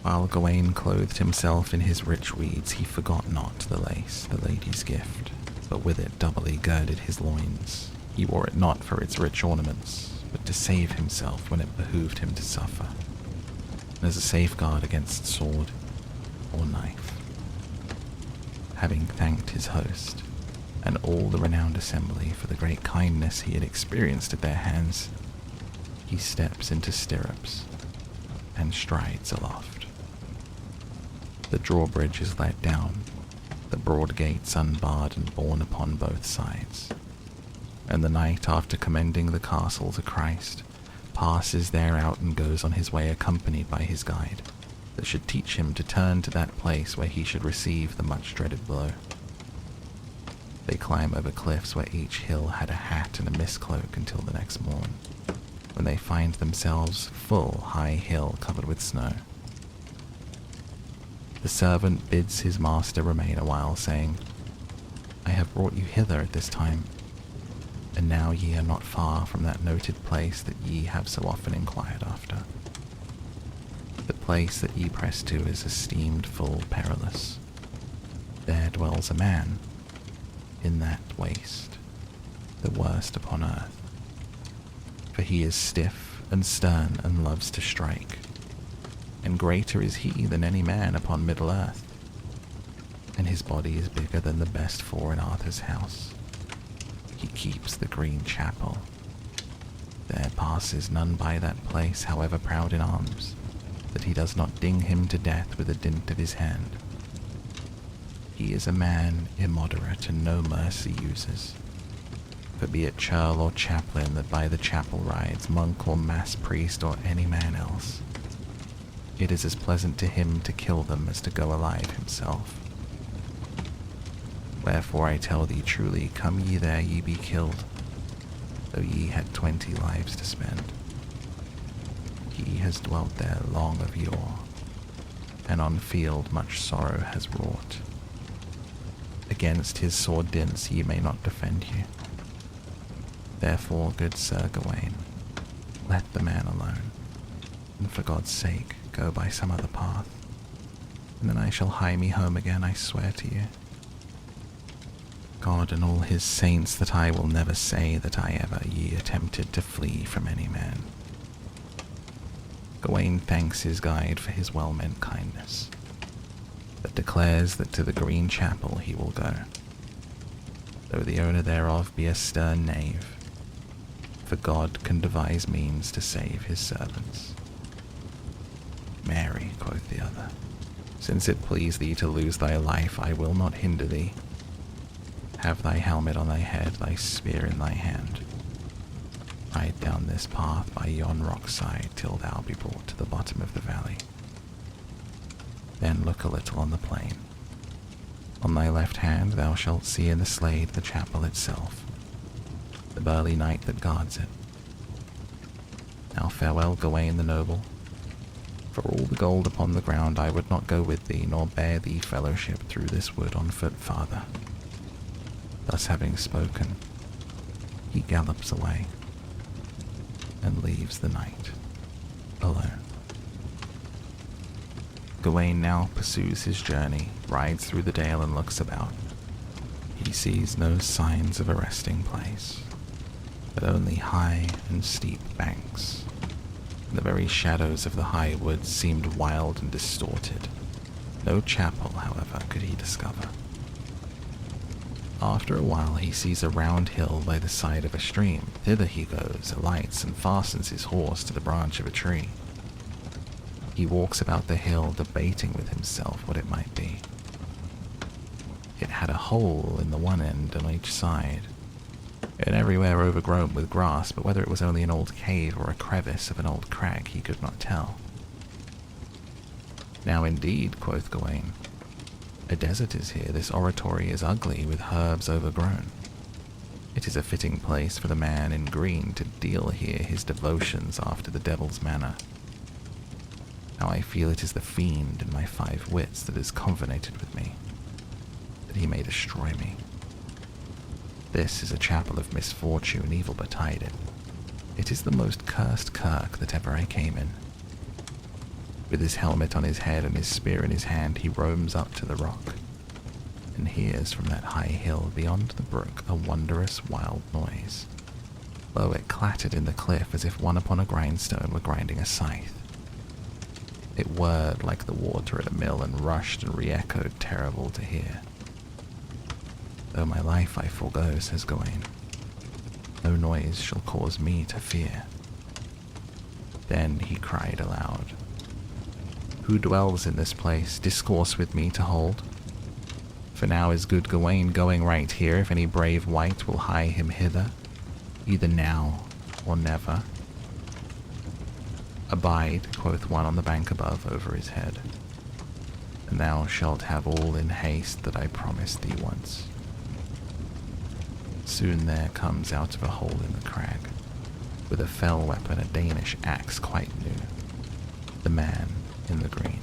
While Gawain clothed himself in his rich weeds, he forgot not the lace, the lady's gift, but with it doubly girded his loins. He wore it not for its rich ornaments, but to save himself when it behooved him to suffer, and as a safeguard against sword or knife. Having thanked his host and all the renowned assembly for the great kindness he had experienced at their hands, he steps into stirrups and strides aloft. The drawbridge is let down, the broad gates unbarred and borne upon both sides, and the knight, after commending the castle to Christ, passes there out and goes on his way accompanied by his guide, that should teach him to turn to that place where he should receive the much-dreaded blow. They climb over cliffs where each hill had a hat and a mist-cloak until the next morn, when they find themselves full high hill covered with snow. The servant bids his master remain a while, saying, "I have brought you hither at this time, and now ye are not far from that noted place that ye have so often inquired after. The place that ye press to is esteemed full perilous. There dwells a man, in that waste, the worst upon earth. For he is stiff and stern and loves to strike, and greater is he than any man upon middle earth, and his body is bigger than the best four in Arthur's house. He keeps the Green Chapel. There passes none by that place, however proud in arms, that he does not ding him to death with a dint of his hand. He is a man immoderate and no mercy uses. For be it churl or chaplain that by the chapel rides, monk or mass priest or any man else, it is as pleasant to him to kill them as to go alive himself. Wherefore I tell thee truly, come ye there ye be killed, though ye had 20 lives to spend. He has dwelt there long of yore, and on field much sorrow has wrought. Against his sword dints ye may not defend you. Therefore, good Sir Gawain, let the man alone, and for God's sake, go by some other path, and then I shall hie me home again, I swear to you. God and all his saints, that I will never say that I ever ye attempted to flee from any man. Gawain thanks his guide for his well-meant kindness, but declares that to the Green Chapel he will go, though the owner thereof be a stern knave, for God can devise means to save his servants. Mary, quoth the other, since it please thee to lose thy life, I will not hinder thee. Have thy helmet on thy head, thy spear in thy hand. Ride down this path by yon rock side till thou be brought to the bottom of the valley. Then look a little on the plain. On thy left hand thou shalt see in the slade the chapel itself, the burly knight that guards it. Now farewell, Gawain the noble. For all the gold upon the ground I would not go with thee, nor bear thee fellowship through this wood on foot farther. Thus having spoken, he gallops away, and leaves the knight alone. Gawain now pursues his journey, rides through the dale and looks about. He sees no signs of a resting place, but only high and steep banks. The very shadows of the high woods seemed wild and distorted. No chapel, however, could he discover. After a while he sees a round hill by the side of a stream. Thither he goes, alights, and fastens his horse to the branch of a tree. He walks about the hill, debating with himself what it might be. It had a hole in the one end on each side, and everywhere overgrown with grass, but whether it was only an old cave or a crevice of an old crag he could not tell. Now indeed, quoth Gawain, a desert is here. This oratory is ugly, with herbs overgrown. It is a fitting place for the man in green to deal here his devotions after the devil's manner. Now I feel it is the fiend in my 5 wits that is covenanted with me, that he may destroy me. This is a chapel of misfortune, evil betided. It is the most cursed kirk that ever I came in. With his helmet on his head and his spear in his hand, he roams up to the rock, and hears from that high hill beyond the brook a wondrous wild noise. Lo, it clattered in the cliff as if one upon a grindstone were grinding a scythe. It whirred like the water at a mill and rushed and re-echoed, terrible to hear. Though my life I forego, says Gawain, no noise shall cause me to fear. Then he cried aloud, who dwells in this place? Discourse with me to hold. For now is good Gawain going right here, if any brave wight will hie him hither, either now or never. Abide, quoth one on the bank above over his head, and thou shalt have all in haste that I promised thee once. Soon there comes out of a hole in the crag, with a fell weapon, a Danish axe quite new, the man in the green,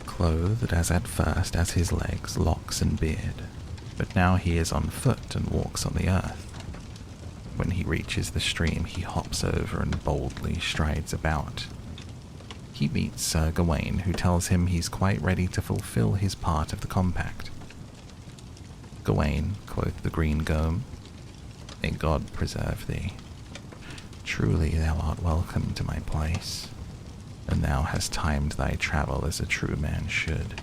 clothed as at first as his legs, locks and beard, but now he is on foot and walks on the earth. When he reaches the stream he hops over and boldly strides about. He meets Sir Gawain, who tells him he's quite ready to fulfill his part of the compact. Gawain, quoth the green gome, may God preserve thee. Truly thou art welcome to my place, and thou hast timed thy travel as a true man should.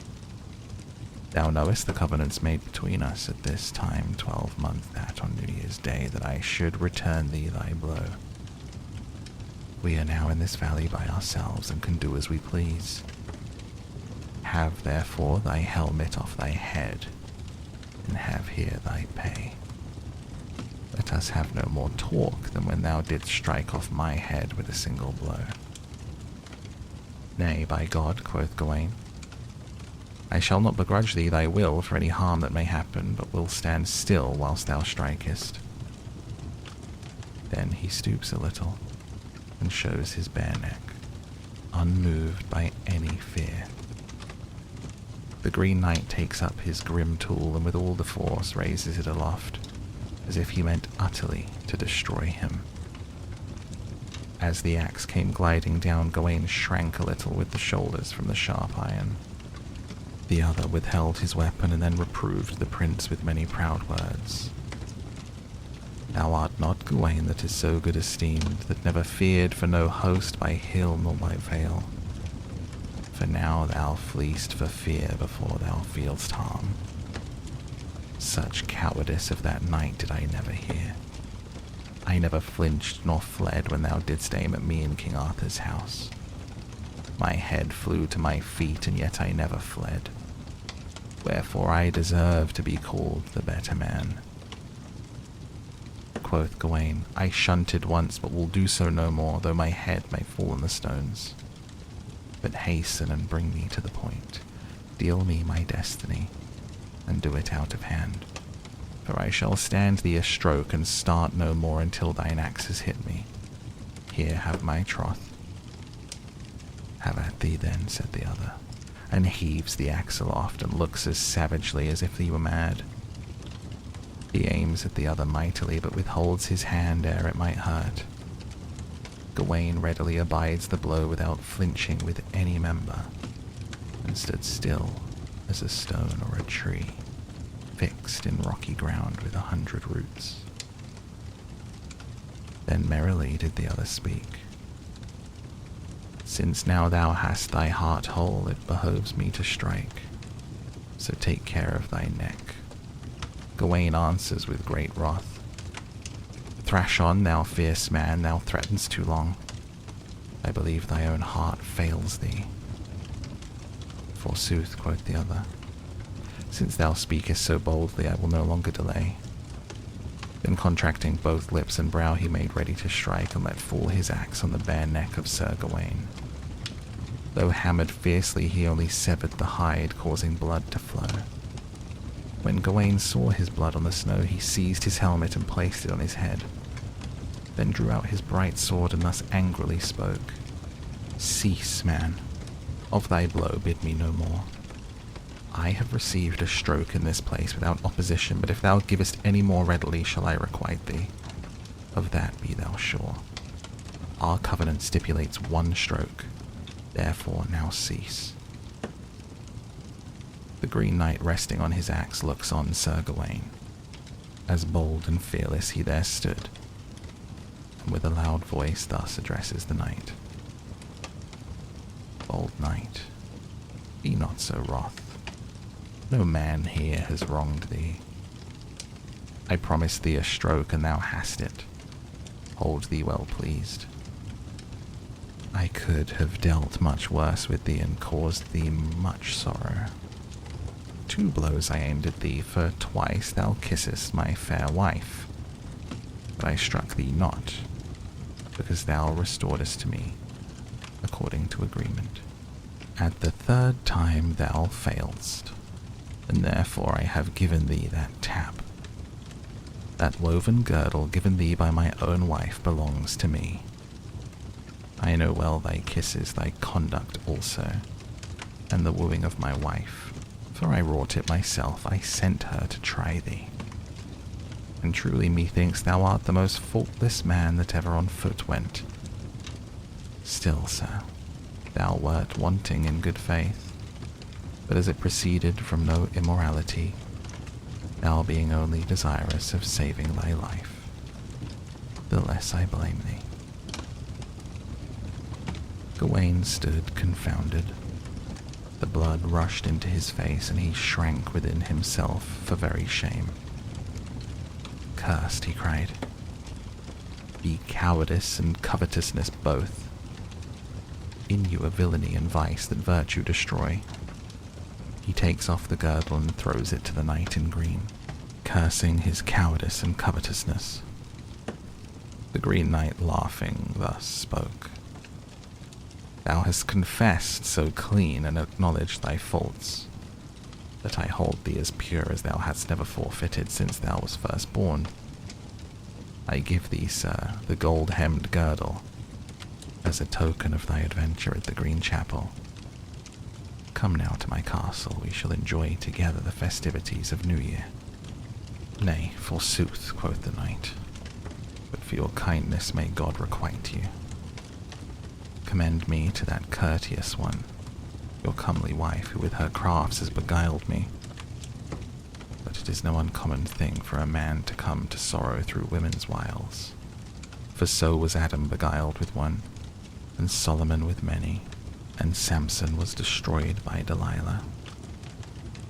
Thou knowest the covenants made between us at this time 12-month, that on New Year's Day that I should return thee thy blow. We are now in this valley by ourselves and can do as we please. Have therefore thy helmet off thy head, and have here thy pay. Let us have no more talk than when thou didst strike off my head with a single blow. Nay, by God, quoth Gawain, I shall not begrudge thee thy will for any harm that may happen, but will stand still whilst thou strikest. Then he stoops a little, and shows his bare neck, unmoved by any fear. The Green Knight takes up his grim tool, and with all the force raises it aloft, as if he meant utterly to destroy him. As the axe came gliding down, Gawain shrank a little with the shoulders from the sharp iron. The other withheld his weapon and then reproved the prince with many proud words. Thou art not Gawain that is so good esteemed, that never feared for no host by hill nor by vale. For now thou fleest for fear before thou feelst harm. Such cowardice of that knight did I never hear. I never flinched nor fled when thou didst aim at me in King Arthur's house. My head flew to my feet, and yet I never fled. Wherefore I deserve to be called the better man. Quoth Gawain, I shunted once, but will do so no more, though my head may fall in the stones. But hasten and bring me to the point. Deal me my destiny, and do it out of hand. For I shall stand thee a stroke, and start no more until thine axe has hit me. Here have my troth. Have at thee then, said the other, and heaves the axe aloft and looks as savagely as if he were mad. He aims at the other mightily, but withholds his hand ere it might hurt. Gawain readily abides the blow without flinching with any member, and stood still as a stone or a tree, fixed in rocky ground with 100 roots. Then merrily did the other speak. Since now thou hast thy heart whole, it behoves me to strike, so take care of thy neck. Gawain answers with great wrath. Thrash on, thou fierce man, thou threatenst too long. I believe thy own heart fails thee. Forsooth, quoth the other, since thou speakest so boldly, I will no longer delay. Then contracting both lips and brow, he made ready to strike, and let fall his axe on the bare neck of Sir Gawain. Though hammered fiercely, he only severed the hide, causing blood to flow. When Gawain saw his blood on the snow, he seized his helmet and placed it on his head, then drew out his bright sword and thus angrily spoke. Cease, man. Of thy blow bid me no more. I have received a stroke in this place without opposition, but if thou givest any more readily, shall I requite thee. Of that be thou sure. Our covenant stipulates 1 stroke, therefore now cease. The Green Knight, resting on his axe, looks on Sir Gawain. As bold and fearless he there stood, and with a loud voice thus addresses the knight. Bold knight, be not so wroth. No man here has wronged thee. I promised thee a stroke, and thou hast it. Hold thee well pleased. I could have dealt much worse with thee and caused thee much sorrow. 2 blows I aimed at thee, for twice thou kissest my fair wife. But I struck thee not, because thou restoredest to me, according to agreement. At the 3rd time thou failedst, and therefore I have given thee that tap. That woven girdle given thee by my own wife belongs to me. I know well thy kisses, thy conduct also, and the wooing of my wife, for I wrought it myself. I sent her to try thee. And truly methinks thou art the most faultless man that ever on foot went. Still, sir, thou wert wanting in good faith, but as it proceeded from no immorality, thou being only desirous of saving thy life, the less I blame thee. Gawain stood confounded. The blood rushed into his face, and he shrank within himself for very shame. Cursed, he cried, be cowardice and covetousness both. In you a villainy and vice that virtue destroy. He takes off the girdle and throws it to the knight in green, cursing his cowardice and covetousness. The Green Knight, laughing, thus spoke. Thou hast confessed so clean and acknowledged thy faults, that I hold thee as pure as thou hadst never forfeited since thou wast first born. I give thee, sir, the gold-hemmed girdle, as a token of thy adventure at the Green Chapel. Come now to my castle, we shall enjoy together the festivities of New Year. Nay, forsooth, quoth the knight, but for your kindness may God requite you. commend me to that courteous one, your comely wife, who with her crafts has beguiled me. But it is no uncommon thing for a man to come to sorrow through women's wiles. For so was Adam beguiled with one, and Solomon with many, and Samson was destroyed by Delilah.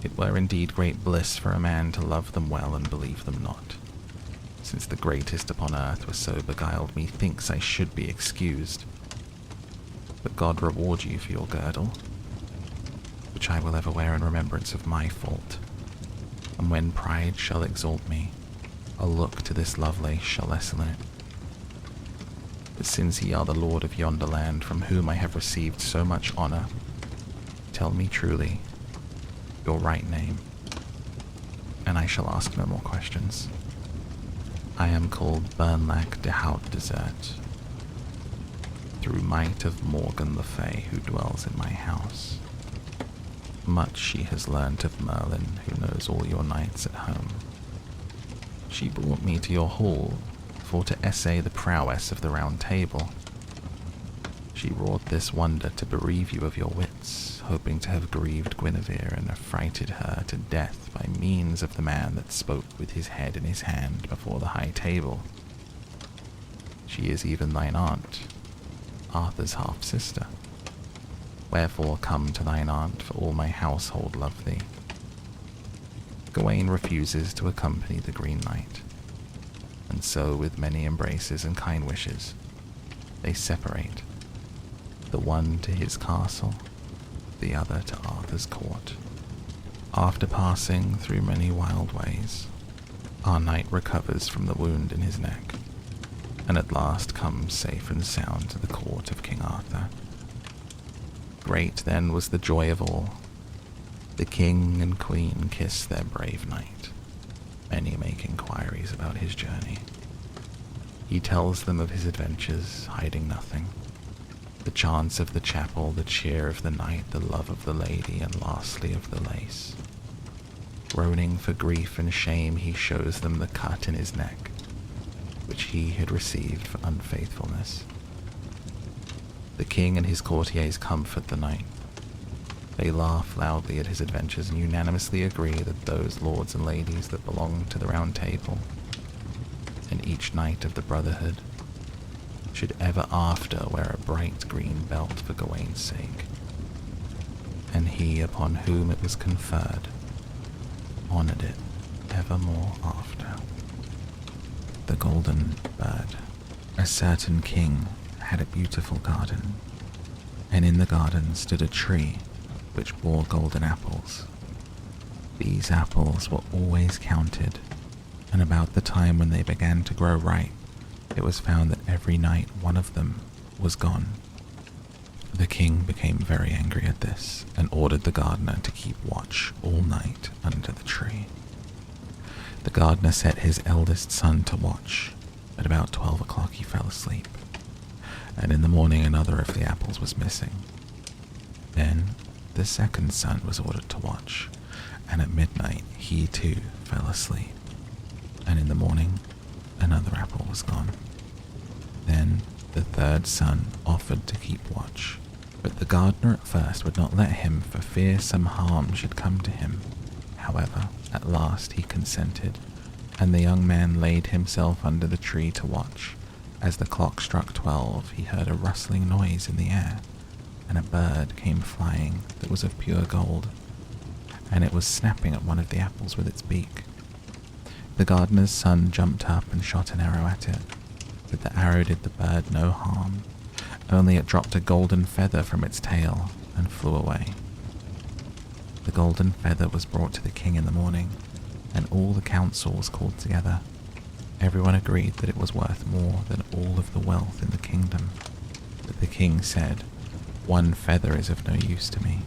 It were indeed great bliss for a man to love them well and believe them not. Since the greatest upon earth was so beguiled, methinks I should be excused. But God reward you for your girdle, which I will ever wear in remembrance of my fault. And when pride shall exalt me, a look to this Lovelace shall lessen it. But since ye are the lord of yonder land, from whom I have received so much honour, tell me truly your right name, and I shall ask no more questions. I am called Bernlac de Hout Desert, through might of Morgan le Fay, who dwells in my house. Much she has learnt of Merlin, who knows all your knights at home. She brought me to your hall, for to essay the prowess of the Round Table. She wrought this wonder to bereave you of your wits, hoping to have grieved Guinevere and affrighted her to death by means of the man that spoke with his head in his hand before the high table. She is even thine aunt, Arthur's half-sister. Wherefore come to thine aunt, for all my household love thee. Gawain refuses to accompany the Green Knight, and so with many embraces and kind wishes, they separate, the one to his castle, the other to Arthur's court. After passing through many wild ways, our knight recovers from the wound in his neck, and at last comes safe and sound to the court of King Arthur. Great then was the joy of all. The king and queen kiss their brave knight. Many make inquiries about his journey. He tells them of his adventures, hiding nothing. The chants of the chapel, the cheer of the knight, the love of the lady, and lastly of the lace. Groaning for grief and shame, he shows them the cut in his neck, which he had received for unfaithfulness. The king and his courtiers comfort the knight. They laugh loudly at his adventures and unanimously agree that those lords and ladies that belong to the Round Table, and each knight of the Brotherhood, should ever after wear a bright green belt for Gawain's sake, and he upon whom it was conferred honoured it evermore after. The Golden Bird. A certain king had a beautiful garden, and in the garden stood a tree which bore golden apples. These apples were always counted, and about the time when they began to grow ripe, it was found that every night one of them was gone. The king became very angry at this, and ordered the gardener to keep watch all night under the tree. The gardener set his eldest son to watch. At about 12 o'clock he fell asleep, and in the morning another of the apples was missing. Then the second son was ordered to watch, and at midnight he too fell asleep, and in the morning another apple was gone. Then the third son offered to keep watch, but the gardener at first would not let him for fear some harm should come to him. However, at last he consented, and the young man laid himself under the tree to watch. As the clock struck 12, he heard a rustling noise in the air, and a bird came flying that was of pure gold, and it was snapping at one of the apples with its beak. The gardener's son jumped up and shot an arrow at it, but the arrow did the bird no harm, only it dropped a golden feather from its tail and flew away. The golden feather was brought to the king in the morning, and all the council was called together. Everyone agreed that it was worth more than all of the wealth in the kingdom. But the king said, "One feather is of no use to me.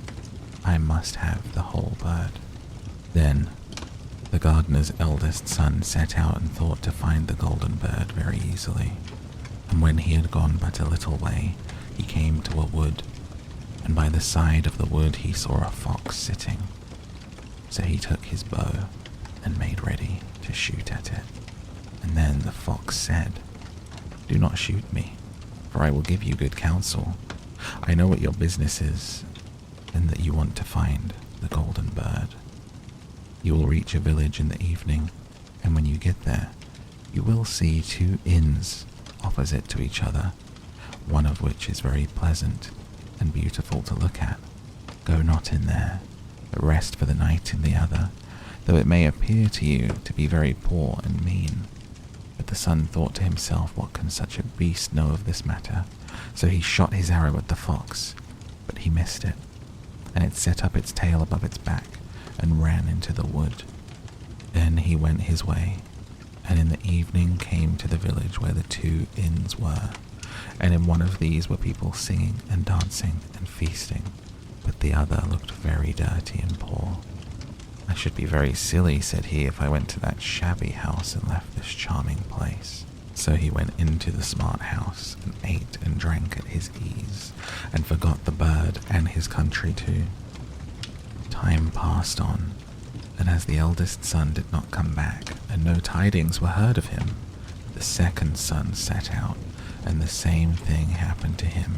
I must have the whole bird." Then the gardener's eldest son set out and thought to find the golden bird very easily. And when he had gone but a little way, he came to a wood, and by the side of the wood he saw a fox sitting. So he took his bow and made ready to shoot at it. And then the fox said, "Do not shoot me, for I will give you good counsel, I know what your business is, and that you want to find the golden bird. You will reach a village in the evening, and when you get there, you will see 2 inns opposite to each other, one of which is very pleasant and beautiful to look at. Go not in there, but rest for the night in the other, though it may appear to you to be very poor and mean. But the son thought to himself, what can such a beast know of this matter? So he shot his arrow at the fox, but he missed it, and it set up its tail above its back and ran into the wood. Then he went his way, and in the evening came to the village where the 2 inns were, and in one of these were people singing and dancing and feasting, but the other looked very dirty and poor. I should be very silly, said he, if I went to that shabby house and left this charming place. So he went into the smart house and ate and drank at his ease, and forgot the bird and his country too. Time passed on, and as the eldest son did not come back, and no tidings were heard of him, the second son set out, and the same thing happened to him.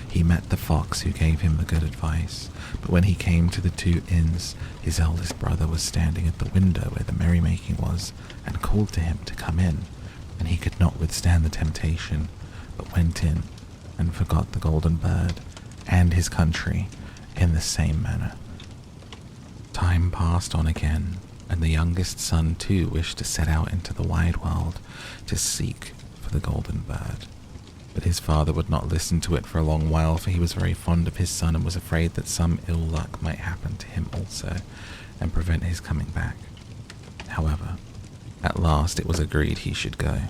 He met the fox, who gave him the good advice, but when he came to the 2 inns, his eldest brother was standing at the window where the merrymaking was, and called to him to come in, and he could not withstand the temptation, but went in, and forgot the golden bird and his country in the same manner. Time passed on again, and the youngest son too wished to set out into the wide world to seek for the golden bird. But his father would not listen to it for a long while, for he was very fond of his son and was afraid that some ill luck might happen to him also, and prevent his coming back. However, at last it was agreed he should go,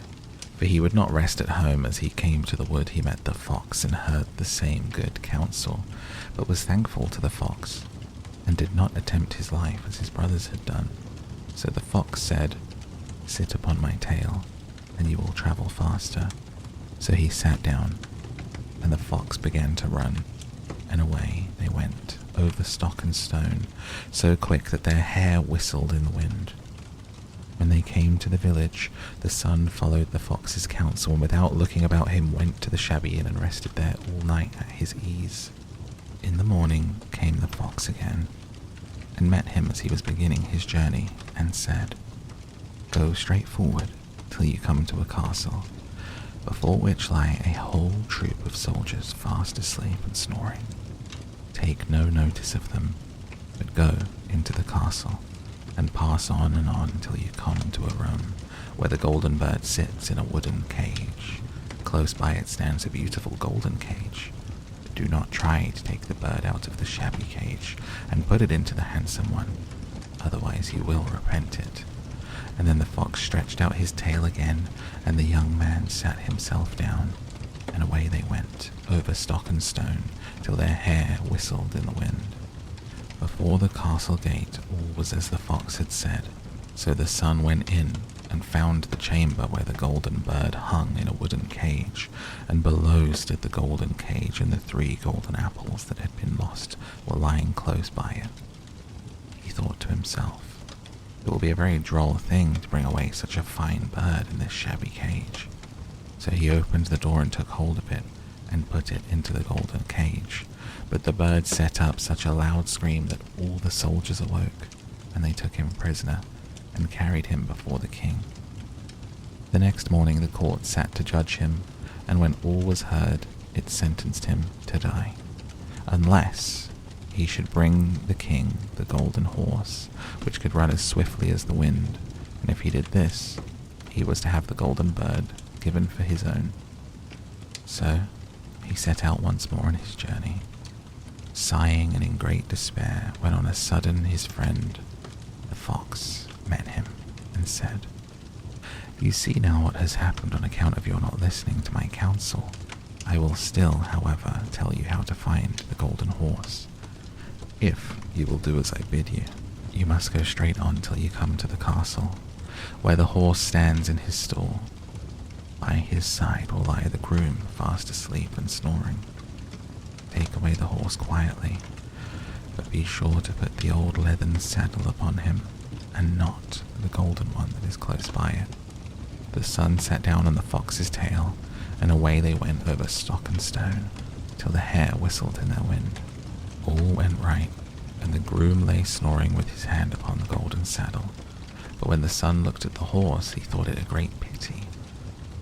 for he would not rest at home. As he came to the wood, he met the fox and heard the same good counsel, but was thankful to the fox, and did not attempt his life as his brothers had done. So the fox said, "Sit upon my tail, and you will travel faster." So he sat down, and the fox began to run, and away they went over stock and stone, so quick that their hair whistled in the wind. When they came to the village, the son followed the fox's counsel, and without looking about him went to the shabby inn and rested there all night at his ease. In the morning came the fox again, and met him as he was beginning his journey, and said, "Go straight forward till you come to a castle, before which lie a whole troop of soldiers fast asleep and snoring. Take no notice of them, but go into the castle, and pass on and on till you come to a room where the golden bird sits in a wooden cage. Close by it stands a beautiful golden cage. But do not try to take the bird out of the shabby cage and put it into the handsome one, otherwise you will repent it." And then the fox stretched out his tail again, and the young man sat himself down, and away they went over stock and stone till their hair whistled in the wind. Before the castle gate all was as the fox had said, so the son went in and found the chamber where the golden bird hung in a wooden cage, and below stood the golden cage, and the 3 golden apples that had been lost were lying close by it. He thought to himself, "It will be a very droll thing to bring away such a fine bird in this shabby cage." So he opened the door and took hold of it, and put it into the golden cage. But the bird set up such a loud scream that all the soldiers awoke, and they took him prisoner, and carried him before the king. The next morning the court sat to judge him, and when all was heard, it sentenced him to die, unless he should bring the king the golden horse, which could run as swiftly as the wind, and if he did this, he was to have the golden bird given for his own. So he set out once more on his journey, sighing and in great despair, when on a sudden his friend, the fox, met him and said, "You see now what has happened on account of your not listening to my counsel. I will still, however, tell you how to find the golden horse. If you will do as I bid you, you must go straight on till you come to the castle, where the horse stands in his stall. By his side will lie the groom fast asleep and snoring. Take away the horse quietly, but be sure to put the old leathern saddle upon him, and not the golden one that is close by it." The son sat down on the fox's tail, and away they went over stock and stone, till the hare whistled in their wind. All went right, and the groom lay snoring with his hand upon the golden saddle. But when the son looked at the horse, he thought it a great pity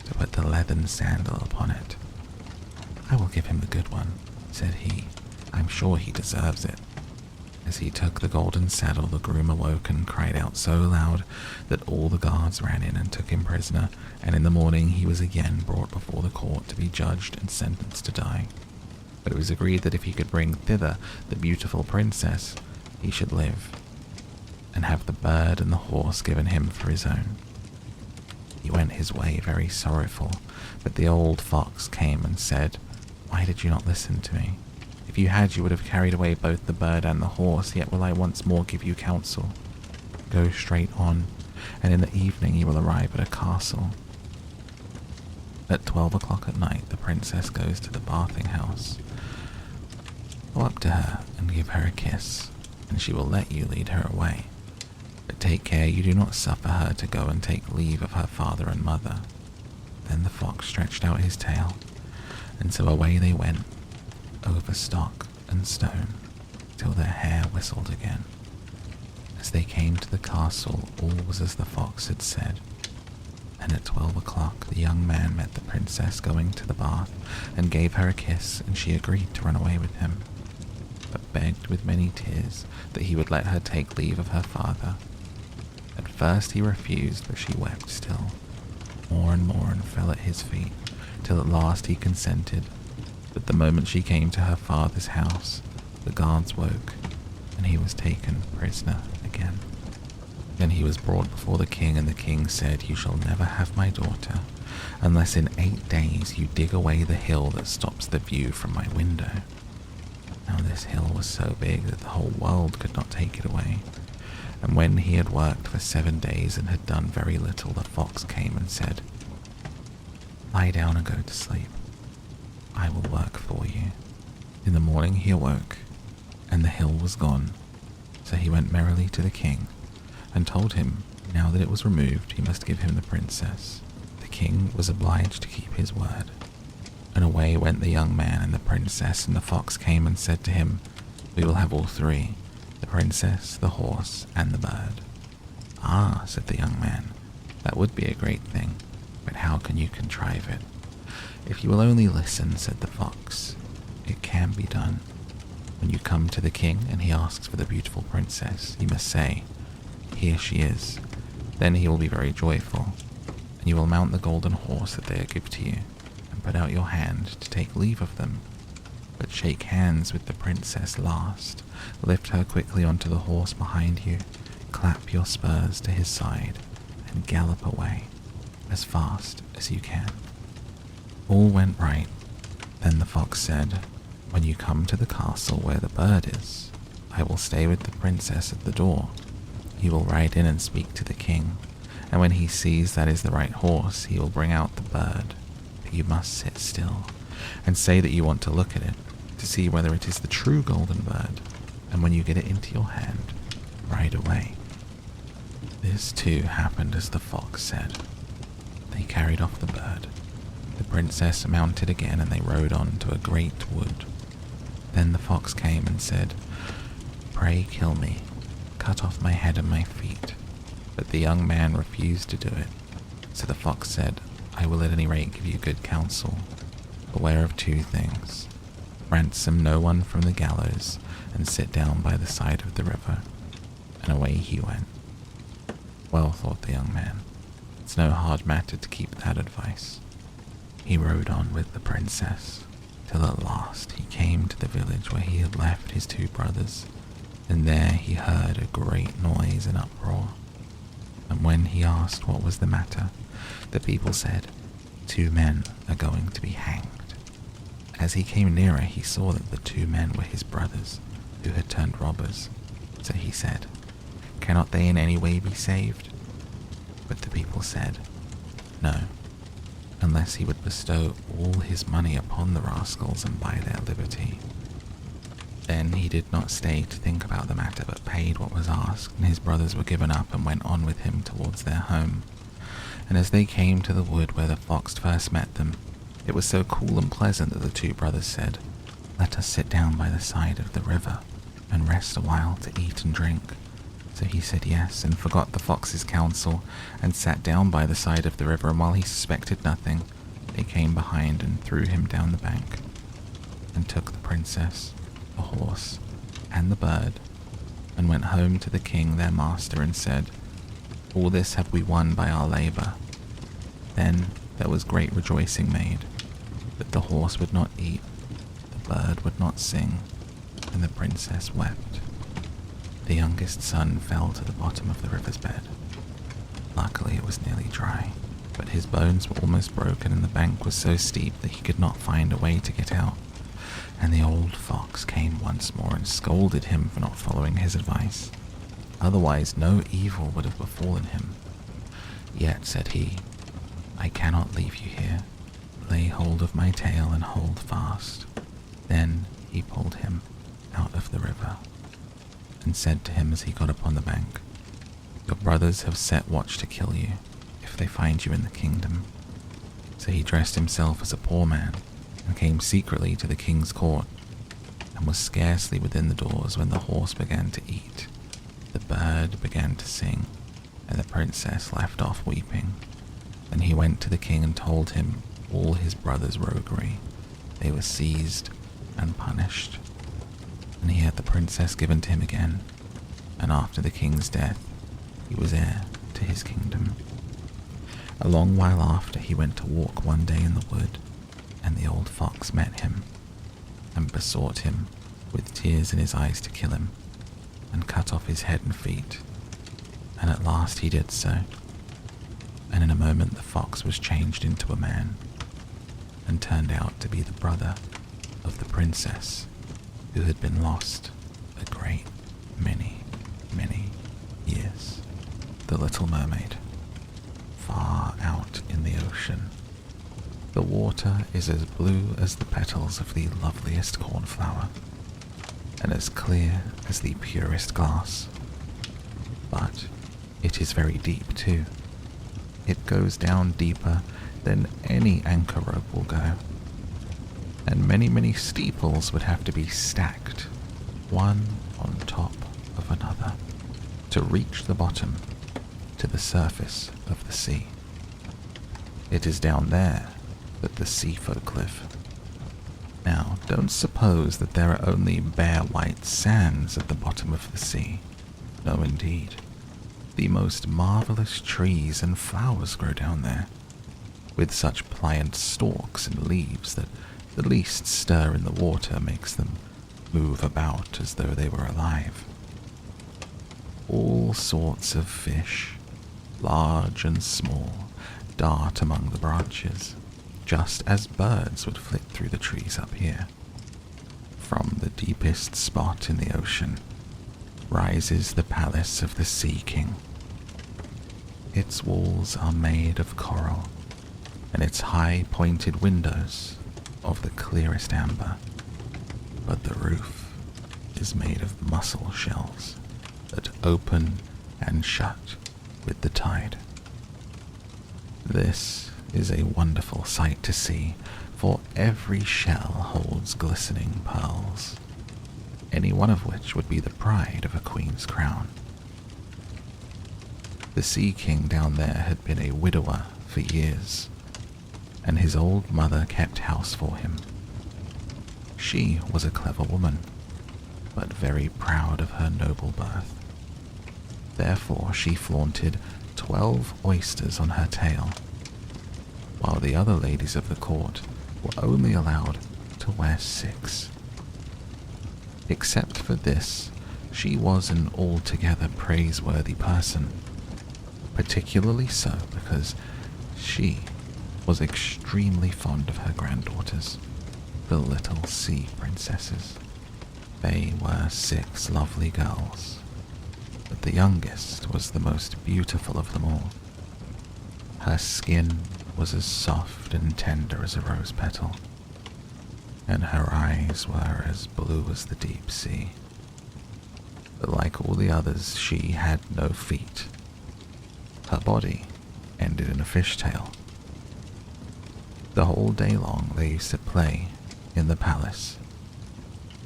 to put the leathern sandal upon it. "I will give him the good one," said he. "I'm sure he deserves it." As he took the golden saddle, the groom awoke and cried out so loud that all the guards ran in and took him prisoner, and in the morning he was again brought before the court to be judged and sentenced to die. But it was agreed that if he could bring thither the beautiful princess, he should live, and have the bird and the horse given him for his own. He went his way very sorrowful, but the old fox came and said, "Why did you not listen to me? If you had, you would have carried away both the bird and the horse, yet will I once more give you counsel. Go straight on, and in the evening you will arrive at a castle. At 12 o'clock at night, the princess goes to the bathing house. Go up to her and give her a kiss, and she will let you lead her away. But take care you do not suffer her to go and take leave of her father and mother." Then the fox stretched out his tail, and so away they went, over stock and stone, till their hare whistled again. As they came to the castle, all was as the fox had said, and at 12 o'clock the young man met the princess going to the bath, and gave her a kiss, and she agreed to run away with him, but begged with many tears that he would let her take leave of her father. At first he refused, but she wept still, more and fell at his feet, till at last he consented. But the moment she came to her father's house, the guards woke, and he was taken prisoner again. Then he was brought before the king, and the king said, "You shall never have my daughter, unless in 8 days you dig away the hill that stops the view from my window." Now this hill was so big that the whole world could not take it away. And when he had worked for 7 days and had done very little, the fox came and said, "Lie down and go to sleep. I will work for you." In the morning he awoke, and the hill was gone. So he went merrily to the king, and told him now that it was removed he must give him the princess. The king was obliged to keep his word, and away went the young man and the princess, and the fox came and said to him, "We will have all three, the princess, the horse, and the bird." "Ah," said the young man, "that would be a great thing, but how can you contrive it?" "If you will only listen," said the fox, "it can be done. When you come to the king and he asks for the beautiful princess, you must say, 'Here she is.' Then he will be very joyful, and you will mount the golden horse that they give to you, and put out your hand to take leave of them. But shake hands with the princess last, lift her quickly onto the horse behind you, clap your spurs to his side, and gallop away as fast as you can." All went right. Then the fox said, "When you come to the castle where the bird is, I will stay with the princess at the door. You will ride in and speak to the king, and when he sees that is the right horse, he will bring out the bird. But you must sit still, and say that you want to look at it, to see whether it is the true golden bird, and when you get it into your hand, ride away." This too happened as the fox said. They carried off the bird. The princess mounted again, and they rode on to a great wood. Then the fox came and said, "Pray kill me, cut off my head and my feet." But the young man refused to do it. So the fox said, "I will at any rate give you good counsel. Beware of 2 things. Ransom no one from the gallows, and sit down by the side of the river." And away he went. Well, thought the young man, it's no hard matter to keep that advice. He rode on with the princess, till at last he came to the village where he had left his 2 brothers, and there he heard a great noise and uproar. And when he asked what was the matter, the people said, 2 men are going to be hanged. As he came nearer, he saw that the 2 men were his brothers, who had turned robbers. So he said, "Cannot they in any way be saved?" But the people said, "No, unless he would bestow all his money upon the rascals and buy their liberty." Then he did not stay to think about the matter, but paid what was asked, and his brothers were given up and went on with him towards their home. And as they came to the wood where the fox first met them, it was so cool and pleasant that the 2 brothers said, "Let us sit down by the side of the river and rest a while to eat and drink." So he said yes, and forgot the fox's counsel, and sat down by the side of the river, and while he suspected nothing, they came behind and threw him down the bank, and took the princess, the horse, and the bird, and went home to the king their master, and said, "All this have we won by our labour." Then there was great rejoicing made, but the horse would not eat, the bird would not sing, and the princess wept. The youngest son fell to the bottom of the river's bed. Luckily it was nearly dry, but his bones were almost broken, and the bank was so steep that he could not find a way to get out. And the old fox came once more and scolded him for not following his advice. Otherwise no evil would have befallen him. "Yet," said he, "I cannot leave you here. Lay hold of my tail and hold fast." Then he pulled him out of the river, and said to him as he got upon the bank, "Your brothers have set watch to kill you, if they find you in the kingdom." So he dressed himself as a poor man, and came secretly to the king's court, and was scarcely within the doors when the horse began to eat, the bird began to sing, and the princess left off weeping. Then he went to the king and told him all his brother's roguery. They were seized and punished, and he had the princess given to him again, and after the king's death he was heir to his kingdom. A long while after, he went to walk one day in the wood, and the old fox met him, and besought him with tears in his eyes to kill him, and cut off his head and feet, and at last he did so, and in a moment the fox was changed into a man, and turned out to be the brother of the princess who had been lost a great many, many years. The Little Mermaid. Far out in the ocean, the water is as blue as the petals of the loveliest cornflower, and as clear as the purest glass. But it is very deep too. It goes down deeper than any anchor rope will go, and many, many steeples would have to be stacked, one on top of another, to reach the bottom, to the surface of the sea. It is down there that the sea folk live. Now, don't suppose that there are only bare white sands at the bottom of the sea. No, indeed. The most marvelous trees and flowers grow down there, with such pliant stalks and leaves that the least stir in the water makes them move about as though they were alive. All sorts of fish, large and small, dart among the branches, just as birds would flit through the trees up here. From the deepest spot in the ocean rises the palace of the Sea King. Its walls are made of coral, and its high pointed windows of the clearest amber, but the roof is made of mussel shells that open and shut with the tide. This is a wonderful sight to see, for every shell holds glistening pearls, any one of which would be the pride of a queen's crown. The Sea King down there had been a widower for years, and his old mother kept house for him. She was a clever woman, but very proud of her noble birth. Therefore she flaunted 12 oysters on her tail, while the other ladies of the court were only allowed to wear 6. Except for this, she was an altogether praiseworthy person, particularly so because she was extremely fond of her granddaughters, the little sea princesses. They were 6 lovely girls, but the youngest was the most beautiful of them all. Her skin was as soft and tender as a rose petal, and her eyes were as blue as the deep sea. But like all the others, she had no feet. Her body ended in a fishtail. The whole day long they used to play in the palace,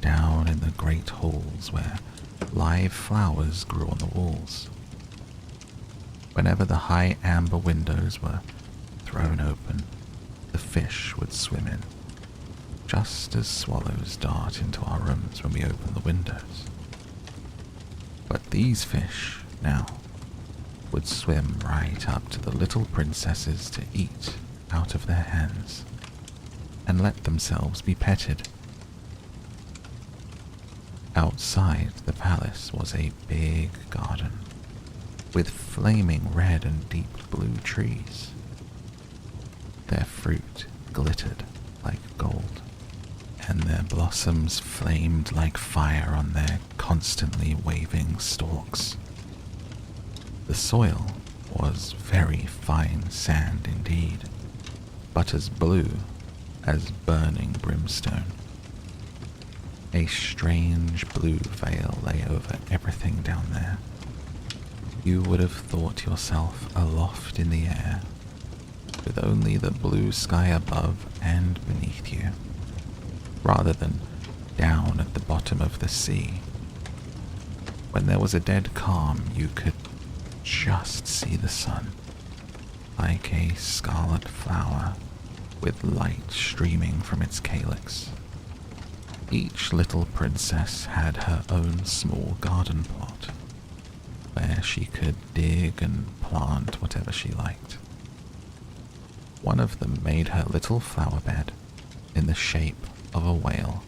down in the great halls where live flowers grew on the walls. Whenever the high amber windows were thrown open, the fish would swim in, just as swallows dart into our rooms when we open the windows. But these fish, now, would swim right up to the little princesses to eat out of their hands and let themselves be petted. Outside the palace was a big garden with flaming red and deep blue trees. Their fruit glittered like gold, and their blossoms flamed like fire on their constantly waving stalks. The soil was very fine sand indeed, but as blue as burning brimstone. A strange blue veil lay over everything down there. You would have thought yourself aloft in the air, with only the blue sky above and beneath you, rather than down at the bottom of the sea. When there was a dead calm, you could just see the sun, like a scarlet flower with light streaming from its calyx. Each little princess had her own small garden plot, where she could dig and plant whatever she liked. One of them made her little flower bed in the shape of a whale.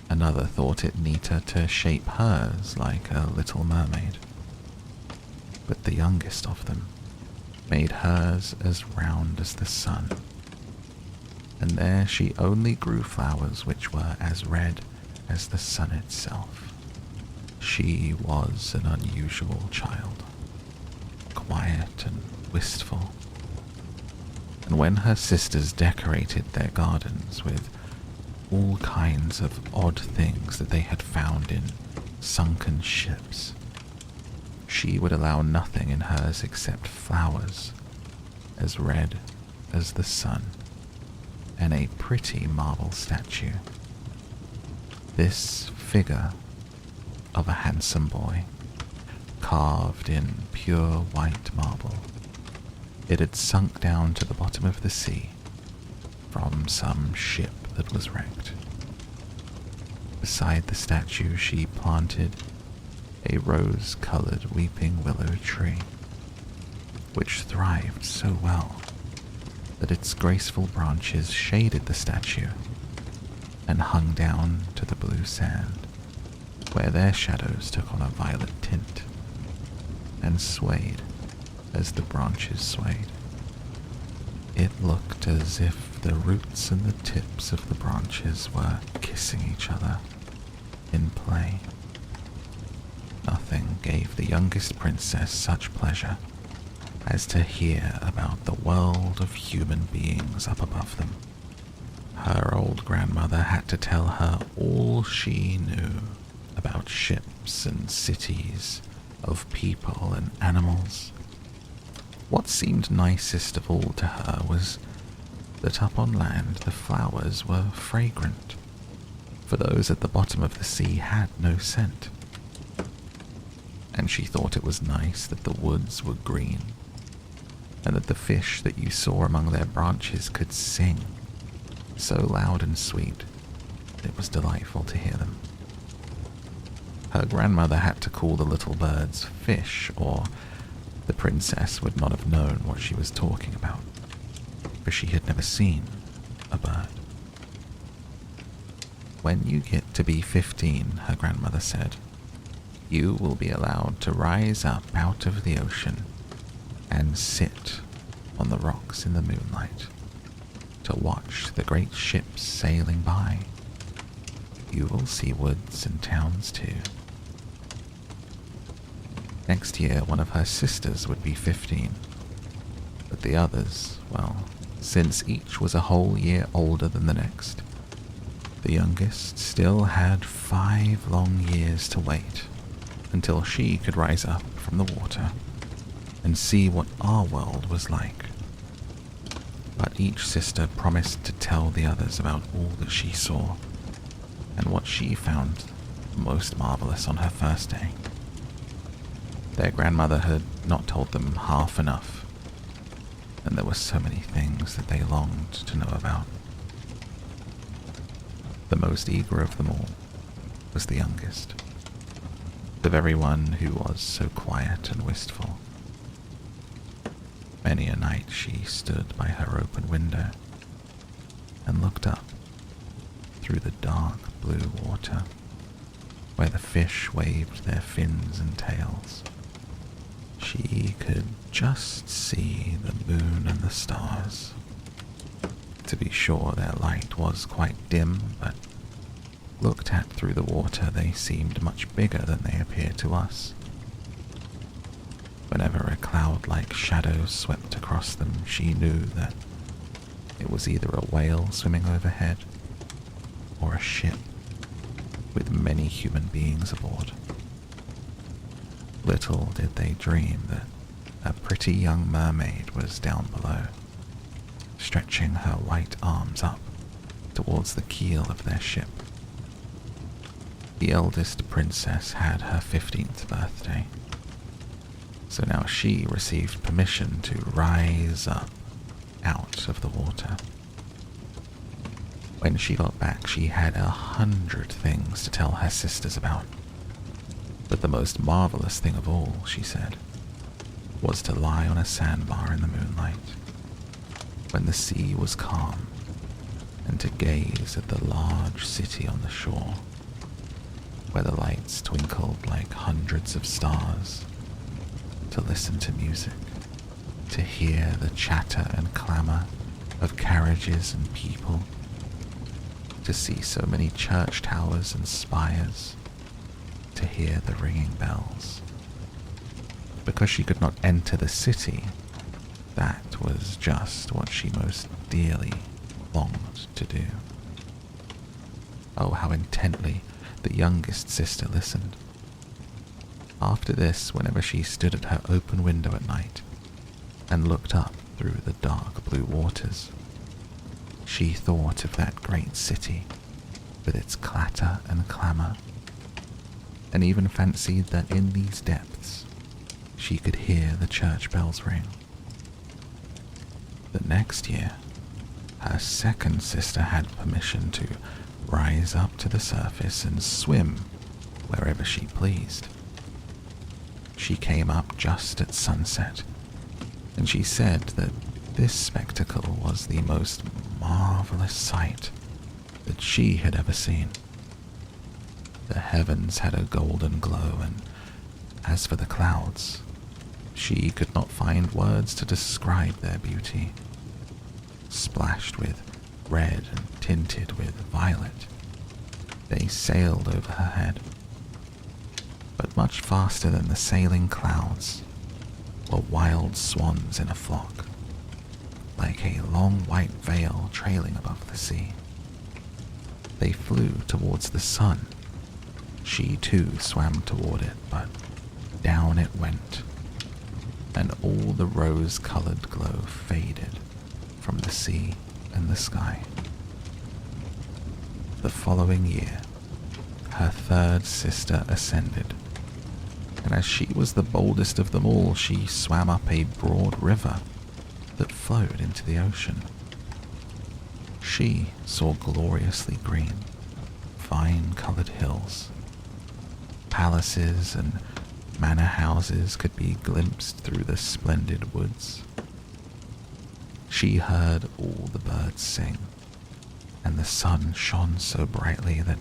Another thought it neater to shape hers like a little mermaid. But the youngest of them made hers as round as the sun, and there she only grew flowers which were as red as the sun itself. She was an unusual child, quiet and wistful, and when her sisters decorated their gardens with all kinds of odd things that they had found in sunken ships, she would allow nothing in hers except flowers as red as the sun and a pretty marble statue. This figure of a handsome boy, carved in pure white marble. It had sunk down to the bottom of the sea from some ship that was wrecked. Beside the statue she planted a rose-colored weeping willow tree, which thrived so well that its graceful branches shaded the statue and hung down to the blue sand, where their shadows took on a violet tint and swayed as the branches swayed. It looked as if the roots and the tips of the branches were kissing each other in play. Nothing gave the youngest princess such pleasure as to hear about the world of human beings up above them. Her old grandmother had to tell her all she knew about ships and cities, of people and animals. What seemed nicest of all to her was that up on land the flowers were fragrant, for those at the bottom of the sea had no scent. And she thought it was nice that the woods were green, and that the fish that you saw among their branches could sing so loud and sweet it was delightful to hear them. Her grandmother had to call the little birds fish, or the princess would not have known what she was talking about, for she had never seen a bird. When you get to be 15, her grandmother said, you will be allowed to rise up out of the ocean and sit on the rocks in the moonlight to watch the great ships sailing by. You will see woods and towns too. Next year, one of her sisters would be 15, but the others, well, since each was a whole year older than the next, the youngest still had 5 long years to wait until she could rise up from the water and see what our world was like. But each sister promised to tell the others about all that she saw, and what she found most marvelous on her first day. Their grandmother had not told them half enough, and there were so many things that they longed to know about. The most eager of them all was the youngest, the very one who was so quiet and wistful. Many a night she stood by her open window and looked up through the dark blue water where the fish waved their fins and tails. She could just see the moon and the stars. To be sure, their light was quite dim, but looked at through the water they seemed much bigger than they appear to us. Whenever a cloud-like shadow swept across them, she knew that it was either a whale swimming overhead or a ship with many human beings aboard. Little did they dream that a pretty young mermaid was down below, stretching her white arms up towards the keel of their ship. The eldest princess had her 15th birthday, so now she received permission to rise up out of the water. When she got back, she had 100 things to tell her sisters about. But the most marvelous thing of all, she said, was to lie on a sandbar in the moonlight, when the sea was calm, and to gaze at the large city on the shore, where the lights twinkled like hundreds of stars, to listen to music, to hear the chatter and clamor of carriages and people, to see so many church towers and spires, to hear the ringing bells. Because she could not enter the city, that was just what she most dearly longed to do. Oh, how intently the youngest sister listened. After this, whenever she stood at her open window at night and looked up through the dark blue waters, she thought of that great city with its clatter and clamor, and even fancied that in these depths she could hear the church bells ring. The next year, her second sister had permission to rise up to the surface and swim wherever she pleased. She came up just at sunset, and she said that this spectacle was the most marvelous sight that she had ever seen. The heavens had a golden glow, and as for the clouds, she could not find words to describe their beauty. Splashed with red and tinted with violet, they sailed over her head. But much faster than the sailing clouds were wild swans in a flock, like a long white veil trailing above the sea. They flew towards the sun. She too swam toward it, but down it went, and all the rose-colored glow faded from the sea and the sky. The following year, her third sister ascended, and as she was the boldest of them all, she swam up a broad river that flowed into the ocean. She saw gloriously green, vine-colored hills. Palaces and manor houses could be glimpsed through the splendid woods. She heard all the birds sing, and the sun shone so brightly that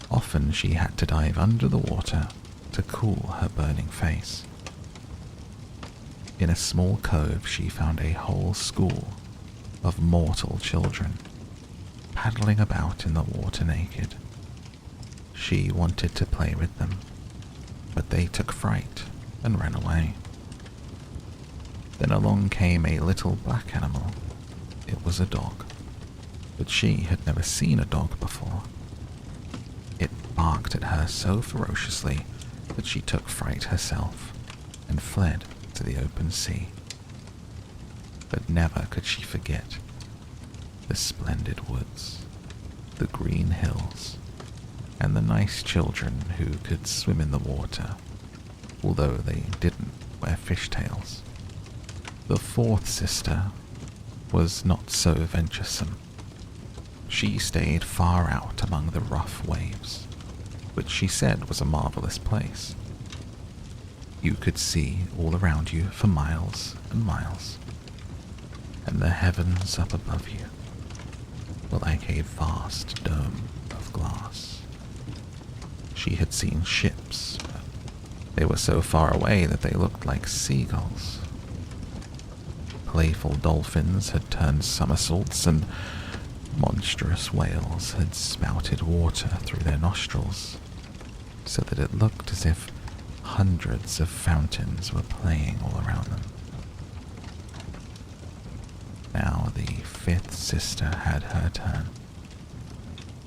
often she had to dive under the water to cool her burning face. In a small cove she found a whole school of mortal children, paddling about in the water naked. She wanted to play with them, but they took fright and ran away. Then along came a little black animal. It was a dog, but she had never seen a dog before. It barked at her so ferociously that she took fright herself and fled to the open sea. But never could she forget the splendid woods, the green hills, and the nice children who could swim in the water, although they didn't wear fishtails. The fourth sister was not so venturesome. She stayed far out among the rough waves, which she said was a marvelous place. You could see all around you for miles and miles, and the heavens up above you were like a vast dome of glass. She had seen ships, but they were so far away that they looked like seagulls. Playful dolphins had turned somersaults, and monstrous whales had spouted water through their nostrils, so that it looked as if hundreds of fountains were playing all around them. Now the fifth sister had her turn.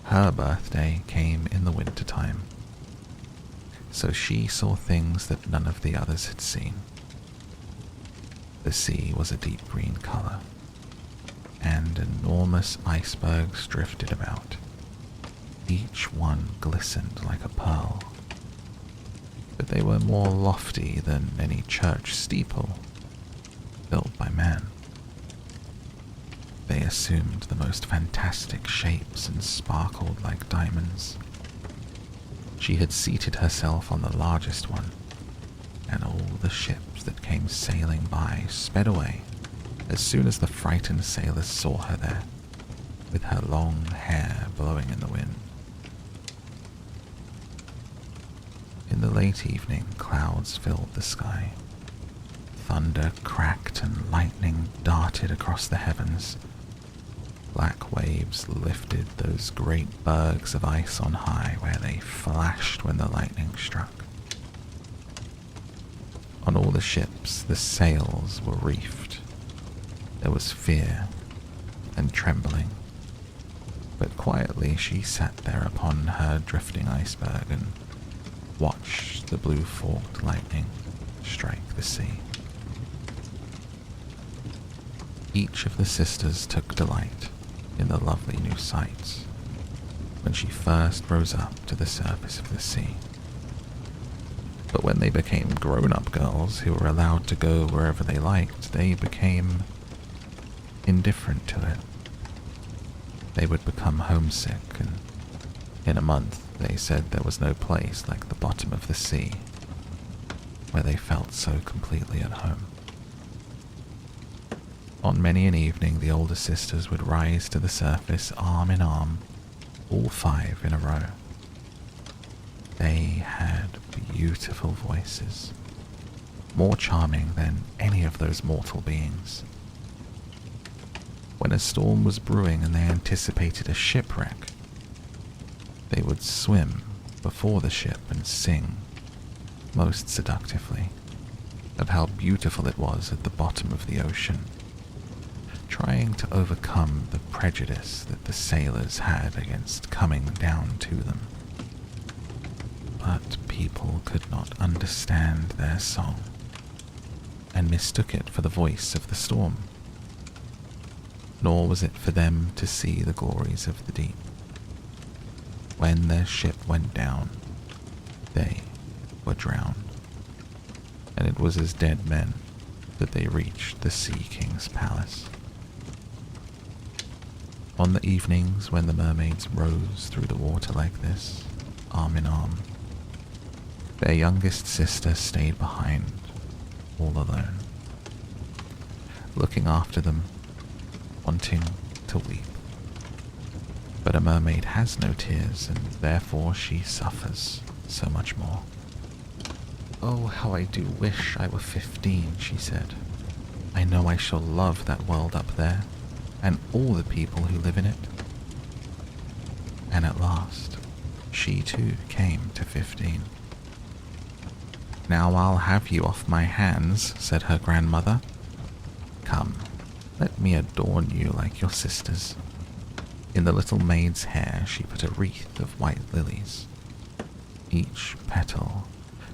Her birthday came in the wintertime, so she saw things that none of the others had seen. The sea was a deep green color, and enormous icebergs drifted about. Each one glistened like a pearl, but they were more lofty than any church steeple built by man. They assumed the most fantastic shapes and sparkled like diamonds. She had seated herself on the largest one, and all the ships that came sailing by sped away as soon as the frightened sailors saw her there, with her long hair blowing in the wind. In the late evening, clouds filled the sky. Thunder cracked and lightning darted across the heavens. Black waves lifted those great bergs of ice on high, where they flashed when the lightning struck. On all the ships, the sails were reefed. There was fear and trembling, but quietly she sat there upon her drifting iceberg and watched the blue forked lightning strike the sea. Each of the sisters took delight in the lovely new sights when she first rose up to the surface of the sea. But when they became grown-up girls who were allowed to go wherever they liked, they became indifferent to it. They would become homesick, and in a month they said there was no place like the bottom of the sea, where they felt so completely at home. On many an evening, the older sisters would rise to the surface arm in arm, all five in a row. They had beautiful voices, more charming than any of those mortal beings. When a storm was brewing and they anticipated a shipwreck, they would swim before the ship and sing, most seductively, of how beautiful it was at the bottom of the ocean, trying to overcome the prejudice that the sailors had against coming down to them. But people could not understand their song, and mistook it for the voice of the storm. Nor was it for them to see the glories of the deep. When their ship went down, they were drowned, and it was as dead men that they reached the Sea King's palace. On the evenings when the mermaids rose through the water like this, arm in arm, their youngest sister stayed behind, all alone, looking after them, wanting to weep. But a mermaid has no tears, and therefore she suffers so much more. "Oh, how I do wish I were 15, she said. "I know I shall love that world up there, and all the people who live in it." And at last, she too came to 15. "Now I'll have you off my hands," said her grandmother. "Come, let me adorn you like your sisters." In the little maid's hair she put a wreath of white lilies, each petal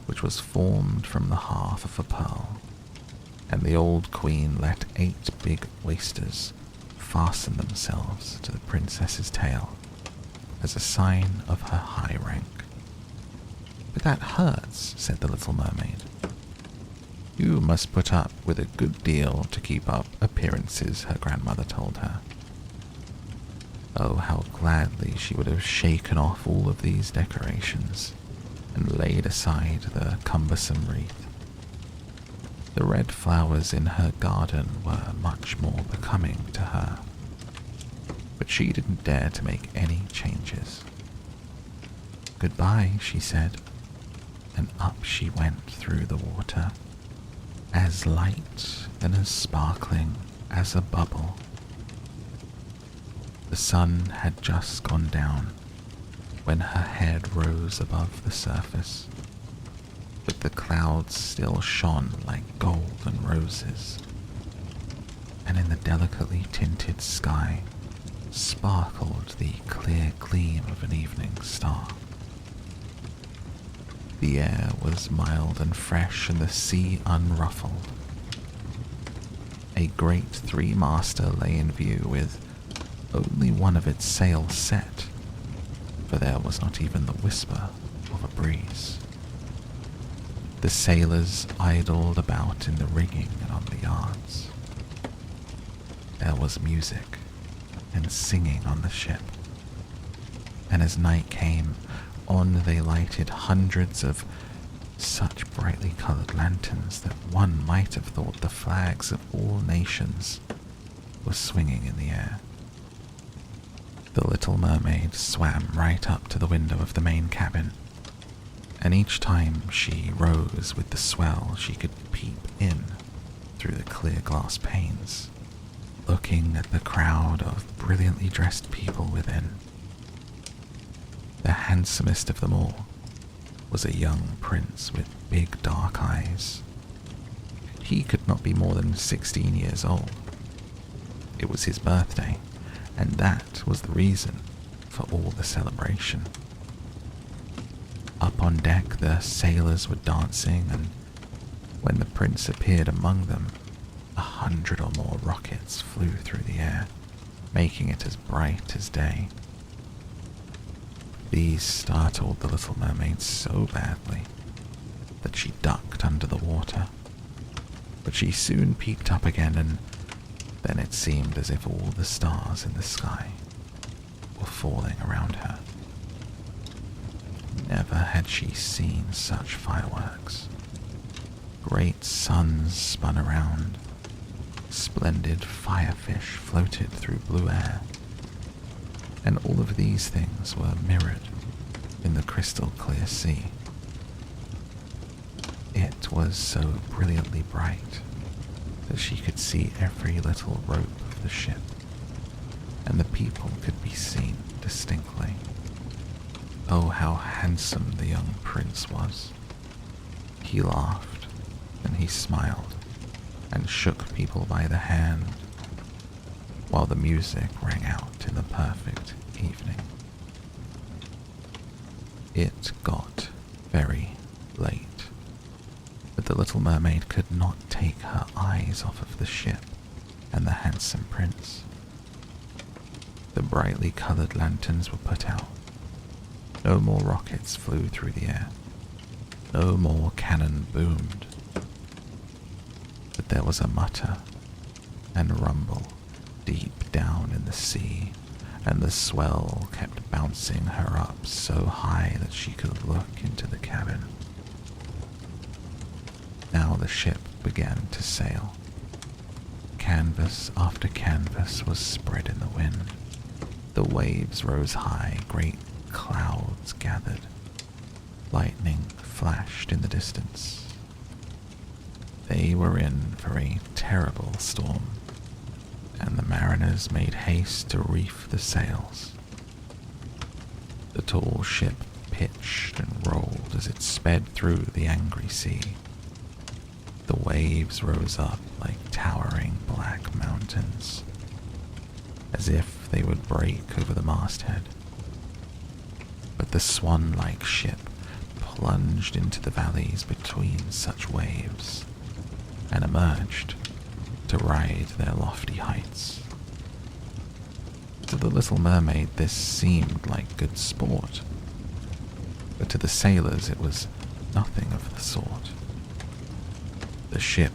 which was formed from the half of a pearl, and the old queen let 8 big oysters fasten themselves to the princess's tail as a sign of her high rank. "But that hurts," said the little mermaid. "You must put up with a good deal to keep up appearances," her grandmother told her. Oh, how gladly she would have shaken off all of these decorations and laid aside the cumbersome wreath. The red flowers in her garden were much more becoming to her, but she didn't dare to make any changes. "Goodbye," she said, and up she went through the water, as light and as sparkling as a bubble. The sun had just gone down when her head rose above the surface, but the clouds still shone like gold and roses, and in the delicately tinted sky sparkled the clear gleam of an evening star. The air was mild and fresh and the sea unruffled. A great three-master lay in view with only one of its sails set, for there was not even the whisper of a breeze. The sailors idled about in the rigging and on the yards. There was music and singing on the ship, and as night came on, they lighted hundreds of such brightly colored lanterns that one might have thought the flags of all nations were swinging in the air. The little mermaid swam right up to the window of the main cabin, and each time she rose with the swell she could peep in through the clear glass panes, looking at the crowd of brilliantly dressed people within. The handsomest of them all was a young prince with big dark eyes. He could not be more than 16 years old. It was his birthday, and that was the reason for all the celebration. Up on deck, the sailors were dancing, and when the prince appeared among them, 100 or more rockets flew through the air, making it as bright as day. These startled the little mermaid so badly that she ducked under the water, but she soon peeked up again, and then it seemed as if all the stars in the sky were falling around her. Never had she seen such fireworks. Great suns spun around, splendid firefish floated through blue air, and all of these things were mirrored in the crystal clear sea. It was so brilliantly bright that she could see every little rope of the ship, and the people could be seen distinctly. Oh, how handsome the young prince was. He laughed, and he smiled, and shook people by the hand, while the music rang out in the perfect evening. It got very late, but the little mermaid could not take her eyes off of the ship and the handsome prince. The brightly colored lanterns were put out. No more rockets flew through the air. No more cannon boomed. But there was a mutter and rumble deep down in the sea, and the swell kept bouncing her up so high that she could look into the cabin. Now the ship began to sail. Canvas after canvas was spread in the wind. The waves rose high, great clouds gathered. Lightning flashed in the distance. They were in for a terrible storm, and the mariners made haste to reef the sails. The tall ship pitched and rolled as it sped through the angry sea. The waves rose up like towering black mountains, as if they would break over the masthead. But the swan-like ship plunged into the valleys between such waves and emerged to ride their lofty heights. To the little mermaid, this seemed like good sport, but to the sailors it was nothing of the sort. The ship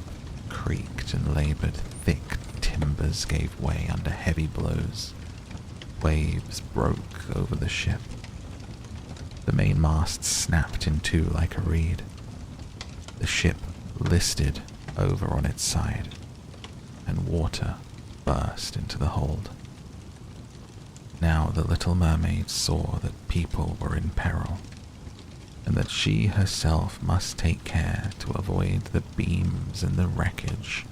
creaked and labored, thick timbers gave way under heavy blows, waves broke over the ship. The mainmast snapped in two like a reed. The ship listed over on its side, and water burst into the hold. Now the little mermaid saw that people were in peril, and that she herself must take care to avoid the beams and the wreckage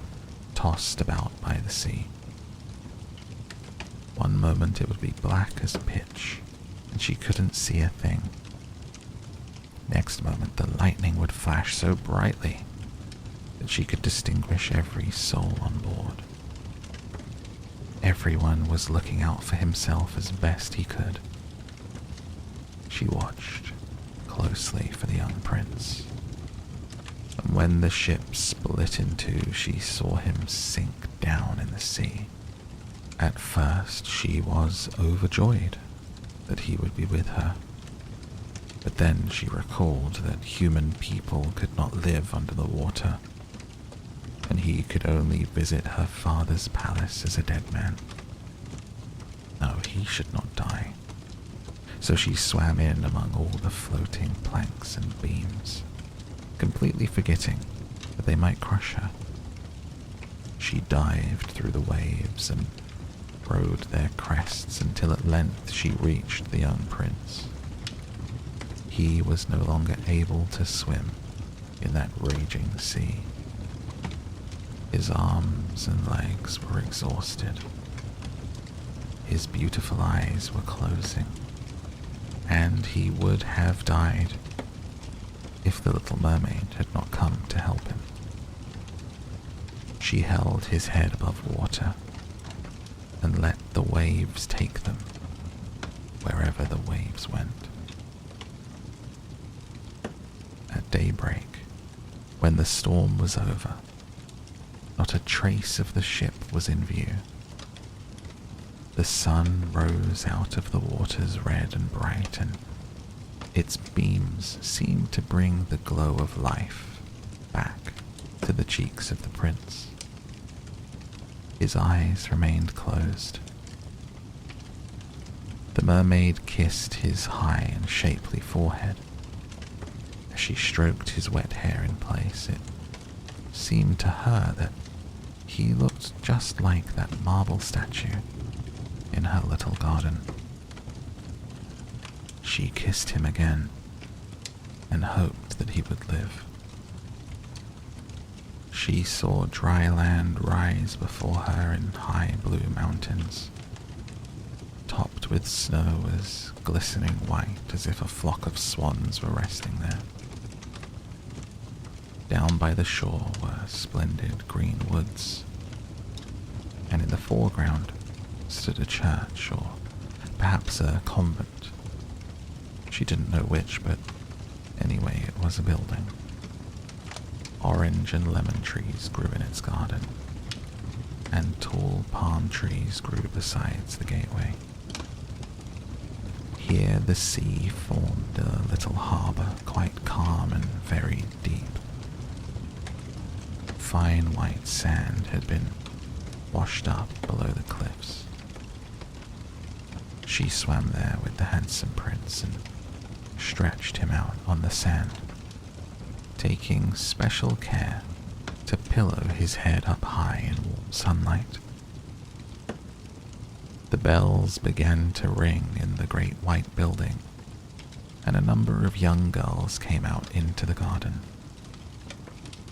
tossed about by the sea. One moment it would be black as pitch, and she couldn't see a thing. Next moment the lightning would flash so brightly that she could distinguish every soul on board. Everyone was looking out for himself as best he could. She watched closely for the young prince, and when the ship split in two, she saw him sink down in the sea. At first she was overjoyed that he would be with her, but then she recalled that human people could not live under the water, and he could only visit her father's palace as a dead man. No, he should not die. So she swam in among all the floating planks and beams, completely forgetting that they might crush her. She dived through the waves and rode their crests until at length she reached the young prince. He was no longer able to swim in that raging sea. His arms and legs were exhausted. His beautiful eyes were closing, and he would have died if the little mermaid had not come to help him. She held his head above water and let the waves take them wherever the waves went. At daybreak, when the storm was over, not a trace of the ship was in view. The sun rose out of the waters red and bright, and its beams seemed to bring the glow of life back to the cheeks of the prince. His eyes remained closed. The mermaid kissed his high and shapely forehead. As she stroked his wet hair in place, it seemed to her that he looked just like that marble statue in her little garden. She kissed him again and hoped that he would live. She saw dry land rise before her in high blue mountains, topped with snow as glistening white as if a flock of swans were resting there. Down by the shore were splendid green woods, and in the foreground stood a church, or perhaps a convent. She didn't know which, but anyway, it was a building. Orange and lemon trees grew in its garden, and tall palm trees grew besides the gateway. Here the sea formed a little harbour, quite calm and very deep. Fine white sand had been washed up below the cliffs. She swam there with the handsome prince and stretched him out on the sand, taking special care to pillow his head up high in warm sunlight. The bells began to ring in the great white building, and a number of young girls came out into the garden.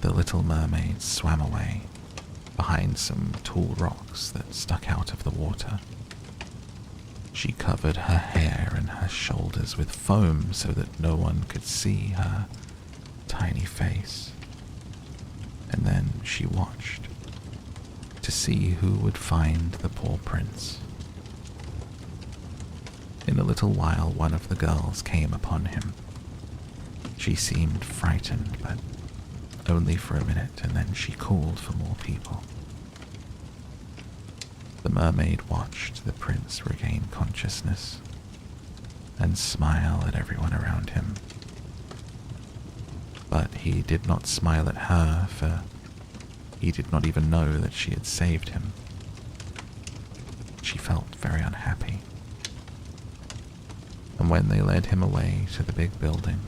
The little mermaid swam away behind some tall rocks that stuck out of the water. She covered her hair and her shoulders with foam so that no one could see her tiny face. And then she watched to see who would find the poor prince. In a little while, one of the girls came upon him. She seemed frightened, but only for a minute, and then she called for more people. The mermaid watched the prince regain consciousness and smile at everyone around him. But he did not smile at her, for he did not even know that she had saved him. She felt very unhappy. And when they led him away to the big building,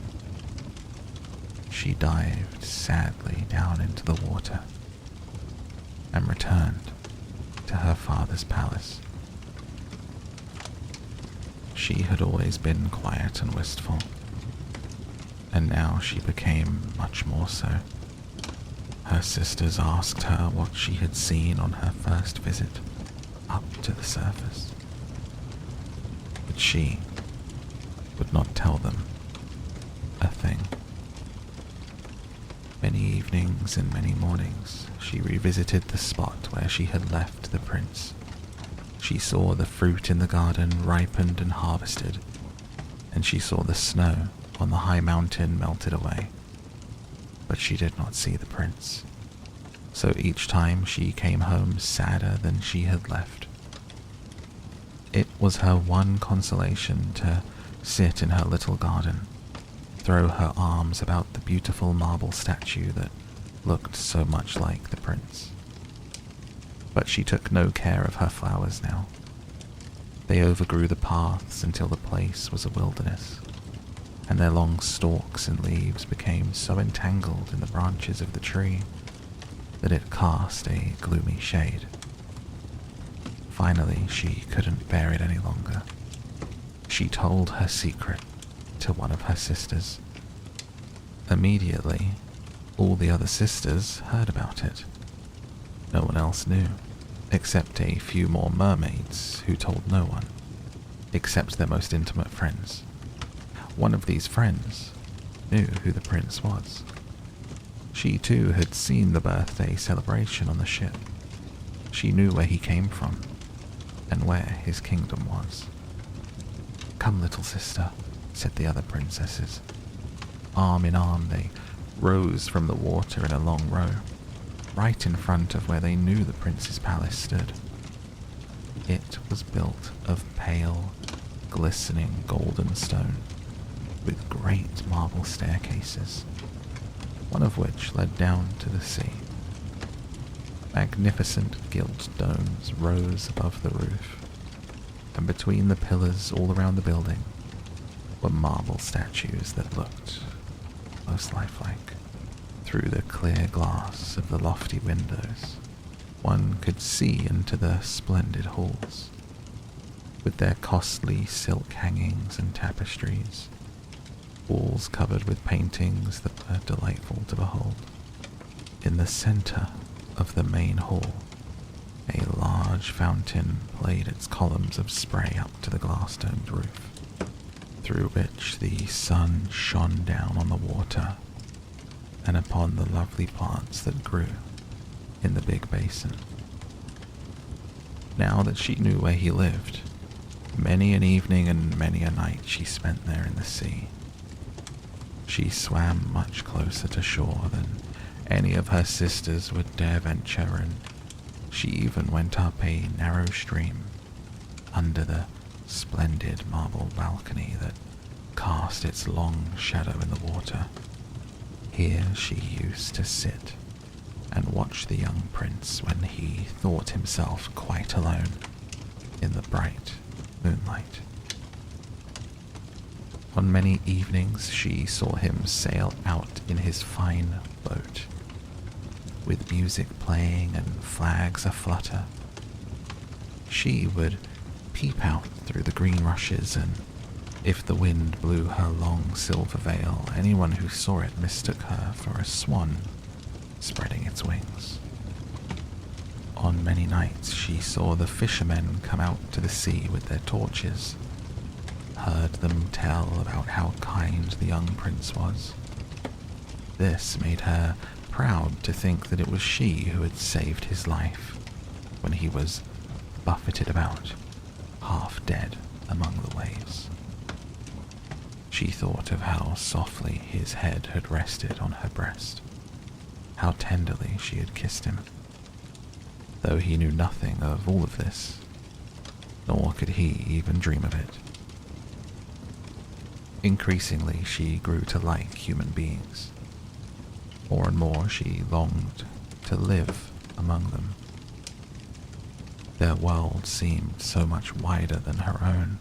she dived sadly down into the water and returned to her father's palace. She had always been quiet and wistful, and now she became much more so. Her sisters asked her what she had seen on her first visit up to the surface, but she would not tell them a thing. Many evenings and many mornings she revisited the spot where she had left the prince. She saw the fruit in the garden ripened and harvested, and she saw the snow on the high mountain melted away. But she did not see the prince, so each time she came home sadder than she had left. It was her one consolation to sit in her little garden, throw her arms about the beautiful marble statue that looked so much like the prince. But she took no care of her flowers now. They overgrew the paths until the place was a wilderness, and their long stalks and leaves became so entangled in the branches of the tree that it cast a gloomy shade. Finally, she couldn't bear it any longer. She told her secret to one of her sisters. Immediately, all the other sisters heard about it. No one else knew, except a few more mermaids who told no one, except their most intimate friends. One of these friends knew who the prince was. She too had seen the birthday celebration on the ship. She knew where he came from and where his kingdom was. "Come, little sister," said the other princesses. Arm in arm they rose from the water in a long row, right in front of where they knew the prince's palace stood. It was built of pale, glistening golden stone, with great marble staircases, one of which led down to the sea. Magnificent gilt domes rose above the roof, and between the pillars all around the building were marble statues that looked most lifelike. Through the clear glass of the lofty windows, one could see into the splendid halls, with their costly silk hangings and tapestries, walls covered with paintings that were delightful to behold. In the center of the main hall, a large fountain played its columns of spray up to the glass-domed roof, through which the sun shone down on the water and upon the lovely plants that grew in the big basin. Now that she knew where he lived, many an evening and many a night she spent there in the sea. She swam much closer to shore than any of her sisters would dare venture, and she even went up a narrow stream under the splendid marble balcony that cast its long shadow in the water. Here she used to sit and watch the young prince when he thought himself quite alone in the bright moonlight. On many evenings she saw him sail out in his fine boat, with music playing and flags aflutter. She would peep out through the green rushes, and if the wind blew her long silver veil, anyone who saw it mistook her for a swan spreading its wings. On many nights she saw the fishermen come out to the sea with their torches, heard them tell about how kind the young prince was. This made her proud to think that it was she who had saved his life when he was buffeted about, half dead among the waves. She thought of how softly his head had rested on her breast, how tenderly she had kissed him. though he knew nothing of all of this, nor could he even dream of it. Increasingly, she grew to like human beings. More and more, she longed to live among them. Their world seemed so much wider than her own.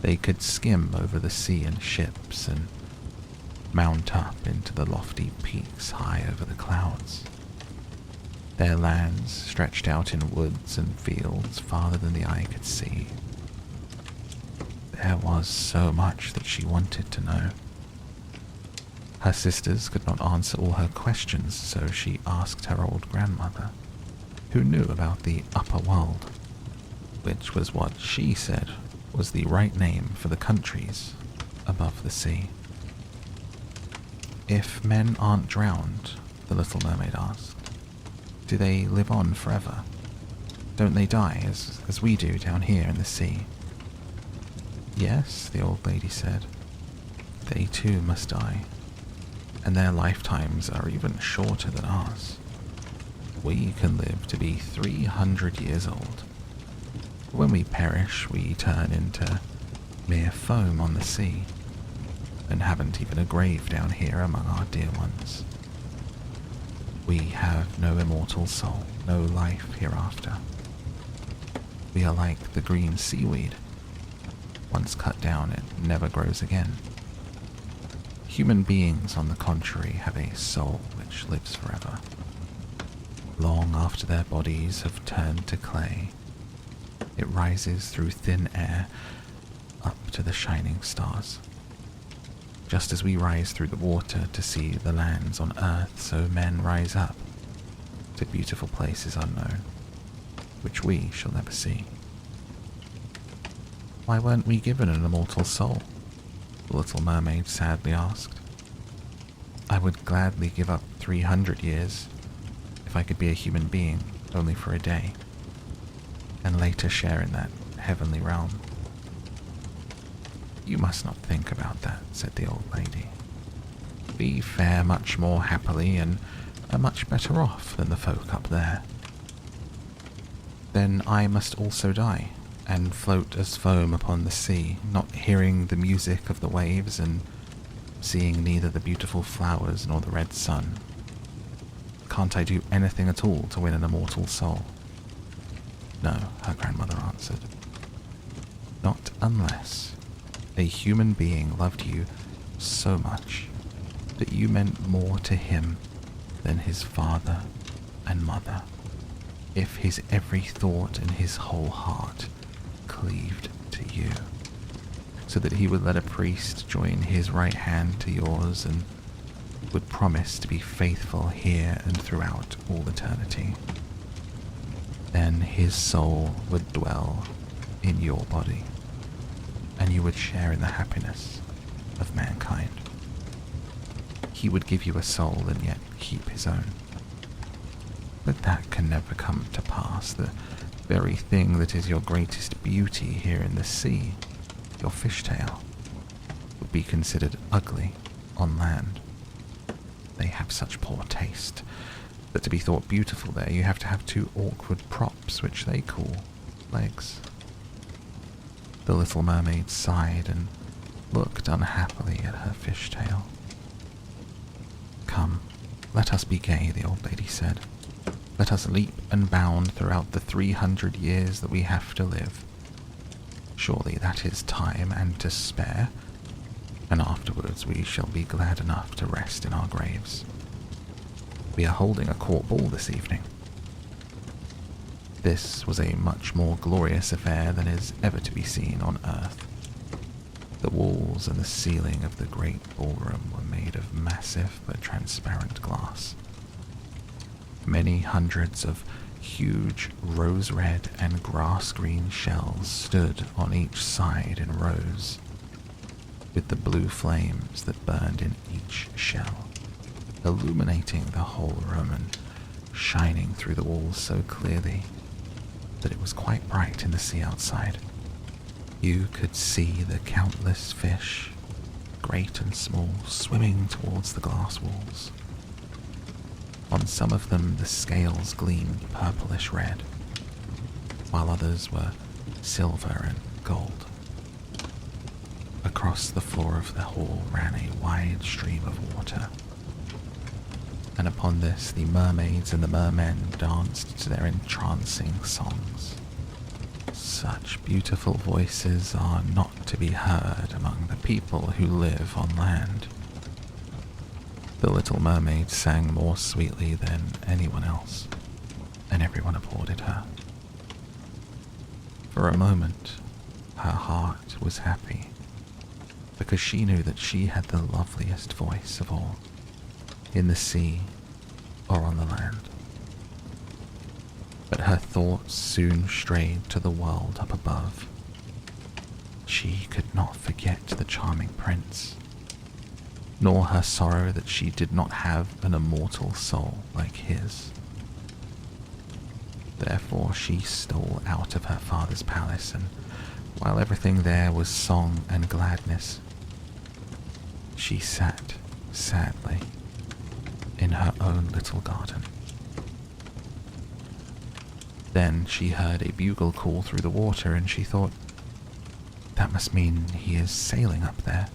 They could skim over the sea in ships and mount up into the lofty peaks high over the clouds. Their lands stretched out in woods and fields farther than the eye could see. There was so much that she wanted to know. Her sisters could not answer all her questions, so she asked her old grandmother, who knew about the upper world, which was what she said was the right name for the countries above the sea. If men aren't drowned, the little mermaid asked, do they live on forever? Don't they die as we do down here in the sea? Yes, the old lady said. They too must die, and their lifetimes are even shorter than ours. We can live to be 300 years old. When we perish, we turn into mere foam on the sea, and haven't even a grave down here among our dear ones. We have no immortal soul, no life hereafter. We are like the green seaweed. Once cut down, it never grows again. Human beings, on the contrary, have a soul which lives forever. Long after their bodies have turned to clay, it rises through thin air up to the shining stars. Just as we rise through the water to see the lands on earth, so men rise up to beautiful places unknown, which we shall never see. Why weren't we given an immortal soul? The little mermaid sadly asked. I would gladly give up 300 years if I could be a human being only for a day, and later share in that heavenly realm. You must not think about that, said the old lady. We fare much more happily and are much better off than the folk up there. Then I must also die, and float as foam upon the sea, not hearing the music of the waves and seeing neither the beautiful flowers nor the red sun. Can't I do anything at all to win an immortal soul? No, her grandmother answered. Not unless a human being loved you so much that you meant more to him than his father and mother. If his every thought and his whole heart cleaved to you, so that he would let a priest join his right hand to yours and would promise to be faithful here and throughout all eternity. Then his soul would dwell in your body, and you would share in the happiness of mankind. He would give you a soul and yet keep his own. But that can never come to pass. The very thing that is your greatest beauty here in the sea, your fishtail, would be considered ugly on land. They have such poor taste that to be thought beautiful there you have to have two awkward props which they call legs. The little mermaid sighed and looked unhappily at her fishtail. Come, let us be gay, the old lady said. Let us leap and bound throughout the 300 years that we have to live. Surely that is time and to spare, and afterwards we shall be glad enough to rest in our graves. We are holding a court ball this evening. This was a much more glorious affair than is ever to be seen on earth. The walls and the ceiling of the great ballroom were made of massive but transparent glass. Many hundreds of huge rose-red and grass-green shells stood on each side in rows, with the blue flames that burned in each shell, illuminating the whole room and shining through the walls so clearly that it was quite bright in the sea outside. You could see the countless fish, great and small, swimming towards the glass walls. On some of them the scales gleamed purplish red, while others were silver and gold. Across the floor of the hall ran a wide stream of water, and upon this the mermaids and the mermen danced to their entrancing songs. Such beautiful voices are not to be heard among the people who live on land. The little mermaid sang more sweetly than anyone else, and everyone applauded her. For a moment, her heart was happy, because she knew that she had the loveliest voice of all, in the sea or on the land. But her thoughts soon strayed to the world up above. She could not forget the charming prince, nor her sorrow that she did not have an immortal soul like his. Therefore she stole out of her father's palace, and while everything there was song and gladness, she sat sadly in her own little garden. Then she heard a bugle call through the water, and she thought, that must mean he is sailing up there.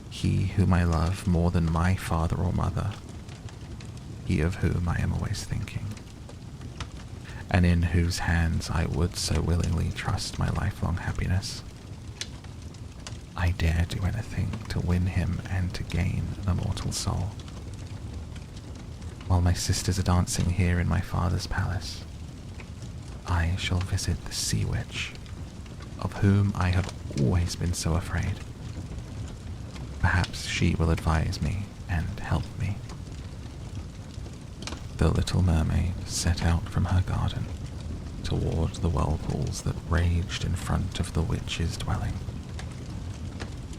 He whom I love more than my father or mother, he of whom I am always thinking, and in whose hands I would so willingly trust my lifelong happiness. I dare do anything to win him and to gain an immortal soul. While my sisters are dancing here in my father's palace, I shall visit the sea witch, of whom I have always been so afraid. Perhaps she will advise me and help me. The little mermaid set out from her garden toward the whirlpools that raged in front of the witch's dwelling.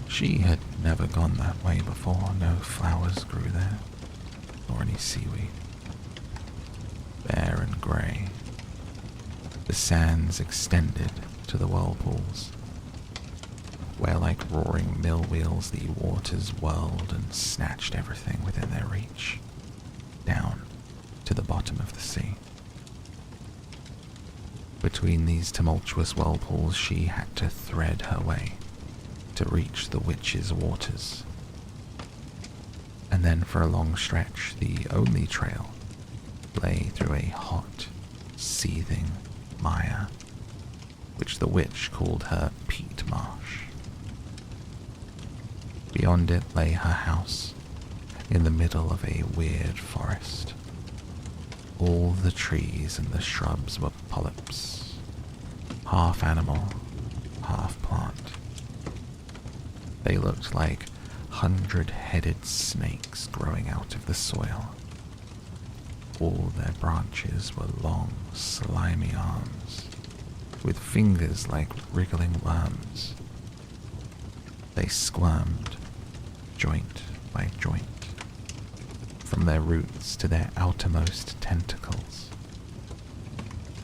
She had never gone that way before. No flowers grew there, nor any seaweed. Bare and grey, the sands extended to the whirlpools, where like roaring mill wheels the waters whirled and snatched everything within their reach, down to the bottom of the sea. Between these tumultuous whirlpools she had to thread her way to reach the witch's waters, and then for a long stretch the only trail lay through a hot, seething mire, which the witch called her peat marsh. Beyond it lay her house, in the middle of a weird forest. All the trees and the shrubs were polyps, half animal, half plant. They looked like 100-headed snakes growing out of the soil. All their branches were long, slimy arms, with fingers like wriggling worms. They squirmed, joint by joint, from their roots to their outermost tentacles.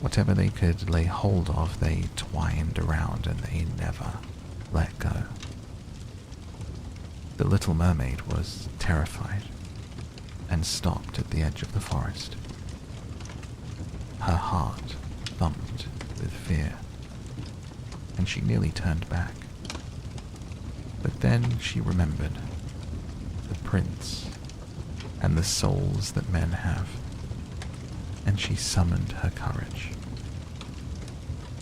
Whatever they could lay hold of, they twined around, and they never let go. The little mermaid was terrified and stopped at the edge of the forest. Her heart thumped with fear, and she nearly turned back. But then she remembered the prince and the souls that men have, and she summoned her courage.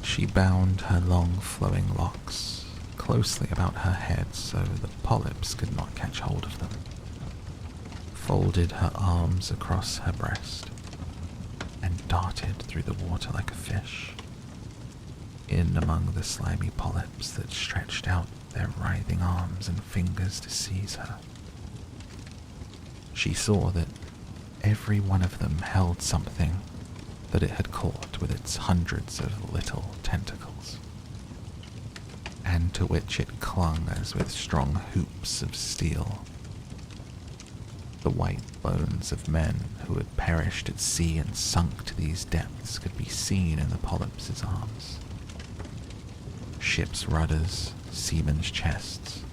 She bound her long flowing locks closely about her head so the polyps could not catch hold of them, folded her arms across her breast, and darted through the water like a fish, in among the slimy polyps that stretched out their writhing arms and fingers to seize her. She saw that every one of them held something that it had caught with its hundreds of little tentacles, and to which it clung as with strong hoops of steel. The white bones of men who had perished at sea and sunk to these depths could be seen in the polyps' arms. Ships' rudders, seamen's chests,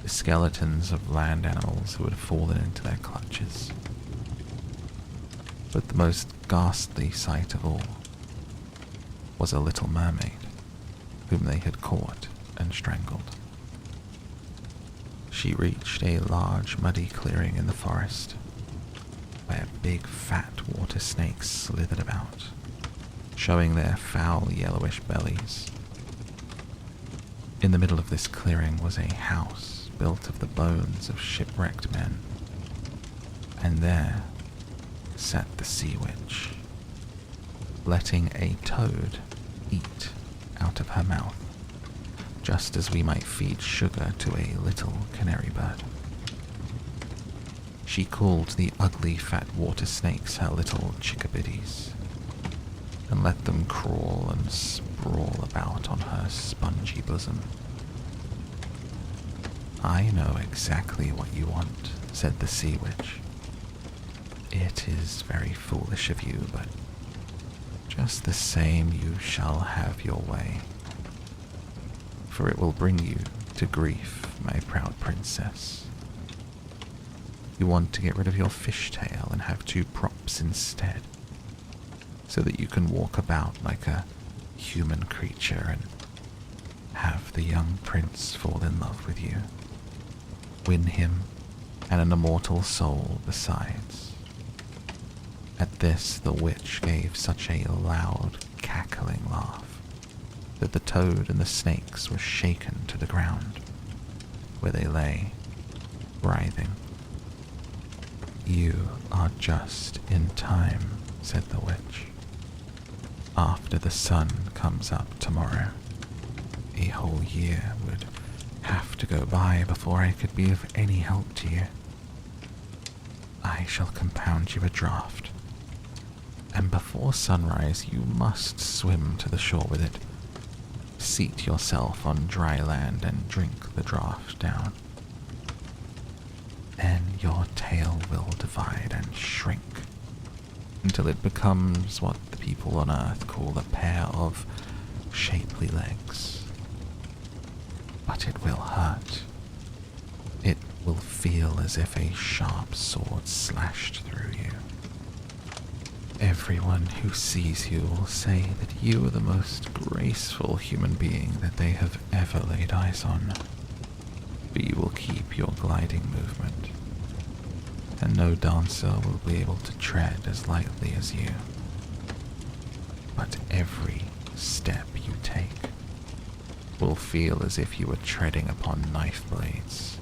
the skeletons of land animals who had fallen into their clutches. But the most ghastly sight of all was a little mermaid whom they had caught and strangled. She reached a large muddy clearing in the forest where big fat water snakes slithered about, showing their foul yellowish bellies. In the middle of this clearing was a house built of the bones of shipwrecked men, and there sat the sea witch, letting a toad eat out of her mouth, just as we might feed sugar to a little canary bird. She called the ugly fat water snakes her little chickabiddies, and let them crawl and sprawl about on her spongy bosom. "I know exactly what you want," said the sea witch. "It is very foolish of you, but just the same you shall have your way. For it will bring you to grief, my proud princess. You want to get rid of your fishtail and have 2 props instead, so that you can walk about like a human creature and have the young prince fall in love with you, win him and an immortal soul besides." At this, the witch gave such a loud, cackling laugh that the toad and the snakes were shaken to the ground, where they lay, writhing. "You are just in time," said the witch. "After the sun comes up tomorrow, a whole year would have to go by before I could be of any help to you. I shall compound you a draught, and before sunrise you must swim to the shore with it. Seat yourself on dry land and drink the draught down. Then your tail will divide and shrink until it becomes what the people on Earth call a pair of shapely legs. But it will hurt. It will feel as if a sharp sword slashed through you. Everyone who sees you will say that you are the most graceful human being that they have ever laid eyes on. But you will keep your gliding movement, and no dancer will be able to tread as lightly as you. But every step you take will feel as if you were treading upon knife blades,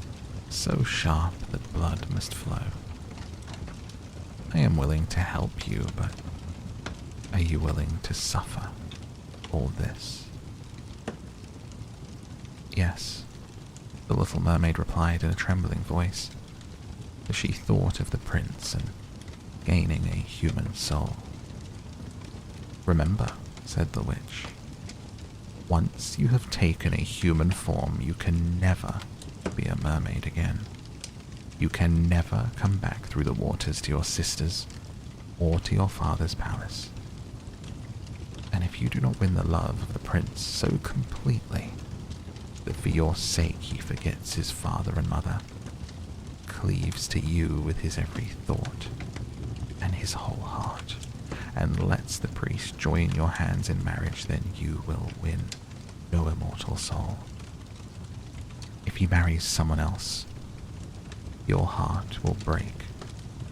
so sharp that blood must flow. I am willing to help you, but are you willing to suffer all this?" "Yes," the little mermaid replied in a trembling voice, as she thought of the prince and gaining a human soul. "Remember," said the witch, "once you have taken a human form, you can never be a mermaid again. You can never come back through the waters to your sisters or to your father's palace. And if you do not win the love of the prince so completely that for your sake he forgets his father and mother, cleaves to you with his every thought and his whole heart, and lets the priest join your hands in marriage, then you will win no immortal soul. If he marries someone else, your heart will break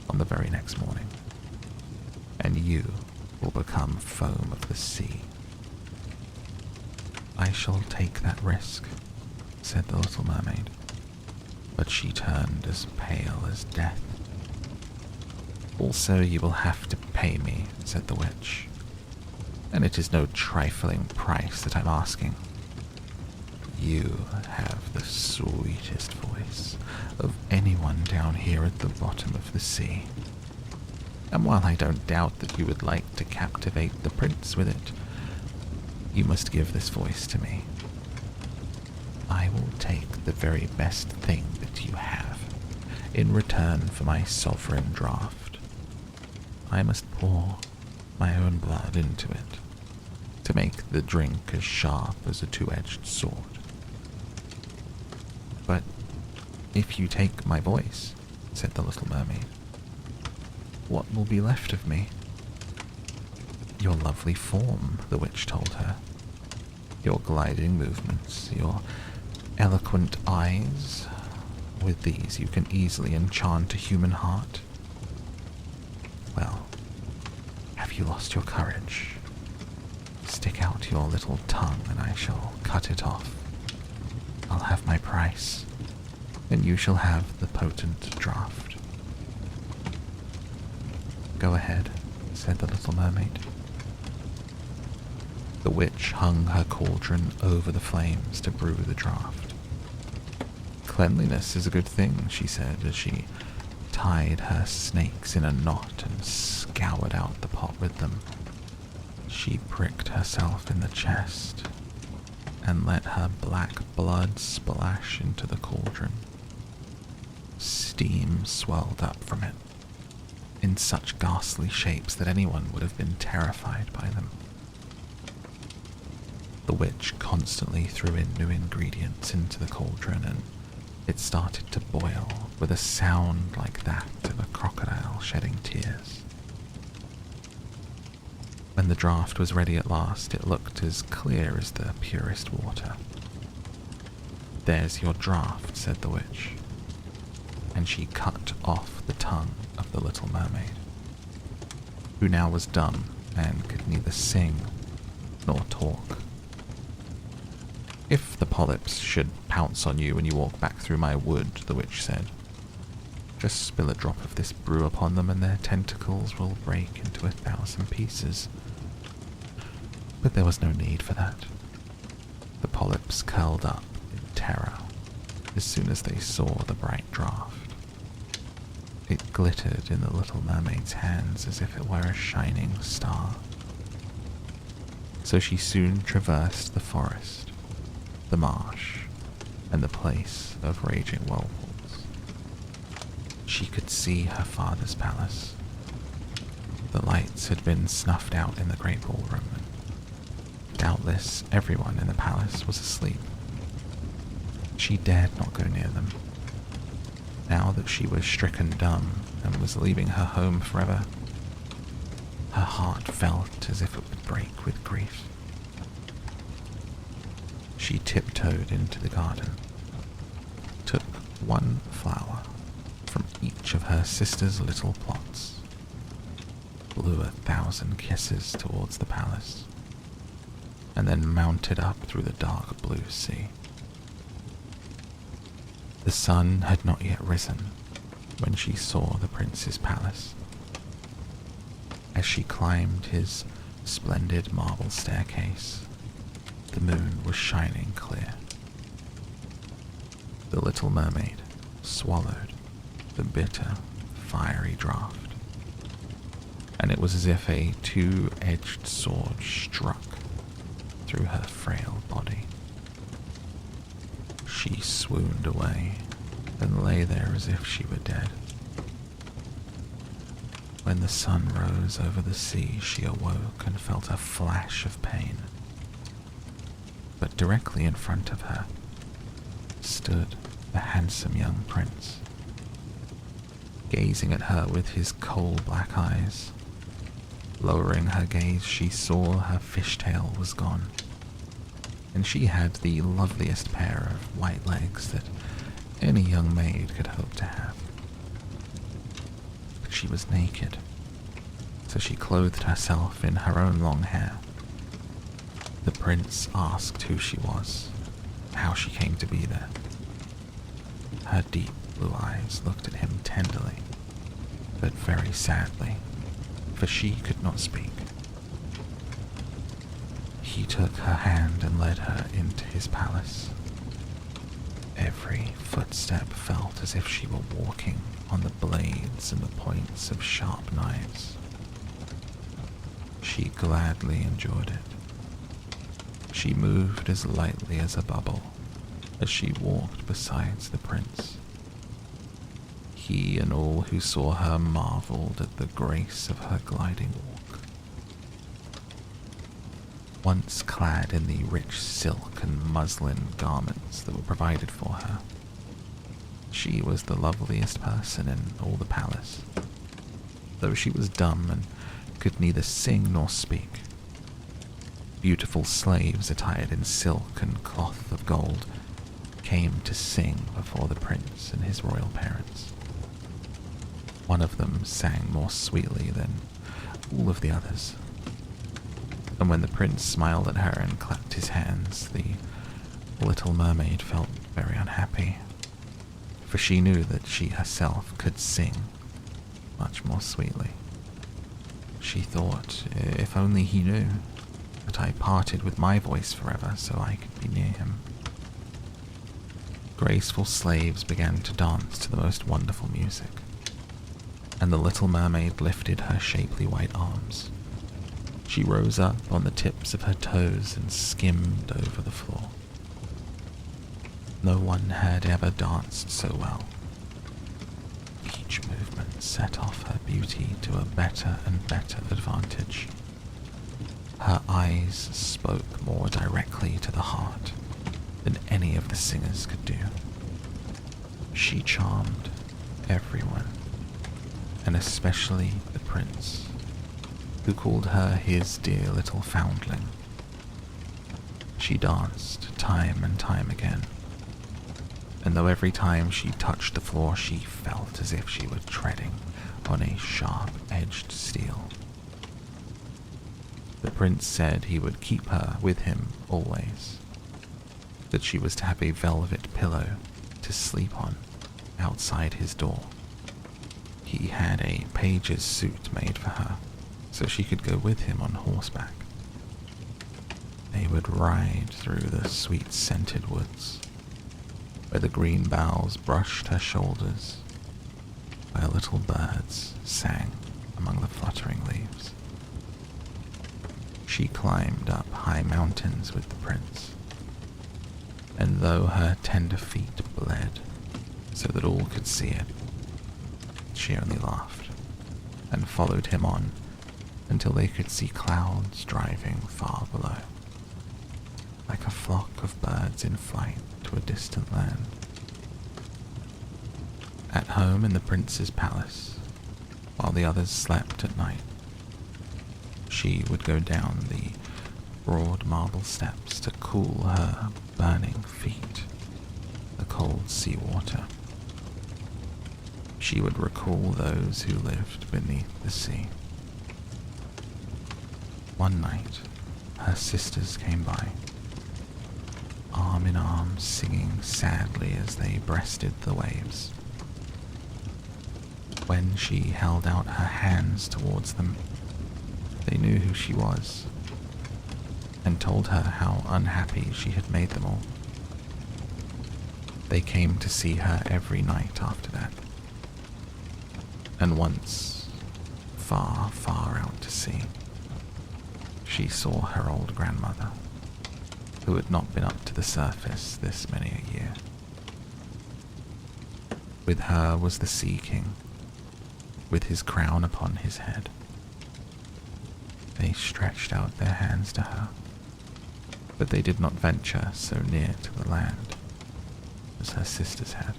on the very next morning, and you will become foam of the sea." "I shall take that risk," said the little mermaid, but she turned as pale as death. "Also, you will have to pay me," said the witch, "and it is no trifling price that I'm asking. You have the sweetest voice of anyone down here at the bottom of the sea. And while I don't doubt that you would like to captivate the prince with it, you must give this voice to me. I will take the very best thing that you have in return for my sovereign draught. I must pour my own blood into it to make the drink as sharp as a 2-edged sword. But if you take my voice," said the little mermaid, what will be left of me? Your lovely form, the witch told her. Your gliding movements, your eloquent eyes. With these you can easily enchant a human heart. Well, have you lost your courage? Stick out your little tongue and I shall cut it off. I'll have my price, and you shall have the potent draught. Go ahead, said the little mermaid. The witch hung her cauldron over the flames to brew the draught. Cleanliness is a good thing, she said as she tied her snakes in a knot and scoured out the pot with them. She pricked herself in the chest and let her black blood splash into the cauldron. Steam swelled up from it, in such ghastly shapes that anyone would have been terrified by them. The witch constantly threw in new ingredients into the cauldron, and it started to boil with a sound like that of a crocodile shedding tears. When the draught was ready at last, it looked as clear as the purest water. There's your draught, said the witch, and she cut off the tongue of the little mermaid, who now was dumb and could neither sing nor talk. If the polyps should pounce on you when you walk back through my wood, the witch said, just spill a drop of this brew upon them and their tentacles will break into 1,000 pieces. But there was no need for that. The polyps curled up in terror as soon as they saw the bright draught. It glittered in the little mermaid's hands as if it were a shining star. So she soon traversed the forest, the marsh, and the place of raging whirlpools. She could see her father's palace. The lights had been snuffed out in the great ballroom, and doubtless everyone in the palace was asleep. She dared not go near them. Now that she was stricken dumb and was leaving her home forever, her heart felt as if it would break with grief. She tiptoed into the garden, took one flower from each of her sister's little plots, blew 1,000 kisses towards the palace, and then mounted up through the dark blue sea. The sun had not yet risen when she saw the prince's palace. As she climbed his splendid marble staircase, the moon was shining clear. The little mermaid swallowed the bitter, fiery draught, and it was as if a two-edged sword struck through her frail body. She swooned away and lay there as if she were dead. When the sun rose over the sea, she awoke and felt a flash of pain. But directly in front of her stood the handsome young prince, gazing at her with his coal black eyes. Lowering her gaze, she saw her fishtail was gone, and she had the loveliest pair of white legs that any young maid could hope to have. But she was naked, so she clothed herself in her own long hair. The prince asked who she was, how she came to be there. Her deep blue eyes looked at him tenderly, but very sadly, for she could not speak. He took her hand and led her into his palace. Every footstep felt as if she were walking on the blades and the points of sharp knives. She gladly enjoyed it. She moved as lightly as a bubble as she walked beside the prince. He and all who saw her marveled at the grace of her gliding walk. Once clad in the rich silk and muslin garments that were provided for her, she was the loveliest person in all the palace. though she was dumb and could neither sing nor speak. Beautiful slaves attired in silk and cloth of gold came to sing before the prince and his royal parents. One of them sang more sweetly than all of the others, and when the prince smiled at her and clapped his hands, the little mermaid felt very unhappy, for she knew that she herself could sing much more sweetly. She thought, if only he knew that I parted with my voice forever so I could be near him. Graceful slaves began to dance to the most wonderful music, and the little mermaid lifted her shapely white arms. She rose up on the tips of her toes and skimmed over the floor. No one had ever danced so well. Each movement set off her beauty to a better and better advantage. Her eyes spoke more directly to the heart than any of the singers could do. She charmed everyone, and especially the prince, who called her his dear little foundling. She danced time and time again, and though every time she touched the floor she felt as if she were treading on a sharp-edged steel. The prince said he would keep her with him always, that she was to have a velvet pillow to sleep on outside his door. He had a page's suit made for her, so she could go with him on horseback. They would ride through the sweet-scented woods, where the green boughs brushed her shoulders, while little birds sang among the fluttering leaves. She climbed up high mountains with the prince, and though her tender feet bled so that all could see it, she only laughed and followed him on until they could see clouds driving far below, like a flock of birds in flight to a distant land. At home in the prince's palace, while the others slept at night, she would go down the broad marble steps to cool her burning feet, the cold sea water. She would recall those who lived beneath the sea. One night, her sisters came by, arm in arm, singing sadly as they breasted the waves. When she held out her hands towards them, they knew who she was, and told her how unhappy she had made them all. They came to see her every night after that, and once, far, far out to sea, she saw her old grandmother, who had not been up to the surface this many a year. With her was the Sea King, with his crown upon his head. They stretched out their hands to her, but they did not venture so near to the land as her sisters had.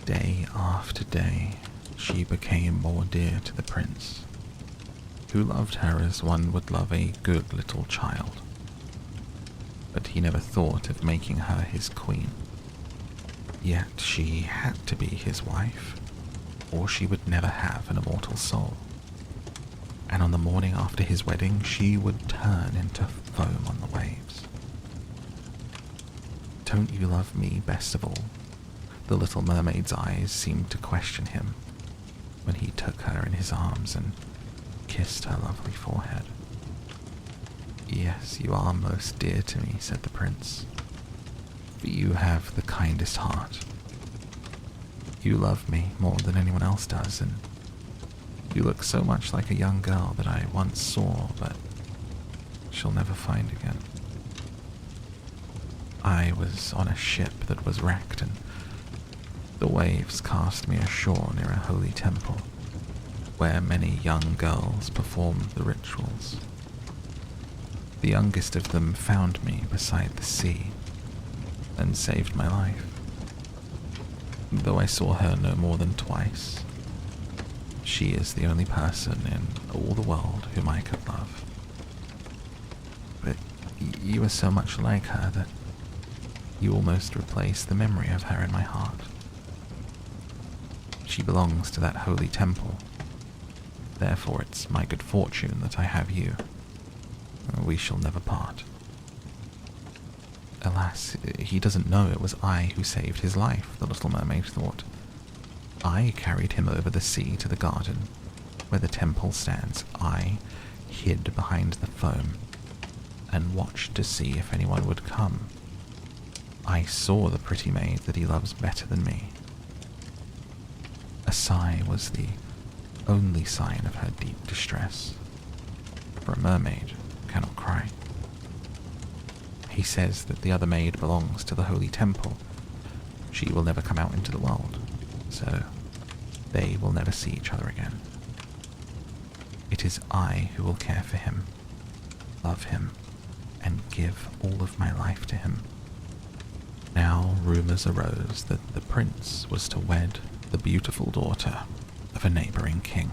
Day after day, she became more dear to the prince, who loved her as one would love a good little child. But he never thought of making her his queen. Yet she had to be his wife, or she would never have an immortal soul. And on the morning after his wedding, she would turn into foam on the waves. "Don't you love me best of all?" The little mermaid's eyes seemed to question him when he took her in his arms and kissed her lovely forehead. "Yes, you are most dear to me," said the prince, "for you have the kindest heart. You love me more than anyone else does, and you look so much like a young girl that I once saw, but shall never find again. I was on a ship that was wrecked, and the waves cast me ashore near a holy temple, where many young girls performed the rituals. The youngest of them found me beside the sea and saved my life, though I saw her no more than twice. she is the only person in all the world whom I could love. But you are so much like her that you almost replace the memory of her in my heart. She belongs to that holy temple. Therefore it's my good fortune that I have you. We shall never part. Alas, he doesn't know it was I who saved his life, the little mermaid thought. I carried him over the sea to the garden, where the temple stands. I hid behind the foam and watched to see if anyone would come. I saw the pretty maid that he loves better than me. A sigh was the only sign of her deep distress, for a mermaid cannot cry. He says that the other maid belongs to the holy temple. She will never come out into the world, so they will never see each other again. It is I who will care for him, love him, and give all of my life to him. Now rumors arose that the prince was to wed the beautiful daughter of a neighboring king,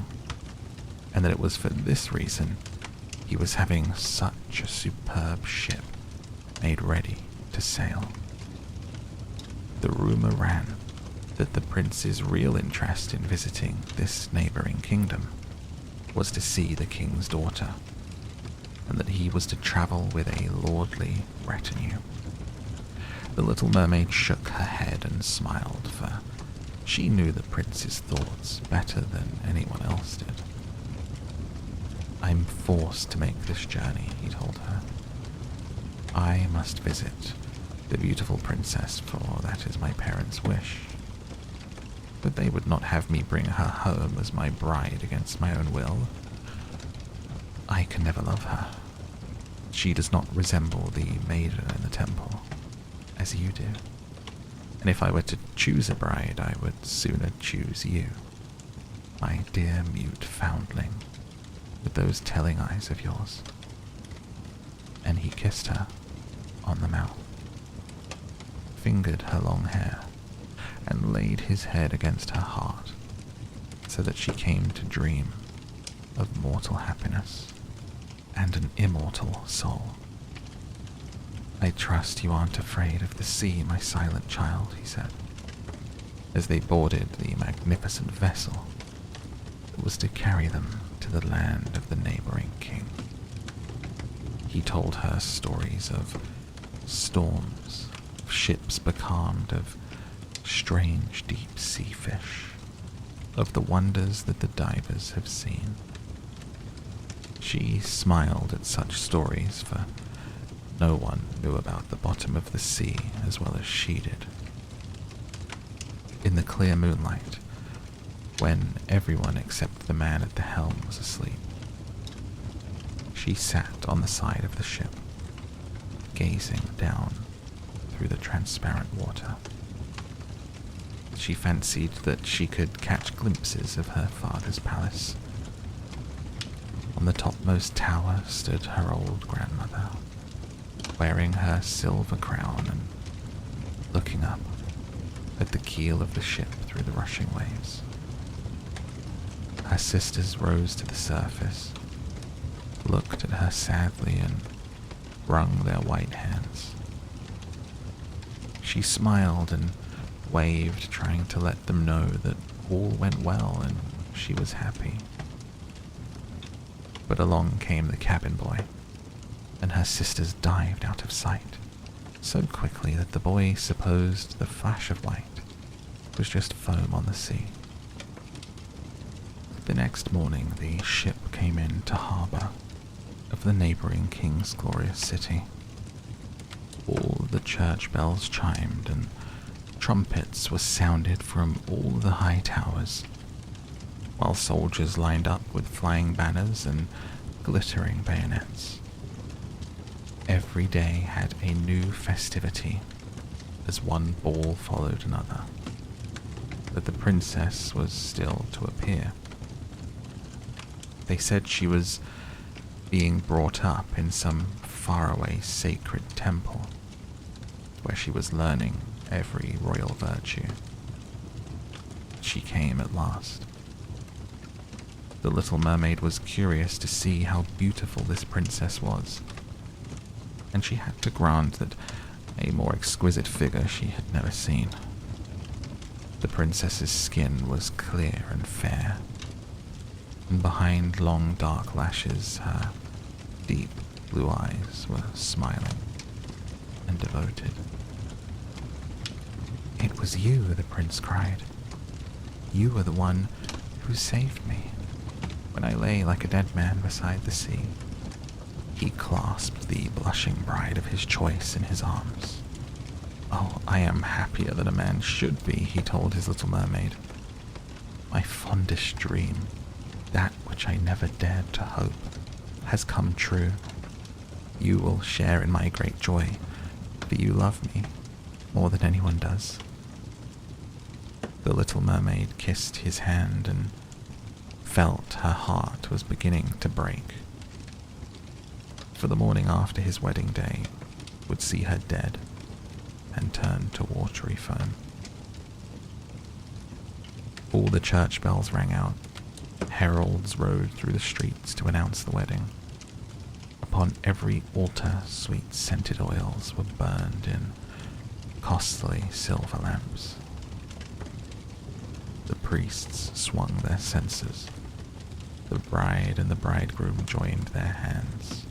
and that it was for this reason he was having such a superb ship made ready to sail. The rumor ran that the prince's real interest in visiting this neighboring kingdom was to see the king's daughter, and that he was to travel with a lordly retinue. The little mermaid shook her head and smiled, for she knew the prince's thoughts better than anyone else did. I'm forced to make this journey, he told her. I must visit the beautiful princess, for that is my parents' wish. But they would not have me bring her home as my bride against my own will. I can never love her. She does not resemble the maiden in the temple, as you do. And if I were to choose a bride, I would sooner choose you, my dear mute foundling, with those telling eyes of yours. And he kissed her on the mouth, fingered her long hair, and laid his head against her heart, so that she came to dream of mortal happiness and an immortal soul. I trust you aren't afraid of the sea, my silent child, he said, as they boarded the magnificent vessel that was to carry them to the land of the neighboring king. He told her stories of storms, of ships becalmed, of strange deep sea fish, of the wonders that the divers have seen. She smiled at such stories, for no one knew about the bottom of the sea as well as she did. In the clear moonlight, when everyone except the man at the helm was asleep, she sat on the side of the ship, gazing down through the transparent water. She fancied that she could catch glimpses of her father's palace. On the topmost tower stood her old grandmother, wearing her silver crown and looking up at the keel of the ship through the rushing waves. Her sisters rose to the surface, looked at her sadly, and wrung their white hands. She smiled and waved, trying to let them know that all went well and she was happy. But along came the cabin boy, and her sisters dived out of sight so quickly that the boy supposed the flash of white was just foam on the sea. The next morning the ship came into harbour of the neighbouring king's glorious city. All the church bells chimed and trumpets were sounded from all the high towers, while soldiers lined up with flying banners and glittering bayonets. Every day had a new festivity, as one ball followed another, but the princess was still to appear. They said she was being brought up in some faraway sacred temple, where she was learning every royal virtue. She came at last. The little mermaid was curious to see how beautiful this princess was, and she had to grant that a more exquisite figure she had never seen. The princess's skin was clear and fair, and behind long dark lashes her deep blue eyes were smiling and devoted. "It was you," the prince cried. "You were the one who saved me when I lay like a dead man beside the sea." He clasped the blushing bride of his choice in his arms. "Oh, I am happier than a man should be," he told his little mermaid. "My fondest dream, that which I never dared to hope, has come true. You will share in my great joy, for you love me more than anyone does." The little mermaid kissed his hand and felt her heart was beginning to break. For the morning after his wedding day would see her dead and turn to watery foam. All the church bells rang out. Heralds rode through the streets to announce the wedding. Upon every altar, sweet scented oils were burned in costly silver lamps. The priests swung their censers. The bride and the bridegroom joined their hands,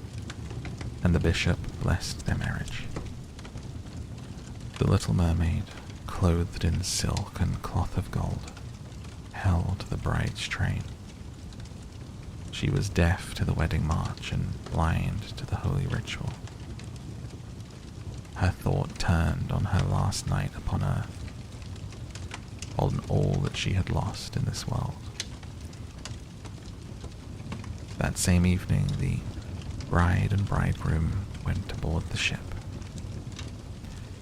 and the bishop blessed their marriage. The little mermaid, clothed in silk and cloth of gold, held the bride's train. She was deaf to the wedding march and blind to the holy ritual. Her thought turned on her last night upon earth, on all that she had lost in this world. That same evening, the bride and bridegroom went aboard the ship.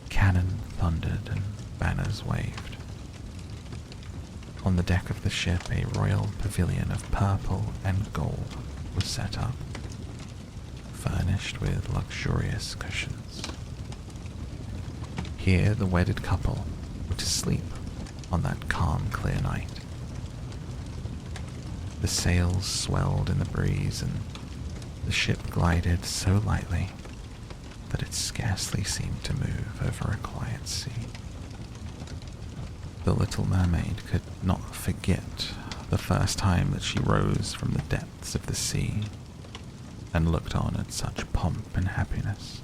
Cannon thundered and banners waved. On the deck of the ship, a royal pavilion of purple and gold was set up, furnished with luxurious cushions. Here the wedded couple were to sleep on that calm, clear night. The sails swelled in the breeze, and the ship glided so lightly that it scarcely seemed to move over a quiet sea. The little mermaid could not forget the first time that she rose from the depths of the sea and looked on at such pomp and happiness.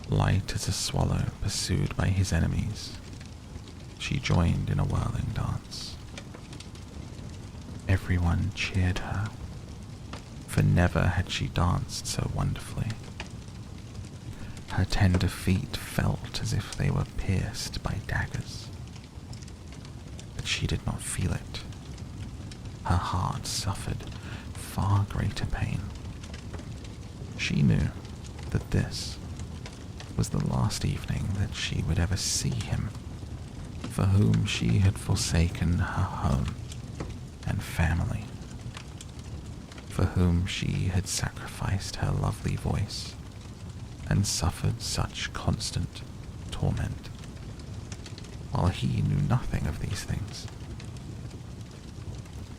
Light as a swallow pursued by his enemies, she joined in a whirling dance. Everyone cheered her, for never had she danced so wonderfully. Her tender feet felt as if they were pierced by daggers, but she did not feel it. Her heart suffered far greater pain. She knew that this was the last evening that she would ever see him, for whom she had forsaken her home and family, for whom she had sacrificed her lovely voice and suffered such constant torment, while he knew nothing of these things.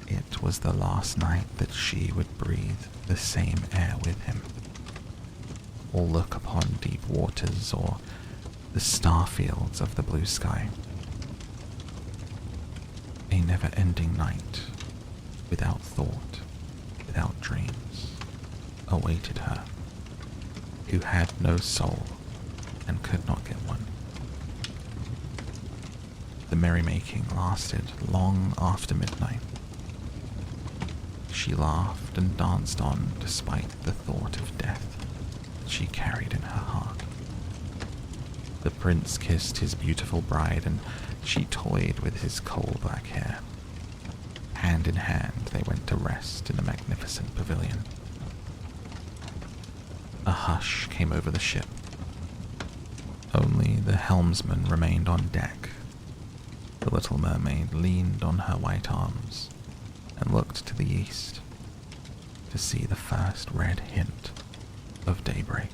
It was the last night that she would breathe the same air with him, or look upon deep waters or the star fields of the blue sky. A never-ending night, without thought, without dreams, awaited her, who had no soul and could not get one. The merrymaking lasted long after midnight. She laughed and danced on despite the thought of death that she carried in her heart. The prince kissed his beautiful bride, and she toyed with his coal black hair. Hand in hand, they went to rest in the magnificent pavilion. A hush came over the ship. Only the helmsman remained on deck. The little mermaid leaned on her white arms and looked to the east to see the first red hint of daybreak.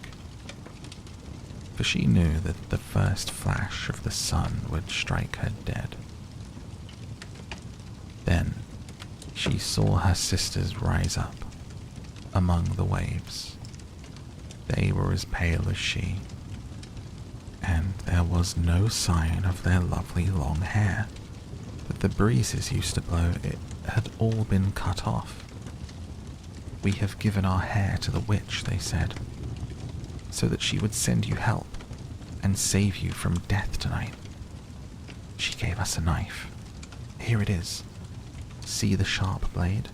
For she knew that the first flash of the sun would strike her dead. Then she saw her sisters rise up among the waves. They were as pale as she, and there was no sign of their lovely long hair that the breezes used to blow. It had all been cut off. "We have given our hair to the witch," they said, "so that she would send you help and save you from death tonight. She gave us a knife. Here it is. See the sharp blade?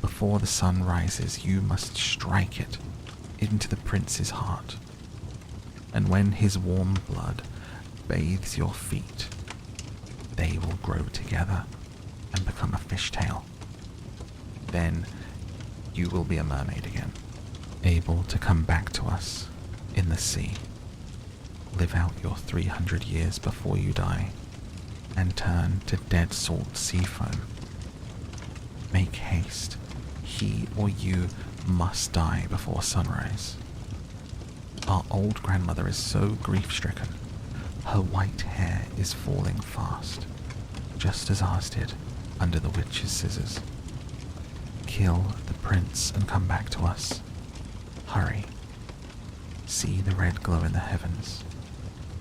Before the sun rises, you must strike it into the prince's heart. And when his warm blood bathes your feet, they will grow together and become a fishtail. Then you will be a mermaid again, able to come back to us in the sea. Live out your 300 years before you die, and turn to dead salt sea foam. Make haste. He or you must die before sunrise. Our old grandmother is so grief-stricken. Her white hair is falling fast, just as ours did under the witch's scissors. Kill the prince and come back to us. Hurry. See the red glow in the heavens.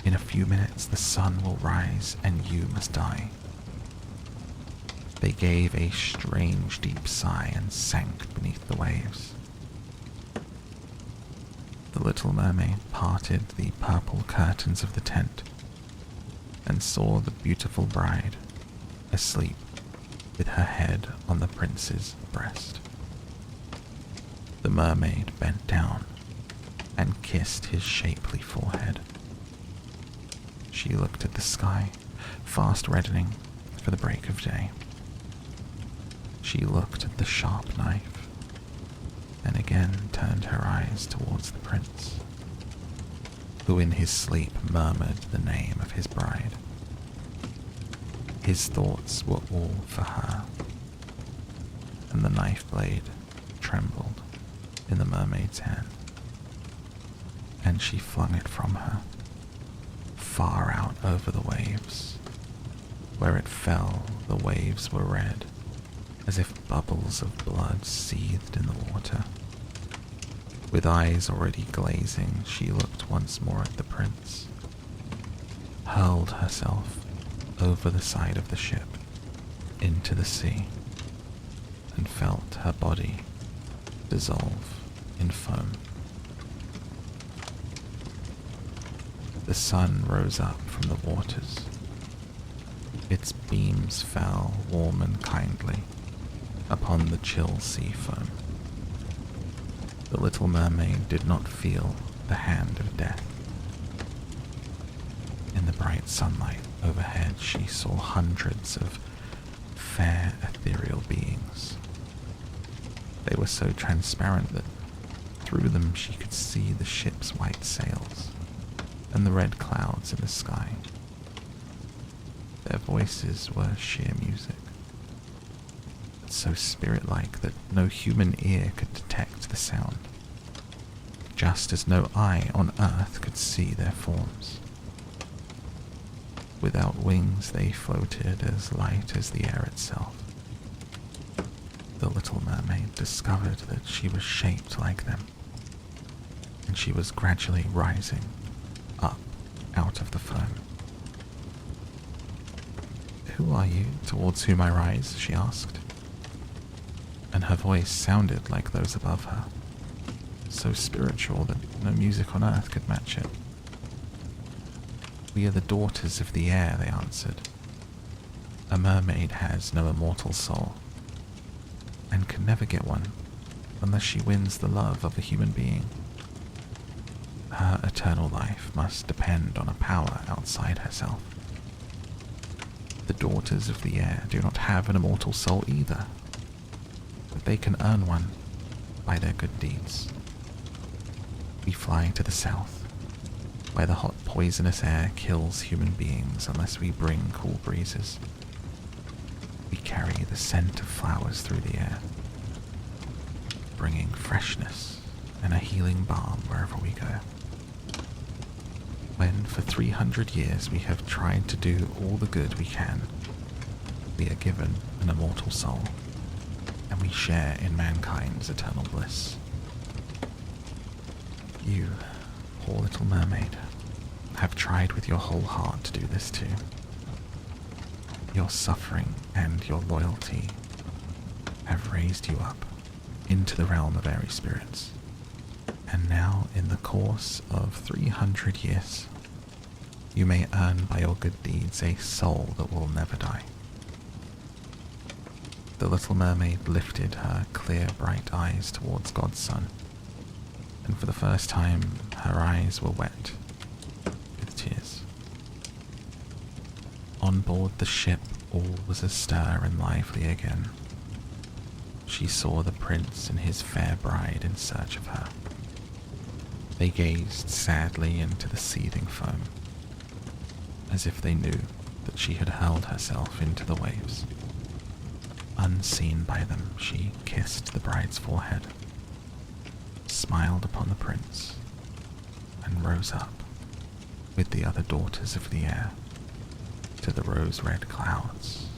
In a few minutes the sun will rise and you must die." They gave a strange deep sigh and sank beneath the waves. The little mermaid parted the purple curtains of the tent and saw the beautiful bride asleep with her head on the prince's breast. The mermaid bent down and kissed his shapely forehead. She looked at the sky, fast reddening for the break of day. She looked at the sharp knife, and again turned her eyes towards the prince, who in his sleep murmured the name of his bride. His thoughts were all for her, and the knife blade trembled in the mermaid's hand, and she flung it from her, far out over the waves. Where it fell, the waves were red, as if bubbles of blood seethed in the water. With eyes already glazing, she looked once more at the prince, hurled herself over the side of the ship into the sea, and felt her body dissolve in foam. The sun rose up from the waters. Its beams fell warm and kindly upon the chill sea foam. The little mermaid did not feel the hand of death. In the bright sunlight overhead, she saw hundreds of fair ethereal beings. They were so transparent that through them she could see the ship's white sails and the red clouds in the sky. Their voices were sheer music, but so spirit-like that no human ear could detect the sound, just as no eye on earth could see their forms. Without wings, they floated as light as the air itself. The little mermaid discovered that she was shaped like them, and she was gradually rising up out of the foam. "Who are you, towards whom I rise?" she asked, and her voice sounded like those above her, so spiritual that no music on earth could match it. "We are the daughters of the air," they answered. "A mermaid has no immortal soul, and can never get one unless she wins the love of a human being. Her eternal life must depend on a power outside herself. The daughters of the air do not have an immortal soul either, but they can earn one by their good deeds. We fly to the south, where the hot poisonous air kills human beings unless we bring cool breezes. We carry the scent of flowers through the air, bringing freshness and a healing balm wherever we go. When for 300 years we have tried to do all the good we can, we are given an immortal soul, and we share in mankind's eternal bliss. You, poor little mermaid, have tried with your whole heart to do this too. Your suffering and your loyalty have raised you up into the realm of airy spirits, and now in the course of 300 years, you may earn by your good deeds a soul that will never die. The little mermaid lifted her clear, bright eyes towards God's Son, and for the first time her eyes were wet with tears. On board the ship all was astir and lively again. She saw the prince and his fair bride in search of her. They gazed sadly into the seething foam, as if they knew that she had hurled herself into the waves. Unseen by them, she kissed the bride's forehead, smiled upon the prince, and rose up with the other daughters of the air to the rose-red clouds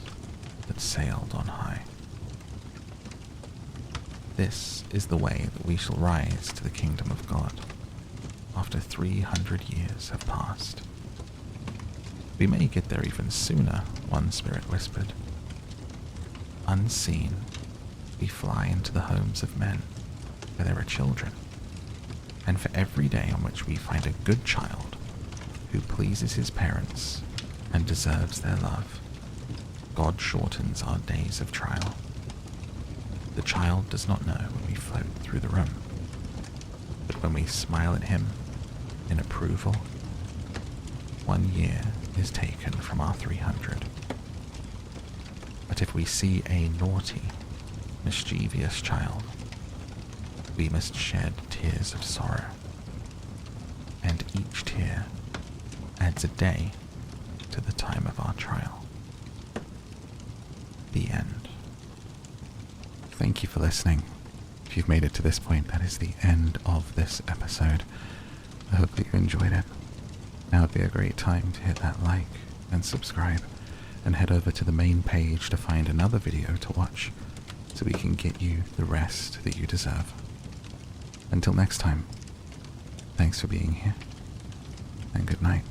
that sailed on high. This is the way that we shall rise to the kingdom of God after 300 years have passed. We may get there even sooner, one spirit whispered. Unseen, we fly into the homes of men where there are children, and for every day on which we find a good child who pleases his parents and deserves their love, God shortens our days of trial. The child does not know when we float through the room, but when we smile at him in approval, 1 year is taken from our 300. But if we see a naughty, mischievous child, we must shed tears of sorrow, and each tear adds a day to the time of our trial. The end. Thank you for listening. If you've made it to this point, that is the end of this episode. I hope that you enjoyed it. Now would be a great time to hit that like and subscribe, and head over to the main page to find another video to watch, so we can get you the rest that you deserve. Until next time, thanks for being here, and good night.